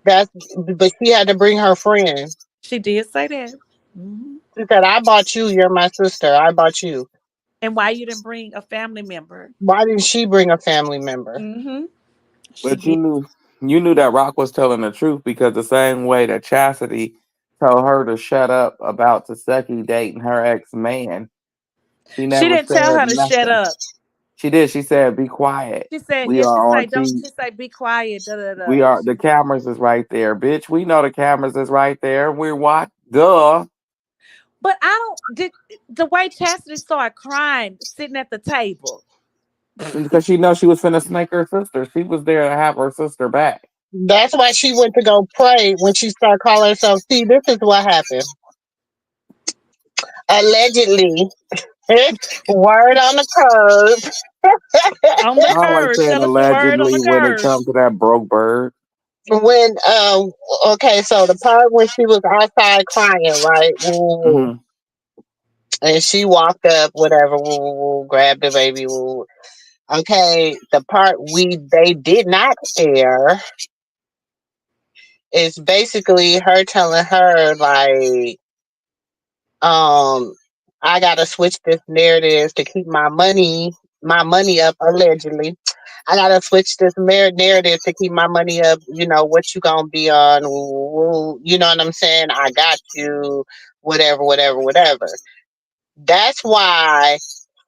that's but she had to bring her friend. She did say that. Hmm. She said, I bought you, you're my sister. I bought you. And why you didn't bring a family member? Why didn't she bring a family member? Hmm. She but did. you knew that Rock was telling the truth because the same way that Chastity told her to shut up about Taseki dating her ex man, she She never didn't tell said her to shut nothing. up. She did. She said, "Be quiet. She said, We yes, she are on said, don't, TV. she said, be quiet, da da We da. are the cameras is right there, bitch. We know the cameras is right there. We're what? Duh." But I don't, did the way Chastity started crying sitting at the table. Because she knows she was finna snake her sister. She was there to have her sister back. That's why she went to go pray when she started calling herself. See, this is what happened. Allegedly, word on the curb. On the I don't like curb. saying Tell us the word on allegedly the when it curb. comes to that broke bird. When okay, so the part when she was outside crying, right? Woo, woo, woo. Hmm. And she walked up, whatever, woo, woo, woo, grabbed the baby, woo. Okay, the part they did not air is basically her telling her like, um, I gotta switch this narrative to keep my money up. Allegedly, I gotta switch this narrative to keep my money up. You know what you gonna be on? Woo, woo, you know what I'm saying? I got you. Whatever, whatever, whatever. That's why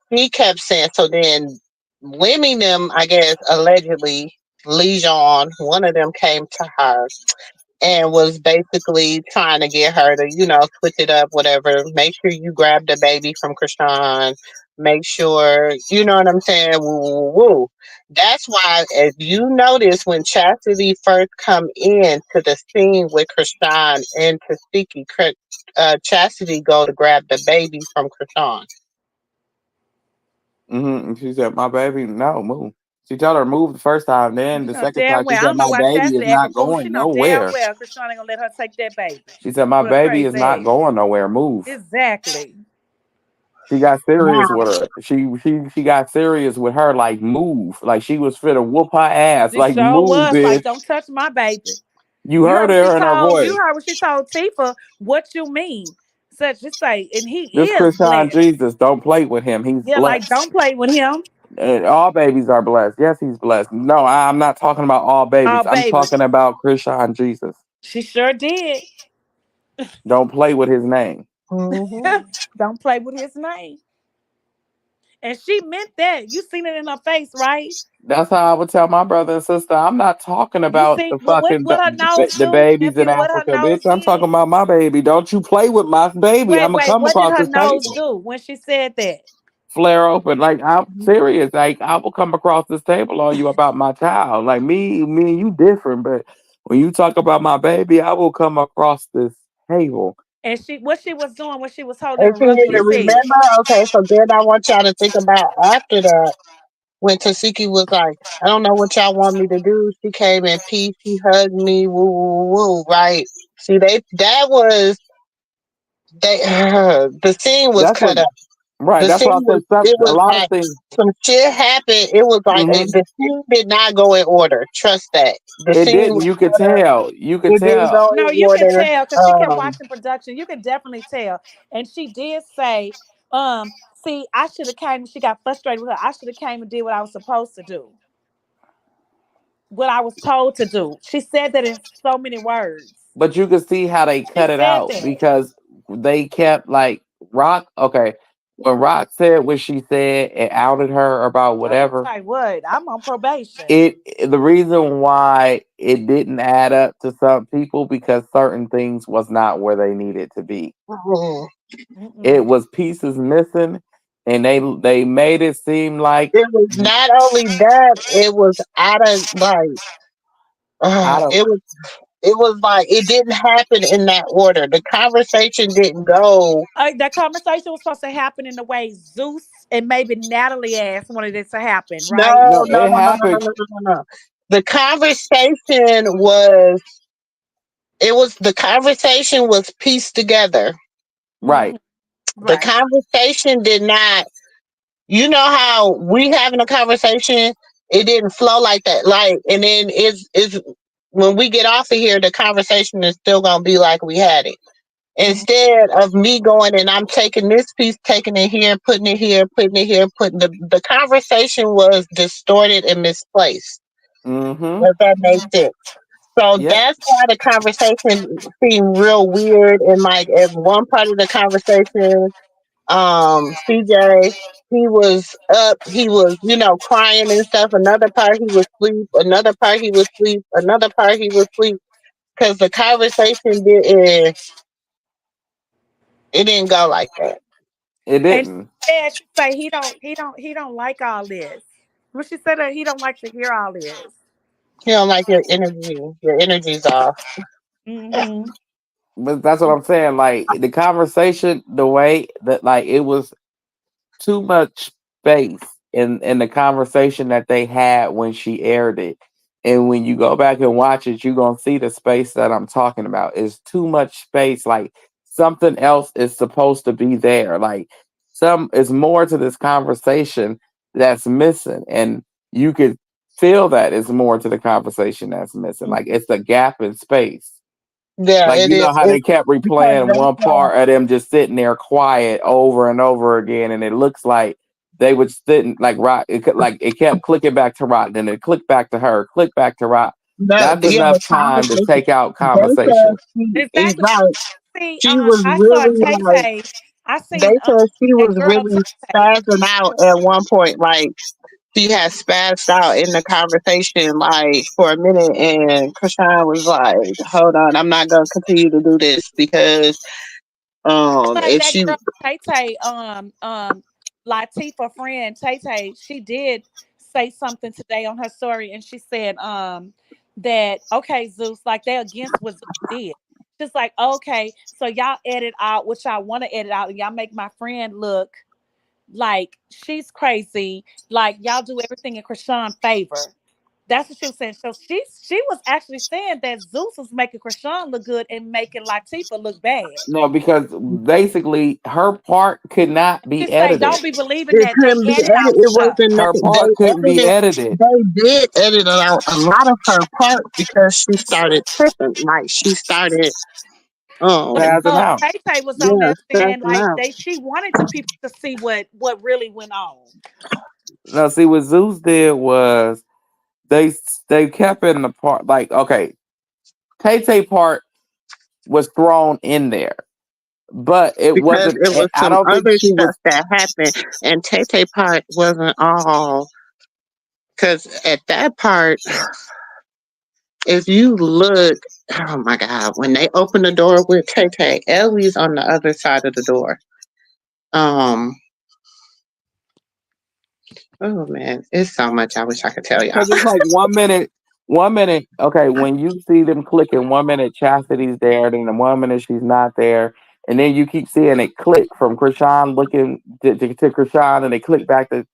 he kept saying. So then, women them, I guess, allegedly, Lejon, one of them came to her and was basically trying to get her to, switch it up, whatever. Make sure you grab the baby from Krishan. Make sure, you know what I'm saying? Woo, woo, woo. That's why, if you notice, when Chastity first come in to the scene with Krishan and Tasiki, Chastity go to grab the baby from Krishan. And she said, "My baby, no, move." She told her move the first time. Then You the know second time, damn she well. I said, don't know "My why baby is Chastity act a not fool. She going know damn nowhere." well Krishan ain't gonna let her take that baby. She said, "My With her baby is crazy not ass. going nowhere. Move." Exactly. She got serious Now, with her. She got serious with her. Like move. Like she was fit to whoop her ass. She Like sure move, was like, bitch. don't touch my baby. You heard her in her You voice. heard what she told Tifa, what you mean. Such just say, and he This is Krishan blessed. Jesus, don't play with him. He's Yeah, like blessed. don't play with him. And all babies are blessed. Yes, he's blessed. No, I'm not talking about all Oh babies. I'm babies. talking about Krishan Jesus. She sure did. Don't play with his name. mhm. Don't play with his name. And she meant that. You seen it in her face, right? That's how I would tell my brother and sister. I'm not talking You about see the fucking what her nose the do? babies in Nephew, what her Africa, nose bitch. I'm did? talking about my baby. Don't you play with my baby. I'm gonna come What did across her this nose table, do when she said that? flare open. Like I'm serious. Like I will come across this table on you about my child. Like me and you different, but when you talk about my baby, I will come across this table. And what she was doing when she was holding And a see, and rugby stick. remember, okay, so then I want y'all to think about after that when Tasiki was like, I don't know what y'all want me to do. She came in peace, she hugged me, woo, woo, woo, right? See, that was, they, the scene was That's what. cut up. Right. The That's scene why I was, said some, it a was lot of like, things. some shit happened. It was like, Hmm. the scene did not go in order. Trust that. The It scene didn't. was You could cut up. tell. You could It didn't tell. go No, in you can order. tell because she kept watching production. You can definitely tell. And she did say, see, I should have came. She got frustrated with her. I should have came and did what I was supposed to do, what I was told to do. She said that in so many words. But you could see how they She cut it said out that. because they kept like Rock. Okay, when Rock said what she said and outed her about I'm gonna whatever, tell you what, I'm on probation. it the reason why it didn't add up to some people because certain things was not where they needed to be. Mhm. It Mm-mm. was pieces missing, and they made it seem like It was not only that, it was out of like, out of it was, it was like it didn't happen in that order. The conversation didn't go. That conversation was supposed to happen in the way Zeus and maybe Natalie asked wanted it to happen, No, right? no, no, it no, no, no, no, happened no, no, no, no. The conversation was, the conversation was pieced together. right. Hmm. The Right. conversation did not. You know how we having a conversation, it didn't flow like that. Like, and then it's when we get off of here, the conversation is still gonna be like we had it. Hmm. Instead of me going and I'm taking this piece, taking it here, putting it here, putting it here, putting the conversation was distorted and misplaced. Mm-hmm. Does that make sense? So Yep. that's why the conversation seemed real weird. And like at one part of the conversation, CJ, he was up, he was, crying and stuff. Another part he was asleep. Another part he was asleep. Another part he was asleep. Because the conversation it didn't go like that. It And didn't. she say he don't like all this. Well, she said that he don't like to hear all this. You don't like your energy. Your energy's off. Hmm. But that's what I'm saying. Like the conversation, the way that like it was too much space in the conversation that they had when she aired it. And when you go back and watch it, you're gonna see the space that I'm talking about. It's too much space. Like something else is supposed to be there. Like some is more to this conversation that's missing. And you could feel that it's more to the conversation that's missing. Like it's a gap in space. Yeah, Like it you is. know how It's they kept because replaying one part of them just sitting there quiet over and over again, and it looks like they would sit like rock. Like it kept clicking back to rock, then it clicked back to her, click back to rock. That's yeah, enough the time to conversation. take out They conversation. said he's Exactly. right. See, She was I saw really Tay like. Tay. I They seen said she that was girl really Tay Tay. spazzing out at one point. Like she had spazzed out in the conversation, like for a minute, and Krishan was like, "Hold on, I'm not gonna continue to do this because But if that she girl Tay Tay, Latifah friend Tay Tay, she did say something today on her story, and she said that okay, Zeus, like they against what Zeus did. Just like okay, so y'all edit out what y'all want to edit out, and y'all make my friend look like she's crazy. Like y'all do everything in Krishan's favor. That's what she was saying. So she was actually saying that Zeus was making Krishan look good and making Latifah look bad. No, because basically her part could not She be say, edited. don't be believing it that they couldn't be edit out edited, it stuff. wasn't Her nothing. part couldn't be edited. They did edit out a lot of her part because she started tripping. Like she started, But Passing out. Tay Tay was on yeah, there saying stressing like out. she wanted the people to see what really went on. No, see what Zeus did was they they kept in the part like okay, Tay Tay part was thrown in there, but it Because wasn't. it was I some don't think other she stuff was. that happened, and Tay Tay part wasn't all. Because at that part, if you look, oh my God, when they open the door with Tay Tay, Ellie's on the other side of the door. Um, oh man, it's so much I wish I could tell y'all. Because it's like 1 minute, 1 minute. Okay, when you see them clicking, 1 minute Chastity's there, then the 1 minute she's not there. and then you keep seeing it click from Krishan looking to Krishan, and they click back to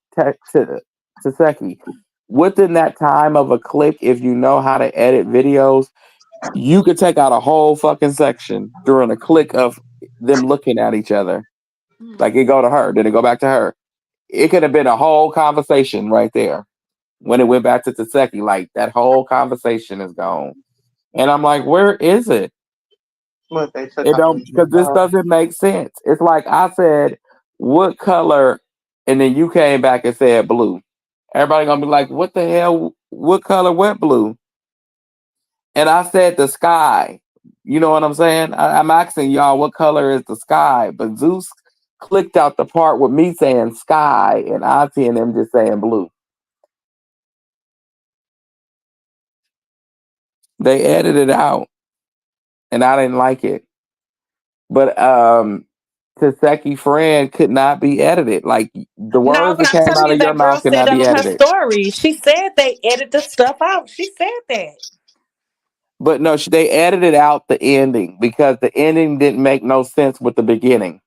Seki. Within that time of a click, if you know how to edit videos, you could take out a whole fucking section during a click of them looking at each other. Like it go to her, then it go back to her. It could have been a whole conversation right there when it went back to Taseki. Like that whole conversation is gone, and I'm like, where is it? What they took It off don't the because this doesn't make sense. It's like I said, what color, and then you came back and said blue. Everybody gonna be like, what the hell? What color went blue? And I said the sky. You know what I'm saying? I'm asking y'all what color is the sky, but Zeus clicked out the part with me saying sky and Auntie and them just saying blue. They edited it out, and I didn't like it. But Taseki friend could not be edited. Like the No, words but that I'm came telling out you, of your that girl mouth said cannot that be on her edited. story. She said they edit the stuff out. She said that. But no, they edited out the ending because the ending didn't make no sense with the beginning.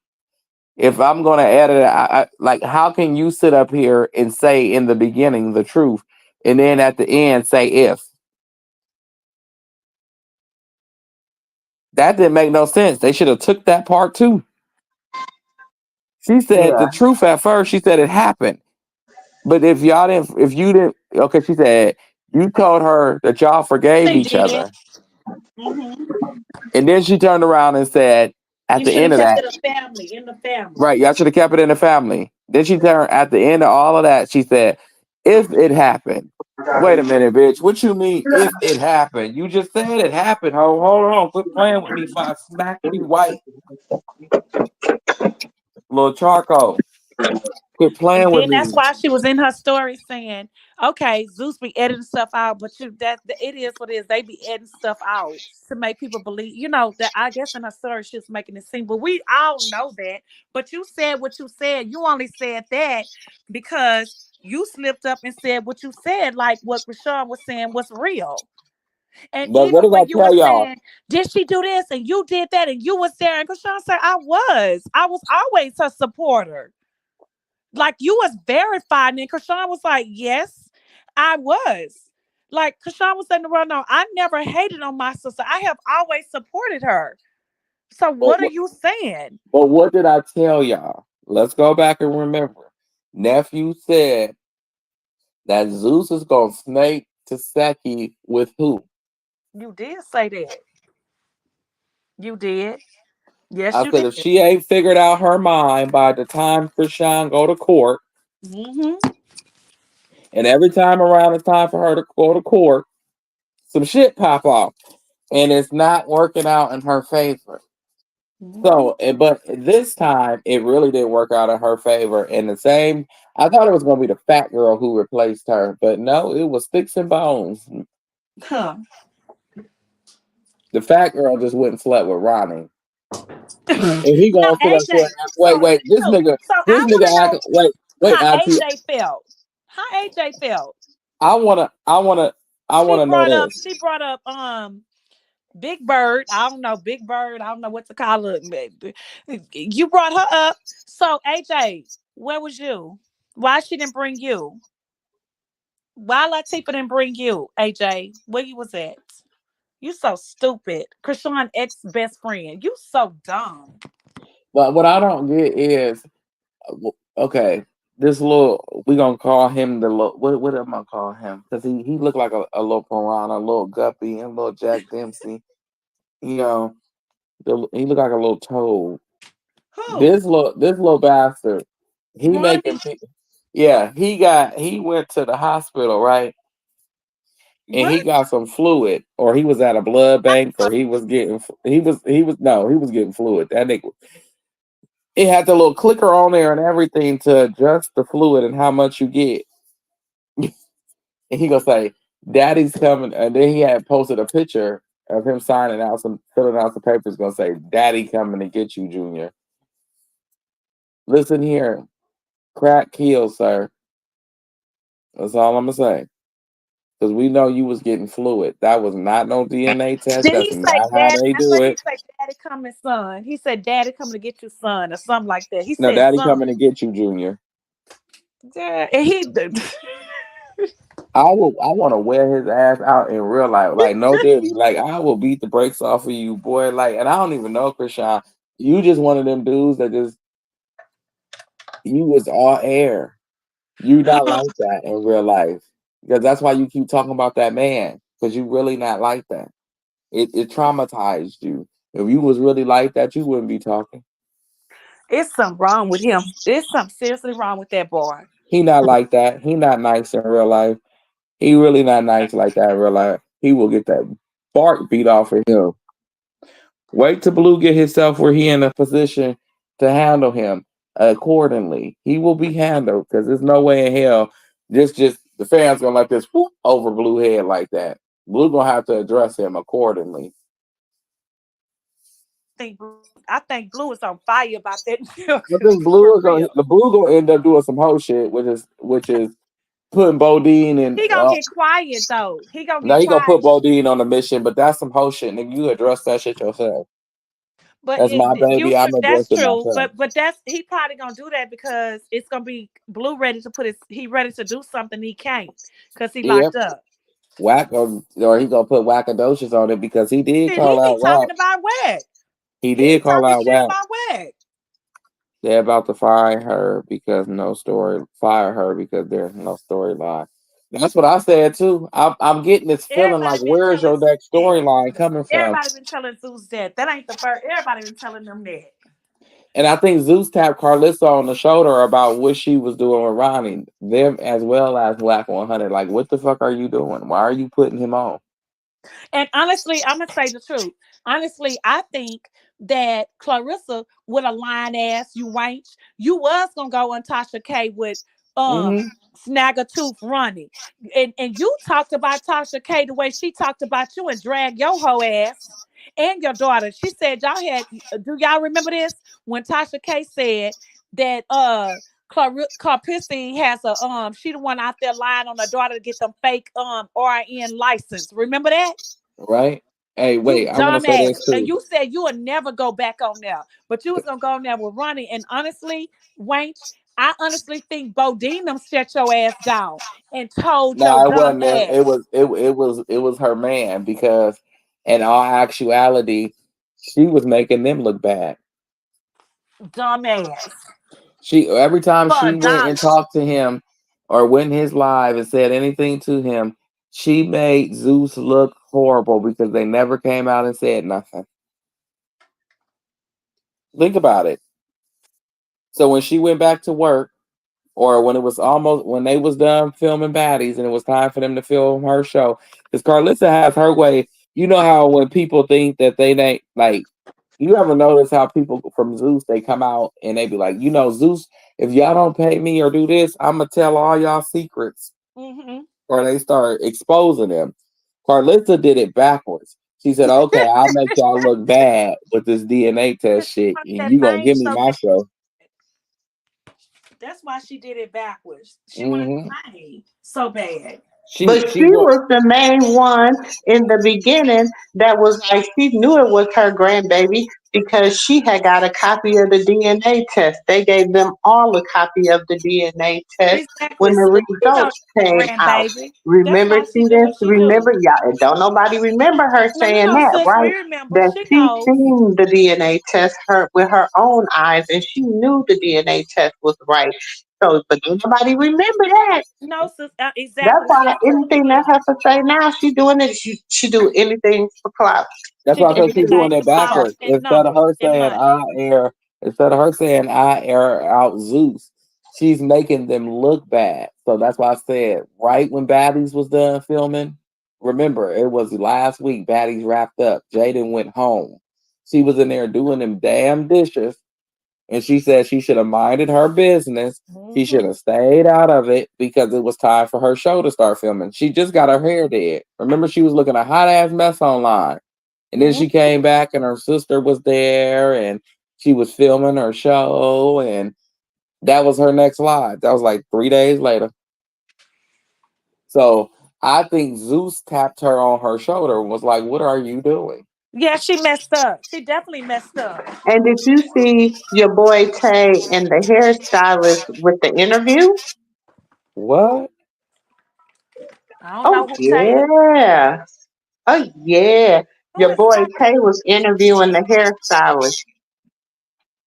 If I'm going to edit it, like, how can you sit up here and say in the beginning the truth and then at the end say if? That didn't make no sense. They should have took that part too. She said the yeah. truth at first. She said it happened. But if you didn't, okay, she said you told her that y'all forgave She each did. other. Hmm. And then she turned around and said at You the should have end of kept that, it a family in the family. right, y'all should have kept it in the family. Then she turned at the end of all of that, she said, if it happened. Wait a minute, bitch. What you mean if it happened? You just said it happened. Hold on. Quit playing with me if I smack you white. Little charcoal. Quit And playing with then that's me. why she was in her story saying, "Okay, Zeus be editing stuff out, but it is what it is. They be editing stuff out to make people believe. You know that. I guess in her story she was making it seem, but we all know that. But you said what you said. You only said that because you slipped up and said what you said, like what Rashawn was saying was real. And But what even did I when you were tell y'all? saying, "Did she do this?" and you did that, and you was there, and Rashawn said, I was always her supporter." Like you was verified, and Krishan was like, "Yes, I was." Like Krishan was saying, "Well, no, I never hated on my sister. I have always supported her." So But, what are you saying? but what did I tell y'all? Let's go back and remember. Nephew said that Zeus is gonna snake Taseki with who? You did say that. You did. Yes, I you said did. if she ain't figured out her mind by the time Krishan go to court, Mm-hmm. and every time around it's time for her to go to court, some shit pop off, and it's not working out in her favor. Mm-hmm. So, but this time it really didn't work out in her favor. And the same, I thought it was going to be the fat girl who replaced her, but no, it was Sticks and Bones. Huh. The fat girl just went and slept with Ronnie. And he Now, gonna sit up there. AJ. Wait, So this I want to nigga act. know Wait, how Auntie. AJ felt. How AJ felt. I wanna know this. She brought up Big Bird. I don't know. Big Bird. I don't know what to call her. You brought her up. So AJ, where was you? Why she didn't bring you? Why Latifah didn't bring you? AJ, where you was at? You so stupid. Krishan ex best friend. You so dumb. But what I don't get is, okay, this little, we gonna call him the little, what am I gonna call him? Because he looked like a little piranha, a little guppy, and a little Jack Dempsey. You know, he looked like a little toad. Who? This little bastard, he making, Ronnie? yeah, he went to the hospital, right? And he What? got some fluid, or he was at a blood bank, or he was getting fluid. That nigga, it had the little clicker on there and everything to adjust the fluid and how much you get. And he gonna say, "Daddy's coming," and then he had posted a picture of him filling out some papers. Gonna say, "Daddy coming to get you, Junior." Listen here, crack kills, sir. That's all I'm gonna say. because we know you was getting fluid. That was not no DNA test. Did That's he say not how daddy? they I do thought he it. said daddy coming son. He said daddy coming to get you son or something like that. He No, said daddy son. coming to get you, Junior. Yeah, and he I want to wear his ass out in real life. Like no diddy. Like I will beat the brakes off of you, boy. Like, and I don't even know, Krishan. You just one of them dudes that just you was all air. You not like that in real life. Because that's why you keep talking about that man. Because you really not like that. It traumatized you. If you was really like that, you wouldn't be talking. it's something wrong with him. It's something seriously wrong with that boy. He not like that. He not nice in real life. He really not nice like that in real life. He will get that bark beat off of him. Wait till Blue get himself where he in a position to handle him accordingly. He will be handled because there's no way in hell just the fans gonna let this whoop over Blue head like that. Blue gonna have to address him accordingly. I think Blue is on fire about that I think for real. The Blue gonna end up doing some whole shit, which is putting Bodine and He gonna get quiet though. He gonna now get he gonna put quiet. Bodine on the mission, but that's some whole shit. Nigga, you address that shit yourself. But That's my you baby. I'm that's addressing true. myself. But that's he probably gonna do that because it's gonna be Blue ready to put his he ready to do something he can't because he Yep. locked up. Whack or he gonna put whackadocious on it because he did Shit, he call be out Whack. talking about Whack. He He be did call talking out shit Whack. about Whack. They're about to fire her because no story. Fire her because there's no storyline. That's what I said too. I'm getting this feeling like, Everybody been where's telling your Zeus next that. storyline coming from? Everybody been telling Zeus that. That ain't the first. Everybody been telling them that. And I think Zeus tapped Carlissa on the shoulder about what she was doing with Ronnie, them as well as Black 100. Like, what the fuck are you doing? Why are you putting him on? And honestly, I'm gonna say the truth. Honestly, I think that Clarissa with a lying ass, you wench, you was gonna go on Tasha K with um Hmm. Snaggletooth running. And you talked about Tasha K the way she talked about you and drag your hoe ass and your daughter. She said y'all had do y'all remember this? When Tasha K said that Carpissy has a she the one out there lying on her daughter to get them fake RN license. Remember that? Right? Hey, You wait, I want to say dumbass. this And too. you said you would never go back on there. But you was gonna go on there with Ronnie. And honestly, Wanch, I honestly think Bodine them shut your ass down and told your No, it dumb wasn't them. It ass. was it was her man because in all actuality, she was making them look bad. Dumb ass. She every time For a she went and dollar. talked to him or went in his live and said anything to him, she made Zeus look horrible because they never came out and said nothing. Think about it. So when she went back to work, or when it was almost when they was done filming baddies and it was time for them to film her show, because Carlissa has her way. You know how when people think that they like, you ever notice how people from Zeus they come out and they be like, Zeus, if y'all don't pay me or do this, I'm gonna tell all y'all secrets, Mm-hmm. or they start exposing them. Carlissa did it backwards. She said, "Okay, I'll make y'all look bad with this DNA test shit, and That you gonna thing give me so my bad. show." That's why she did it backwards. She wanted Hmm. the thing so bad. But She she went. was the main one in the beginning that was like she knew it was her grandbaby because she had got a copy of the DNA test. They gave them all a copy of the DNA test when Exactly. the So she know results that came out. grandbaby. That's Remember, why she see do this? what she Remember, do. y'all. Don't nobody remember her No, no, saying no, that, sis. We right? remember. That She she knows. seen the DNA test her with her own eyes, and she knew the DNA test was right. So, but don't nobody remember that. No, sis. That's Exactly, why sis. anything that Heifer say now, she doing it. She do anything for clout. That's She why I do said she's anything doing it for clout backwards. and numbers and money. Instead of her saying I air out Zeus, she's making them look bad. So that's why I said right when Baddies was done filming. Remember, it was last week. Baddies wrapped up. Jaden went home. She was in there doing them damn dishes, and she said she should have minded her business. She should Mm-hmm. have stayed out of it because it was time for her show to start filming. She just got her hair did. Remember, she was looking a hot ass mess online. And then she Mm-hmm. came back and her sister was there and she was filming her show and that was her next live. That was like 3 days later. So I think Zeus tapped her on her shoulder and was like, "What are you doing?" Yeah, she messed up. She definitely messed up. And did you see your boy Tay and the hairstylist with the interview? What? I don't know Oh who Tay is. yeah. Oh yeah. Who Your is boy Tay? Tay was interviewing the hairstylist.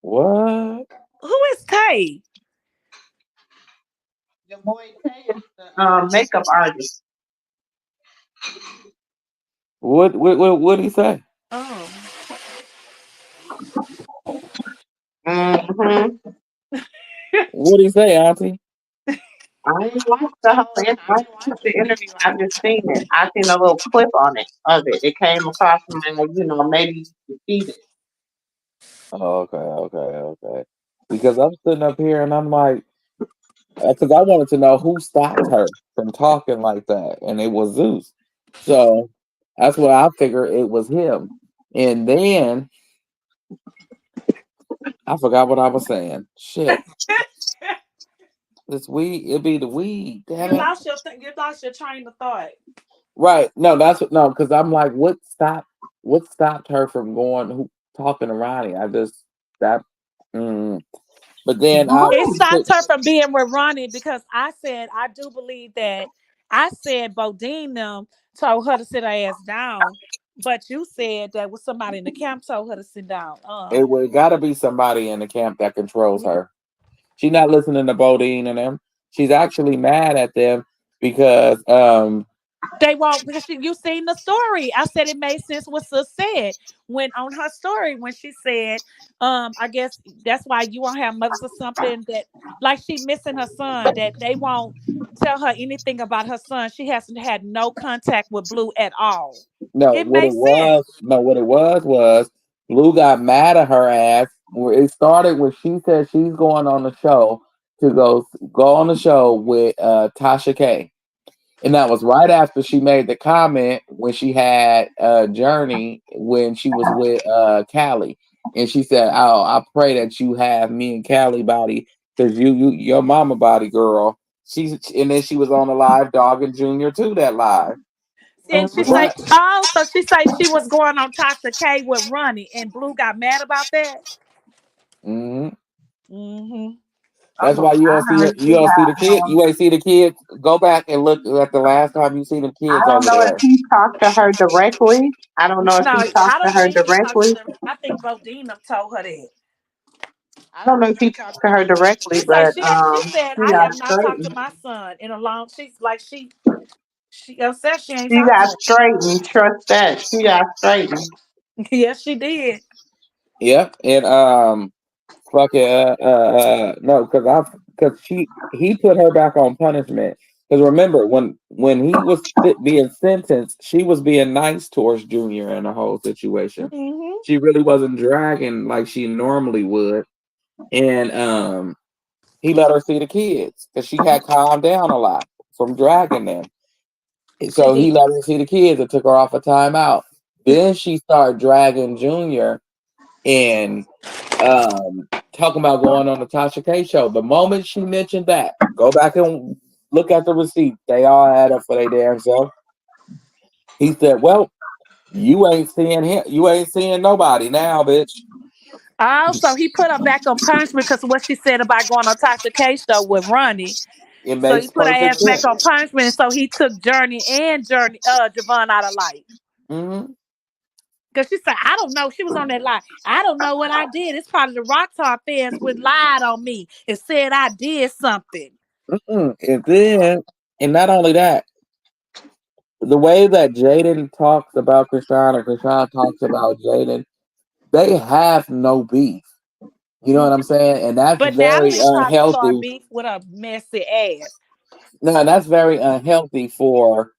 What? Who is Tay? Your boy Tay is the makeup artist. What did he say? Oh. Mm-hmm. What did he say, Auntie? I ain't watched the whole I ain't watched the interview. I just seen it. I seen a little clip on it of it. It came across my, maybe you see it. Oh, okay. Because I'm sitting up here and I'm like, because I wanted to know who stopped her from talking like that, and it was Zeus. So that's what I figured it was him. And then I forgot what I was saying. Shit, this weed, it be the weed. Damn You it. lost your you lost your train of thought. Right? No, that's what. No, because I'm like, What stopped her from going? Who talking to Ronnie? I just that. Mm. But then I It Blue. stopped her from being with Ronnie because I said I do believe that I said Bodine them told her to sit her ass down, but you said that was somebody in the camp told her to sit down. it would got to be somebody in the camp that controls her. She's not listening to Bodine and them. She's actually mad at them because They won't because you seen the story. I said it made sense what Sis said when on her story when she said, I guess that's why you won't have mothers or something that like she missing her son, that they won't tell her anything about her son. She hasn't had no contact with Blue at all. no, It makes sense. what it was Blue got mad at her ass. Where it started when she said she's going on the show to go on the show with Tasha K. And that was right after she made the comment when she had Journey when she was with Callie. And she said, "Oh, I pray that you have me and Callie body because your mama body girl." And then she was on the live dog and Junior too that live. And she say, But oh, so she say she was going on Tasha K with Ronnie, and Blue got mad about that. mhm. Mm-hmm. That's Oh, why you I don't see heard it. she You don't see the got. kid. You ain't see the kids. Go back and look at the last time you see the I kids don't over know if there. he talked to her directly. I don't know if No, he I talked to don't her think he talked to directly. them. I think Bodina told her that. I don't know if he talked to her directly, She said but she said she I got have not talked to straightened. my son in a long. She's like she upset she ain't She talked to got him. straightened. Trust that. She got straightened. Yes, she did. Yep. And fucking no, because he put her back on punishment. Because remember when he was being sentenced, she was being nice towards Junior in the whole situation. Hmm. She really wasn't dragging like she normally would, and he let her see the kids because she had calmed down a lot from dragging them. She So he did. let her see the kids and took her off a timeout. Then she started dragging Junior and talking about going on the Tasha K show. The moment she mentioned that, go back and look at the receipt. They all add up for their damn self. He said, "Well, you ain't seeing him. You ain't seeing nobody now, bitch." Oh, so he put her back on punishment because of what she said about going on Tasha K show with Ronnie. It So he makes put her perfect ass back sense. on punishment, and so he took Journey Javon out of life. Hmm. Cause she said, I don't know. She was on that lie. I don't know what I did. It's probably the Rockstar fans would lied on me and said I did something. And then, and not only that, the way that Jaden talks about Krishan and Krishan talks about Jaden, they have no beef. You know what I'm saying? And that's But very Natalie tried to start unhealthy. beef with a messy ass. No, that's very unhealthy for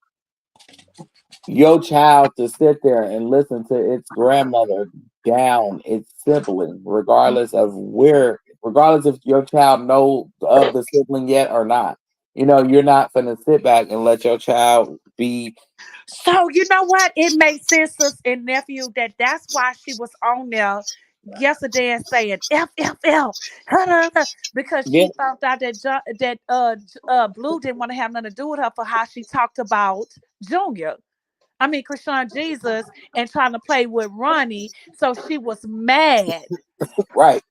your child to sit there and listen to its grandmother down its sibling, regardless if your child know of the sibling yet or not. You know, you're not gonna sit back and let your child be. So you know what? It makes sense, sis and nephew, that that's why she was on there yesterday and saying FFL because Yeah, she found out that Blue didn't want to have nothing to do with her for how she talked about Junior. I mean Krishan Jesus and trying to play with Ronnie. So she was mad. right.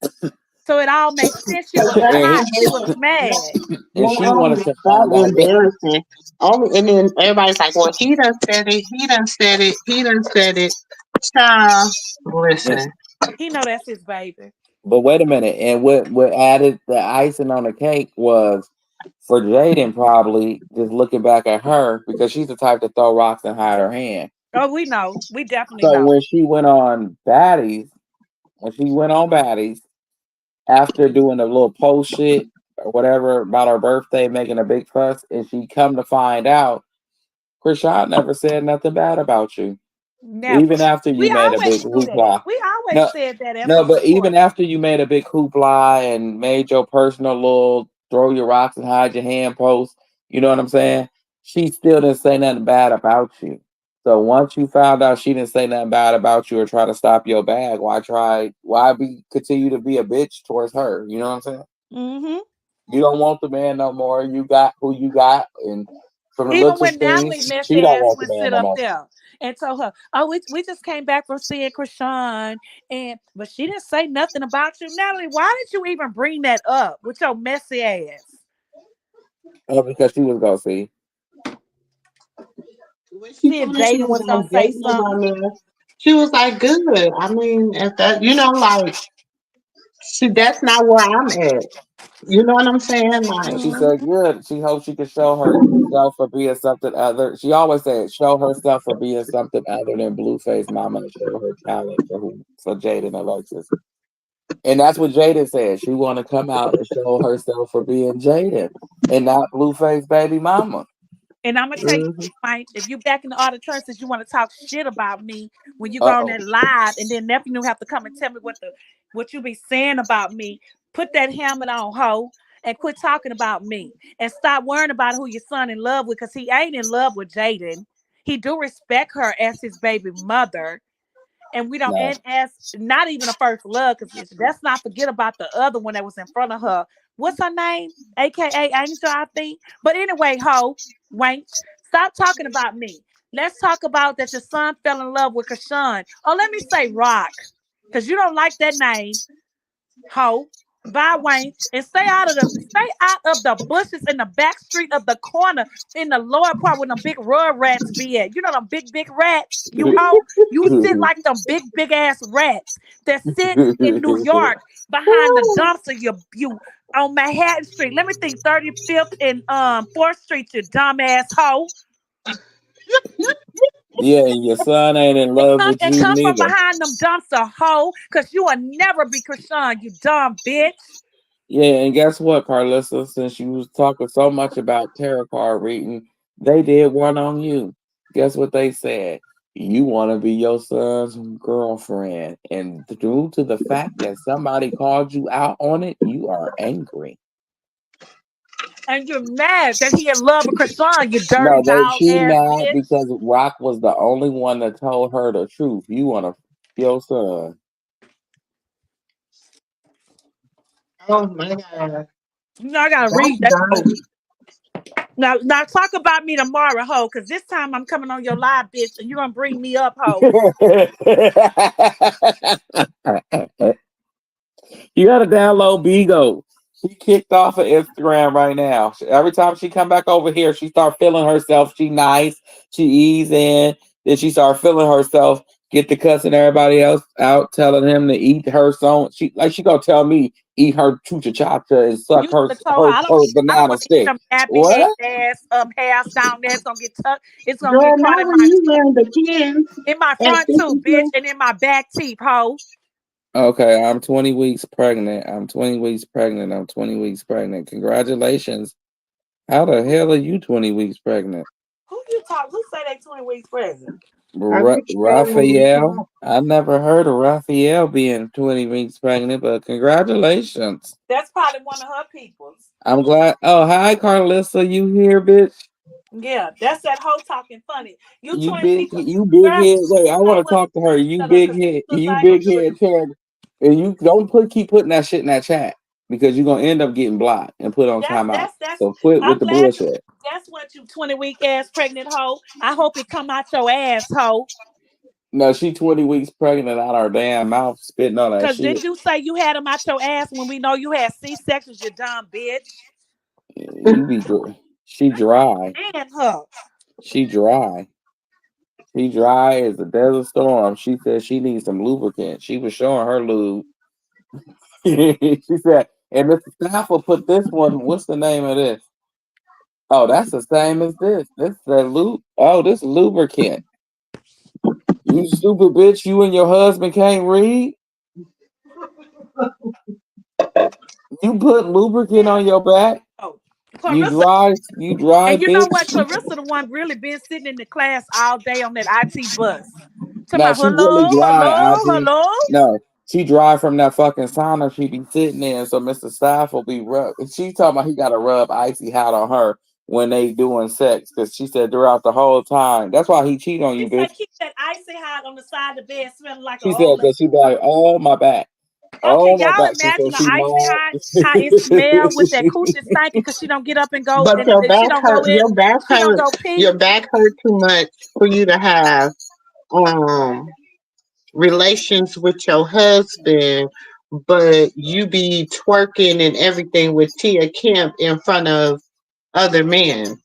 So it all makes sense. She was That's And hot. not She was not, mad. and not she only wanted is to that find out what. embarrassing, only and then everybody's like, "Well, he done said it. He done said it. He done said it." Child, And, listen. He know that's his baby. but wait a minute. And what added the icing on the cake was for Jaden probably just looking back at her because she's the type to throw rocks and hide her hand. Oh, we know. We definitely So know. when she went on Baddies after doing a little post shit or whatever about her birthday, making a big fuss, and she come to find out, Krishan never said nothing bad about you. Never. Even after you We made a always big knew that. hoopla. We always No, said that and no, for but even support. after you made a big hoopla and made your personal little throw your rocks and hide your hand post, you know what I'm saying? She still didn't say nothing bad about you. So once you found out she didn't say nothing bad about you or try to stop your bag, why be continue to be a bitch towards her? You know what I'm saying? Hmm. You don't want the man no more. You got who you got, and from the Even looks of when Natalie things, messy she don't ass want the would man sit no up more. there and told her, "Oh, we just came back from seeing Krishan, and but she didn't say nothing about you, Natalie. Why did you even bring that up with your messy ass?" Because she was gonna see. When she See if told her she Jaden was was gonna gonna say date was on something. there, she was like, "Good." I mean, if that, like, see, that's not where I'm at. You know what I'm saying? Like, She Hmm. said, "Good." She hopes she can show herself for being something other. She always said, "Show herself for being something other than Blueface Mama and show her talent for Jaden and Alexis." And that's what Jaden said. She want to come out and show herself for being Jaden and not Blueface baby mama. And I'm gonna tell you, mhm. Mike, if you back in the auditor since you want to talk shit about me when you go Uh on oh. that live, and then nephew have to come and tell me what you be saying about me. Put that helmet on, ho, and quit talking about me, and stop worrying about who your son in love with, because he ain't in love with Jaden. He do respect her as his baby mother, and we don't, No. and as not even a first love, because let's not forget about the other one that was in front of her. What's her name? AKA Angel, I think. But anyway, ho, wench, stop talking about me. Let's talk about that your son fell in love with Kashawn. Oh, let me say Rock, because you don't like that name, ho. Bye, Wayne, and stay out of the bushes in the back street of the corner in the lower part where them big rug rats be at. You know them big rats. You hoe, you sit like them big ass rats that sit in New York behind the dumpster. You on Manhattan Street. Let me think, 35th and 4th Street. You dumbass hoe. Yeah, and your son ain't in And love come with and you come from neither. behind them dumpster hoe, cause you will never be Krishan, you dumb bitch. Yeah, and guess what, Carlissa? Since you was talking so much about tarot card reading, they did one on you. Guess what they said? You want to be your son's girlfriend, and due to the fact that somebody called you out on it, you are angry. And you're mad that he in love with Krishan, you dirty No, that dog she ass mad bitch. because Rock was the only one that told her the truth. You want to your son. Oh my God, You know, I gotta that's read that book. dirty. Now talk about me tomorrow, ho, because this time I'm coming on your live, bitch, and you're gonna bring me up, ho. You gotta download Bigo. She kicked off of Instagram right now. Every time she come back over here, she start feeling herself. She nice. She ease in. Then she start feeling herself. Get to cussing everybody else out, telling him to eat her song. She gonna tell me eat her chucha chacha and suck You should her have told her her her I don't banana want to eat stick. them nappy head What? ass hairs down there. It's gonna get tucked. It's gonna Girl, get caught not when you wearing the pins in my at front tooth, bitch, 52. and in my back teeth, ho. Okay, I'm 20 weeks pregnant. I'm 20 weeks pregnant. I'm 20 weeks pregnant. Congratulations. How the hell are you 20 weeks pregnant? Who you talk? Who say they 20 weeks pregnant? I be trolling and Raphael? stuff. I never heard of Raphael being 20 weeks pregnant, but congratulations. That's probably one of her peoples. I'm glad. Oh, hi, Carlissa. You here, bitch? Yeah, that's that hoe talking funny. You You 20 big, weeks. you big Girl, head. Wait, I say want to what? talk to her. You Shut up, big because head. look You like big head, Taryn. And you don't keep putting that shit in that chat because you're gonna end up getting blocked and put on timeout. That's. So quit with I'm the glad bullshit. that's what you 20-week ass pregnant hoe. I hope it come out your ass hoe. No, she 20 weeks pregnant out her damn mouth spitting on that Cause shit. didn't you say you had them out your ass when we know you had C-sections, you dumb bitch? You be dry. She dry. And her. She dry. She dry as a desert storm. She said she needs some lubricant. She was showing her lube. She said, and Mr. Stafford put this one. What's the name of this? Oh, that's the same as this. This is the lube. Oh, this lubricant. You stupid bitch. You and your husband can't read. You put lubricant Yeah. on your back. Oh, You Clarissa. dry. You dry And you know bitch. what? Clarissa, the one really been sitting in the class all day on that IT bus. To No, my she really hello, dry, hello, Auntie. hello. No, she dry from that fucking sauna she be sitting in. So Mr. Staff will be rub. She talking about he got to rub icy hot on her when they doing sex because she said throughout the whole time. That's why he cheat on She you, said bitch. keep that icy hot on the side of the bed smelling like an She said old lady. that she be like, oh my back, Okay, oh my y'all back. She imagine said the she icy hot, how it smell with that coochie stinking because she don't get up and go But and she don't go in, she don't go pee. your back hurt too much for you to have um relations with your husband, but you be twerking and everything with Tia Kemp in front of other men.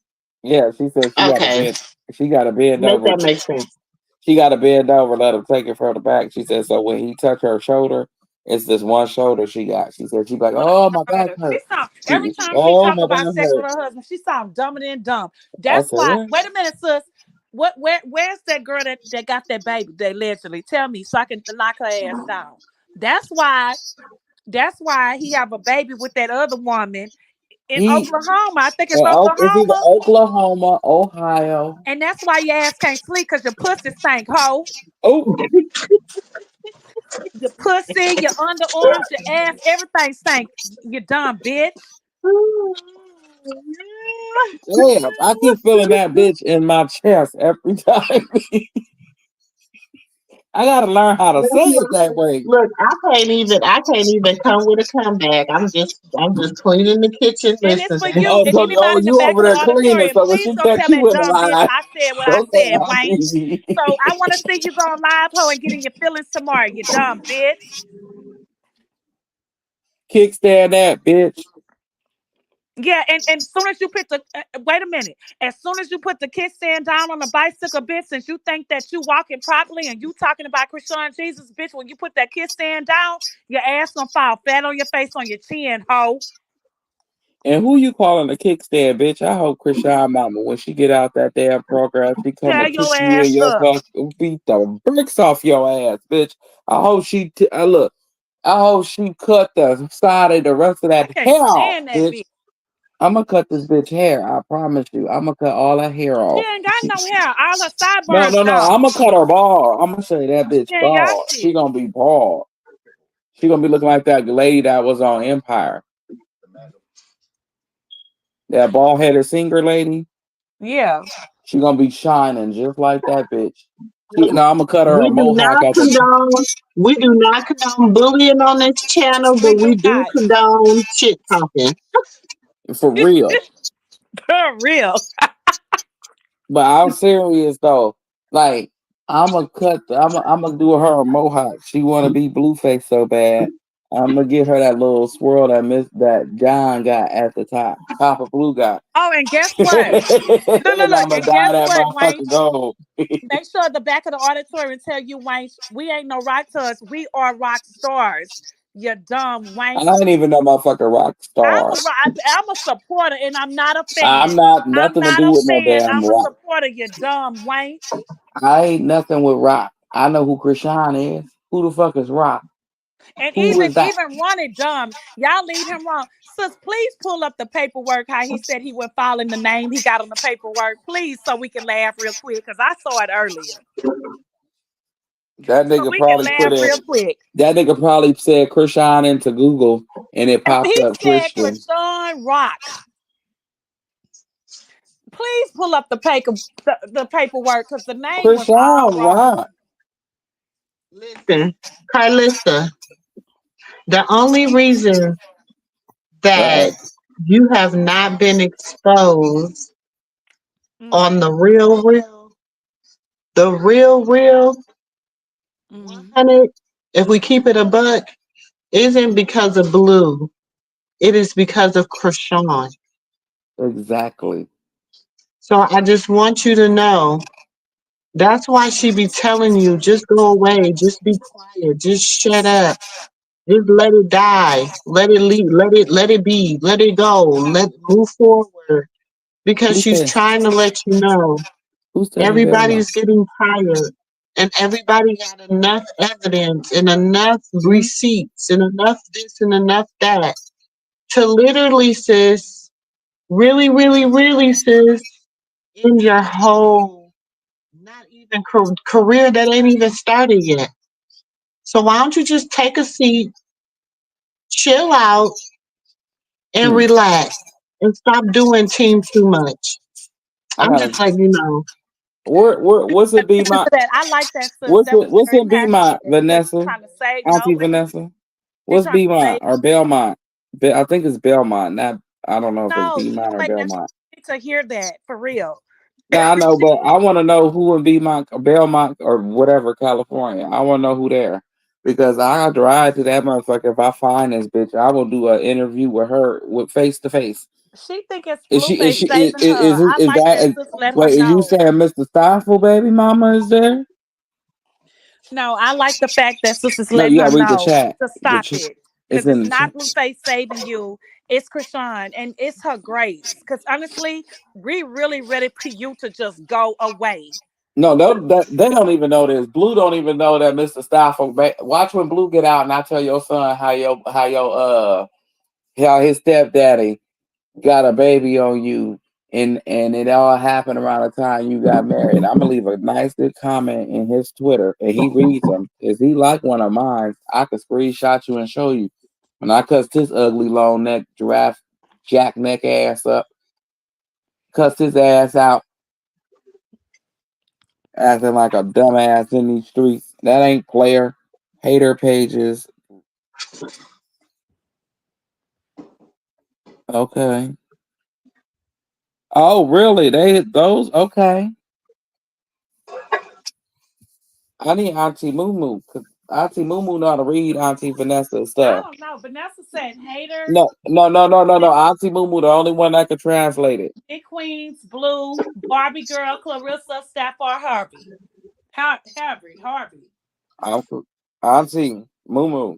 yeah. She said she got a Okay, bed. She got a bend make over. that make sense. She got to bend over, let him take it from the back. She said, so when he touch her shoulder, it's this one shoulder she got. She said, she be like, Well, oh, my I heard back her. She hurt. sound every She, time she oh, talk my back about sex with hurt. her husband, she sound dumber than dumb. I That's said, why. what? Wait a minute, sis. Where's that girl that got that baby? They allegedly tell me so I can knock her ass down. That's why. That's why he have a baby with that other woman in He, Oklahoma. I think it's it's either Oklahoma. Oklahoma, Ohio. And that's why your ass can't sleep because your pussy stank, hoe. Oh, Your pussy, your underarms, your ass, everything stank. You dumb bitch. damn. I keep feeling that bitch in my chest every time. I got to learn how to say it that way. Look, I can't even come with a comeback. I'm just cleaning the kitchen And it's for listening. you Oh, and so, oh, anybody in the you back over of the there cleaning. auditorium. So when Please she go catch tell you that in the dumb bitch line, I said what I okay, said, Wayne. auntie. So I want to see you go live, hoe, and get in your feelings tomorrow, you dumb bitch. Kickstand that, bitch. Yeah, and as soon as you put the wait a minute, as soon as you put the kickstand down on the bicycle, bitch, since you think that you walking properly and you talking about Krishan Jesus, bitch, when you put that kickstand down, your ass gonna fall flat on your face on your chin, hoe. And who you calling a kickstand, bitch? I hope Krishan Mama, when she get out that damn program, she come Tear and kick your you in ass your up. fucking beat the bricks off your ass, bitch. I hope look. I hope she cut the side of the rest of I that can't hair off, stand that bitch. bitch. I'm gonna cut this bitch hair. I promise you. I'm gonna cut all her hair She off. ain't got no hair. All her No, sideburns no, no. gone. I'm gonna cut her bald. I'm gonna say that bitch She ain't got bald. She shit. gonna be bald. She gonna be looking like that lady that was on Empire. That bald headed singer lady. Yeah. She gonna be shining just like that bitch. No, I'm gonna cut her a We do mohawk not at the condone we do not condone bullying on this channel, but We do we do not. condone shit talking. for real. For real. But I'm serious though. Like I'm gonna do her a mohawk. She wanna be Blueface so bad. I'm gonna give her that little swirl that John got at the top. Papa Blue got. Oh, and guess what? And I'm Look. gonna And dye guess that what, Wayne? motherfucker gold. Make sure the back of the auditorium tell you, Wayne, we ain't no rock stars. We are rock stars. You dumb I Wayne. ain't even no motherfucking rock star. I'm a supporter and I'm not a I'm fan. not I'm nothing to not do a with no fan. damn I'm a rock. supporter, you dumb Wayne. I ain't nothing with rock. I know who Krishan is. Who the fuck is rock? And Who is that? even Ronnie dumb. Y'all leave him wrong. Sis, please pull up the paperwork. How he said he went filing the name he got on the paperwork. Please, so we can laugh real quick. Cause I saw it earlier. That So nigga we can probably put laugh in. real quick. That nigga probably said Krishan into Google and it And popped he up said Christian. Krishan Rock. Please pull up the paperwork because the name was all Krishan wrong. rock. Listen, Carlista, The only reason that Uh-oh. you have not been exposed Mm, on the real mm. 100, if we keep it a buck, isn't because of Blue. It is because of Krishan. Exactly. So I just want you to know that's why she be telling you just go away, just be quiet, just shut up, just let it die, let it leave, let it be, let it go, let move forward. Because Who she's said? trying to let you know Who saying Belmont? everybody's getting tired and everybody got enough evidence and enough receipts and enough this and enough that to literally, sis, really, sis, in your whole not even career that ain't even started yet. So why don't you just take a seat, chill out, and Hmm. relax and stop doing team too much. I I'm gotta. just letting you know. What's it be Listen my? to that. I like that, sis. That was What's very it be passionate my because she's Vanessa? trying to save. Auntie No, listen, Vanessa? she's What's trying to Beaumont save. or Belmont? I think it's Belmont. Not. I don't know if it's No, you Beaumont or wait. Now she Belmont. needs to hear that for real. Nah, I know, but I want to know who in Beaumont or Belmont or whatever, California. I want to know who there because I got to ride to that motherfucker. If I find this bitch, I will do an interview with her with face to face. She think it's Is she? Is Blueface she? saving her. I Is like that? that. Sis, let her Wait, is you know. saying Mr. Stoffel baby mama is there? No, I like the fact that sister's No, letting you her gotta read the know chat. to The stop ch- it. it's Because it's in the not chat. Blueface saving you. It's Krishan. And it's her grace. Because honestly, we really ready for you to just go away. No, they don't even know this. Blue don't even know that Mr. Stoffel. Watch when Blue get out, and I tell your son how his stepdaddy got a baby on you, and it all happened around the time you got married. I'm gonna leave a nice good comment in his Twitter, and he reads them. If he like one of mine, I could screenshot you and show you. When I cussed his ugly long neck giraffe jack neck ass up, cussed his ass out, acting like a dumbass in these streets. That ain't player. Hater pages. Okay. Oh, really? They those? Okay. I need Auntie Moo Moo. 'Cause Auntie Moo Moo know how to read Auntie Vanessa I stuff. don't know. Vanessa said hater, No. Auntie Moo Moo, the only one that could translate it. Big Queens, Blue, Barbie Girl, Clarissa, Stafford, Harvey. Harvey. Uncle- Auntie Moo Moo.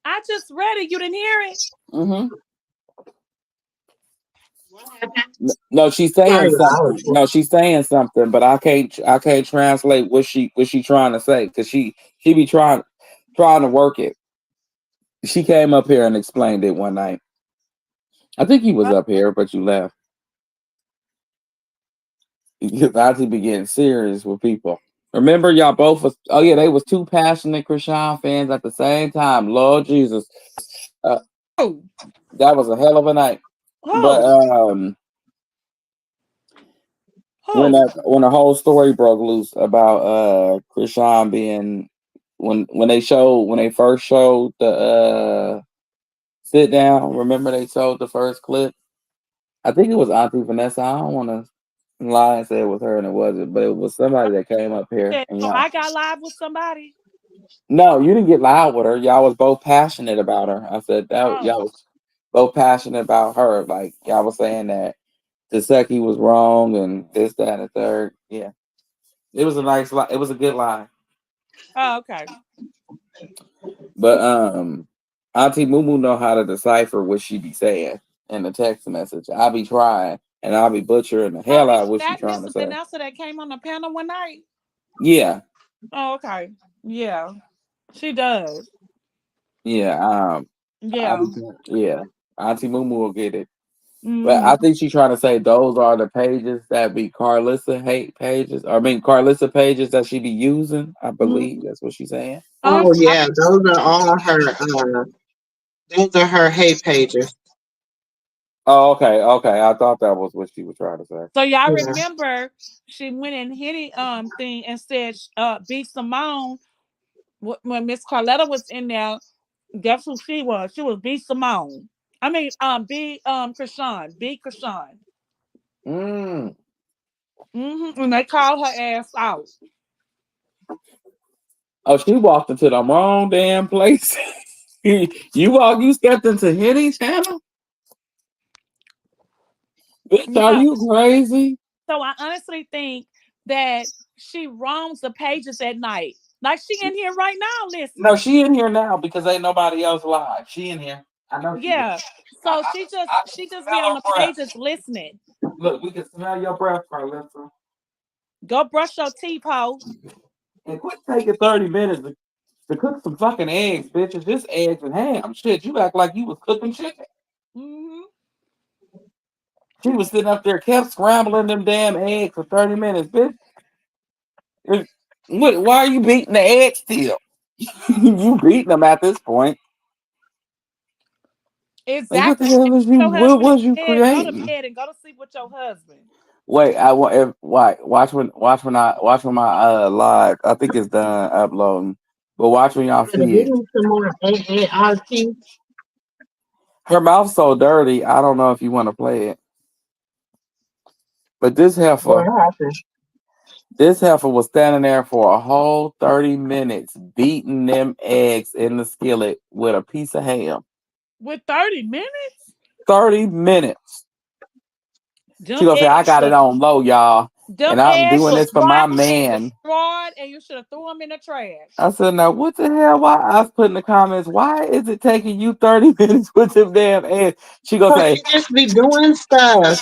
I just read it. You didn't hear it? Mm-hmm. No, she's saying Sorry, I something. was No, she's saying something, but I can't translate what she trying to say because she be trying to work it. She came up here and explained it one night. I think you was up here, but you left. Because Auntie be getting serious with people. Remember, y'all both was. Oh yeah, they was two passionate Krishan fans at the same time. Lord Jesus, uh, Who? that was a hell of a night. But Who? Who? when the whole story broke loose about Krishan being when they first showed the sit down. Remember they showed the first clip. I think it was Auntie Vanessa. I don't want to lie and say it was her and it wasn't, but it was somebody that came up here Yeah, and so y'all. I got live with somebody. No, you didn't get loud with her. Y'all was both passionate about her. I said that Oh, y'all was both passionate about her. Like y'all was saying that Taseki was wrong and this, that, and the third. Yeah, it was a nice lie. It was a good lie. oh, okay. But Auntie Moo know how to decipher what she be saying in the text message. I be trying and I'll be butchering the So hell is out of what she that trying Miss to say. Vanessa that came on the panel one night? Yeah, Oh, okay. Yeah, she does. yeah. I Yeah. be yeah. Auntie Moo will get it. But I Mm-hmm. think she's trying to say those are the pages that be Carlissa hate pages. Or I mean Carlissa pages that she be using. I believe Mm-hmm. that's what she's saying. Oh, Oh yeah, those are all her. Those are her hate pages. Oh, okay, okay. I thought that was what she was trying to say. so y'all Yeah. remember she went in Henny thing and said B Simone When Miss Carletta was in there, guess who she was? She was B Simone. I mean, B Krishan, B Krishan. Mm. And they called her ass out. Oh, she walked into the wrong damn place. You stepped into Henny's channel? Bitch, are Yeah. you crazy? So I honestly think that she roams the pages at night. Like she in here right now No, listening. she in here now because ain't nobody else live. She in here. I know she is. Yeah. I, So I, I can she just be smell on her the breath. pages listening. Look, we can smell your breath, Carlissa. Go brush your teeth, ho. And quit taking 30 minutes to cook some fucking eggs, bitch. It's just eggs and ham. Shit, you act like you was cooking chicken. hmm She was sitting up there, kept scrambling them damn eggs for 30 minutes, bitch. It- why are you beating the eggs still? You beating them at this point. Like, what the Exactly. And hell is you? your What husband was you in bed, go to creating? bed and go to sleep with your husband. Wait, I want. Why? Watch when my live. I think it's done uploading. But watch when y'all Better see give it. me some more AARP. Her mouth's so dirty. I don't know if you want to play it. But What happened? this heifer was standing there for a whole 30 minutes, beating them eggs in the skillet with a piece of ham. With 30 minutes? 30 minutes. She Them gonna say, "I eggs got it was on low, y'all, them and I'm eggs doing was this for my rotten and man." destroyed, and you should have threw them in the trash. I said, "Now what the hell? Why?" I was putting in the comments, "Why is it taking you 30 minutes with them damn eggs?" She gonna Cause say, she just be doing stuff.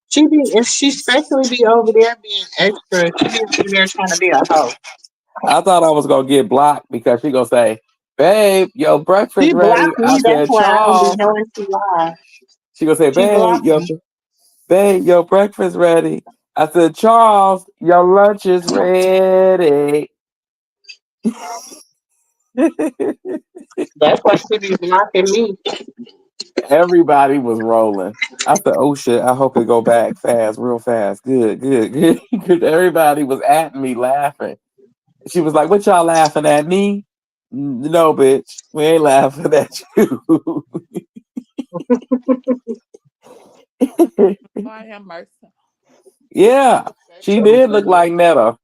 She be if she especially be over there being extra. She be over there trying to be a hoe. "I thought I was gonna get blocked because she gonna say, 'Babe, your breakfast She ready.'" blocked I me. That's said, why I don't be "Charles." knowing she lied. She gonna say, She blocked me. Babe, your breakfast ready." I said, "Charles, your lunch is ready." That's why she be blocking me. Everybody was rolling. I said, "Oh shit, I hope it go back fast, real fast. Good, good, good." Because everybody was at me laughing. She was like, "What y'all laughing at me?" "No, bitch, we ain't laughing at you." Lord have mercy. Yeah, she Especially did for look like Netta.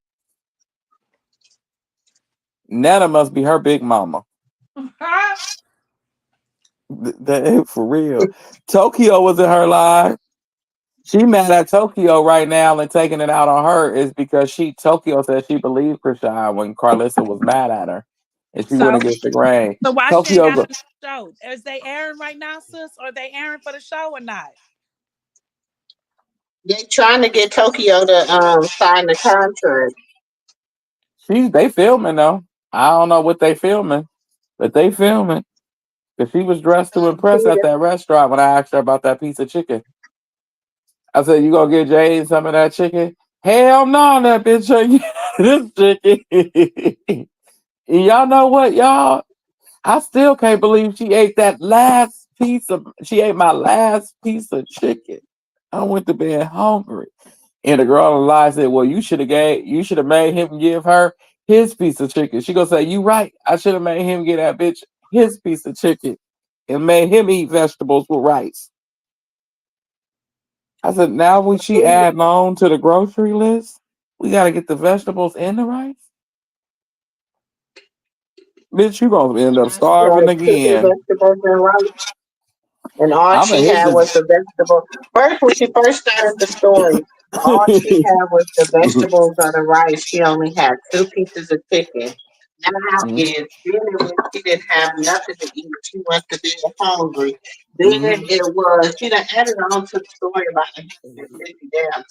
Netta must be her big mama. That ain't for real. Tokyo was in her live. She mad at Tokyo right now and taking it out on her is because Tokyo said she believed Krishan when Carlissa was mad at her and she went So, against the grain. so why she ain't Tokyo got go, a new show? Is they airing right now, sis? Or they airing for the show or not? they trying to get Tokyo to sign the contract. they filming though. I don't know what they filming, but they filming. Cause she was dressed to impress at that restaurant when I asked her about that piece of chicken. I said, "You gonna get Jade some of that chicken?" "Hell no, that bitch ain't getting this chicken." And y'all know what, y'all? I still can't believe she ate that last piece of. She ate my last piece of chicken. I went to bed hungry, and the girl on the line said, "Well, you should have made him give her his piece of chicken." She gonna say, "You right. I should have made him get that bitch his piece of chicken, and made him eat vegetables with rice." I said, "Now when she add on to the grocery list, we gotta get the vegetables and the rice. Bitch, you gonna end up Now she got starving a chicken, again." vegetables, and rice. And all I'm gonna she hit had was the vegetable. First, when she first started the story, all she this. had was the vegetables or the rice. She only had two pieces of chicken. Now Mhm. is then when she didn't have nothing to eat, she went to bed hungry. Then Mhm. it was she done added on to the story about 150 damn.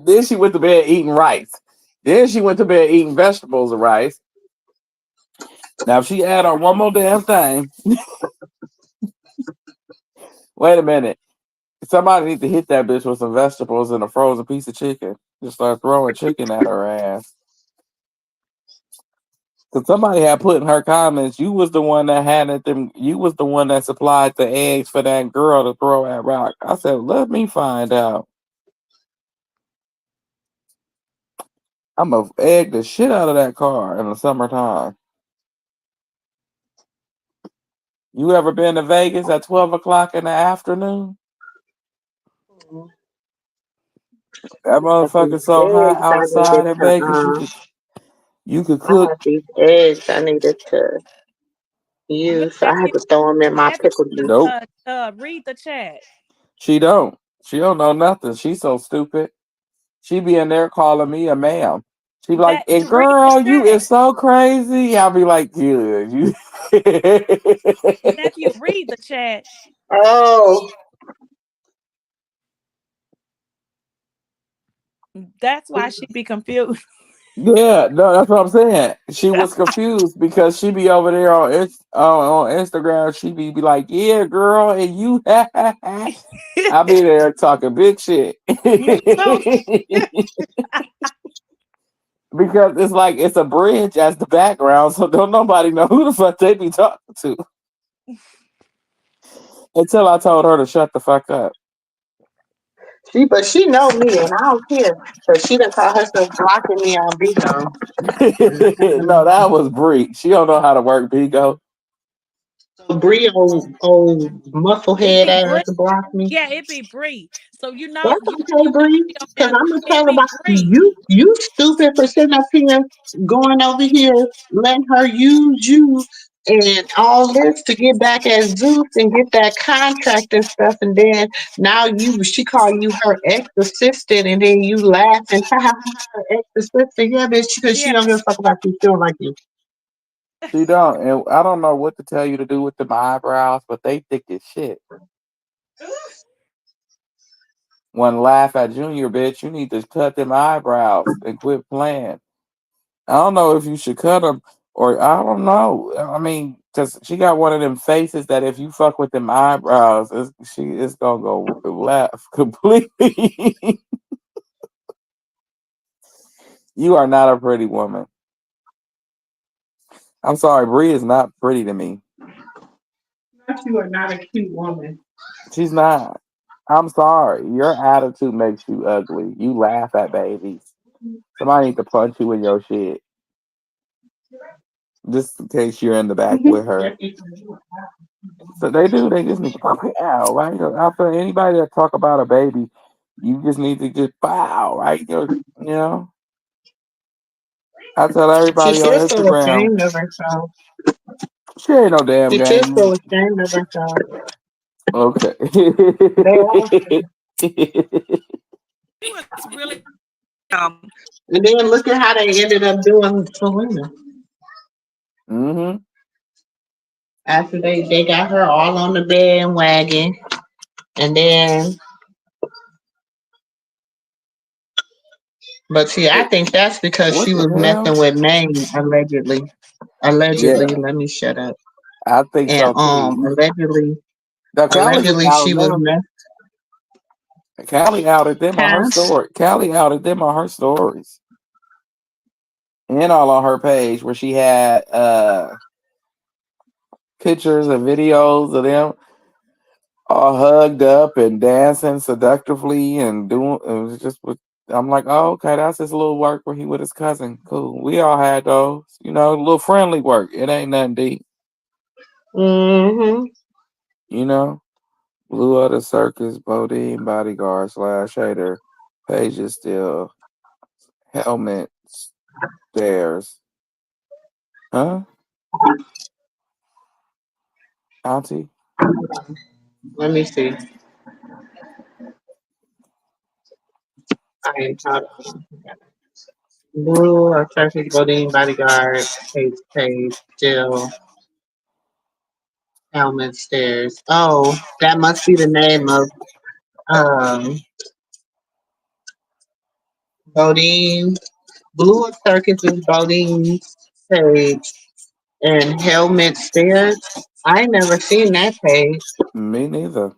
Then she went to bed eating rice. Then she went to bed eating vegetables and rice. Now if she add on one more damn thing, wait a minute. Somebody need to hit that bitch with some vegetables and a frozen piece of chicken. Just start throwing chicken at her ass. Cause somebody had put in her comments, you was the one that had it them. You was the one that supplied the eggs for that girl to throw at Rock. I said, let me find out. I'm gonna egg the shit out of that car in the summertime. You ever been to Vegas at 12 o'clock in the afternoon? Mm. That But these motherfucker's so hot eggs I outside needed in to Vegas. You could I cook. had these eggs I needed to Miss use, so I had Jackie, to throw them in my Jackie, pickle juice. Nope, read the chat. she don't. She don't know nothing. She's so stupid. She be in there calling me a ma'am. She be like, That and read the girl, you chat. is so crazy. I'll be like, good. You. Nephew, read the chat. Oh, That's why she be confused. Yeah, no, that's what I'm saying. She was confused because she be over there on Instagram. She be like, "Yeah, girl," and you, I be there talking big shit Me too. because it's like it's a bridge as the background, so don't nobody know who the fuck they be talking to until I told her to shut the fuck up. but she know me, and I don't care. So she done call herself blocking me on Bigo. No, that was Bree. She don't know how to work Bigo. So Bree, old It musclehead be Bree. ass, blocked me. Yeah, it be Bree. So That's okay, you know Bree. she on Cause there. I'm gonna It tell be about Bree. you stupid for sitting up here going over here, letting her use you and all this to get back at Zeus and get that contract and stuff, and then now she call you her ex assistant, and then you laughing, ha ha ha, her ex assistant, yeah, bitch, because she Yeah. don't give a fuck about you, feel like you. She don't, and I don't know what to tell you to do with them eyebrows, but they thick as shit. One laugh at Junior, bitch. You need to cut them eyebrows and quit playing. I don't know if you should cut them or I don't know. I mean, cause she got one of them faces that if you fuck with them eyebrows, it's gonna go left completely. You are not a pretty woman. I'm sorry, Bree is not pretty to me. But you are not a cute woman. She's not. I'm sorry. Your attitude makes you ugly. You laugh at babies. Somebody need to punch you in your shit. Just in case you're in the back with her. So they do. They just need to pow, right? After anybody that talk about a baby, you just need to just pow, right? You know. I tell She everybody on feels so Instagram, ashamed of herself. she ain't no damn She feels game. so ashamed of herself. Okay. They all do. She was really And then look at how they ended up doing Selena. hmm After they got her all on the bandwagon. And then, but see, I think that's because What she the was hell? messing with Maine, allegedly. Allegedly, Yeah, let me shut up. I think And so too. Now Callie was allegedly out she was now. messing. Callie outed them on her Huh? story. Callie outed them on her stories. And all on her page where she had pictures and videos of them all hugged up and dancing seductively and doing it was just I'm like, oh, okay, that's his little work where he with his cousin. Cool. We all had those, a little friendly work. It ain't nothing deep, Mm-hmm. you know. Blue of the Circus, Bodine, Bodyguard, Slash Hater, Pages Still, Helmet, Stairs. Huh? Auntie? Let me see. I ain't talking. Blue, or Turkish Bodine Bodyguard, Page, Jill, Helmet Stairs. Oh, that must be the name of um Bodine. Blue of Circus is Bodine's page. And Helmet Stairs. I ain't never seen that page. Me neither.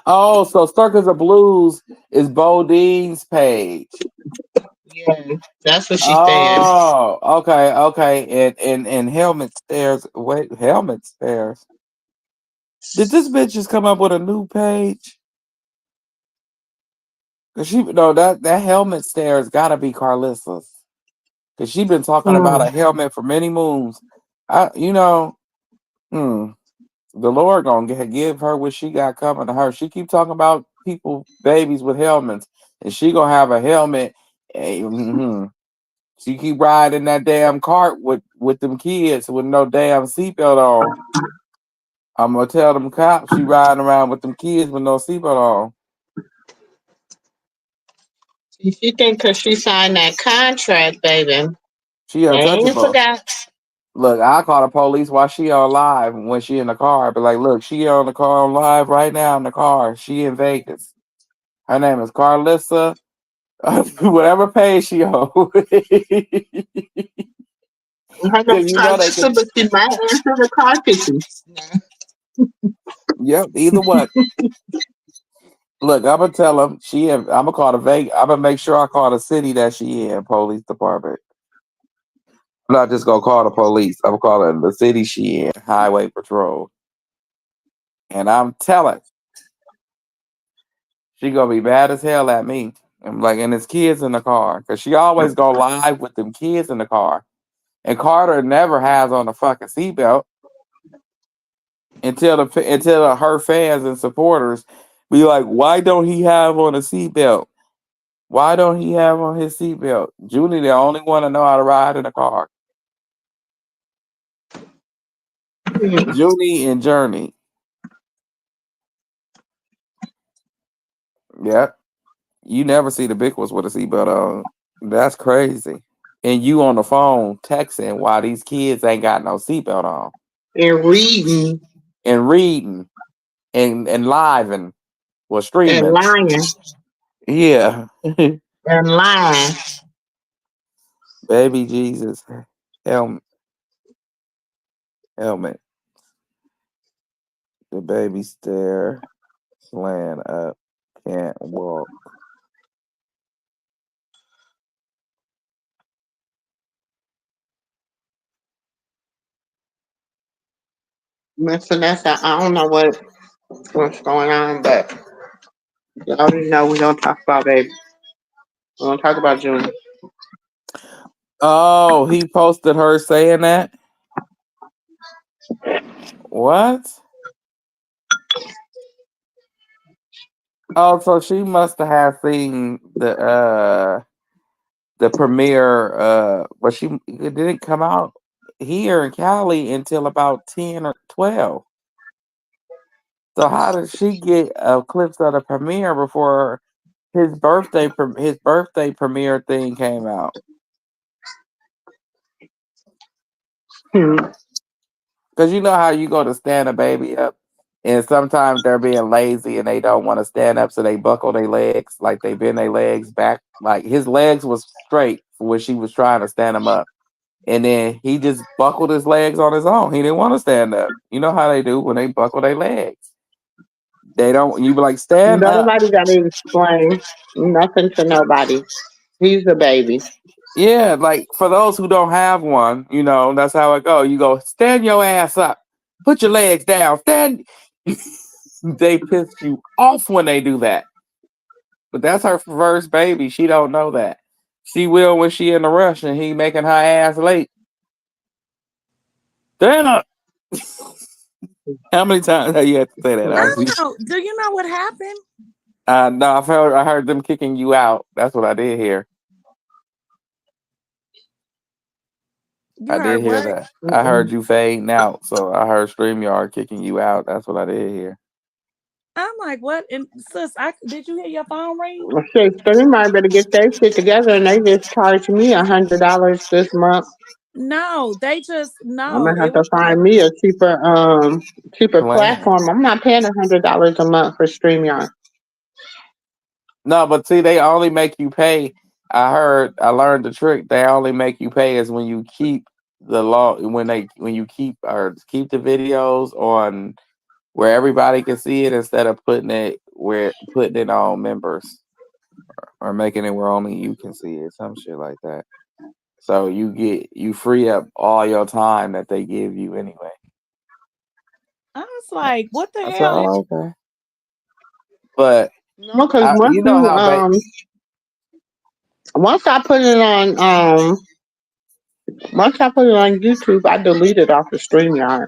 Oh, so Circus of Blues is Bodine's page. Yeah, that's what she said. Oh, okay, okay. And helmet stairs. Wait, helmet stairs. Did this bitch just come up with a new page? Cause she no that helmet stairs gotta be Carlissa's. Cause she been talking about Hmm. a helmet for many moons. I hmm. The Lord gonna give her what she got coming to her. She keep talking about people, babies with helmets, and she gonna have a helmet. She keep riding that damn cart with them kids with no damn seatbelt on. I'm gonna tell them cops she riding around with them kids with no seatbelt on. She think because she signed that contract, baby. She They ain't untouchable. forgot. Look, I call the police while she on live when she in the car. But like, look, she on the car on live right now in the car. She in Vegas. Her name is Carlissa. Whatever page she on. Her Cause name's you know they can. Carlissa, but she might answer the car kitchen. Yep, either one. Look, I'm gonna tell them I'm gonna call the Vegas. I'm gonna make sure I call the city that she in, police department. I'm not just gonna call the police. I'm calling the city she in, highway patrol. And I'm telling she gonna be mad as hell at me. I'm like, and there's kids in the car, cause she always go live with them kids in the car. And Carter never has on a fucking seatbelt until her fans and supporters be like, why don't he have on a seatbelt? Why don't he have on his seatbelt? Julie, the only one to know how to ride in a car. Junie and Journey. Yep. You never see the big ones with a seatbelt on. That's crazy. And you on the phone texting while these kids ain't got no seatbelt on. And reading And reading and live and well and streaming. lying Yeah. and lying. Baby Jesus. Helmet. Helmet. The baby stare. Slant up. Can't walk. Miss Vanessa, I don't know what's going on, but you already know we don't talk about baby. We don't talk about June. Oh, he posted her saying that? What? Oh, so she must have seen the premiere but it didn't come out here in Cali until about 10 or 12. So how did she get clips of the premiere before his birthday premiere thing came out? Hmm. Because you know how you go to stand a baby up, and sometimes they're being lazy and they don't want to stand up, so they buckle their legs, like they bend their legs back. Like his legs was straight when she was trying to stand him up, and then he just buckled his legs on his own. He didn't want to stand up. You know how they do when they buckle their legs. They don't. You be like stand up. Nobody got to explain nothing to nobody. He's a baby. Yeah, like for those who don't have one, that's how it go. You go stand your ass up, put your legs down, stand. They piss you off when they do that. But that's her first baby. She don't know that. She will when she in a rush and he making her ass late. Stand up. How many times have you had to say that, I Auntie? don't know. Do you know what happened? No, I heard them kicking you out. That's what I did hear. You I heard did hear what? that. I heard Mm-mm. you fading out, so I heard StreamYard kicking you out. That's what I did hear. I'm like, what? And sis, did you hear your phone ring? Shit, Streamline better get their shit together, and they just charged me $100 this month. No, they just I'm no. gonna have It to was find me a cheaper Plan. platform. I'm not paying $100 a month for StreamYard. No, but see, they only make you pay. I learned the trick. They only make you pay is when you keep the law when you keep the videos on where everybody can see it instead of putting it on members or making it where only you can see it, some shit like that. So you free up all your time that they give you anyway. I was like, what the I said, hell? oh, okay. But No, because you know how once I put it on once I put it on YouTube, I deleted off the StreamYard.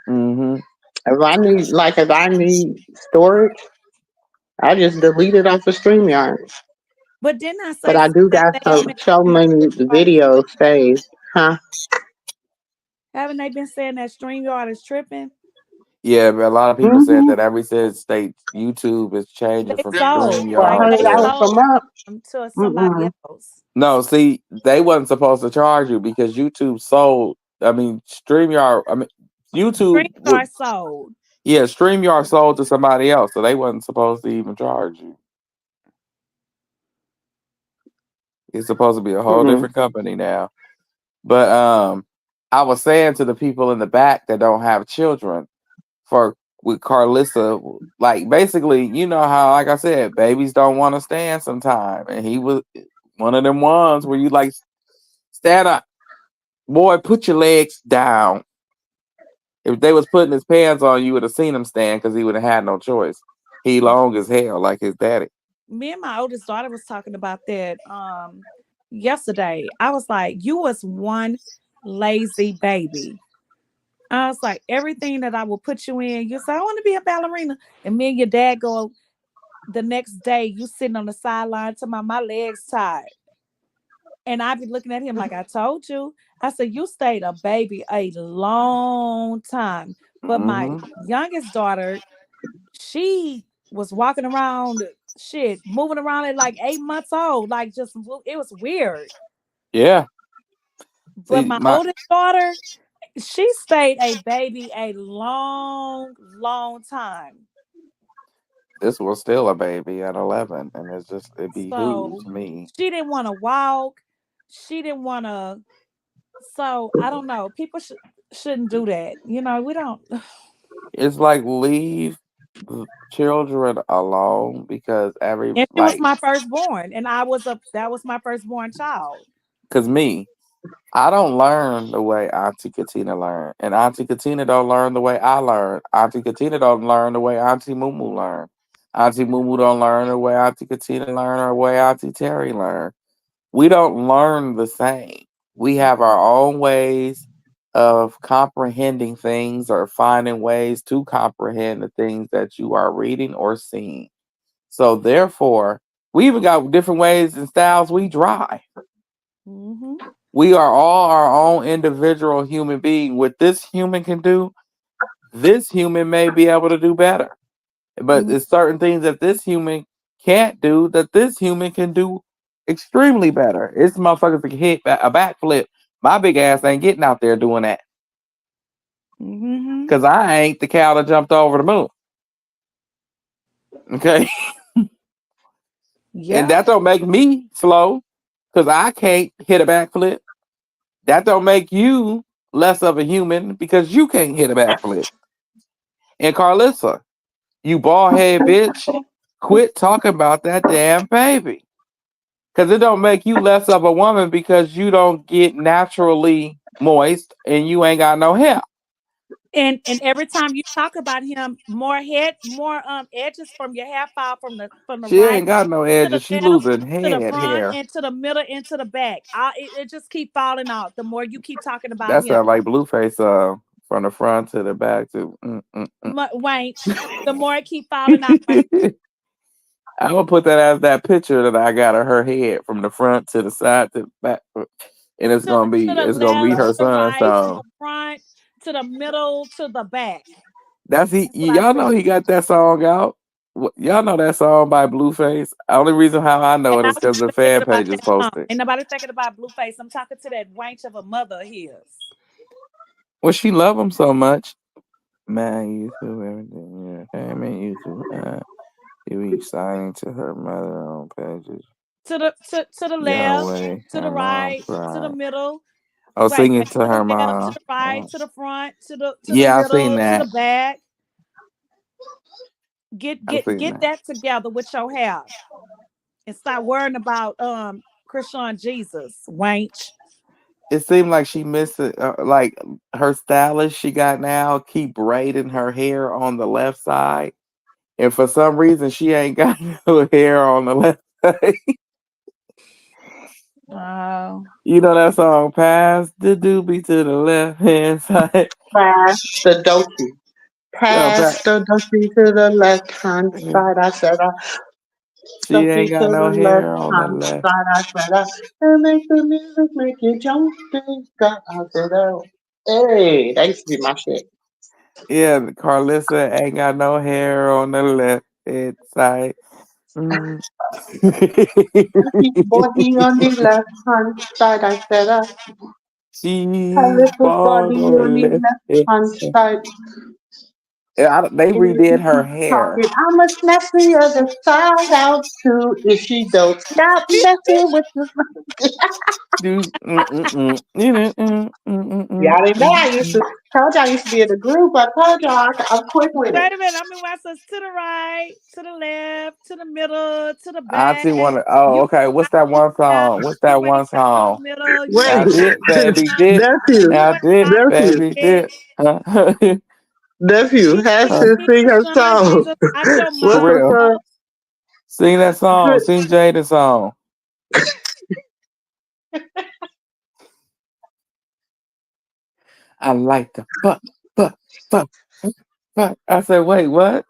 Mm-hmm. If I need storage, I just delete it off the StreamYard. But didn't I But say I do that got they ain't so been many videos saved, huh? haven't they been saying that StreamYard is tripping? Yeah, but a lot of people said Mm-hmm. that every since states YouTube is changing They from sold, For a like StreamYard hundred they dollars to a sold month. them to somebody Mm-mm. else. no. See, they wasn't supposed to charge you because YouTube sold. I mean, StreamYard. I mean, YouTube would. StreamYard sold. Yeah, StreamYard sold to somebody else, so they wasn't supposed to even charge you. It's supposed to be a whole Mm-mm. different company now. But I was saying to the people in the back that don't have children, for with Carlissa, like basically, you know how, like I said, babies don't want to stand sometime, and he was one of them ones where you like stand up, boy, put your legs down. If they was putting his pants on, you would have seen him stand because he would have had no choice. He long as hell, like his daddy. Me and my oldest daughter was talking about that yesterday. I was like, you was one lazy baby. I was like, everything that I will put you in, you say, I want to be a ballerina. And me and your dad go the next day, you sitting on the sideline to my legs tired. And I be looking at him like I told you. I said, you stayed a baby a long time. But my Hmm. youngest daughter, she was walking around, shit, moving around at like 8 months old. Like just it was weird. Yeah. But See, my my oldest daughter, she stayed a baby a long time. this was still a baby at 11, and it behooves So me. she didn't want to walk. She didn't want to. So I don't know. People shouldn't do that. We don't. It's like leave the children alone because And she was my firstborn, and that was my firstborn child. because me, I don't learn the way Auntie Katina learned, and Auntie Katina don't learn the way I learned. Auntie Katina don't learn the way Auntie Mumu learned. Auntie Mumu don't learn the way Auntie Katina learned or the way Auntie Terry learned. We don't learn the same. We have our own ways of comprehending things or finding ways to comprehend the things that you are reading or seeing. So therefore, we even got different ways and styles we drive. Hmm. We are all our own individual human being. What this human can do, this human may be able to do better. But it's certain things that this human can't do that this human can do extremely better. It's motherfuckers that can hit a backflip. My big ass ain't getting out there doing that. Hmm. Cause I ain't the cow that jumped over the moon. Okay. And Yeah. that don't make me slow. Cause I can't hit a backflip. That don't make you less of a human because you can't hit a backflip. And Carlissa, you bald head bitch, quit talking about that damn baby. Cause it don't make you less of a woman because you don't get naturally moist and you ain't got no hair. And every time you talk about him, more edges from your hair fall from the She right ain't got no to the edges. She left, losing to the head front, hair. and to the middle, and to the back. It just keep falling off the more you keep talking about That him. sound like Blueface. From the front to the back to. Wanch, the more it keep falling out. I'm gonna put that as that picture that I got of her head from the front to the side to the back, and To the it's gonna be left, her to the son's right, to song. the front, to the middle, to the back. That's That's what I y'all said. know he got that song out. Y'all know that song by Blueface. Only reason how I know And it I is was because the just thinking fan about page is that song. posted. Ain't nobody thinking about Blueface. I'm talking to that wench of a mother of his. Well, she love him so much. Man, YouTube, everything. Yeah, hey, man, YouTube. You be signing to her mother on pages. To the left, Yahweh, to the her mom right, to the cried. middle. Oh, Wait, singing to to the her left, to mom. the right, Oh. to the front, to the Yeah, I seen middle, to the that. back. I seen Get that. that together with your hair and stop worrying about Krishan Jesus, wench. It seemed like she missed it. Like her stylist she got now keep braiding her hair on the left side, and for some reason she ain't got no hair on the left side. Oh. You know that song, Pass the doobie to the left hand side. Pass the donkey. No, Pass the donkey to the left hand side. I said, she donkey ain't to got no the left hair on the hand left. side. I said, and make the music make you jump. I said, hey, that used to be my shit. Yeah, Carlissa ain't got no hair on the left hand side. Mm. Donkey body on the left hand side. I said, She's little bald body on on the the left left hand hand side. side. They And if redid you her keep hair. talking, I'ma snap the other side out too. If she don't stop messing with the Do y'all didn't know I used to told y'all I used to be in the group. I told y'all I'm quick with it. Wait a minute. I'm gonna watch this to the right, to the left, to the middle, to the I back. see one. Oh, You okay. What's ain't that got one no out. song? What's that You one ain't got no song? middle. You Wait, Now ain't got dip, baby, dip. nephew, you Now ain't dip, got nephew, baby, it. dip. Huh? nephew has Jesus, Huh? to sing her Jesus, song. Jesus, out your For What's mouth. the real. song? Sing that song. Sing Jada's song. I like the fuck, fuck, fuck. I said, wait, what?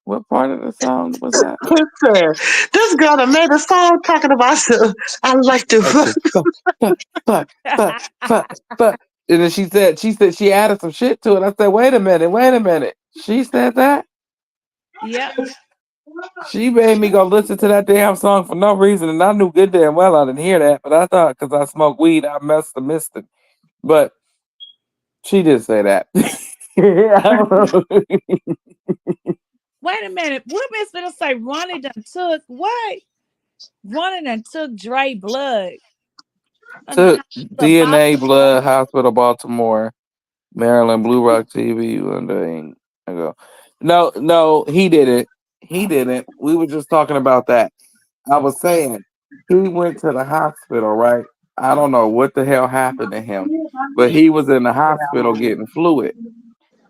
What part of the song was that? Listen, this girl that made a song talking about some, I like to Like fuck. the fuck, fuck, fuck, fuck, fuck. And then she said she added some shit to it. I said, wait a minute, wait a minute. She said that? Yep. She made me go listen to that damn song for no reason, and I knew good damn well I didn't hear that, but I thought because I smoked weed, I must have missed it. But she did say that. Wait a minute. What Miss gonna say? Ronnie done took what? Ronnie done took Dre blood in the Took hospital of DNA Baltimore. blood, Hospital, Baltimore, Maryland, Blue Rock TV one day ago. No, no, he didn't. He didn't. We were just talking about that. I was saying he went to the hospital, right? I don't know what the hell happened to him, but he was in the hospital getting fluid,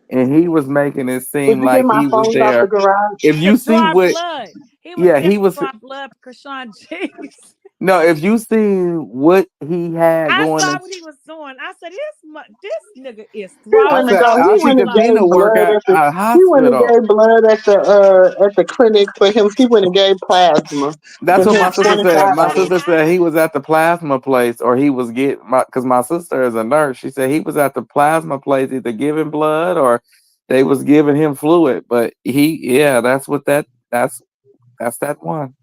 and he was making it Did seem you get like my he was phones out the there. garage? If To you see draw what, blood. He was yeah, there to he was. draw blood for Krishan Jenkins. No, if you seen what he had I going saw in, what he was doing. I said, this nigga is He I went throwing and said go. blood He Auntie went and like Katina gave work blood at at the. a He went and hospital. gave blood at the clinic for him. He went and gave plasma That's for what him my sister said. 25 My hours. sister said he was at the plasma place, or he was getting because my sister is a nurse. She said he was at the plasma place, either giving blood or they was giving him fluid. But yeah, that's that one.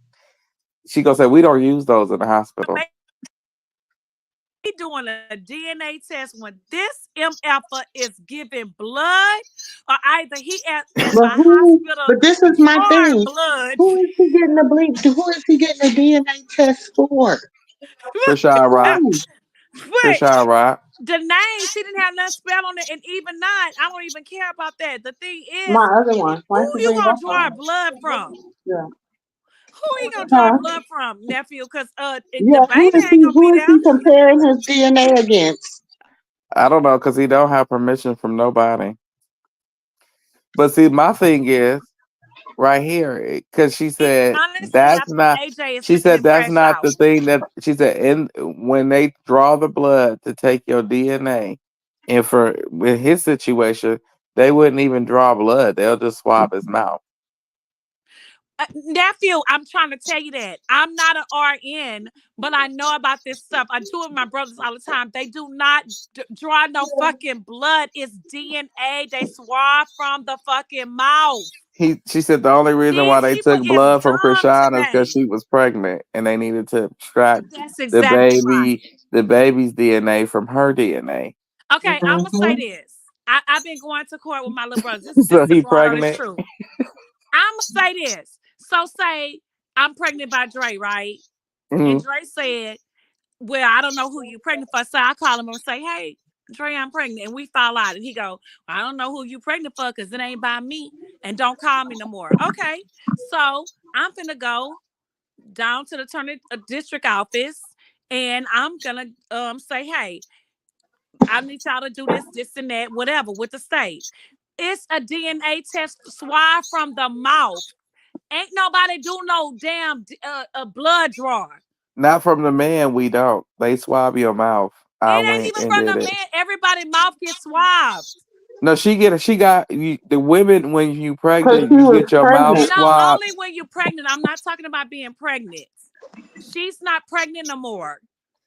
She gonna say we don't use those in the hospital. he doing a DNA test when this MFer is giving blood, or either he in But the who? hospital But this is my drawing thing. blood. Who is he getting the bleep? Who is he getting the DNA test for? Krishan Rock, Who? But Krishan Rock. the name, she didn't have nothing spelled on it, and even not, I don't even care about that. The thing My is, other one. Why who don't you you bring gonna that draw phone? blood from? Yeah. Who he gonna draw Huh? blood from, nephew? Because the Yeah. baby ain't gonna Who be is there. he comparing his DNA against? I don't know because he don't have permission from nobody. But see, my thing is right here because she said Honestly, I that's think not. AJ is She taking said the that's trash not out. the thing that she said. In when they draw the blood to take your DNA, and for with his situation, they wouldn't even draw blood. They'll just swab his mouth. Nephew, I'm trying to tell you that I'm not an RN, but I know about this stuff. I do it with my brothers all the time. They do not draw no fucking blood. It's DNA. They swab from the fucking mouth. She said the only reason why These they people took is blood from dumb Krishan is because today. she was pregnant, and they needed to extract That's the exactly right. baby, the baby's DNA from her DNA. Okay, I'm gonna say Mm-hmm. this. I've been going to court with my little brothers. This So is the he grown on this pregnant. truth. I'm gonna say this. So say I'm pregnant by Dre, right? And Mhm. Dre said, well, I don't know who you pregnant for. So I call him and say, hey, Dre, I'm pregnant. And we fall out. And he go, I don't know who you pregnant for because it ain't by me. And don't call me no more. Okay. So I'm finna go down to the attorney district office and I'm gonna say, hey, I need y'all to do this, this, and that, whatever, with the state. It's a DNA test swab from the mouth. Ain't nobody do no damn a blood draw. Not from the man. We don't. They swab your mouth. It I ain't went even and from did the it. man. Everybody mouth gets swabbed. No, she got the women when you Because pregnant, she you was get your mouth pregnant. No, swabbed. only when you're pregnant. I'm not talking about being pregnant. She's not pregnant no more.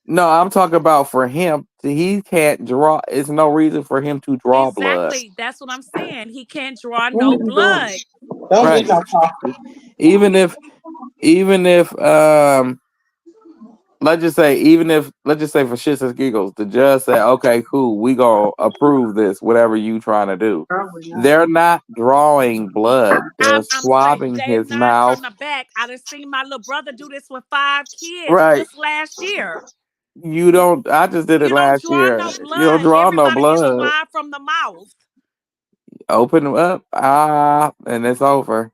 No, I'm talking about for him. He can't draw. It's no reason for him to draw blood. Exactly. That's what I'm saying. He can't draw What are no you doing? blood. Don't get Right. no coffee. Even if let's just say, let's just say for shits and giggles, the judge said, okay, cool, we gonna approve this, whatever you trying to do. Probably not. They're not drawing blood. They're I'm saying swabbing they his not mouth. from the back. I done seen my little brother do this with 5 kids Right. just last year. You don't I just did it You don't last draw year. no You don't blood. draw no Everybody gets blood. swabbed from the mouth, Open them up. And it's over.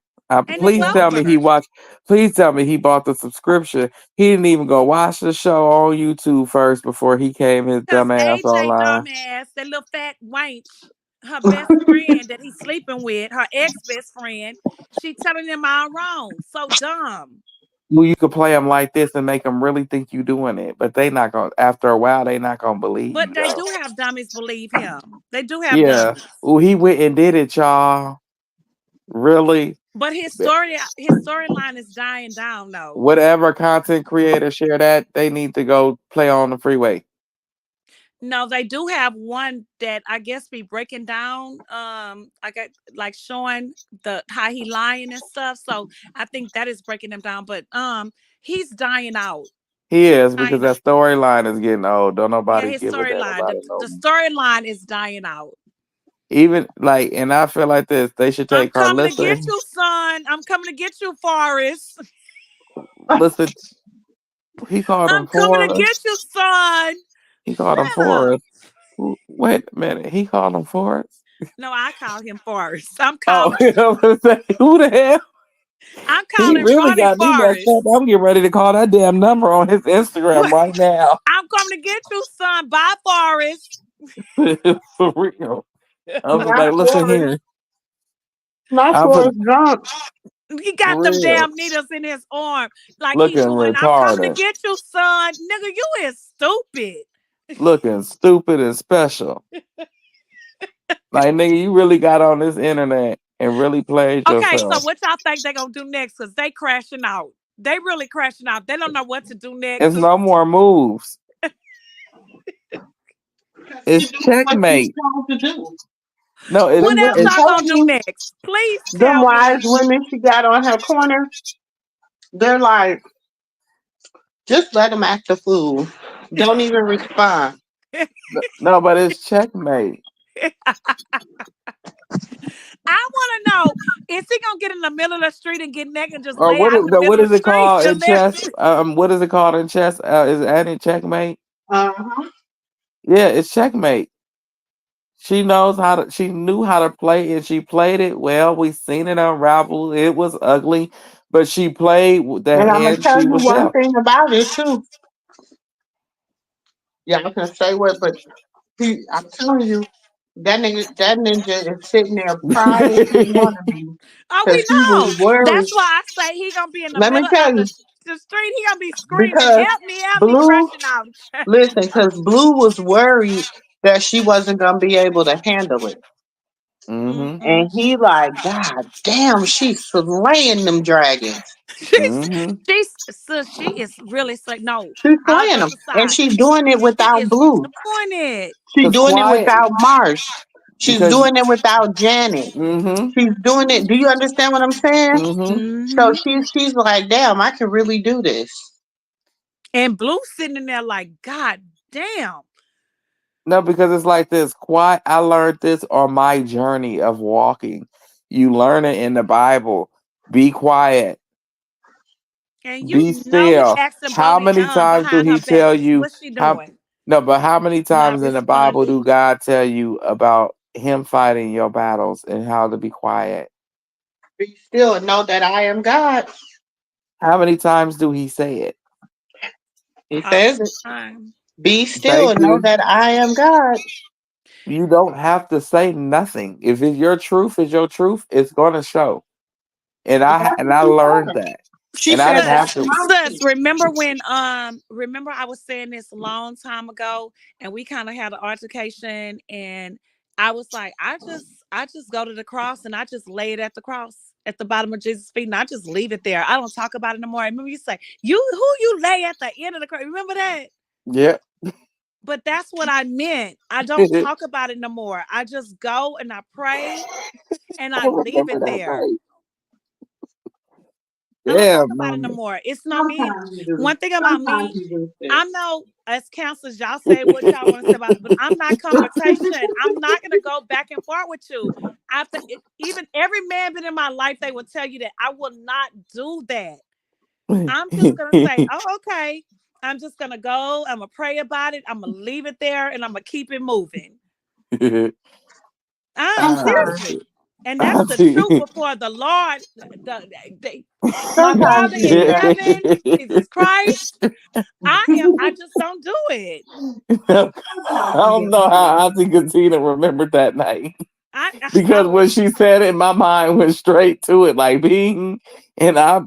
and it's over. Please tell me he bought the subscription. He didn't even go watch the show on YouTube first before he came his Cause dumb ass AJ online. dumbass, that little fat wench, her best friend that he's sleeping with, her ex best friend, she telling him I'm wrong. So dumb. Well, you could play them like this and make them really think you doing it, but they not gonna. After a while, they not gonna believe But you they though. do have dummies believe him. They do have Yeah. dummies. Well, he went and did it, y'all. Really? But his storyline is dying down though. Whatever content creator share that, they need to go play on the freeway. No, they do have one that I guess be breaking down. I got like showing the how he lying and stuff. So I think that is breaking him down. But he's dying out. He He's is because dying. that storyline is getting old. Don't Yeah, nobody his give a damn storyline. about The it no the more. storyline is dying out. Even like, and I feel like this. They should I'm take coming to get Carlissa. you, son. I'm coming to get you, Forrest. Listen, he called him I'm coming to Forrest. get you, son. He called him Shut up. Forrest. Wait a minute. He called him Forrest. No, I call him Forrest. I'm Oh, calling. you know what I'm saying? Who the hell? I'm He calling really Ronnie got me messed up. Forrest. I'm getting ready to call that damn number on his Instagram right now. I'm coming to get you, son. Bye, Forrest. For real. I'm just Not like, listen for here. not I'm for for, his drunk. He for got them real. damn needles in his arm. Like he Looking doing, I'm coming to retarded. get you, son. Nigga, you is stupid. Looking stupid and special. Like, nigga, you really got on this internet and really played Okay, so yourself. what y'all think they gonna do next? Cause they crashing out. They really crashing out. They don't know what to do next. It's no more moves. She It's doing what she's checkmate. told to do. No, What Them, else them it's y'all gonna do ladies, next? Please them tell wise me. women she got on her corner, they're like, just let them act a fool. Don't even respond. no, but it's checkmate. I want to know: is he gonna get in the middle of the street and get naked and just Or lay out in the what middle of is the it street called to in live? chess? What is it called in chess? Is it any checkmate? Uh-huh. Yeah, it's checkmate. She knew how to play and she played it well. We seen it unravel. It was ugly, but she played the And I'm gonna hand tell she you was one dealt. thing about it too. Y'all can say what, but I'm telling you, that ninja is sitting there proud as he wanna be. Oh, Cause we he know. was worried. That's why I say he gonna be in the Let me middle tell of you, the street. He gonna be screaming, because help me, Blue, crashing out. listen, because Blue was worried that she wasn't gonna be able to handle it. Mm-hmm. Mm-mm. And he like, God damn, she's slaying them dragons. she's Mm-hmm. she is really like no. She's All slaying them. jokes And aside, she's doing it she without is Blue. doing it. She's Cause doing it quiet without Marsh. She's because doing it without Janet. mm-hmm. She's doing it. Do you understand what I'm saying? Mm-hmm. So Hmm. she's like, damn, I can really do this. And Blue sitting in there like, God damn. No, because it's like this. Quiet. I learned this on my journey of walking. You learn it in the Bible. Be quiet. And Be you know he still. asking How Bonnie many times do behind her he back. tell you What's she how doing? no, but how many Not times in the Bible responding. do God tell you about him fighting your battles and how to be quiet? Be still and know that I am God. How many times do he say it? He All the says it. time. Be still Thank and know you. that I am God. You don't have to say nothing. If it's your truth is your truth, it's gonna show. And Why I is learned he that. She And I said didn't that have Sus, to. to sus, remember when remember I was saying this a long time ago and we kind of had an altercation and I was like, I just go to the cross and I just lay it at the cross at the bottom of Jesus' feet and I just leave it there. I don't talk about it no more. I remember you say, you who you lay at the end of the cross. Remember that? Yeah. But that's what I meant. I don't talk about it no more. I just go and I pray and I I leave remember it that there. night. I don't Yeah, talk about it no man. more. It's no need. sometimes you do. One thing about Sometimes me, you do I this. know as counselors, y'all say what y'all want to say about it, but I'm not confrontation. I'm not gonna go back and forth with you. After even every man been in my life, they will tell you that I will not do that. I'm just gonna say, oh, okay. I'm just gonna go. I'm gonna pray about it. I'm gonna leave it there, and I'm gonna keep it moving. I'm Ah, Sometimes, seriously, and that's the truth Auntie. before the Lord, the, my sometimes Father you in do that. heaven, Jesus Christ. I am. I just don't do it. I Sometimes you don't just know do how Auntie Katina remembered that night. I Because was. when she said it, my mind went straight to it, like bing. And I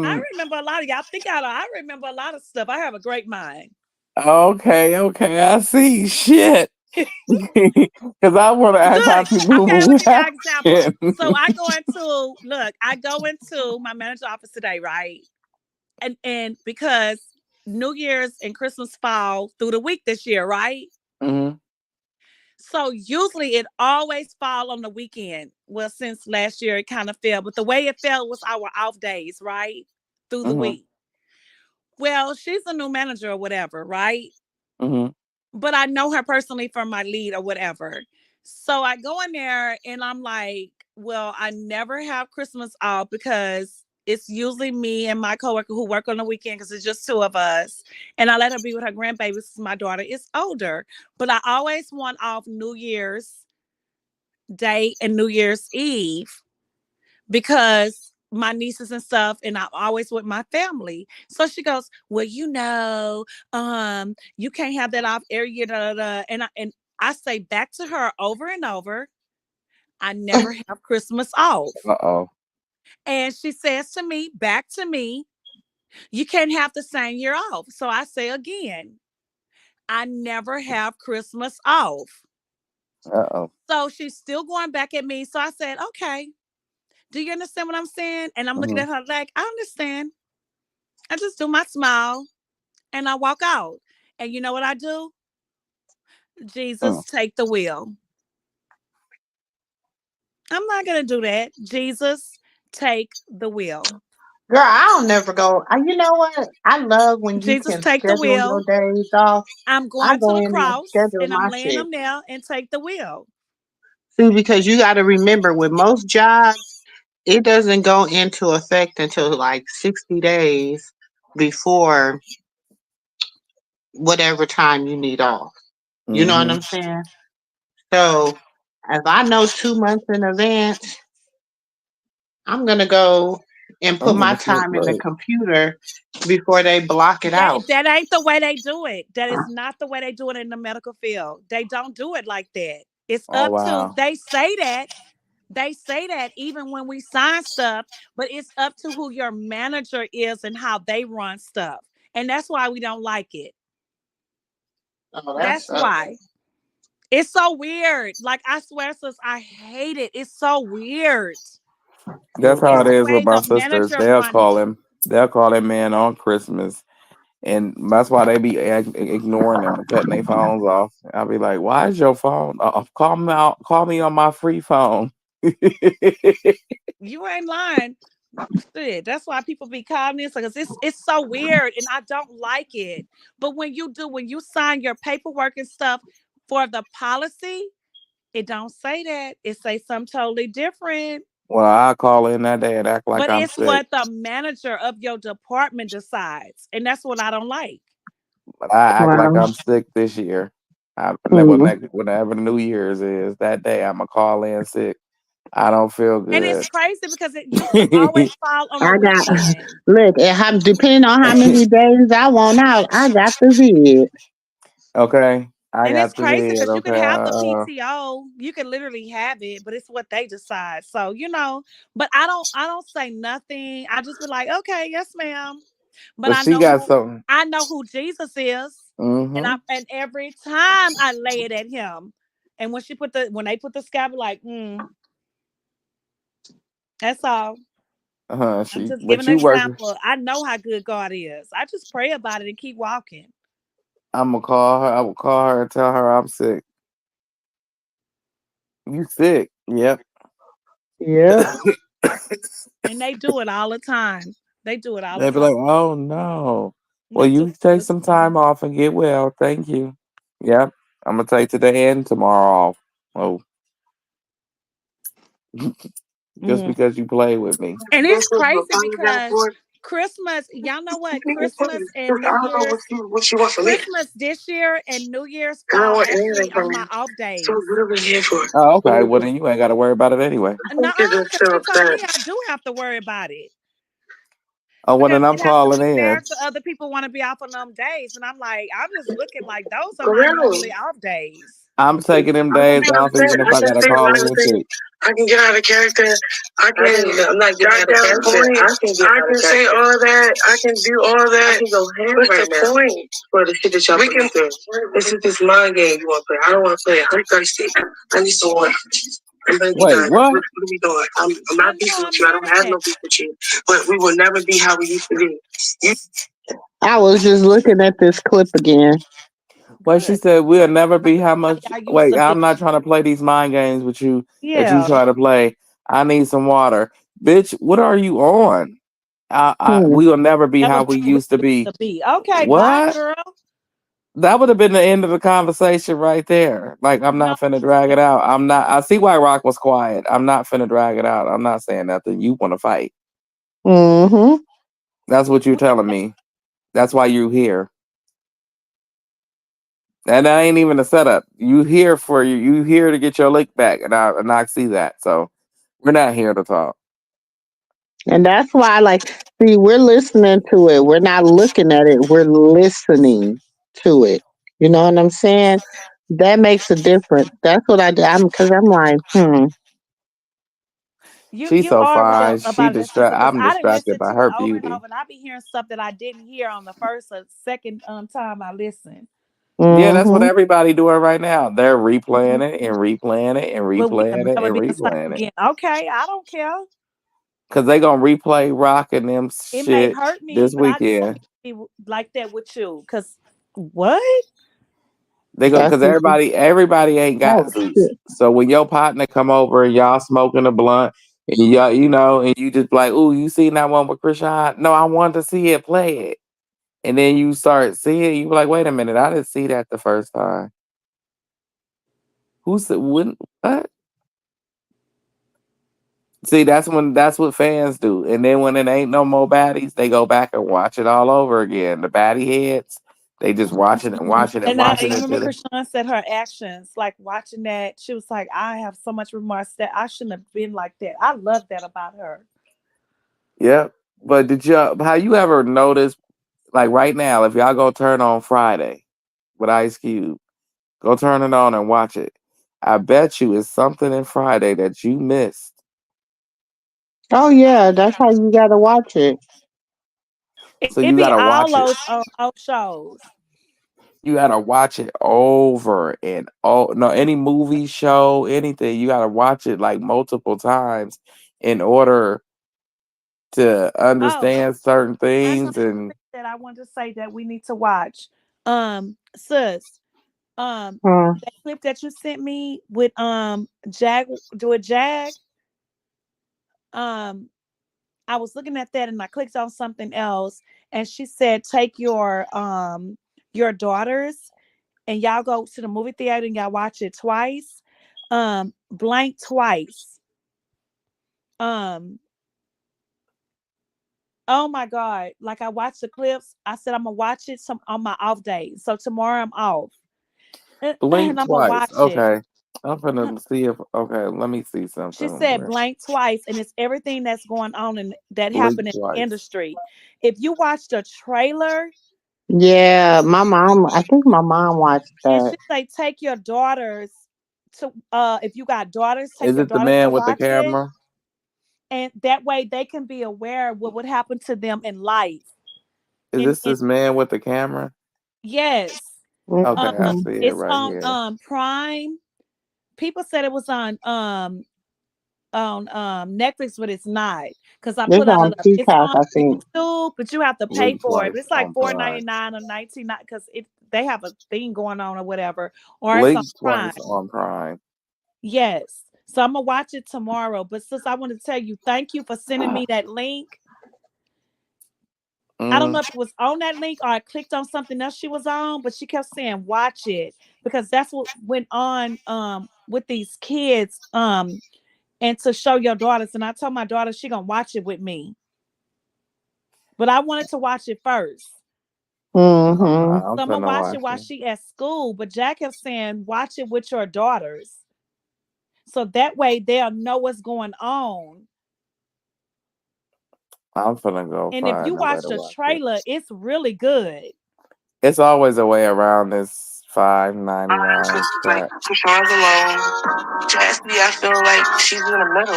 I'm remember a lot of y'all think I. I remember a lot of stuff. I have a great mind. okay, okay. I see. Shit. Because I want to ask Look, Auntie Boo okay. Boo Let me what give y'all an example. happened. So I go into look. I go into my manager office today, right? And because New Year's and Christmas fall through the week this year, right? Hmm. So usually it always fall on the weekend. Well, since last year it kind of fell, but the way it fell was our off days, right? Through the Hmm. week. Well, she's a new manager or whatever, right? Hmm. But I know her personally from my lead or whatever. So I go in there and I'm like, well, I never have Christmas off because it's usually me and my coworker who work on the weekend because it's just two of us. And I let her be with her grandbaby since my daughter is older. But I always want off New Year's Day and New Year's Eve because my nieces and stuff, and I'm always with my family. So she goes, well, you can't have that off every year. Da, da, da. And I say back to her over and over, I never have Christmas off. Uh-oh. And she says to me, back to me, you can't have the same year off. So I say again, I never have Christmas off. Uh-oh. So she's still going back at me. So I said, okay, do you understand what I'm saying? And I'm looking Hmm. at her like, I understand. I just do my smile and I walk out. And you know what I do? Hmm. Jesus, take the wheel. I'm not going to do that. Jesus, take the wheel. Girl, I don't never go. You know what? I love when you Jesus, can take the schedule wheel. your days off. I'm I going to go the in and cross schedule and I'm my laying shit. them there and take the wheel. See, because you got to remember, with most jobs, it doesn't go into effect until like 60 days before whatever time you need off. You know what Hmm. I'm saying? So if I know 2 months in advance, I'm gonna go and put I'm my gonna sit time in the back. computer before they block it out. That ain't the way they do it. That is not the way they do it in the medical field. They don't do it like that. It's Oh up to, wow. they say that even when we sign stuff, but it's up to who your manager is and how they run stuff. And that's why we don't like it. Oh, that's That's why. It's so weird. Like I swear, sis, I hate it. It's so weird. That's how It's it the is with way my the sisters. manager run it. They'll call that man on Christmas. And that's why they be ignoring them and cutting their phones off. I'll be like, "Why is your phone? Call me out. Call me on my free phone." You ain't lying. Shit, that's why people be calling this because it's so weird and I don't like it. But when you sign your paperwork and stuff for the policy, it don't say that. It say something totally different. Well, I call in that day and act like But I'm it's sick, what the manager of your department decides, and that's what I don't like. but I act like well. I'm sick this year. Mm. Whenever New Year's is, that day I'ma call in sick. I don't feel And it's good. crazy because it used to always fall on the I got weekend. look. Depending on how many days I want out, I got the vid. Okay. I And it's got the crazy head. because you Okay. can have the PTO, you can literally have it, but it's what they decide. So, but I don't say nothing. I just be like, okay, yes, ma'am. But But she got something. I know who Jesus is. And Mm-hmm. every time I lay it at him. And when they put the scab, like, that's all. I'm just But giving an you working. example. I know how good God is. I just pray about it and keep walking. I'm gonna call her. I will call her and tell her I'm sick. You sick? Yep. Yep. And they do it all the time. They do it all the They be time. like, "Oh no." Well, They do you it take all some the time. time off and get well. Thank you. Yep. I'm gonna take today and tomorrow off. Oh, just Mhm. because you play with me. And it's crazy because Christmas, y'all know what? Christmas and New Year's, Christmas this year and New Year's fall actually on my off days. Oh, okay. Well, then you ain't got to worry about it anyway. No, because she told me I do have to worry about it Oh, well, because then I'm it has to calling be fair in. to other people want to be off on them days. And I'm like, I'm just looking like those are my normally off days. I'm taking them days off, even if I gotta call in sick. I can get out of character. I can. I'm not getting out of character. I can say all that. I can do all that. I can go ham right now. Point for the shit that y'all can do. This is this mind game you want to play. I don't want to play it. I'm thirsty. I need some water. I'm gonna be Wait, done. what? What are we doing? I'm I not know beefing with I'm you. I hearing don't have that. no beef with you. But we will never be how we used to be. You I was just looking at this clip again. Well, she Good. said we'll never be how much. Y'all used Wait, to be. I'm not trying to play these mind games with you that you Yeah. try to play. I need some water, bitch. What are you on? Hmm. We will never be Never how be we who we used to used be. to be. Okay, bye, What? girl. That would have been the end of the conversation right there. Like, I'm No, not finna drag it out. I'm not. I see why Rock was quiet. I'm not finna drag it out. I'm not saying nothing. You want to fight. Mm-hmm. That's what you're telling me. That's why you're here. And that ain't even a setup. You here for you. You here to get your lick back, and I see that. So we're not here to talk. And that's why, like, see, we're listening to it. We're not looking at it. We're listening to it. You know what I'm saying? That makes a difference. That's what I do. Because I'm like, She's you so are right fine. She about it, distract. sister. Because I'm I didn't distracted listen by to it her over and beauty. over, and I be hearing stuff that I didn't hear on the first or second time I listened. Yeah, that's what mm-hmm. everybody doing right now. They're replaying Mhm. it and replaying it and But we'll replaying it never and be the same replaying it. again. Okay, I don't care. Cause they gonna replay Rock and them It may shit hurt me, this but I just don't weekend. need to be like that with you. Cause what? They go That's because what you, everybody ain't got oh, zeus. shit. So when your partner come over and y'all smoking a blunt and y'all, and you just like, ooh, you seen that one with Krishan? No, I wanted to see it, play it. And then you start seeing it, you be like, wait a minute, I didn't see that the first time. Who said when what? See, that's what fans do. And then when it ain't no more baddies, they go back and watch it all over again. The baddie heads, they just watch it and watch it and And I watch it remember until they, Krishan said her actions, like watching that, she was like, I have so much remorse that I shouldn't have been like that. I love that about her. yeah. But have you ever noticed, like right now, if y'all go turn on Friday with Ice Cube, go turn it on and watch it. I bet you it's something in Friday that you missed. Oh, yeah. That's how you got to watch it. So It you be gotta all watch it. those old shows. You gotta watch it over and oh no, any movie, show, anything, you gotta watch it like multiple times in order to Oh, understand certain I know things and that I wanted to say that we need to watch. Sis, um, Hmm. that clip that you sent me with Jag do a Jag. Um, I was looking at that and I clicked on something else, and she said take your daughters and y'all go to the movie theater and y'all watch it twice. Blank twice. Um, oh my God. Like I watched the clips. I said I'm gonna watch it some on my off days. So tomorrow I'm off. And blink I'm gonna twice. watch it. Okay. I'm gonna see if okay, let me see She something. said blank twice, and it's everything that's going on and that Blink happened in the twice. industry. If you watch the trailer, Yeah, my mom. I think my mom watched And that. she say take your daughters to if you got daughters, take Is your it the daughters to man with the watch it. camera? And that way they can be aware of what would happen to them in life. Is And this man with the camera? yes. Okay, I Mm-hmm. see it It's right on here. Prime. People said it was on Netflix, but it's not because I It's put out on a it's Peacock, on I think. YouTube, but you have to pay Looks for it. like But it's like on Prime. $4.99 or 19 because it they have a thing going on or whatever, or it's on Looks like Prime. it's on Prime. Yes. So I'm gonna watch it tomorrow. But sis, I want to tell you, thank you for sending me that link. I don't Mm, know if it was on that link or I clicked on something else she was on, but she kept saying watch it because that's what went on with these kids and to show your daughters. And I told my daughter she gonna watch it with me. But I wanted to watch it first. Mm-hmm. I'm So I'm gonna finna watch it watch while it. she at school. But Jack kept saying watch it with your daughters. So that way they'll know what's going on. I'm finna go And if you find a way watch to the watch it. trailer, it's really good. It's always a way around this Honestly, $5.99 like crap. Krishan's alone. Chastity, I feel like she's in the middle.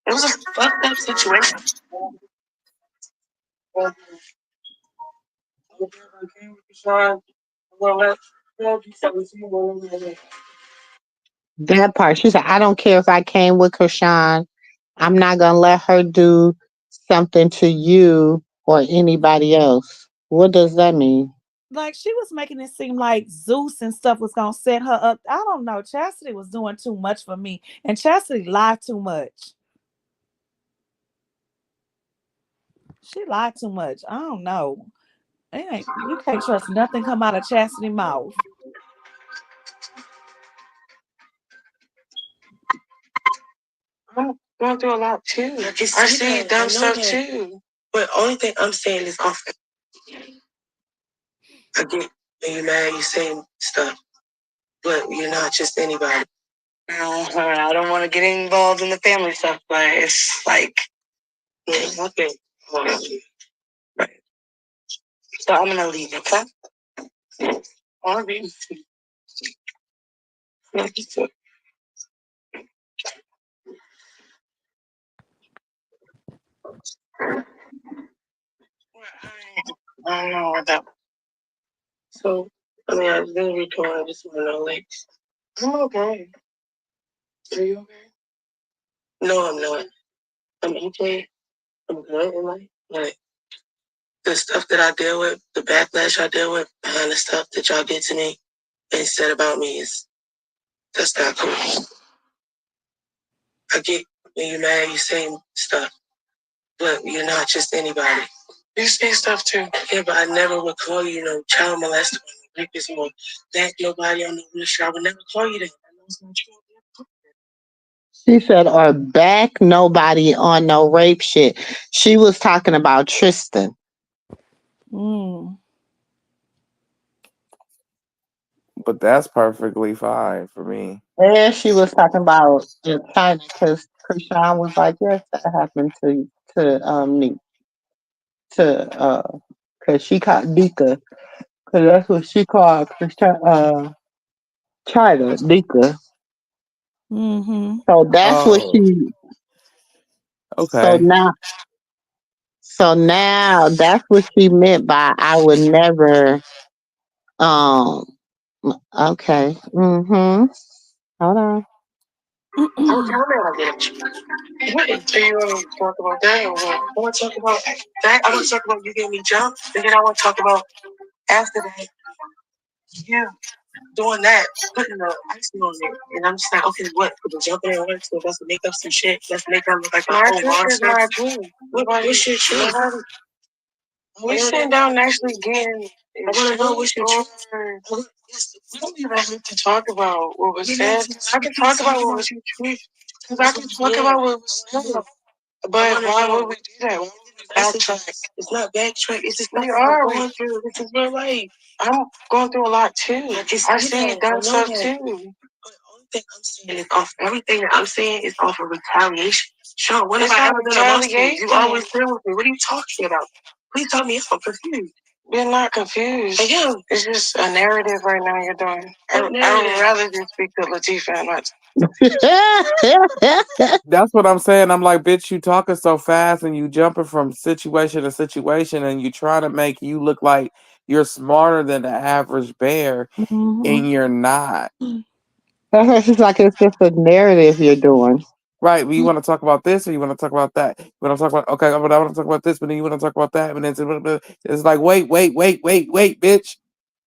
It was a fucked up situation. Well, Krishan, well, let's do something. That part. She said, I don't care if I came with Krishan. I'm not gonna let her do something to you or anybody else. What does that mean? Like she was making it seem like Zeus and stuff was gonna set her up. I don't know. Chastity was doing too much for me, and Chastity lied too much. She lied too much. I don't know. It ain't, you can't trust nothing come out of Chastity mouth. I'm going through a lot too. I see dumb stuff too. But only thing I'm saying is off. I get when you're mad, you saying stuff, but you're not just anybody. I don't want to get involved in the family stuff, but it's like, yeah, okay. Right. So I'm gonna leave, okay? I'll be. I don't know what that. So, I mean, I was gonna be told. I just want to know, like, I'm okay. Are you okay? No, I'm not. I'm okay. I'm good in life. Like, the stuff that I deal with, the backlash I deal with behind the stuff that y'all did to me and said about me is that's not cool. I get when you're mad, you say stuff, but you're not just anybody. You say stuff too. Yeah, but I never would call you, child molester, rapist, or that nobody on the wheelchair. I would never call you that. I know it's not true. She said, or back nobody on no rape shit. She was talking about Tristan. Mm. But that's perfectly fine for me. And she was talking about China because Krishan was like, yes, that happened to me. Because she called Dika. Because that's what she called Krishan, China, Dika. Mm-hmm. So that's what Oh, she, so okay. now, so now that's what she meant by I would never, um, okay. Mm-hmm. Hold on. Oh, tell me I get it. What do you want to talk about that or what? I want to talk about that. I want to talk about you getting me jumped, and then I want to talk about after that, you doing that, putting the icing on it. And I'm just like, okay, what? Put the jumping in work, so that's to make up some shit. That's to make up look like a whole monster. My dream. What's your truth? We're sitting down and actually getting. I want to know what's your truth. We don't even have to talk about what was said. I can talk about what was your truth. Because I can talk about what was said. But why would we do that? Why would we backtrack? It's not backtrack. It's just we are going through. This is real life. I'm going through a lot too. I see dumb stuff too. But the only thing I'm saying is off. Everything that I'm saying is off of retaliation. Sure, when have I ever done a lawsuit? You always deal with me. What are you talking about? Please tell me I'm confused. You're not confused. I am. It's just a narrative right now you're doing. I would rather just speak to Latifah and not. That's what I'm saying. I'm like, bitch, you talking so fast and you jumping from situation to situation and you trying to make you look like you're smarter than the average bear, and you're not. It's like it's just a narrative you're doing. Right, but you want to talk about this or you want to talk about that? You want to talk about okay, but I want to talk about this, but then you want to talk about that, and then it's like wait, bitch,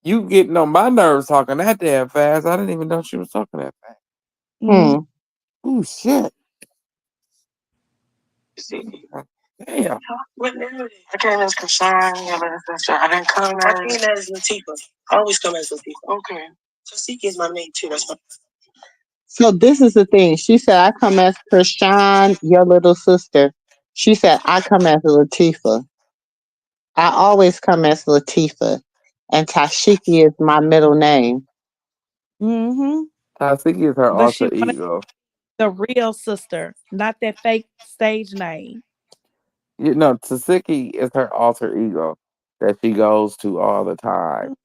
you getting on my nerves talking that damn fast. I didn't even know she was talking that fast. Hmm. Oh shit! Damn. What narrative? I came as Krishan, your little sister. I didn't come as. I came as Latifah. I always come as Latifah. Okay. Tasiki is my main too. That's my. So this is the thing. She said, I come as Krishan, your little sister. She said, I come as Latifah. I always come as Latifah. And Tashiki is my middle name. I think it's her But she alter wanted ego. the real sister, not that fake stage name. You know, Tasiki is her alter ego that she goes to all the time.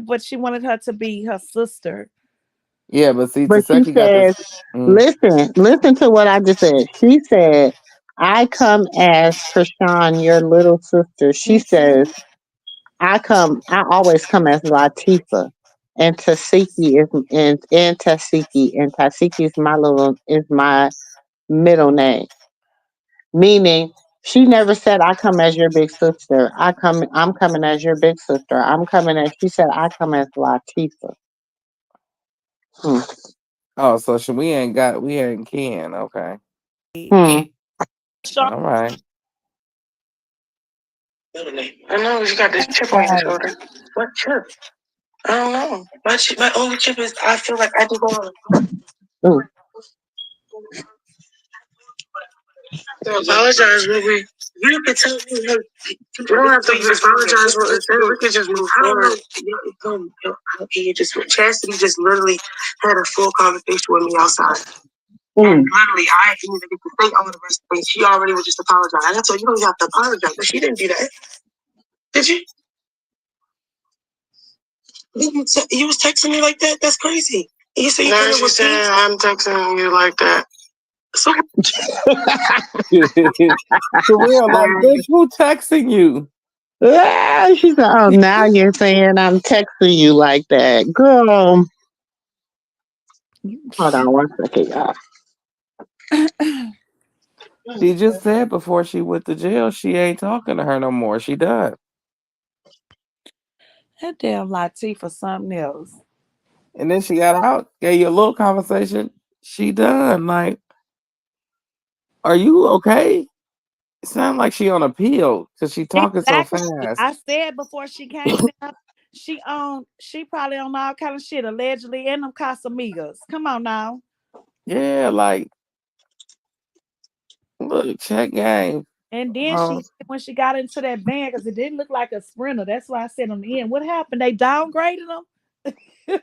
But she wanted her to be her sister. Yeah, but see, But she Taseki got this. says, Mm, listen to what I just said. She said, I come as Krishan, your little sister. She says, I always come as Latifa. And Tasiki is my middle name. Meaning she never said I come as your big sister. I'm coming as your big sister. I'm coming as she said I come as Latifa. Hmm. oh, so we ain't kin. Okay, Hmm. all right. I know you got this chip on your shoulder. What chip? I don't know. My only chip is I feel like I do go on. Mm. To apologize, Ruby. You could tell me, hey, you don't have to apologize with us. We could just move forward. How can you just, Chastity just literally had a full conversation with me outside. And literally, I didn't even get to say all the rest of the things. She already was just apologizing. I told you, you don't have to apologize. But she didn't do that. Did you? You was texting me like that? That's crazy. You say you couldn't was saying I'm texting you like that. So For real, like, bitch, who texting you? Ah, she said, "Oh, now you're saying I'm texting you like that, girl." Hold on one second, y'all. She just said before she went to jail, she ain't talking to her no more. She done. That damn Latifah something else. And then she got out, gave you a little conversation. She done. Like, are you okay? It sounds like she on a pill because she talking so Exactly. fast. I said before she came down, she probably on all kind of shit, allegedly, and them Casamigos. Come on now. Yeah, like, look, check game. And then Oh, when she got into that van, because it didn't look like a sprinter. That's why I said on the end, what happened? They downgraded them?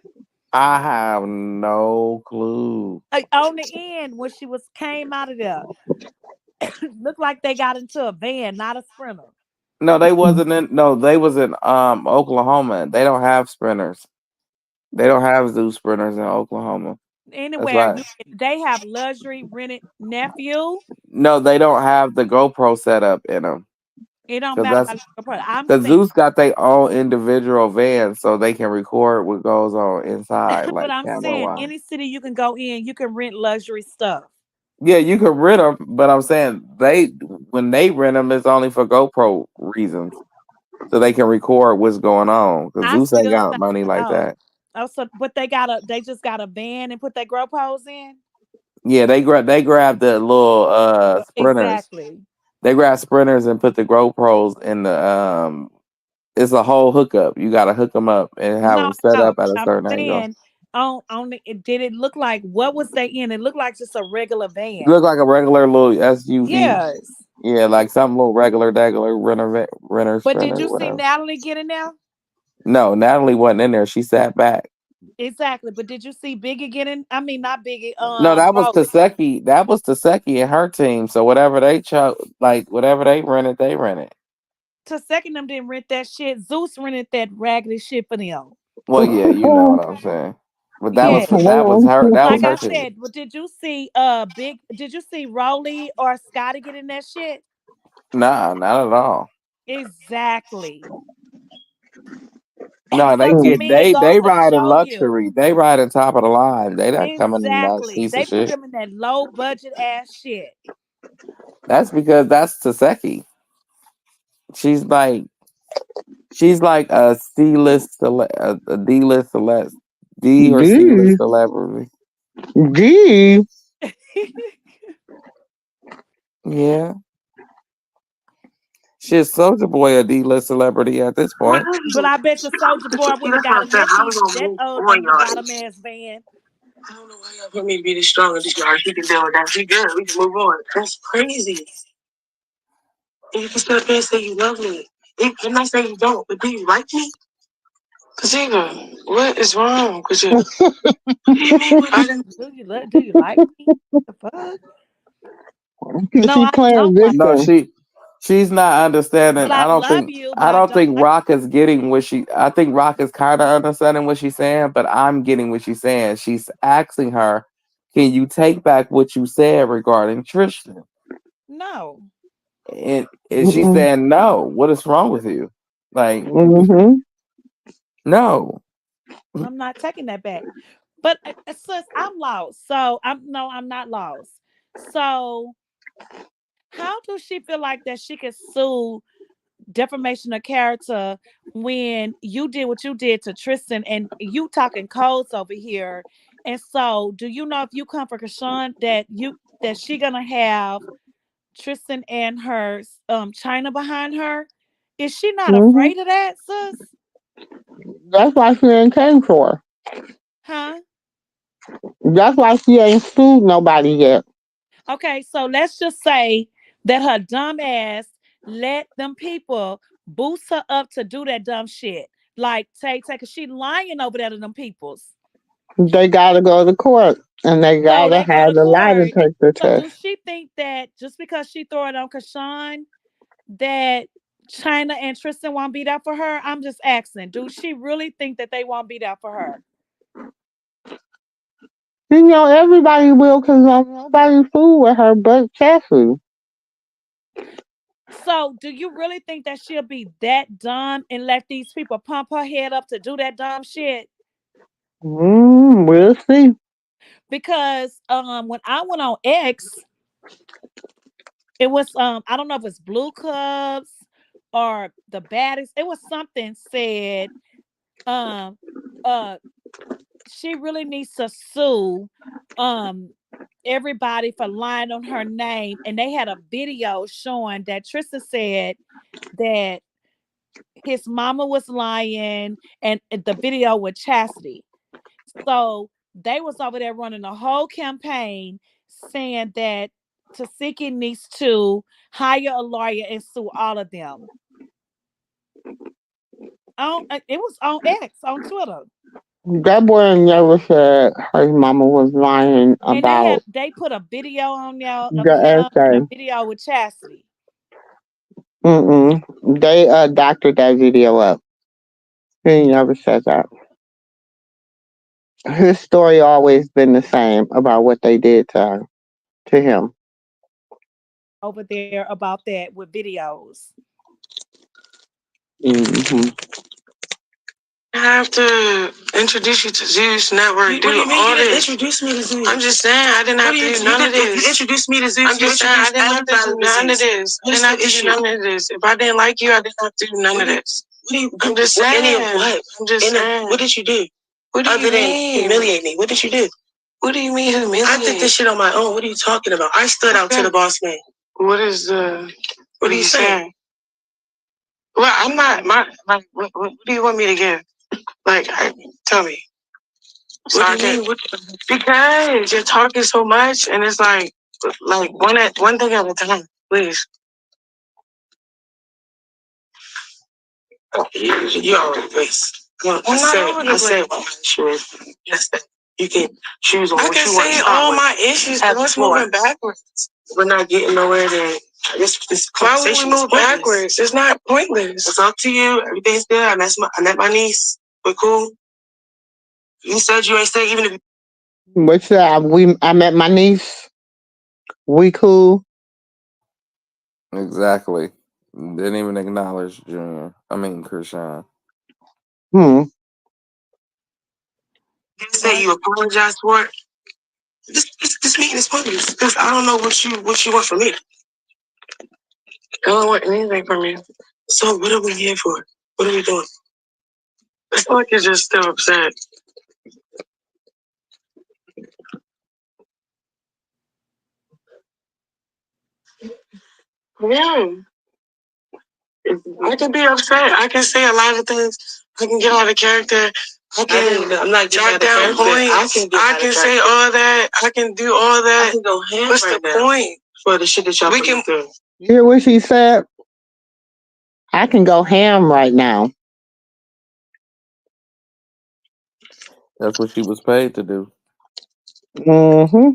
I have no clue. Like, on the end, when she was came out of there, looked like they got into a van, not a sprinter. No, they wasn't in. No, they was in Oklahoma. They don't have sprinters. They don't have zoo sprinters in Oklahoma. That's Anywhere why. you they have luxury rented nephew. No, they don't have the GoPro setup in them It don't because matter that's about the product. I'm because saying, Zeus got their own individual van, so they can record what goes on inside, but like I'm camera saying wise. any city you can go in, you can rent luxury stuff. Yeah, you can rent them, but I'm saying when they rent them, it's only for GoPro reasons, so they can record what's going on. Because I Zeus ain't still got say, money like oh, that. oh, so but they just got a van and put their grow poles in. Yeah, they grab the little sprinters. Exactly. They grab sprinters and put the GoPros in the It's a whole hookup. You got to hook them up and have No, them set no. up at a I'm certain angle. saying did it look like what was they in? It looked like just a regular You van. look like a regular little SUV. Yes. Yeah, like some little regular degular renter But did sprinter, you see whatever. Natalie get in there? No, Natalie wasn't in there. She sat back. Exactly. But did you see Biggie get in? I mean, not Biggie. No, that was Rolly. Taseki. That was Taseki and her team. So whatever they chose, like whatever they rented, they rented. Taseki them didn't rent that shit. Zeus rented that raggedy shit for them. Well, yeah, you know what I'm saying. But that was Yeah. her. That was Like I her shit. said, but did you see Rolly or Scotty get in that shit? Nah, not at all. Exactly. No, they So to get me, it goes they to ride in show you. luxury. They ride in top of the line. They not coming in that Exactly. piece of They put shit. them in that low budget ass shit. That's because that's Taseki. She's like she's like a C list, a D list, D or C list D. celebrity. D. Yeah, she's Soldier Boy, a D list celebrity at this What point. But I bet the Soldier Boy See, wouldn't have that's what got I'm in saying. that How we piece, gonna that move old on, y'all? bottom ass van. I don't know why y'all put me to be the strongest. This yard. She can deal with that. She good. We can move on. That's crazy. And you can still can't say you love me. I'm not saying you don't, but do you like me? Kaziga, what is wrong with you? I didn't. Do you like me? The fuck? No, She I playing don't like No, victim. you. she's not understanding. But I love you, but I I don't don't think like Rock you. is getting what she. I think Rock is kind of understanding what she's saying, but I'm getting what she's saying. She's asking her, "Can you take back what you said regarding Tristan?" No. And she's Mm-mm. saying, "No. What is wrong with you? Like, Mm-hmm. no." I'm not taking that back. But sis, I'm lost. So I'm not lost. So how does she feel like that she could sue defamation of character when you did what you did to Tristan and you talking codes over here? And so do you know if you come for Kashawn that she gonna have Tristan and her China behind her? Is she not Mm-hmm. afraid of that, sis? That's why she ain't came for. Huh? That's why she ain't sued nobody yet. Okay, so let's just say that her dumb ass let them people boost her up to do that dumb shit. Like cause she lying over there to them peoples. They gotta go to court and they So gotta they go have to the lie court. detector So do test. she think that just because she throw it on Kashawn that China and Tristan won't be there for her? I'm just asking. Do she really think that they won't be there for her? You know, everybody will because nobody fool with her but Cassie. So do you really think that she'll be that dumb and let these people pump her head up to do that dumb shit? We'll see. Because when I went on X, it was I don't know if it's Blue Cubs or the baddest. It was something said um uh she really needs to sue um everybody for lying on her name, and they had a video showing that Trista said that his mama was lying, and the video with Chastity. So they was over there running a whole campaign saying that Tasiki needs to hire a lawyer and sue all of them. It was on X on Twitter, That boy never said her mama was lying and about they put a video on there of the him and a essay. video with Chastity. They doctored that video up. He never said that. His story always been the same about what they did to her, to him. Over there about that with videos. Mm-hmm. I have to introduce you to Zeus Network. What do you mean? All you this. Introduce me to Zeus. I'm just saying I didn't have to do none of this. You introduced me to Zeus. I'm just saying I didn't have to do none of this. I didn't have to do none of this. If I didn't like you, I didn't have to do none of this. I'm just saying. Any of what? I'm just saying. What did you do? What do you mean? Humiliate me. What did you do? What do you mean humiliate? I did this shit on my own. What are you talking about? I stood out to the boss man. What is the? What are you saying? Well, I'm not. What do you want me to give? Tell me. So because you're talking so much, and it's like one thing at a time, please. You already please. I said what my issue is. Yes, that you can choose on what you want. I can say all my issues, but what's moving backwards? We're not getting nowhere then. This why would we move backwards? It's not pointless. It's up to you. Everything's good. I met my niece. We're cool. You said you ain't stay even if. What's that? I met my niece. We cool. Exactly. Didn't even acknowledge Junior. I mean, Krishan. Hmm. You say you apologize for it. This meeting is pointless. Because I don't know what you want from me. I don't want anything from you. So what are we here for? What are we doing? It's like you're just still upset. Yeah. I can be upset. I can say a lot of things. I can get out of character. I'm not jot down points. I can say all that. I can do all that. I can go ham. What's the point for the shit that y'all we can do? You hear what she said? I can go ham right now. That's what she was paid to do. Mm-hmm.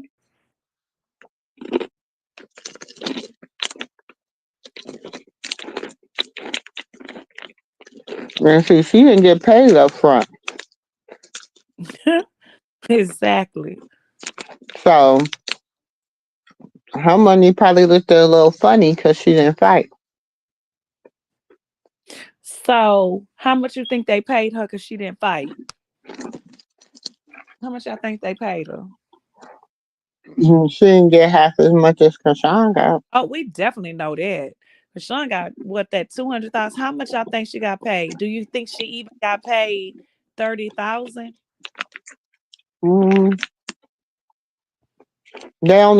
And see, she didn't get paid up front. Exactly. So her money probably looked a little funny because she didn't fight. So, how much you think they paid her because she didn't fight? How much y'all think they paid her? She didn't get half as much as Kashawn got. Oh, we definitely know that. But Sean got what, that 200,000. How much y'all think she got paid? Do you think she even got paid 30,000? Mm,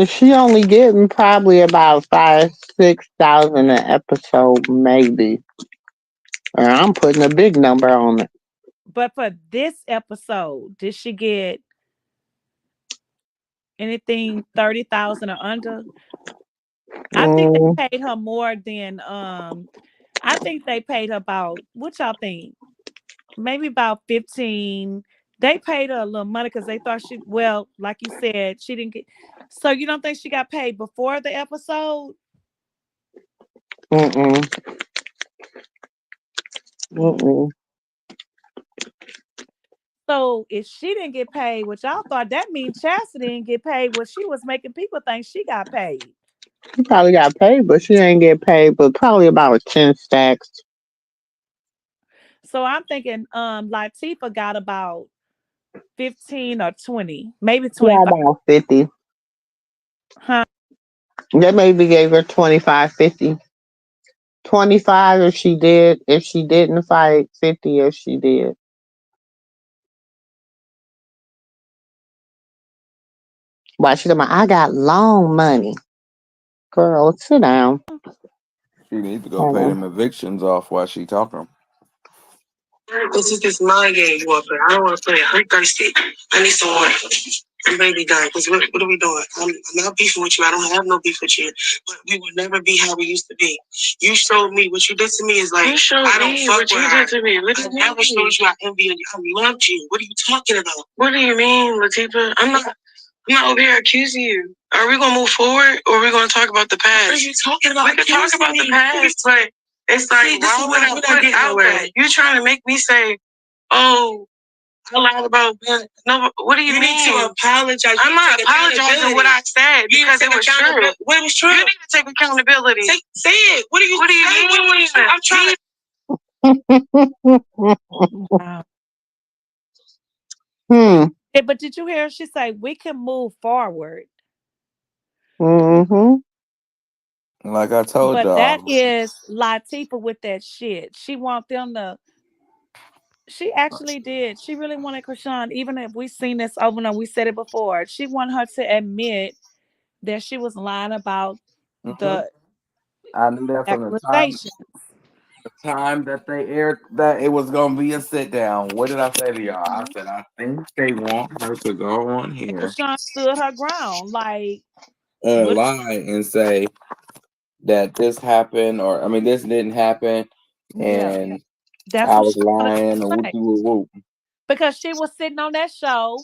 she only getting probably about 5,000-6,000 an episode, maybe. And I'm putting a big number on it. But for this episode, did she get anything 30,000 or under? I think they Mm, paid her more than I think they paid her about, what y'all think? Maybe about 15. They paid her a little money because they thought she, well, like you said, she didn't get. So you don't think she got paid before the episode? mm-mm, Mm. mm-mm. So if she didn't get paid, which y'all thought, that means Chastity didn't get paid, what she was making people think she got paid. She probably got paid, but she ain't get paid, but probably about 10 stacks. So I'm thinking Latifah got about 15 or 20, maybe Yeah, 25. about 50. Huh? They maybe gave her 25, 50. 25 if she did. If she didn't fight, 50 if she did. Why she talking about, I got long money. Girl, sit down. She needs to go pay Honey. them evictions off while she talking. This is this mind game you want to play. I don't want to play it. I'm thirsty. I need some water. I'm ready to die. Because what are we doing? I'm not beefing with you. I don't have no beef with you. But we will never be how we used to be. You showed me what you did to me is like, you showed I don't me fuck what you did to me. What do you mean? I never showed you I envy you. I loved you. What are you talking about? What do you mean, Latifah? I'm not over here accusing you. Are we gonna move forward or are we gonna talk about the past? What are you talking about? We can talk about the past, but it's like, see, why would I put it out there? You trying to make me say, oh, I lied about that. No, what do you mean? Need to apologize. I'm not apologizing what I said because it was true. What was true? You need to take accountability. Say it. What do you mean? I'm trying Wow. Hmm. But did you hear her? She say we can move forward? Mm-hmm. Like I told But that y'all, is Latifah with that shit. She want them to. She actually did. She really wanted Krishan, even if we seen this over and over, we said it before. She wanted her to admit that she was lying about hmm the I knew that from accusation. the time that they aired that it was gonna be a sit down. What did I say to y'all? I Mhm. said I think they want her to go on And here Krishan stood her ground. Like, and what? lie and say that this happened, or I mean, this didn't happen, Yeah, and that's I what was she wanted lying, or to whoop say. de whoop whoop. Because she was sitting on that show.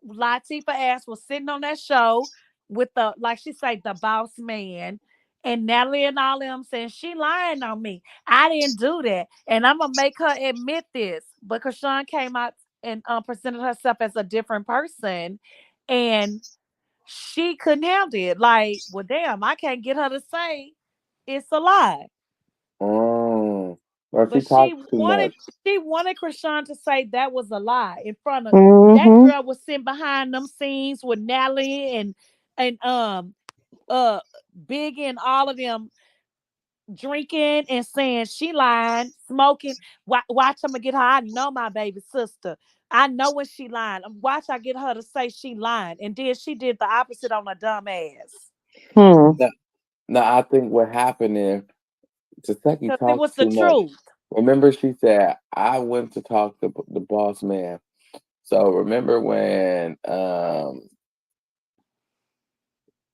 Latifah ass was sitting on that show with the, like she said, the boss man. And Natalie and all them saying she lying on me. I didn't do that. And I'm gonna make her admit this. But Krishan came out and presented herself as a different person. And she couldn't handle it. Like, well, damn, I can't get her to say it's a lie. Oh, well, she But talks too much. she wanted Krishan to say that was a lie in front of that Mm-hmm. girl was sitting behind them scenes with Natalie and uh Big and all of them drinking and saying she lying, smoking. Watch I'm gonna get her. I know my baby sister. I know when she lying. Watch I get her to say she lying. And then she did the opposite on her dumb ass. Hmm. Now, now I think what happened is Taseki Because it talks was the too much. truth. Remember, she said, I went to talk to the boss man. So remember when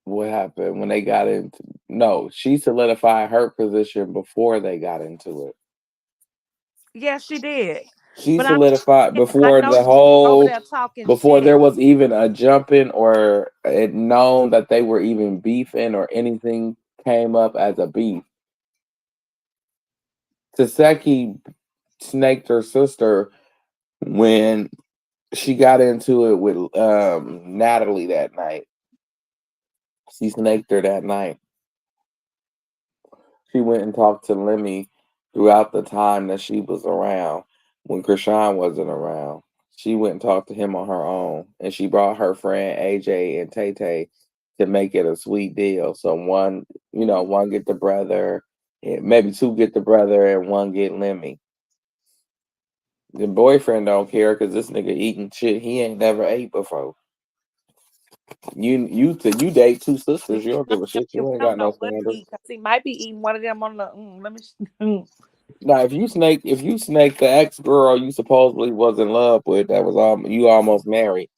what happened when they got into no, she solidified her position before they got into it. Yes, she did. She But I'm solidified I before know the she was over whole there talking before shit. there was even a jumping or it known that they were even beefing or anything came up as a beef. Taseki snaked her sister when she got into it with Natalie that night. She snaked her that night. She went and talked to Lemmy throughout the time that she was around. When Krishan wasn't around, she went and talked to him on her own, and she brought her friend AJ and Tay Tay to make it a sweet deal. So one, one get the brother, maybe two get the brother, and one get Lemmy. The boyfriend don't care because this nigga eating shit he ain't never ate before. You date two sisters, you don't give a shit. We You ain't don't got no know what he standards. eat because he might be eating one of them on the. Let me. Now, if you snake the ex girl you supposedly was in love with, that was you almost married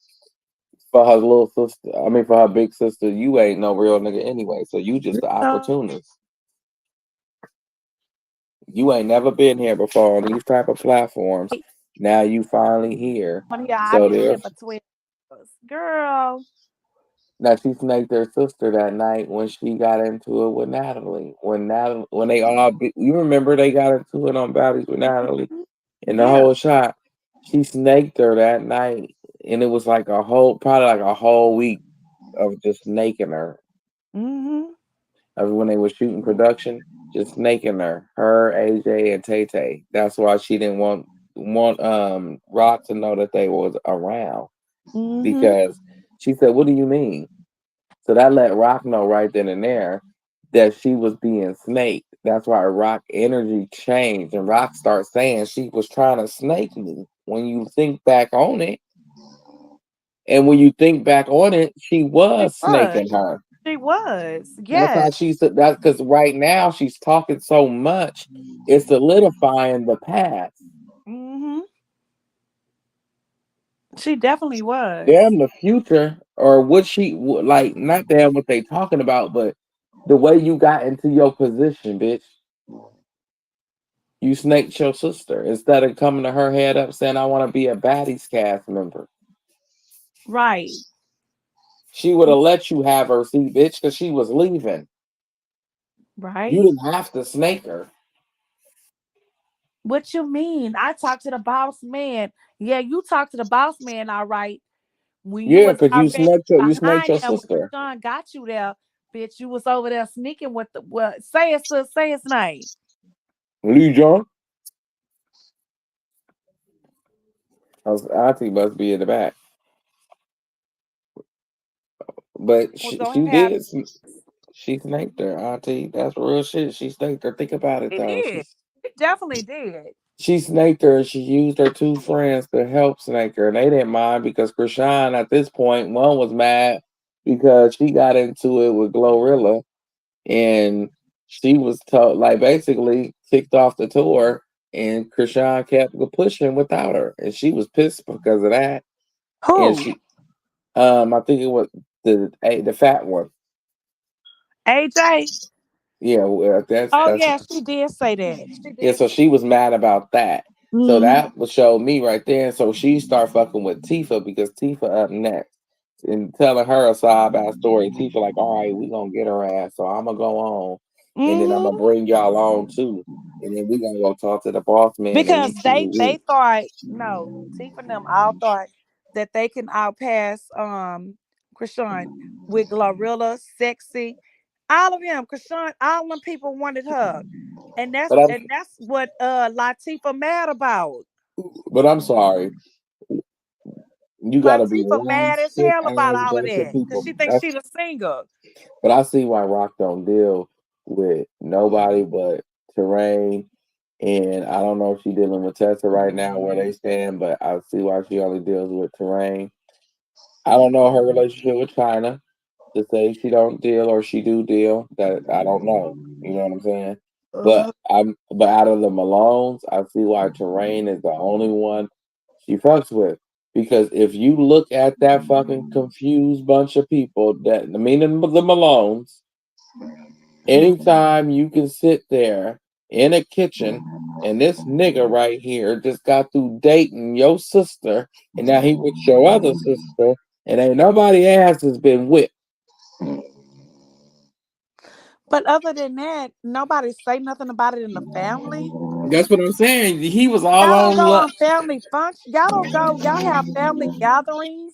for her little sister. I mean, for her big sister, you ain't no real nigga anyway. So you just the No, opportunist. You ain't never been here before on these type of platforms. Now you finally here. one here I So can there. sit for 12 hours. Girl. Now she snaked her sister that night when she got into it with Natalie. When they all you remember they got into it on Bodies with Natalie Mhm. in the Yeah. whole shot. She snaked her that night, and it was like probably like a whole week of just snaking her. Hmm. Of when they were shooting production, just snaking her, AJ, and Tay Tay. That's why she didn't want Rock to know that they was around Hmm. because she said, "What do you mean?" So that let Rock know right then and there that she was being snaked. That's why Rock energy changed, and Rock starts saying she was trying to snake me. When you think back on it, and when you think back on it, she She was was. snaking her. She was. That's how Yes. she said that because right now she's talking so much, it's solidifying the past. Hmm. She definitely was. Damn the future, or what like? Not damn what they talking about, but the way you got into your position, bitch. You snaked your sister instead of coming to her head up saying, I want to be a Baddies cast member. Right. She would have let you have her seat, bitch, because she was leaving. You Right. didn't have to snake her. What you mean? I talked to the boss man. Yeah, you talked to the boss man, all right. When you Yeah, was because already you snaked behind your there when sister. Sean got you there, bitch, you was over there sneaking with the what? Say his name. Lee John. Auntie must be in the back. But Was she, on she have did. She snaked her, Auntie. That's real shit. She snaked her. Think about it, it though. did. It definitely did. She snaked her and she used her two friends to help snake her. And they didn't mind because Krishan at this point, one was mad because she got into it with Glorilla and she was told like basically kicked off the tour and Krishan kept pushing without her. And she was pissed because of that. And Who? she I think it was the fat one. AJ? Yeah, well, Oh that's yeah, she did say that. She yeah, did so say she was mad about that. So mm-hmm. that would show me right there. So she start fucking with Tifa because Tifa up next and telling her a side back story. Tifa like, all right, we gonna get her ass. So I'm gonna go on and then I'm gonna Hmm. bring y'all on too, and then we gonna go talk to the boss man in Because these 2 they weeks. thought, no, Tifa and them all thought that they can outpass Krishan with Glorilla, Sexy, all of them. Krishan, all them people wanted her. And that's But I'm and that's what Latifah mad about. but I'm sorry, you gotta be Latifah one mad as sick hell about ass all of bunch of that. Cause people. she thinks she the singer. But I see why Rock don't deal with nobody but Terrain. And I don't know if she's dealing with Tessa right now where they stand, but I see why she only deals with Terrain. I don't know her relationship with China to say she don't deal or she do deal. That I don't know. You know what I'm saying? Uh, But out of the Malones, I see why Terrain is the only one she fucks with. Because if you look at that fucking confused bunch of people, that meaning the Malones, anytime you can sit there in a kitchen and this nigga right here just got through dating your sister and now he with your other sister and ain't nobody ass has been whipped. but other than that, nobody say nothing about it in the family. That's what I'm saying. He was all Y'all don't on. go on family function. Y'all don't go. Y'all have family gatherings,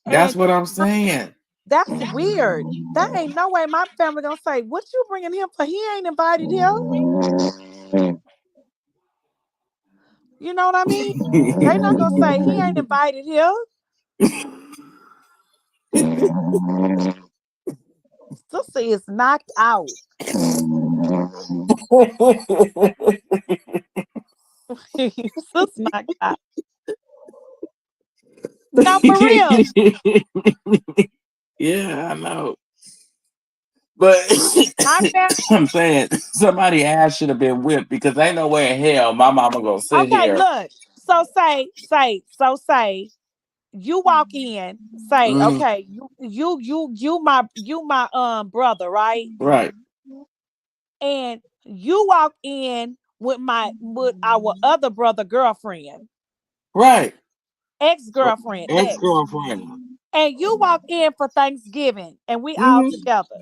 That's and what I'm saying. that's weird. That ain't no way my family gonna say, "What you bringing him for? He ain't invited here." You know what I mean? They not gonna say he ain't invited here. Sister is knocked out. Sister knocked out. No, for real. Yeah, I know. But My family. I'm saying somebody ass should have been whipped because ain't no way in hell my mama gonna sit Okay, here. look. So say you walk in. Say Mhm. okay. You my brother, right? Right, And you walk in with our other brother girlfriend, right. ex-girlfriend, Ex ex. girlfriend. And you walk in for Thanksgiving and we all Hmm. together.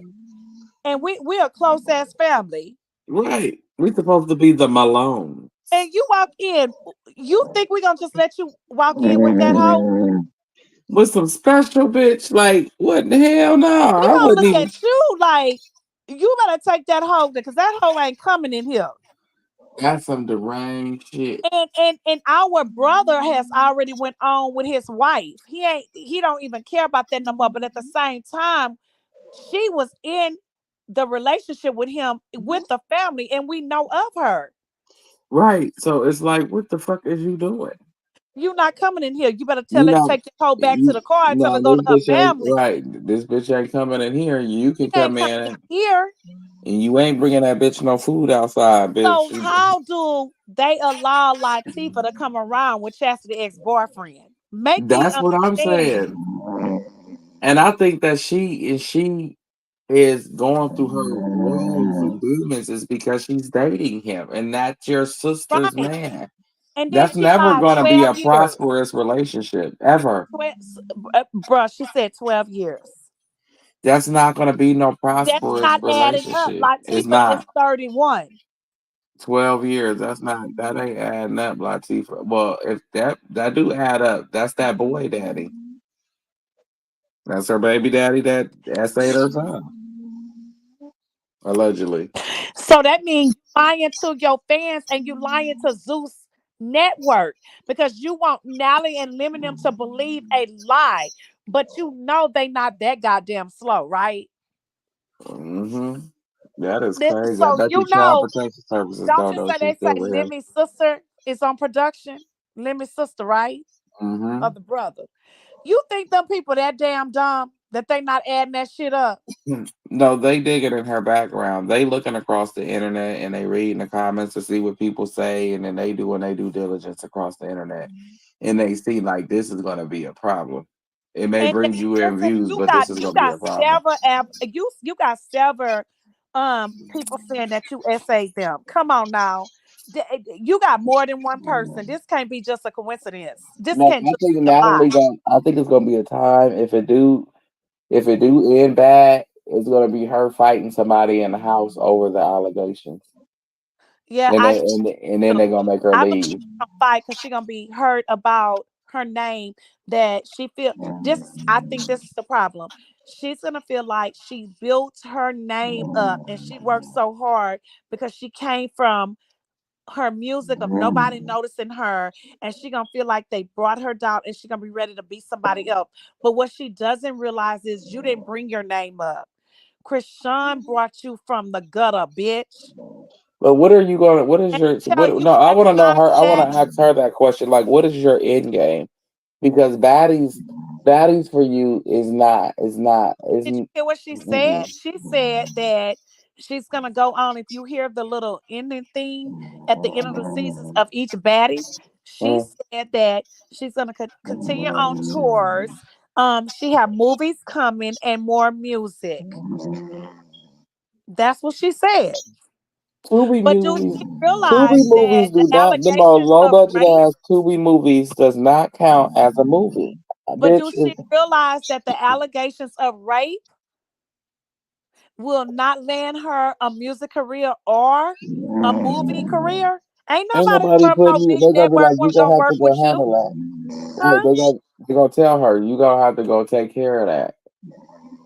And we a close ass family. Right. We supposed to be the Malone. And you walk in, you think we gonna just let you walk in with that hoe? With some special bitch. Like, what in the hell? No, We I gonna wouldn't look even. at you like you better take that hoe because that hoe ain't coming in here. That's some deranged shit. And our brother has already went on with his wife. He don't even care about that no more. But at the same time, she was in the relationship with him with the family, and we know of her. Right. So it's like, what the fuck is you doing? You not coming in here. You better You tell her not take the hoe back to you the car and tell her no, to go this to her bitch ain't family. right. This bitch ain't coming in here. You She can ain't come coming in in here. and you ain't bringing that bitch no food outside, bitch. So how do they allow Latifah to come around with Chastity ex-boyfriend? Make me That's what I'm understand this. saying. And I think that she is going through her wounds and demons is because she's dating him, and that's your sister's Right. man. And then That's she never lied going to be 12 a years. prosperous relationship ever. 12, bruh, she said 12 years. That's not going to be no That's prosperous not adding up. relationship. It's Latifah is not 31. 12 years. That ain't adding up, Latifah. Well, if that do add up, that's that boy daddy. That's her baby daddy. That ain't her son, allegedly. So that means you lying to your fans and you lying to Zeus Network because you want Nally and Lemon to believe a lie, but you know they not that goddamn slow, right? Hmm. That is crazy. I So bet you you child know, protective services don't don't you know say she's they still say with him. Lemmy's sister is on production? Lemmy's sister, right? Hmm. Of the brother. You think them people that damn dumb that they not adding that shit up? No, they digging in her background. They looking across the internet and they reading the comments to see what people say, and then they doing their due diligence across the internet, and they see like this is going to be a problem. It may And bring you in listen, views, you but got this is you going to be got a problem. several you got several people saying that you essayed them. Come on now. You got more than one person. This can't be just a coincidence. This No, can't I just think be a lie. Natalie going. I think it's going to be a time if it do end bad. it's gonna be her fighting somebody in the house over the allegations, Yeah, and I they think and then they're gonna make her I believe leave. she's gonna fight because she's gonna be hurt about her name that she feel this. I think this is the problem. She's gonna feel like she built her name up and she worked so hard because she came from her music of nobody noticing her, and she gonna feel like they brought her down and she gonna be ready to be somebody else. But what she doesn't realize is you didn't bring your name up. Krishan brought you from the gutter, bitch. But what are you gonna? What is And your? tell What? you No, I want to know recognize her. I want that. to ask her that question. Like, what is your end game? Because baddies for you Did you isn't. hear what she said? Mm-mm. She said that she's gonna go on. If you hear the little ending thing at the end of the seasons of each baddies, she Mm. said that she's gonna continue on tours. She have movies coming and more music. That's what she said. Tubi But do movies, she Tubi realize movies that the do not. The most allegations low of budget rape? ass Tubi movies does not count as a movie. But do Bitch, she realize that the allegations of rape will not land her a music career or a movie career? Ain't ain't nobody nobody from no putting you. big They gonna be network like, want you to go gonna have to work go with you, handle that. Right? huh? They gonna tell her you gonna have to go take care of that.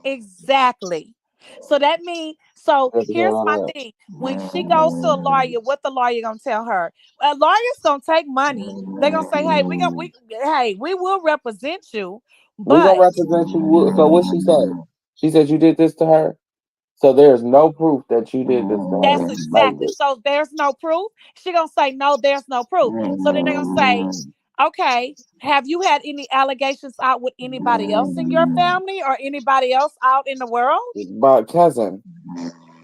Exactly. So that means, so You have to here's my go thing. When she goes to a lawyer, what the lawyer gonna tell her? A lawyer's gonna take money. They're gonna say, hey, we will represent you, we gonna but represent you. So what she said? She said you did this to her. So there's no proof that you did this to that's her. Like, exactly. So there's no proof. She gonna say no, there's no proof. So then they're gonna say, okay, have you had any allegations out with anybody else in your family or anybody else out in the world? my cousin,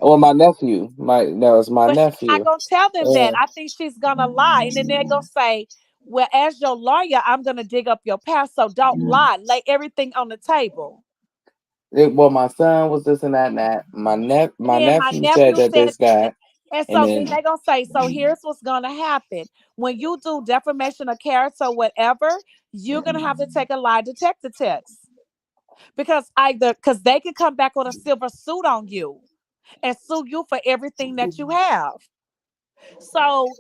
well, my nephew, my no, it's my But she's not nephew. gonna tell them that. And I think she's gonna lie, and then they're gonna say, well, as your lawyer, I'm gonna dig up your past, so don't lie. Lay everything on the table. well, my son was this and that and that. And My then my nephew said nephew that said this this. that, And and so then then they're gonna say, so here's what's gonna happen. When you do defamation of character or whatever, you're gonna have to take a lie detector test. Because they can come back with a silver suit on you and sue you for everything that you have. So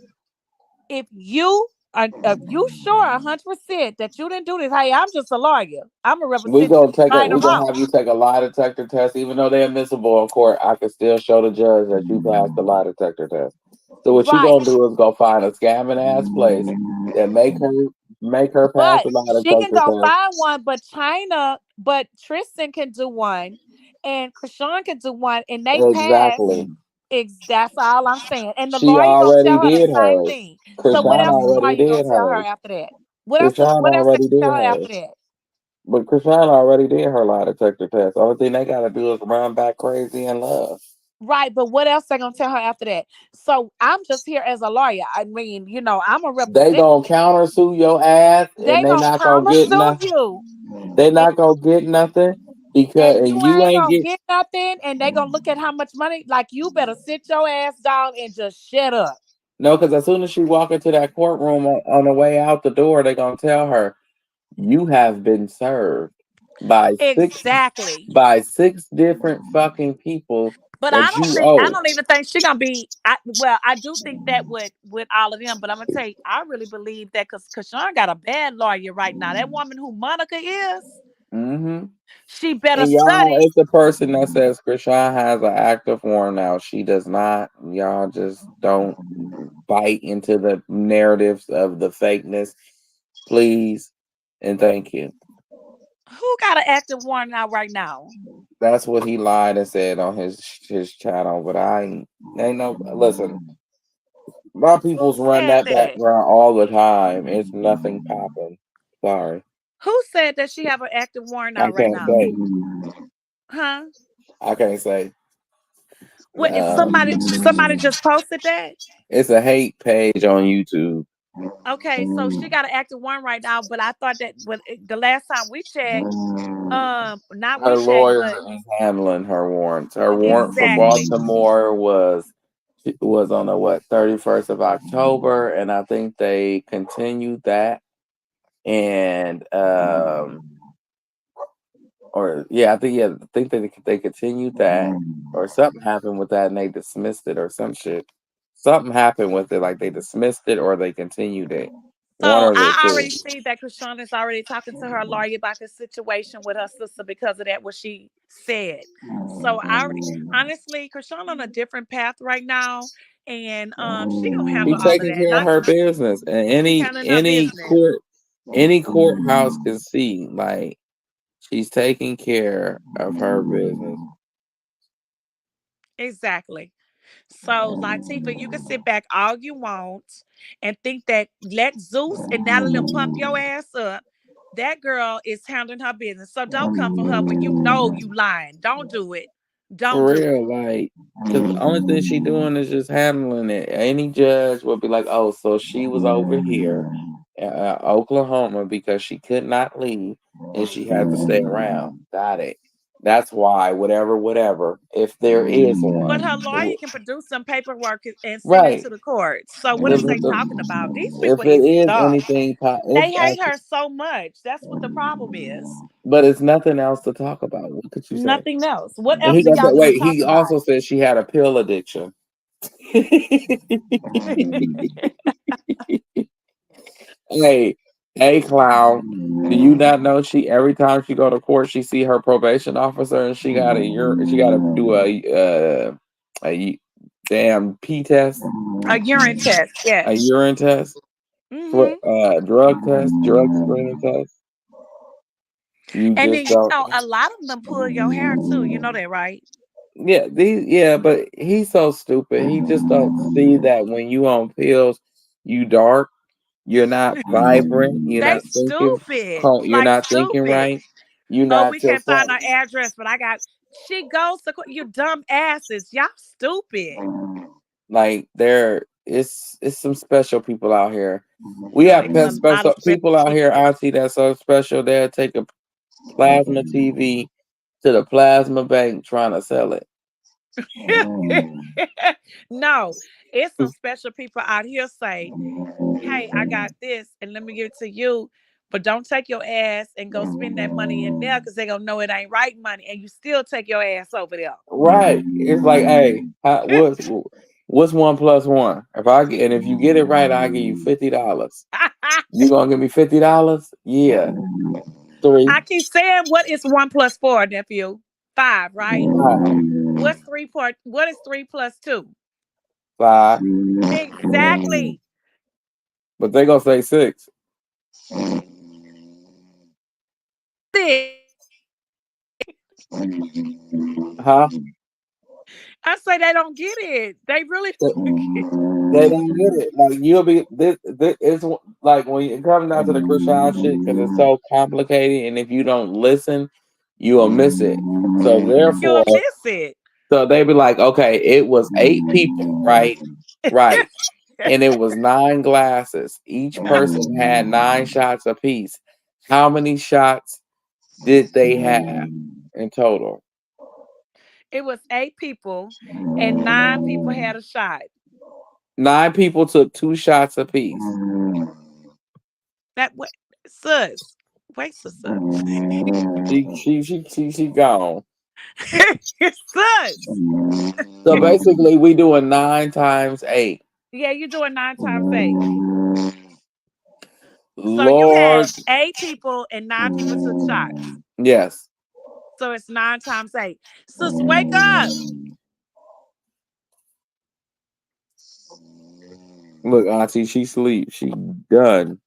if you sure 100% that you didn't do this, hey, I'm just a lawyer. I'm gonna represent you right or we gonna wrong. have you take a lie detector test, even though they're admissible in court. I can still show the judge that you passed the lie detector test. So what you Right. gonna do is go find a scamming ass place that make her pass But the lie she can detector go test. find one, but Tristan can do one, and Krishan can do one, and they pass. Exactly. That's all I'm saying. And the She lawyer gonna already tell her the did same hers. thing. So what Krishan else the already lawyer gonna did tell her hers. after that? What else? Krishan What else they already gonna did tell her after hers. that? But Krishan already did her lie detector test. Only thing they gotta do is run back crazy in love. Right, but what else they gonna tell her after that? So I'm just here as a lawyer. I mean, I'm a They represent. gonna counter sue your ass, and They gonna counter sue you, they and, not gonna get nothing because and and you you ain't ain't gonna get get nothing. And they gonna look at how much money. Like you better sit your ass down and just shut up. no. Because as soon as she walk into that courtroom on the way out the door, they gonna tell her you have been served by Exactly. six different fucking people But that you I owe. don't even think she gonna be. I do think that with all of them. But I'm gonna tell you, I really believe that because Kashawn got a bad lawyer right now. That woman who Monica is, Hmm. she better And y'all, study. it's the person that says Krishan has an active warrant now. She does not. Y'all just don't bite into the narratives of the fakeness, please, and thank you. Who got an active warrant out right now? That's what he lied and said on his channel. But ain't no listen. My Who people's run said that that? background all the time. It's nothing popping. Sorry, Who said that she have an active warrant I out right can't now? say. Huh? I can't say. What is somebody just posted that? It's a hate page on YouTube. Okay, so she got an active warrant right now, but I thought that the last time we checked, not we Her checked, lawyer but is handling her warrants. Her warrant for exactly. Baltimore was on the what 31st of October, and I think they continued that and or I think they continued that, or something happened with that, and they dismissed it, or some shit. Something happened with it, like they dismissed it, or they continued it. One So of the I two. already see that Krishana is already talking to her lawyer about the situation with her sister because of that what she said. So I already honestly, Krishana on a different path right now, and she gonna She handle all of taking that. care of Not her business, and she handling her business. any courthouse can see, like, she's taking care of her business. Exactly. So, Latifah, you can sit back all you want and think that let Zeus and Natalie pump your ass up. That girl is handling her business. So don't come for her when you know you lying. Don't do it. Don't For do it. real, like, because the only thing she doing is just handling it. Any judge would be like, "Oh, so she was over here, Oklahoma, because she could not leave and she had to stay around." Got it. That's why, whatever, if there is But one, her lawyer can produce some paperwork and send it right? to the court. So what is they The, talking about? These if people it is is dumb. anything, They it's hate actually, her so much. That's what the problem is. but it's nothing else to talk about. What could you say? Nothing else. What And else he do gonna say, y'all gonna wait. talk He also about? said she had a pill addiction. Hey, hey, clown. Do you not know she every time she go to court, she see her probation officer, and she gotta do a damn pee test, A urine test, a yes. urine test, for Hmm. drug test, drug screening test. You And just then don't. a lot of them pull your hair too. You know that, right? But he's so stupid. He just don't see that when you on pills, you dark. You're not vibrant. You're They not thinking. stupid, You're like not thinking stupid. right. You're Oh, not we can't just like find our address, but I got. She goes to you dumb asses. Y'all stupid. there. It's some special people out here. We No, have it's a lot of special special people out here. people. I see that's so special. They'll take a plasma TV to the plasma bank trying to sell it. No, it's some special people out here say, "Hey, I got this, and let me give it to you." But don't take your ass and go spend that money in there because they gonna know it ain't right money, and you still take your ass over there. Right. It's like, hey, what's one plus one? If you get it right, I give you $50. You gonna give me $50? Yeah, I three, keep saying, what is 1 plus 4, nephew? 5, right? five, What's 3 plus? What is 3 plus 2? five. Exactly. But they gonna say six, huh? I say they don't get it. They really They don't get it. they don't get it. Like you'll be this is like when it comes down to the Christian shit because it's so complicated, and if you don't listen, you will miss it. So You'll therefore, miss it. so they be like, okay, it was 8 people, right? Right. And it was 9 glasses. Each person had 9 shots apiece. How many shots did they have in total? It was 8 people, and 9 people had a shot. 9 people took 2 shots apiece. That what, sus? Wait, sus. She gone. Sus. So basically, we doing 9 times 8. Yeah, you're doing 9 times 8. So you Lord, had 8 people and 9 people took shots. yes. So it's 9 times 8. Sis, wake up. Look, Auntie, she sleep. She done.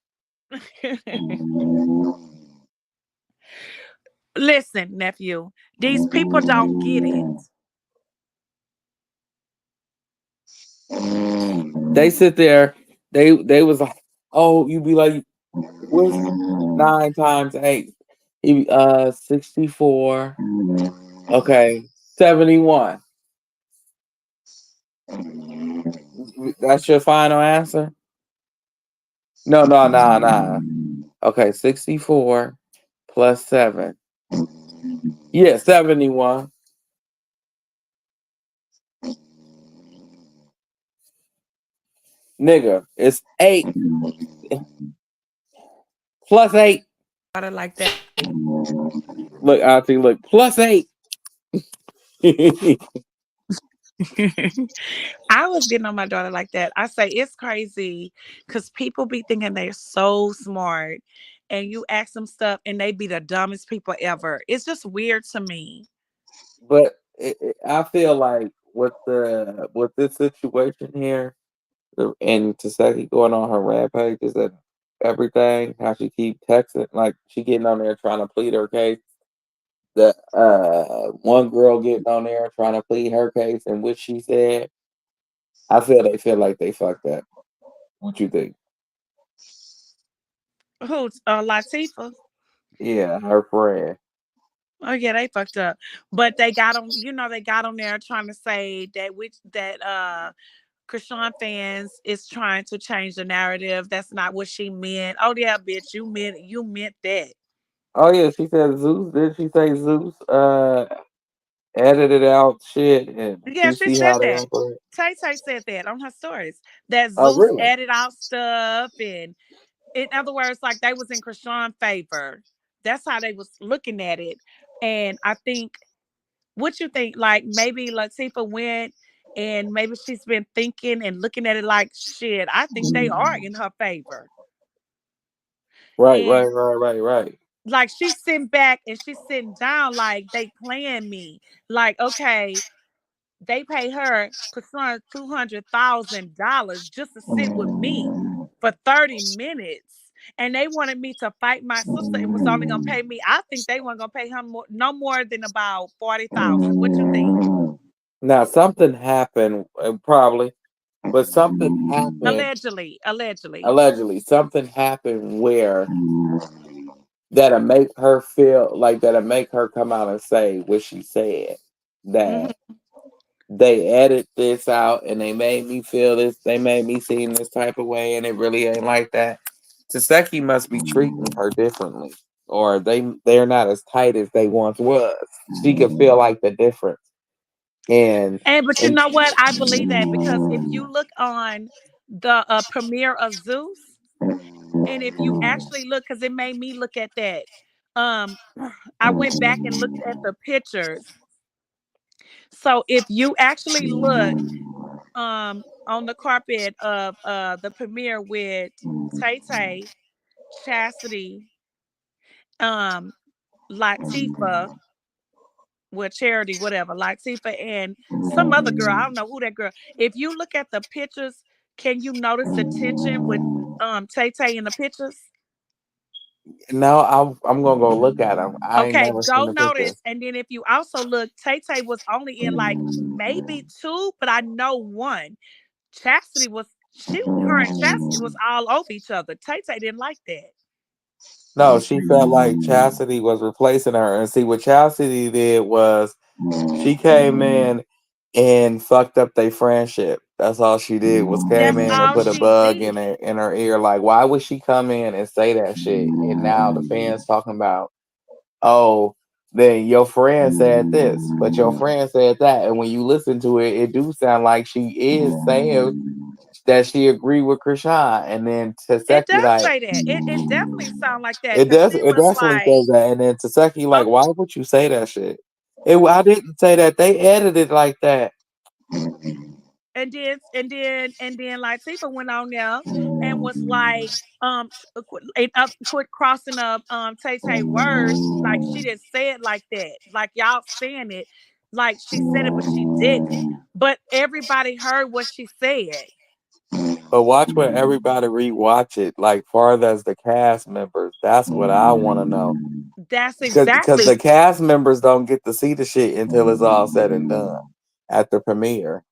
Listen, nephew, these people don't get it. They sit there. They was like, oh, you be like, what's 9 times 8? 64. Okay, 71. That's your final answer? No, no, no, no. Okay, 64 plus 7. Yeah, 71. Nigga, it's 8 plus 8. Got it like that. Look, Auntie, look, +8. I was getting on my daughter like that. I say it's crazy because people be thinking they're so smart, and you ask them stuff and they be the dumbest people ever. It's just weird to me. But I feel like with this situation here, and Taseki going on her rampages and everything, how she keep texting, like she getting on there trying to plead her case. The one girl getting on there trying to plead her case and what she said. I feel like they fucked up. What you think? Who's Latifah? Yeah, her friend. Oh yeah, they fucked up. But they got on, they got on there trying to say that Krishan fans is trying to change the narrative. That's not what she meant. Oh yeah, bitch, you meant that. Oh yeah, she said Zeus. Did she say Zeus? Edited out shit, and Yeah, she she see said how they that. operate. Tay Tay said that on her stories. That Oh Zeus really? added out stuff, and in other words, like they was in Krishan favor. That's how they was looking at it. And I think, what you think, like maybe Latifah went and maybe she's been thinking and looking at it like, shit, I think they are in her favor. Right, right, And right, right, right. like she's sitting back and she's sitting down like they playing me. Like, okay, they pay her $200,000 just to sit with me for 30 minutes. And they wanted me to fight my sister and was only gonna pay me. I think they weren't gonna pay her no more than about 40,000. What you think? Now something happened, probably, but something happened. Allegedly. Allegedly, something happened where that'll make her feel like that'll make her come out and say what she said. That Hmm. they edit this out and they made me feel this. They made me seem this type of way, and it really ain't like that. Taseki must be treating her differently, or they're not as tight as they once was. She could feel like the difference, and And but you and know what? I believe that because if you look on the premiere of Zeus, and if you actually look, because it made me look at that. Um, I went back and looked at the pictures. So if you actually look on the carpet of the premiere with Tay Tay, Chastity, um, Latifah, with Charity, whatever, Latifah, and some other girl. I don't know who that girl. If you look at the pictures, can you notice the tension with Tay Tay in the pictures? now I'm gonna go look at them. I ain't Okay, never seen go the picture. notice. And then if you also look, Tay Tay was only in like maybe two, but I know one. Chastity was her and Chastity was all over each other. Tay Tay didn't like that. No, she felt like Chastity was replacing her, and see what Chastity did was she came in and fucked up their friendship. That's all she did was came That's in and all put a she bug did. in her ear. Like, why would she come in and say that shit? And now the fans talking about, oh, then your friend said this, but your friend said that. And when you listen to it, it do sound like she is saying that she agreed with Krishan. And then It Taseki does like say that. It definitely sounds like that because she it was definitely like, says that. And then Taseki like, okay. why would you say that shit? I didn't say that. They edited like that. And then Latifah went on there and was like, quit crossing up Tay Tay words. Like she didn't say it like that. Like y'all saying it like she said it, but she didn't. But everybody heard what she said. But watch when everybody rewatch it, like far as the cast members. That's what I want to know. That's Because exactly. the cast members don't get to see the shit until it's all said and done at the premiere.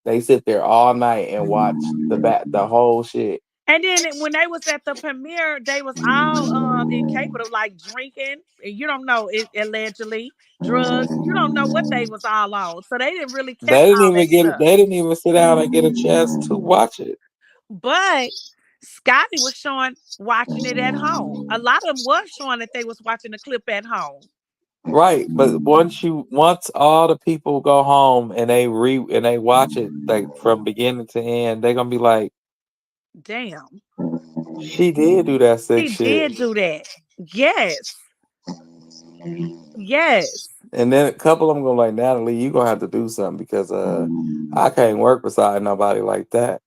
They sit there all night and watch the whole shit. And then when they was at the premiere, they was all incapable of like drinking. You don't know it allegedly drugs. You don't know what they was all on, so they didn't really catch They didn't all even that get it. stuff. They didn't even sit down and get a chance to watch it. But Scotty was showing watching it at home. A lot of them was showing that they was watching the clip at home. Right, but once all the people go home and they watch it like from beginning to end, they're gonna be like, Damn, she did do that sick she shit. did do that. Yes, Yes. And then a couple of them go like, Natalie, you gonna have to do something because I can't work beside nobody like that.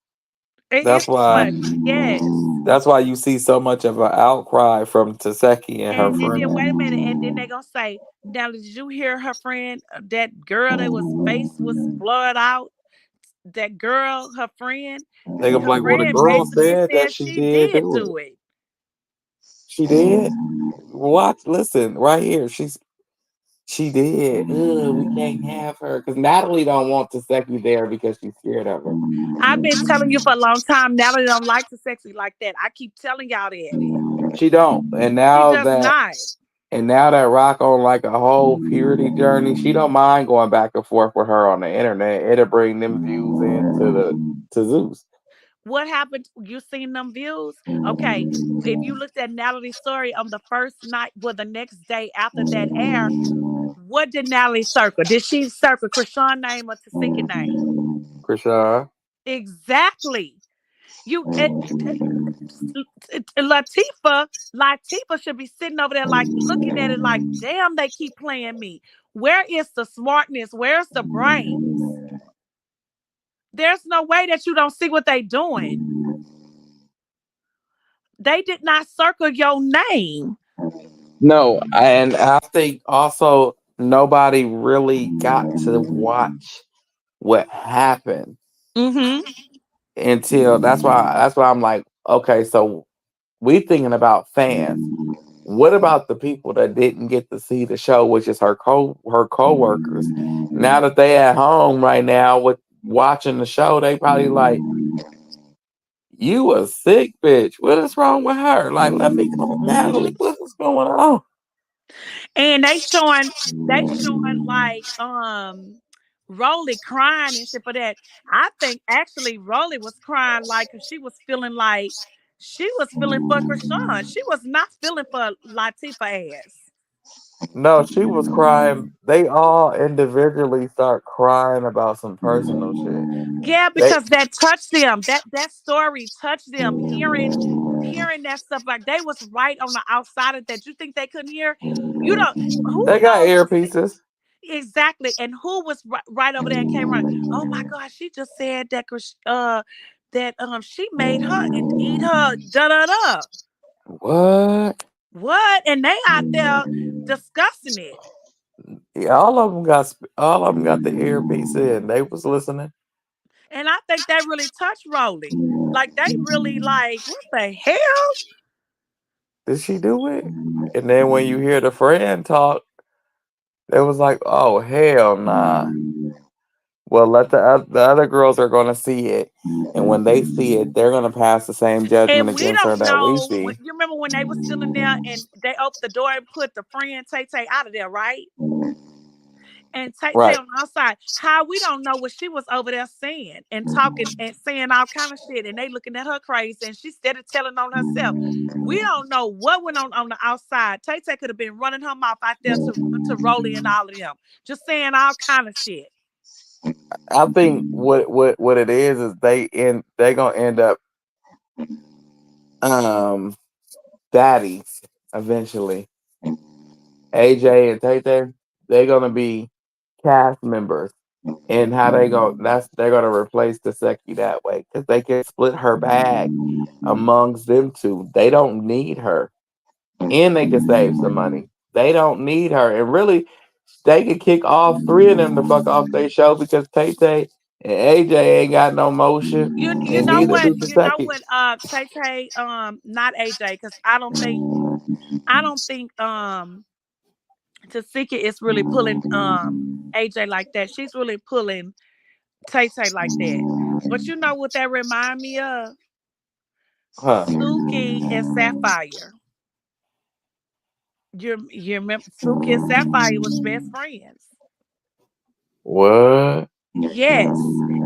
It's That's why much. Yes. that's why you see so much of an outcry from Taseki and her And then wait a friends. minute, and then they gonna say, "Now, did you hear her friend? That girl that was face was blurred out. That girl, her friend, They gonna be her like, well, the friend girl basically said that said she she did did do it. do it. She did. Watch, listen, right here. She did. Ugh, we can't have her because Natalie don't want Taseki there because she's scared of her. I've been telling you for a long time. Natalie don't like the sexy like that. I keep telling y'all that. She don't. And She now does that not. Rock on like a whole purity journey, she don't mind going back and forth with her on the internet. It'll bring them views into to Zeus. What happened? You seen them views? Okay. If you looked at Natalie's story on the first night, well, the next day after that air, what did Natalie circle? Did she circle Krishan name or Tasika name? Krishan. Exactly. You Latifa should be sitting over there like looking at it like, damn, they keep playing me. Where is the smartness? Where's the brains? There's no way that you don't see what they doing. They did not circle your name. No, and I think also nobody really got to watch what happened Mm-hmm. until that's why I'm like, okay, so we thinking about fans. What about the people that didn't get to see the show, which is her coworkers? Now that they at home right now with watching the show, they probably like, you a sick bitch. What is wrong with her? Like, let me go, Natalie. Mm-hmm. What is going on? And they showing like Rolly crying and shit for that. I think actually Rolly was crying like 'cause she was feeling like she was feeling for Krishan. She was not feeling for Latifah ass. No, she was crying. They all individually start crying about some personal shit. Yeah, They because that touched them. That story touched them. Hearing that stuff like they was right on the outside of that. You think they couldn't hear? You know who they got knows? earpieces. Exactly. And who was right over there and came running? Oh my God, she just said that she made her eat her da da da. What? What? And they out there discussing it. Yeah, all of them got the earpiece in. They was listening. And I think that really touched Rolly. Like they really like, what the hell? Did she do it? And then when you hear the friend talk, it was like, oh hell nah. Well, let the other girls are gonna see it, and when they see it, they're gonna pass the same judgment And we against her don't that we know. see. You remember when they were still in there and they opened the door and put the friend Tay Tay out of there, right? And Tay Tay Right. on the outside. How we don't know what she was over there saying and talking and saying all kind of shit. And they looking at her crazy and she started telling on herself. We don't know what went on the outside. Tay Tay could have been running her mouth out there to Rolly and all of them, just saying all kind of shit. I think what it is they gonna end up um daddies eventually. AJ and Tay Tay, they're gonna be cast members. And how they go that's they're gonna replace the Seki that way. Because they can split her bag amongst them two. They don't need her. And they can save some money. They don't need her. And really, they could kick all three of them the fuck off their show because Tay Tay and AJ ain't got no motion, You and know neither what? do You know Taseki. what? Tay Tay, not AJ, because I don't think Tasika is really pulling AJ like that. She's really pulling Tay Tay like that. But you know what that remind me of? Huh. Suki and Sapphire. You remember Suki and Sapphire was best friends. What? Yes.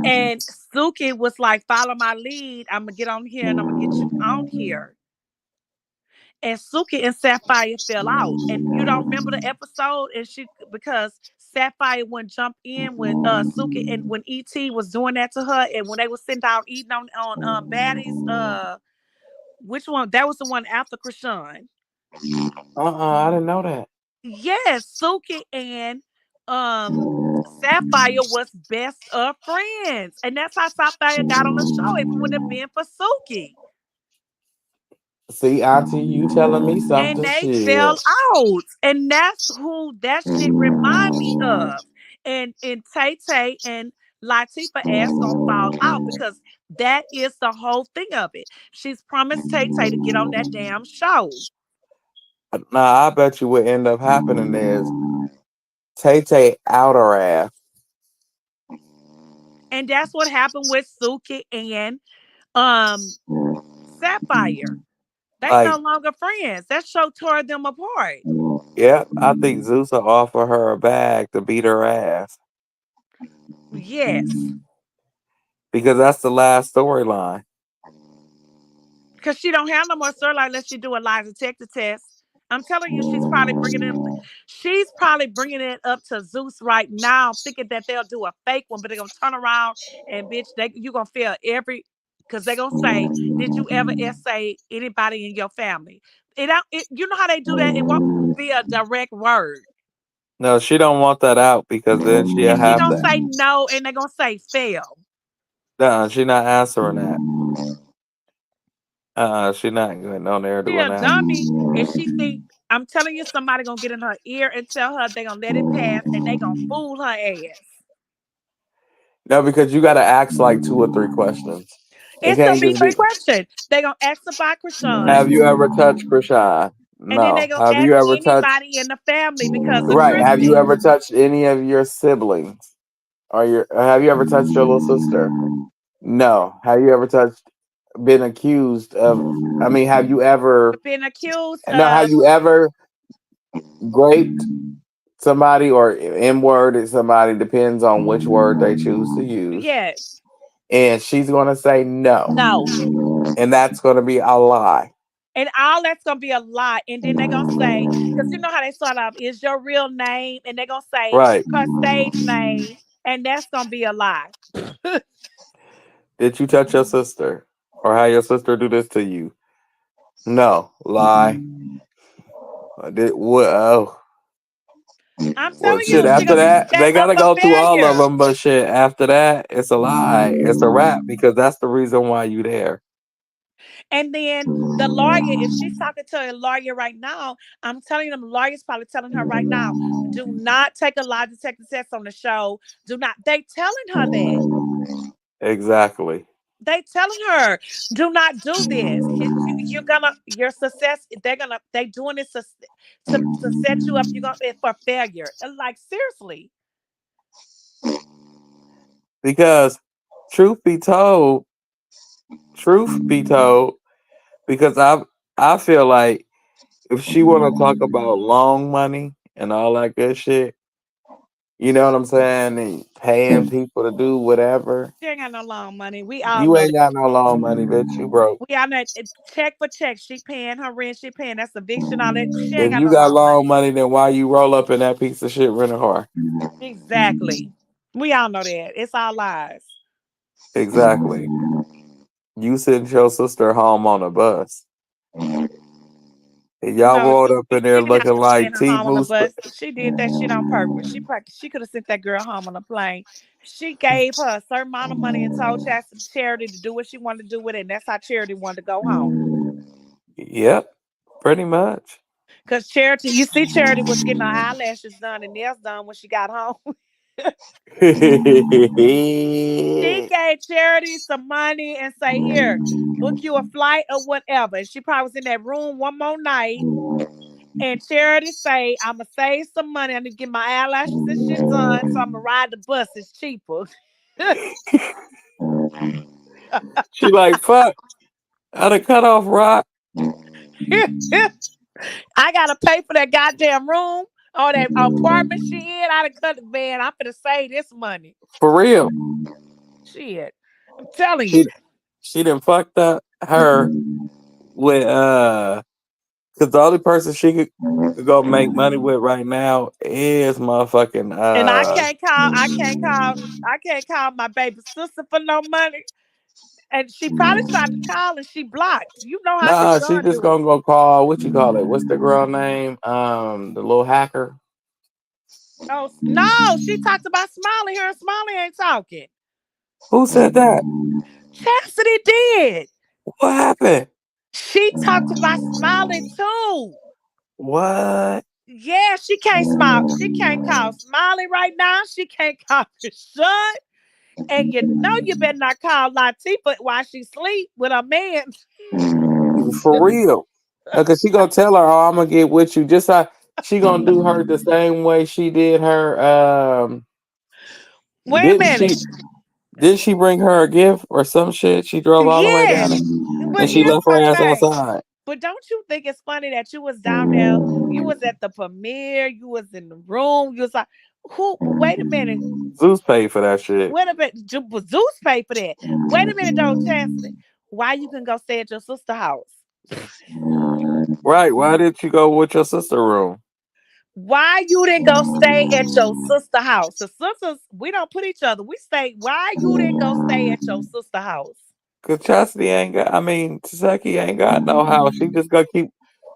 And Suki was like, follow my lead. I'm gonna get on here and I'm gonna get you on here. And Suki and Sapphire fell out. And you don't remember the episode? And she because Sapphire wouldn't jump in when Suki and when ET was doing that to her, and when they were sitting down eating on Baddies, which one? That was the one after Krishan. I didn't know that. Yes, Suki and Sapphire was best of friends. And that's how Sapphire got on the show. If it wouldn't have been for Suki. See, Auntie, you telling me And something? they Shit. fell out. And that's who that shit remind me of. And Tay Tay and Latifah ass gonna fall out because that is the whole thing of it. She's promised Tay Tay to get on that damn show. Nah, I bet you what end up happening is Tay Tay out her ass. And that's what happened with Suki and um Sapphire. They no Like, longer friends. That show tore them apart. yeah, I think Zeus will offer her a bag to beat her ass Yes. because that's the last storyline. Because she don't have no more storyline unless she do a lie detector test. I'm telling you, she's probably bringing it up to Zeus right now, thinking that they'll do a fake one, but they're gonna turn around and bitch, you gonna feel because they're gonna say, "Did you ever essay anybody in your family?" You know how they do that. It won't be a direct word, No, she don't want that out because then she'll and she have gonna that. say no, and they're gonna say fail. No, she not answering that. She not going on there She doing a that. dummy if she think I'm telling you somebody gonna get in her ear and tell her they gonna let it pass and they gonna fool her ass. No, because you got to ask like 2 or 3 questions. It It's gonna can't be just three be. questions. They gonna ask about Krishan, Have you ever touched Krishan? and then they No. gonna Have ask you ever touched? anybody in the family because of Right. Have you Chrissy. ever touched any of your siblings? Have you ever touched your little sister? No. Have you ever touched? Been accused of? I mean, have you ever? Been accused No. Have of you ever raped somebody or n worded somebody? Depends on which word they choose to use. yes, And she's gonna say no, no, and that's gonna be a lie. and all that's gonna be a lie. And then they're gonna say, because you know how they start off, is your real name, and they're gonna say Right. her stage name, and that's gonna be a lie. Did you touch your sister? Or how your sister do this to you? No. Lie. Did what? Oh. I'm Well, telling shit. you, she After gonna be that, set they up gotta for go through all of failure. them. But shit, after that, it's a lie. It's a wrap because that's the reason why you there. And then the lawyer, if she's talking to a lawyer right now, I'm telling them the lawyer's probably telling her right now, do not take a lie detector test on the show. Do not. They telling her that. Exactly. They telling her, do not do this. You're gonna your success. They doing this to set you up. You're gonna for failure. Like seriously. Because truth be told, truth be told, because I feel like if she want to talk about long money and all that good shit, you know what I'm saying, and paying people to do whatever, She ain't got no long money. We all you know ain't that. got no long money, bitch. You broke. We all know check for check. She paying her rent. She paying that's eviction. All that. She ain't If got you no got long money. long money, then why you roll up in that piece of shit rental car? Exactly. We all know that. It's all lies. Exactly. You sent your sister home on a bus. And y'all No, rolled up in she there didn't have looking to like send her home on the T-Moose. bus. She did that shit on purpose. She could have sent that girl home on a plane. She gave her a certain amount of money and told Charity to do what she wanted to do with it, and that's how Charity wanted to go home. Yep, pretty much. Cause Charity, you see, Charity was getting her eyelashes done and nails done when she got home. She gave Charity some money and say, "Here, book you a flight or whatever." And she probably was in that room one more night. And Charity say, "I'ma save some money. I need to get my eyelashes and shit done, so I'ma ride the bus. It's cheaper." She like, fuck, I done cut off rock. I gotta pay for that goddamn room or that apartment she in. I done cut the van. I'm gonna save this money. For real. Shit, I'm telling She you. she done fucked up her with cause the only person she could go make money with right now is motherfucking And I can't call my baby sister for no money. And she probably tried to call and she blocked. You know how Nah, she Krishan just do. gonna go call what you call it? What's the girl name? The little hacker. Oh no, she talked about Smiley. Her and Smiley ain't talking. Who said that? Chastity did. What happened? She talked about Smiley too. What? Yeah, she can't smile. She can't call Smiley right now. She can't call Krishan. And you know you better not call Latifah while she sleep with a man. For real? No, cause she gonna tell her, "Oh, I'm gonna get with you." Just like she gonna do her the same way she did her. Wait a Didn't she? minute. Did she bring her a gift or some shit? She drove all the way down Yes. there But and she here's left her my ass thing. outside. But don't you think it's funny that you was down there, you was at the premiere, you was in the room, you was like, who? Wait a minute, Zeus paid for that shit. wait a minute, Zeus paid for that. Wait a minute, though, Chancellor. Why you can go stay at your sister's house? Right? Why did you go with your sister room? Why you didn't go stay at your sister house? The sisters, we don't put each other. We stay. Why you didn't go stay at your sister house? Cause Chastity ain't got. I mean, Taseki ain't got no house. She just gonna keep.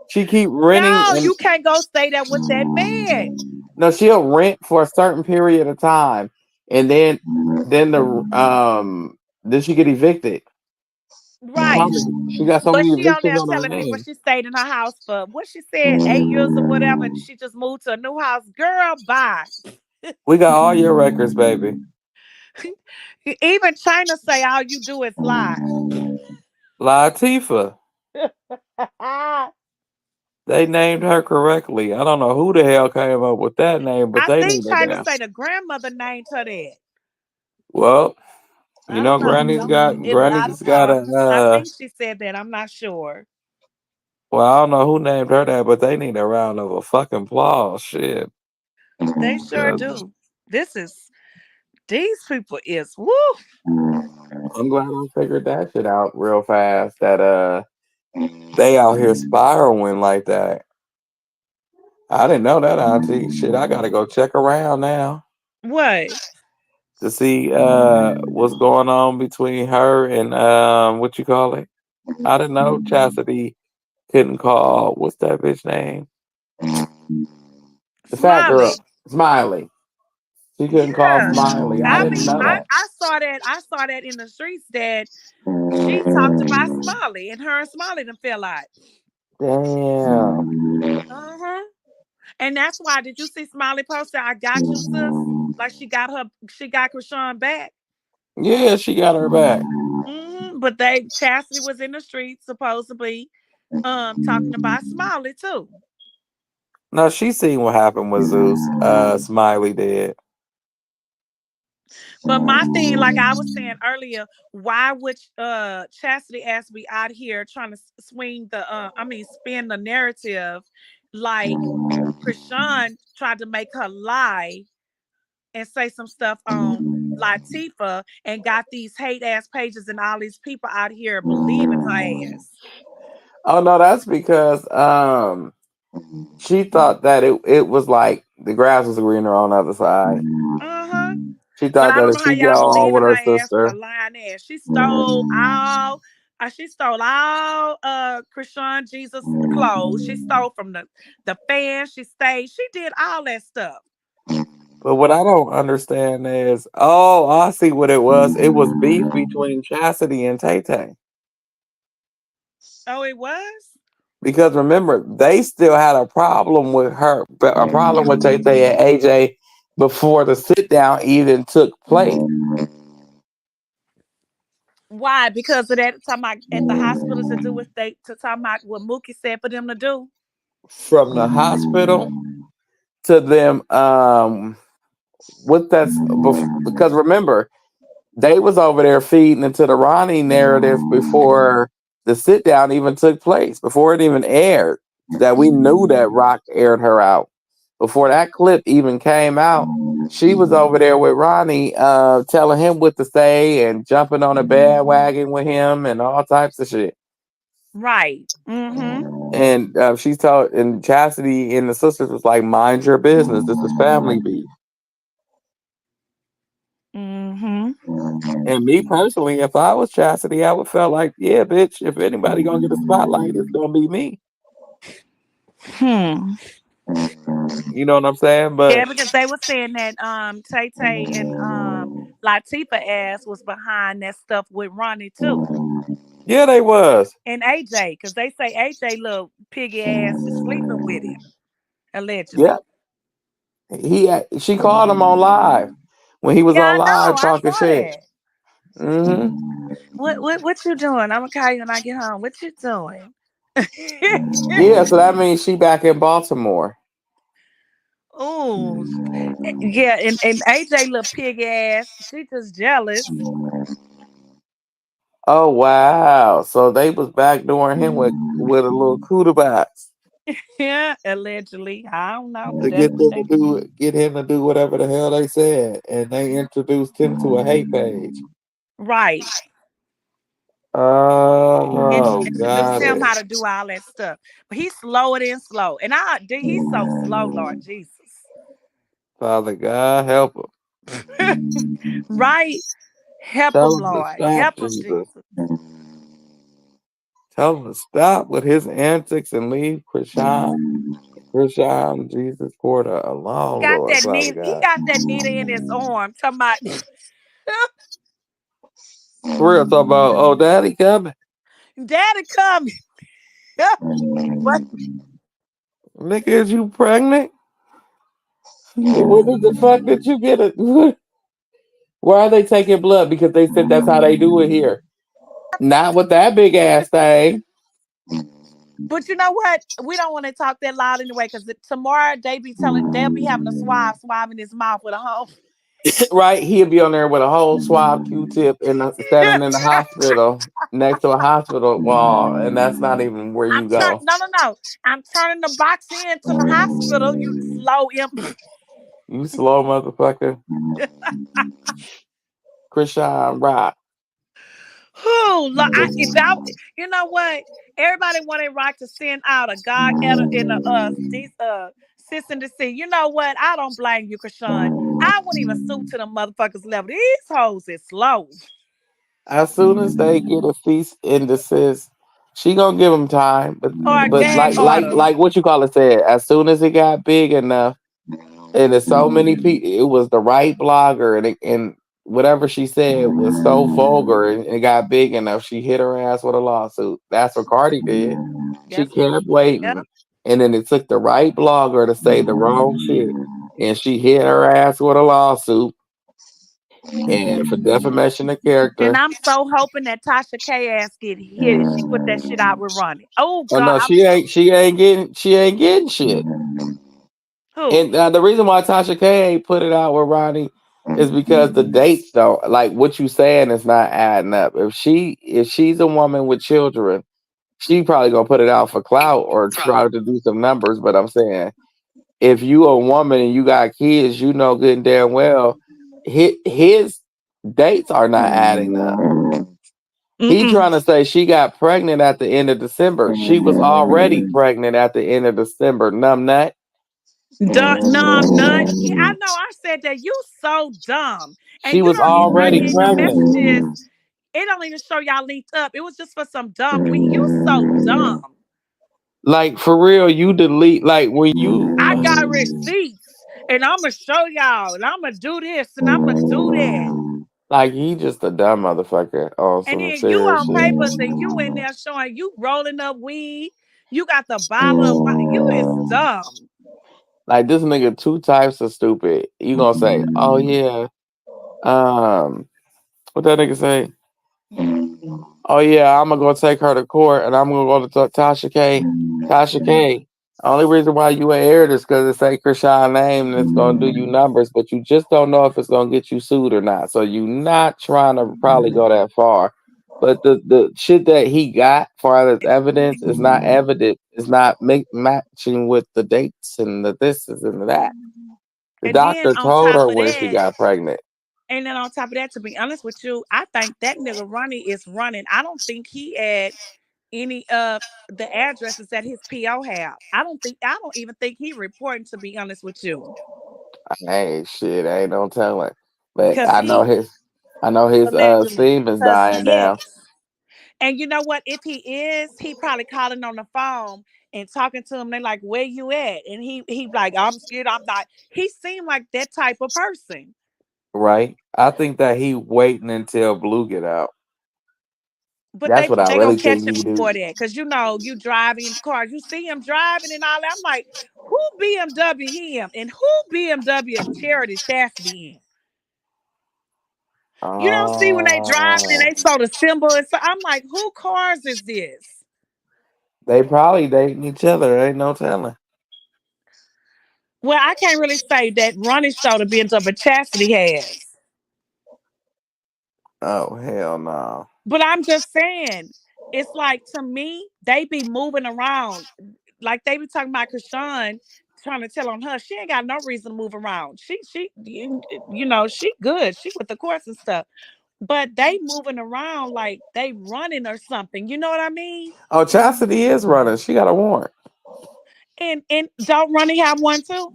She keep renting No, and you can't go stay there with that man. no, she'll rent for a certain period of time, and then then she get evicted. Right. She got so But many she on evictions there on her telling people name. she stayed in her house for what she said, 8 years or whatever, and she just moved to a new house. Girl, bye. We got all your records, baby. Even China say all you do is lie. Latifah. I They named her correctly. I don't know who the hell came up with that name, but they think need her China down. say the grandmother named her that. Well, I don't know. I Granny's don't got know. a I think she said that. I'm not sure. well, I don't know who named her that, but they need a round of a fucking applause. Shit. They sure 'Cause do. This is these people is woo. I'm glad I figured that shit out real fast. That they out here spiraling like that. I didn't know that, Auntie. Shit, I gotta go check around now What? to see what's going on between her and what you call it. I didn't know Chastity couldn't call what's that bitch name? The fat girl, Smiley. Smiley. She couldn't call Yeah. Smiley. I I didn't mean, know that. I saw that. I saw that in the streets that she talked about Smiley and her and Smiley done fell out. Damn. Uh-huh. And that's why did you see Smiley posted, I got you, sis? Like she got Krishan back. Yeah, she got her back. But they Chastity was in the streets supposedly talking about Smiley too. No, she seen what happened with Zeus. Smiley did. But my thing, like I was saying earlier, why would Chastity ask me out here trying to swing the spin the narrative like Krishan tried to make her lie and say some stuff on Latifah and got these hate ass pages and all these people out here believing her ass. Oh no, that's because she thought that it was like the grass was greener on the other side. Uh-huh. She But thought I that don't if know how she got y'all on with believing her her ass with a sister, lying ass. She stole all Krishan Jesus clothes. She stole from the fans. She did all that stuff. but what I don't understand is, oh, I see what it was. It was beef between Chastity and Tay Tay. Oh, it was? Because remember, they still had a problem with her, a problem with Tay Tay and AJ before the sit down even took place. Why? Because of that talking about at the hospital to do what they to talk about what Mookie said for them to do. From the hospital to them, what that's because remember, they was over there feeding into the Ronnie narrative before the sit down even took place, before it even aired. That we knew that Rock aired her out. Before that clip even came out, she was over there with Ronnie, telling him what to say and jumping on a bandwagon with him and all types of shit. Right. Mm-hmm. And she told, and Chastity and the sisters was like, "Mind your business. This is family beef." Mm-hmm. And me personally, if I was Chastity, I would felt like, yeah, bitch, if anybody gonna get a spotlight, it's gonna be me. Hmm. You know what I'm saying? Yeah, But because they were saying that Tay Tay and Latifah ass was behind that stuff with Ronnie too. yeah, they was. And AJ, because they say AJ little piggy ass is sleeping with him, Yeah, allegedly. she called him on live when he was Yeah, on I know. live I talking saw shit. that. Hmm. What you doing? I'm gonna call you when I get home. What you doing? Yeah, so that means she back in Baltimore. Ooh, yeah, and AJ little pig ass, she just jealous. Oh wow! So they was backdooring him with a little cootie box Yeah, allegedly. I don't know, but to that's what they. get him to do whatever the hell they said, and they introduced him to a hate page. Right. Oh, Introduce got him it. how to do all that stuff. But he's slower than slow. And he's so slow, Lord Jesus. Father God, help him. Right? Help him, Tell him to Lord. stop, Help him, Jesus. Jesus. Tell him to stop with his antics and leave Krishan, Jesus Porter alone, Lord, Father He God. got that needle in his arm. Talking about For real, talk about, oh, daddy coming. Daddy coming. What? Nigga, is you pregnant? When the fuck did you get it? Why are they taking blood? Because they said that's how they do it here. Not with that big ass thing. But you know what? We don't want to talk that loud anyway, because tomorrow they'll be having a swab in his mouth with a hole. Right? He'll be on there with a whole swab Q-tip standing in the hospital next to a hospital wall, and that's not even where you go. No. I'm turning the box into the hospital. You slow imp. You slow motherfucker. Krishan Rock. Who? If I, you know what? Everybody want a right to send out a God in a these sis and desist. You know what? I don't blame you, Krishan. I wouldn't even suit to the motherfuckers level. These hoes is slow. As soon as they get a cease and desist, she gonna give them time. Or a But gag order. like what you call it said. As soon as it got big enough, and there's so many people, it was the right blogger, and whatever she said was so vulgar, and it got big enough. She hit her ass with a lawsuit. That's what Cardi did. She That's kept yep. waiting, and then it took the right blogger to say the wrong shit, and she hit her ass with a lawsuit and for defamation of And character. I'm so hoping that Tasha K ass get hit and she put that shit out with Ronnie. Oh Oh God, no, I'm so she ain't getting shit. who? And the reason why Tasha K ain't put it out with Ronnie is because the dates don't like what you saying is not adding up. If she's a woman with children, she probably gonna put it out for clout or try to do some numbers. But I'm saying if you a woman and you got kids, you know good and damn well his dates are not adding up. He Mm-mm. trying to say she got pregnant at the end of December. She was already pregnant at the end of December. Numbnut. Numb nut. Yeah, I know. I said that you so dumb, and She you was don't. already In your pregnant. messages, it don't even show y'all linked up. It was just for some dumb. You so dumb. Like for real, you delete like when you I got receipts, and I'm gonna show y'all, and I'm gonna do this, and I'm gonna do that. like he just a dumb motherfucker on And some then you serious on shit. papers, and you in there showing you rolling up weed. You got the bottle of you is dumb. Like this nigga two types of stupid. You gonna say, oh yeah, what that nigga say? Oh yeah, I'm gonna go take her to court, and I'm gonna go to Tasha K. Tasha K. Only reason why you ain't aired is because it say Krishan name and it's gonna do you numbers, but you just don't know if it's gonna get you sued or not. So you not trying to probably go that far. But the shit that he got far as evidence is not evident. It's not matching with the dates and the this and the that. The And then doctor on told top her of when she that, got pregnant. to be honest with you, I think that nigga Ronnie is running. I don't think he had any of the addresses that his PO have. I don't even think he reporting, to be honest with you. Hey, shit, ain't no telling. But Cause I know he his. I know his allegedly. steam is Because dying down. yes. And you know what? If he is, he probably calling on the phone and talking to him. They like, where you at? And he like, I'm scared. I'm not. He seemed like that type of person. Right? I think that he waiting until Blue get out. But That's what I they gonna really catch think him he do. before that. Cause you know, you driving in the car, you see him driving and all that. I'm like, who BMW him? And who BMW Charity Chastity in? You don't see when they driving and Oh, they saw the symbol. And so I'm like, who cars is this? they probably dating each other. Ain't no telling. Well, I can't really say that running show the BMW Chastity has. Oh hell no. But I'm just saying, it's like to me, they be moving around. Like they be talking about Krishan trying to tell on her. She ain't got no reason to move around. You know, she good. She with the course and stuff. But they moving around like they running or something. You know what I mean? Oh, Chastity is running. She got a warrant. And don't Ronnie have one too?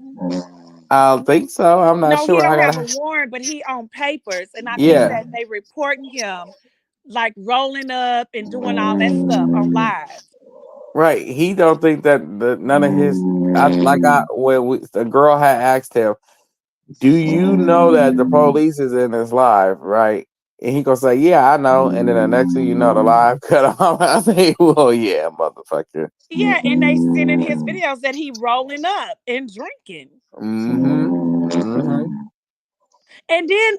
I don't think so. I'm not No, he sure. I don't have a gotta. warrant, but he on papers. And I think Yeah, that they reporting him like rolling up and doing all that stuff on live. right. He don't think that none of his. When the girl had asked him, "Do you know that the police is in this live?" Right, and he gonna say, "Yeah, I know." And then the next thing you know, the live cut off. I say, "Well, yeah, motherfucker." Yeah, and they sending his videos that he rolling up and drinking. Mm-hmm. Mm-hmm. And then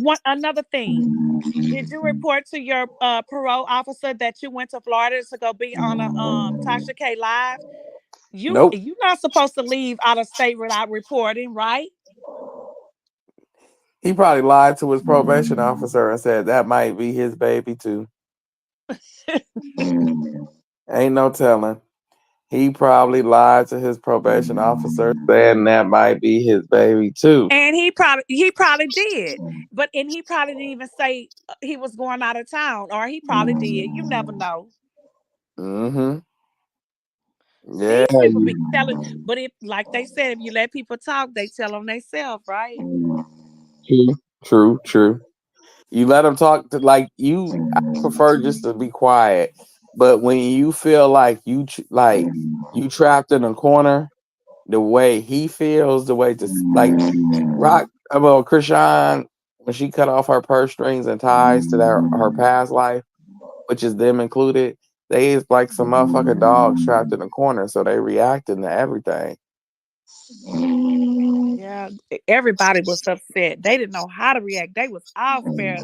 one another thing. Did you report to your parole officer that you went to Florida to go be on a Tasha K live? Nope. You're not supposed to leave out of state without reporting, right? He probably lied to his probation officer and said that might be his baby too. Ain't no telling. He probably lied to his probation officer saying that might be his baby too. And he probably did. But and he probably didn't even say he was going out of town, or he probably did. You never know. Mm-hmm. Yeah. These people be telling, but if like they said, if you let people talk, they tell on themselves, right? True. True. True. You let them talk to like you. I prefer just to be quiet. But when you feel like you trapped in a corner, the way he feels, the way just like Rock, well, Krishan, when she cut off her purse strings and ties to her past life, which is them included, they is like some motherfucking dogs trapped in a corner, so they reacting to everything. Yeah, everybody was upset. They didn't know how to react. They was all fair,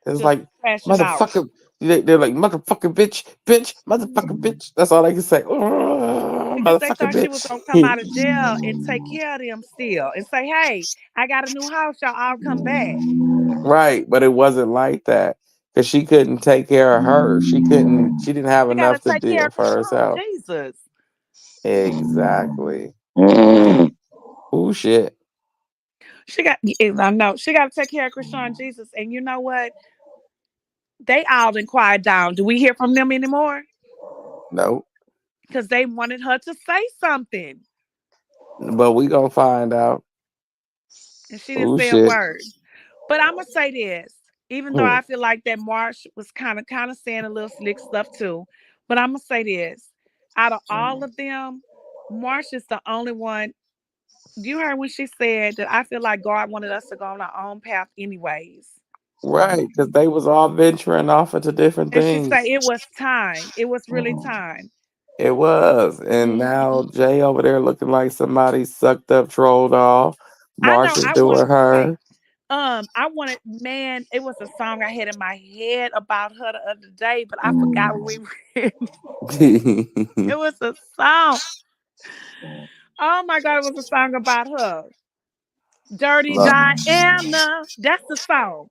It's just like crashing out. motherfucker. They're like motherfucking bitch, bitch, motherfucking bitch. That's all they can say. Because they Motherfucking thought she was bitch. gonna come out of jail and take care of them still and say, "Hey, I got a new house. Y'all all come back." Right, but it wasn't like that because she couldn't take care of her. She couldn't. She didn't have She got to enough to take care deal of for Krishan herself. Jesus. Exactly. Oh shit. I know she got to take care of Krishan Jesus. And you know what? They all done quiet down. Do we hear from them anymore? Nope. Because they wanted her to say something, But we gonna find out. and she didn't Oh say a shit. word. But I'm gonna say this, even though Hmm. I feel like that Marsh was kind of saying a little slick stuff too. But I'm gonna say this: out of all of them, Marsh is the only one. You heard when she said that I feel like God wanted us to go on our own path, anyways. Right, because they was all venturing off into different And she things. said it was time. It was really time. It was, and now Jay over there looking like somebody sucked up, trolled off. I know. Marsha's I doing wanted to say, her. I wanted, man, it was a song I had in my head about her the other day, but I forgot what we were. It was a song. Oh my God, it was a song about her. Dirty Look, Diana. That's the song.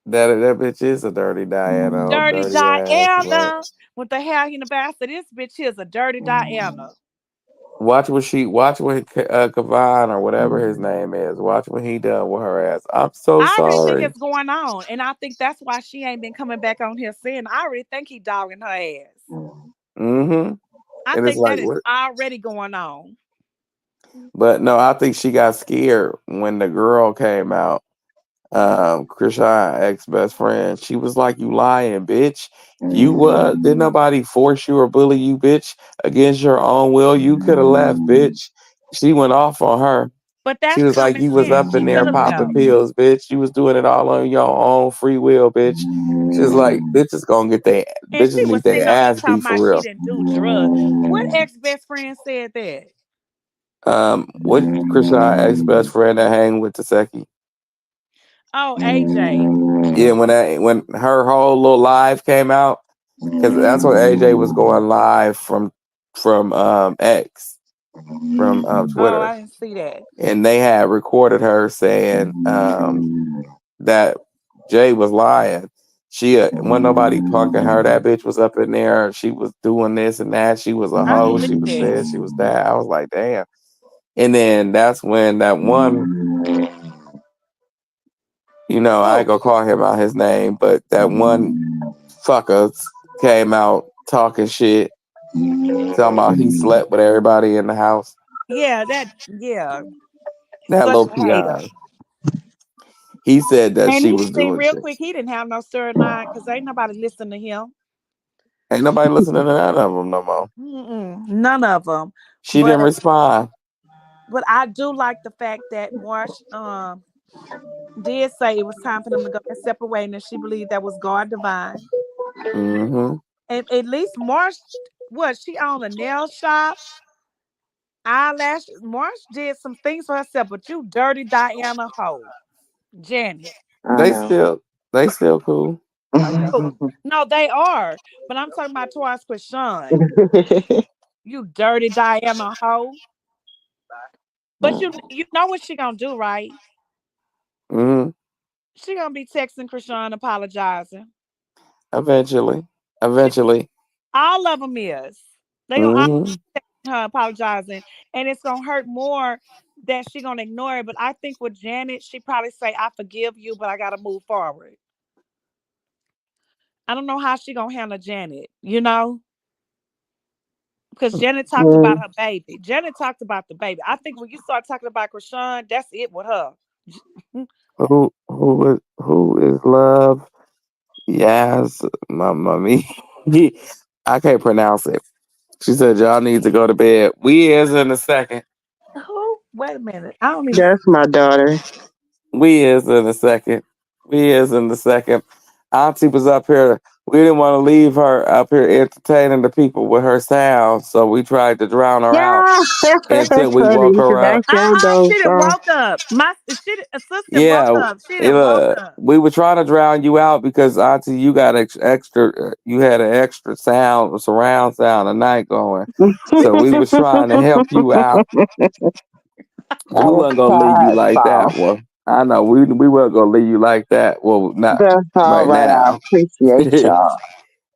that bitch is a dirty Diana, old Dirty dirty ass. Look. Diana. With the hair in the bastard. This bitch is a dirty Diana. Watch what Kavan or whatever his name is. Watch what he done with her ass. I'm so I already think sorry. it's going on. And I think that's why she ain't been coming back on here saying, I already think he dogging her ass. Mm-hmm. I And it's think like that is what? already going on. But no, I think she got scared when the girl came out Krishan ex best friend. She was like, "You lying, bitch. You didn't nobody force you or bully you, bitch, against your own will. You could have left, bitch." She went off on her. But She that's was like, common "You was sense. up She in there could have popping left. pills, bitch. You was doing it all on your own free will, bitch." She's like, "Bitches gonna get they And bitches she was need their sitting on here ass talking beat for about she real." didn't do drugs. What ex best friend said that? What Krishan ex best friend that hang with Taseki? Oh, AJ. Yeah, when her whole little live came out, because that's when AJ was going live from X from Oh, Twitter, I didn't see that. and they had recorded her saying that Jay was lying. She wasn't nobody punking her. That bitch was up in there. She was doing this and that. She was a I hoe. believe She was that. this. She was that. I was like, damn. And then that's when that one, I Who? ain't gonna call him out his name, but that one fucker came out talking shit, talking about he slept with everybody in the house. Yeah, yeah. That Such little a hater. peon. He said that And she he was see doing real shit. quick, he didn't have no storyline because ain't nobody listening to him. Ain't nobody listening to none of them no more. Mm-mm, none of them. She But didn't respond. I do like the fact that Marsh did say it was time for them to go their separate way, and that she believed that was God divine. Mm-hmm. And at least Marsh, what, she owned a nail shop, eyelash. Marsh did some things for herself, but you dirty Diana hoe, Janet. I They know. still, they still cool. Oh, no, they are. But I'm talking about towards Krishan. You dirty Diana hoe. But you know what she gonna do, right? Mm-hmm. She gonna be texting Krishan apologizing. Eventually, She, eventually. all of them is. They gonna all Mm-hmm. text her apologizing, and it's gonna hurt more that she gonna ignore it. But I think with Janet, she probably say, "I forgive you, but I gotta move forward." I don't know how she gonna handle Janet. Because Janet talked about her baby. Janet talked about the baby. I think when you start talking about Krishan, that's it with her. Who is love? Yes, my mommy. I can't pronounce it. She said y'all need to go to bed. We is in a second. Who? Wait a minute. I don't even. That's my daughter. We is in a second. We is in the second. Auntie was up here. We didn't want to leave her up here entertaining the people with her sound, so we tried to drown her out Yeah, until we woke honey, her up. that's your dog She done song. woke up. A sister woke Yeah, up. She done woke up. we were trying to drown you out because Auntie, you got extra. You had an extra sound, surround sound, a night going. So we was trying to help you out. I We was wasn't gonna leave you tired, like that so one. I know we weren't gonna leave you like that. Well, not that's all right right. I now. appreciate y'all.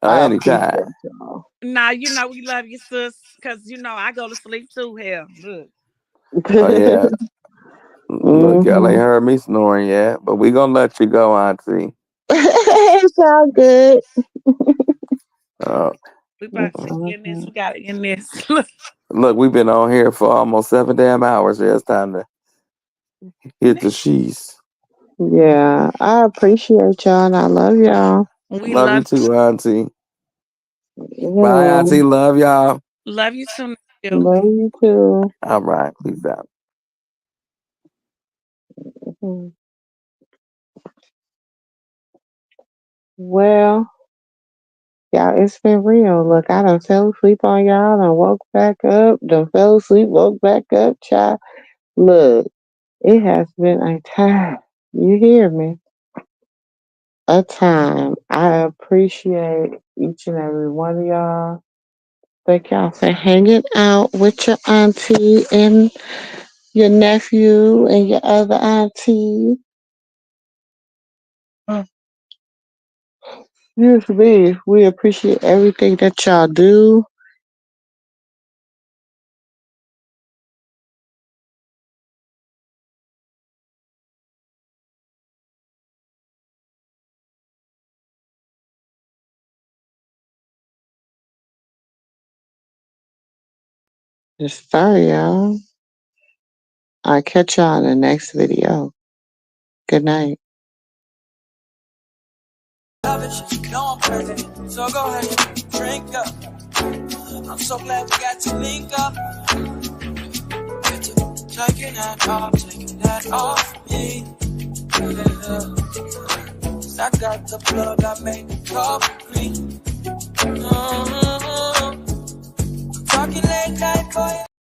I Anytime. appreciate y'all. Now you know we love you, sis, because I go to sleep too. Hell, look. Oh yeah. Look, y'all ain't hmm heard me snoring yet, but we gonna let you go, Auntie. It's all good. Uh, We about to end this. Mhm. We gotta end this. look, we've been on here for almost 7 damn hours. Yeah, it's time to hit the sheets. Yeah, I appreciate y'all and I love y'all. We Love you too, Auntie. Bye, Yeah, Auntie. Love y'all. love you too, nephew. love you too. All right, peace out. Mhm. Well, y'all, it's been real. Look, I done fell asleep on y'all, done woke back up, done fell asleep, woke back up, child. Look, it has been a time. You hear me? A time. I appreciate each and every one of y'all. Thank y'all for hanging out with your auntie and your nephew and your other auntie. Excuse me. We appreciate everything that y'all do. Sorry, y'all. I'll catch y'all in the next video. Good night. lavish. You know I'm crazy, so go ahead and drink up. I'm so glad we got to link up. Get to taking that off me. Yeah. 'Cause I got the plug, I made the complete. Talking late night for you.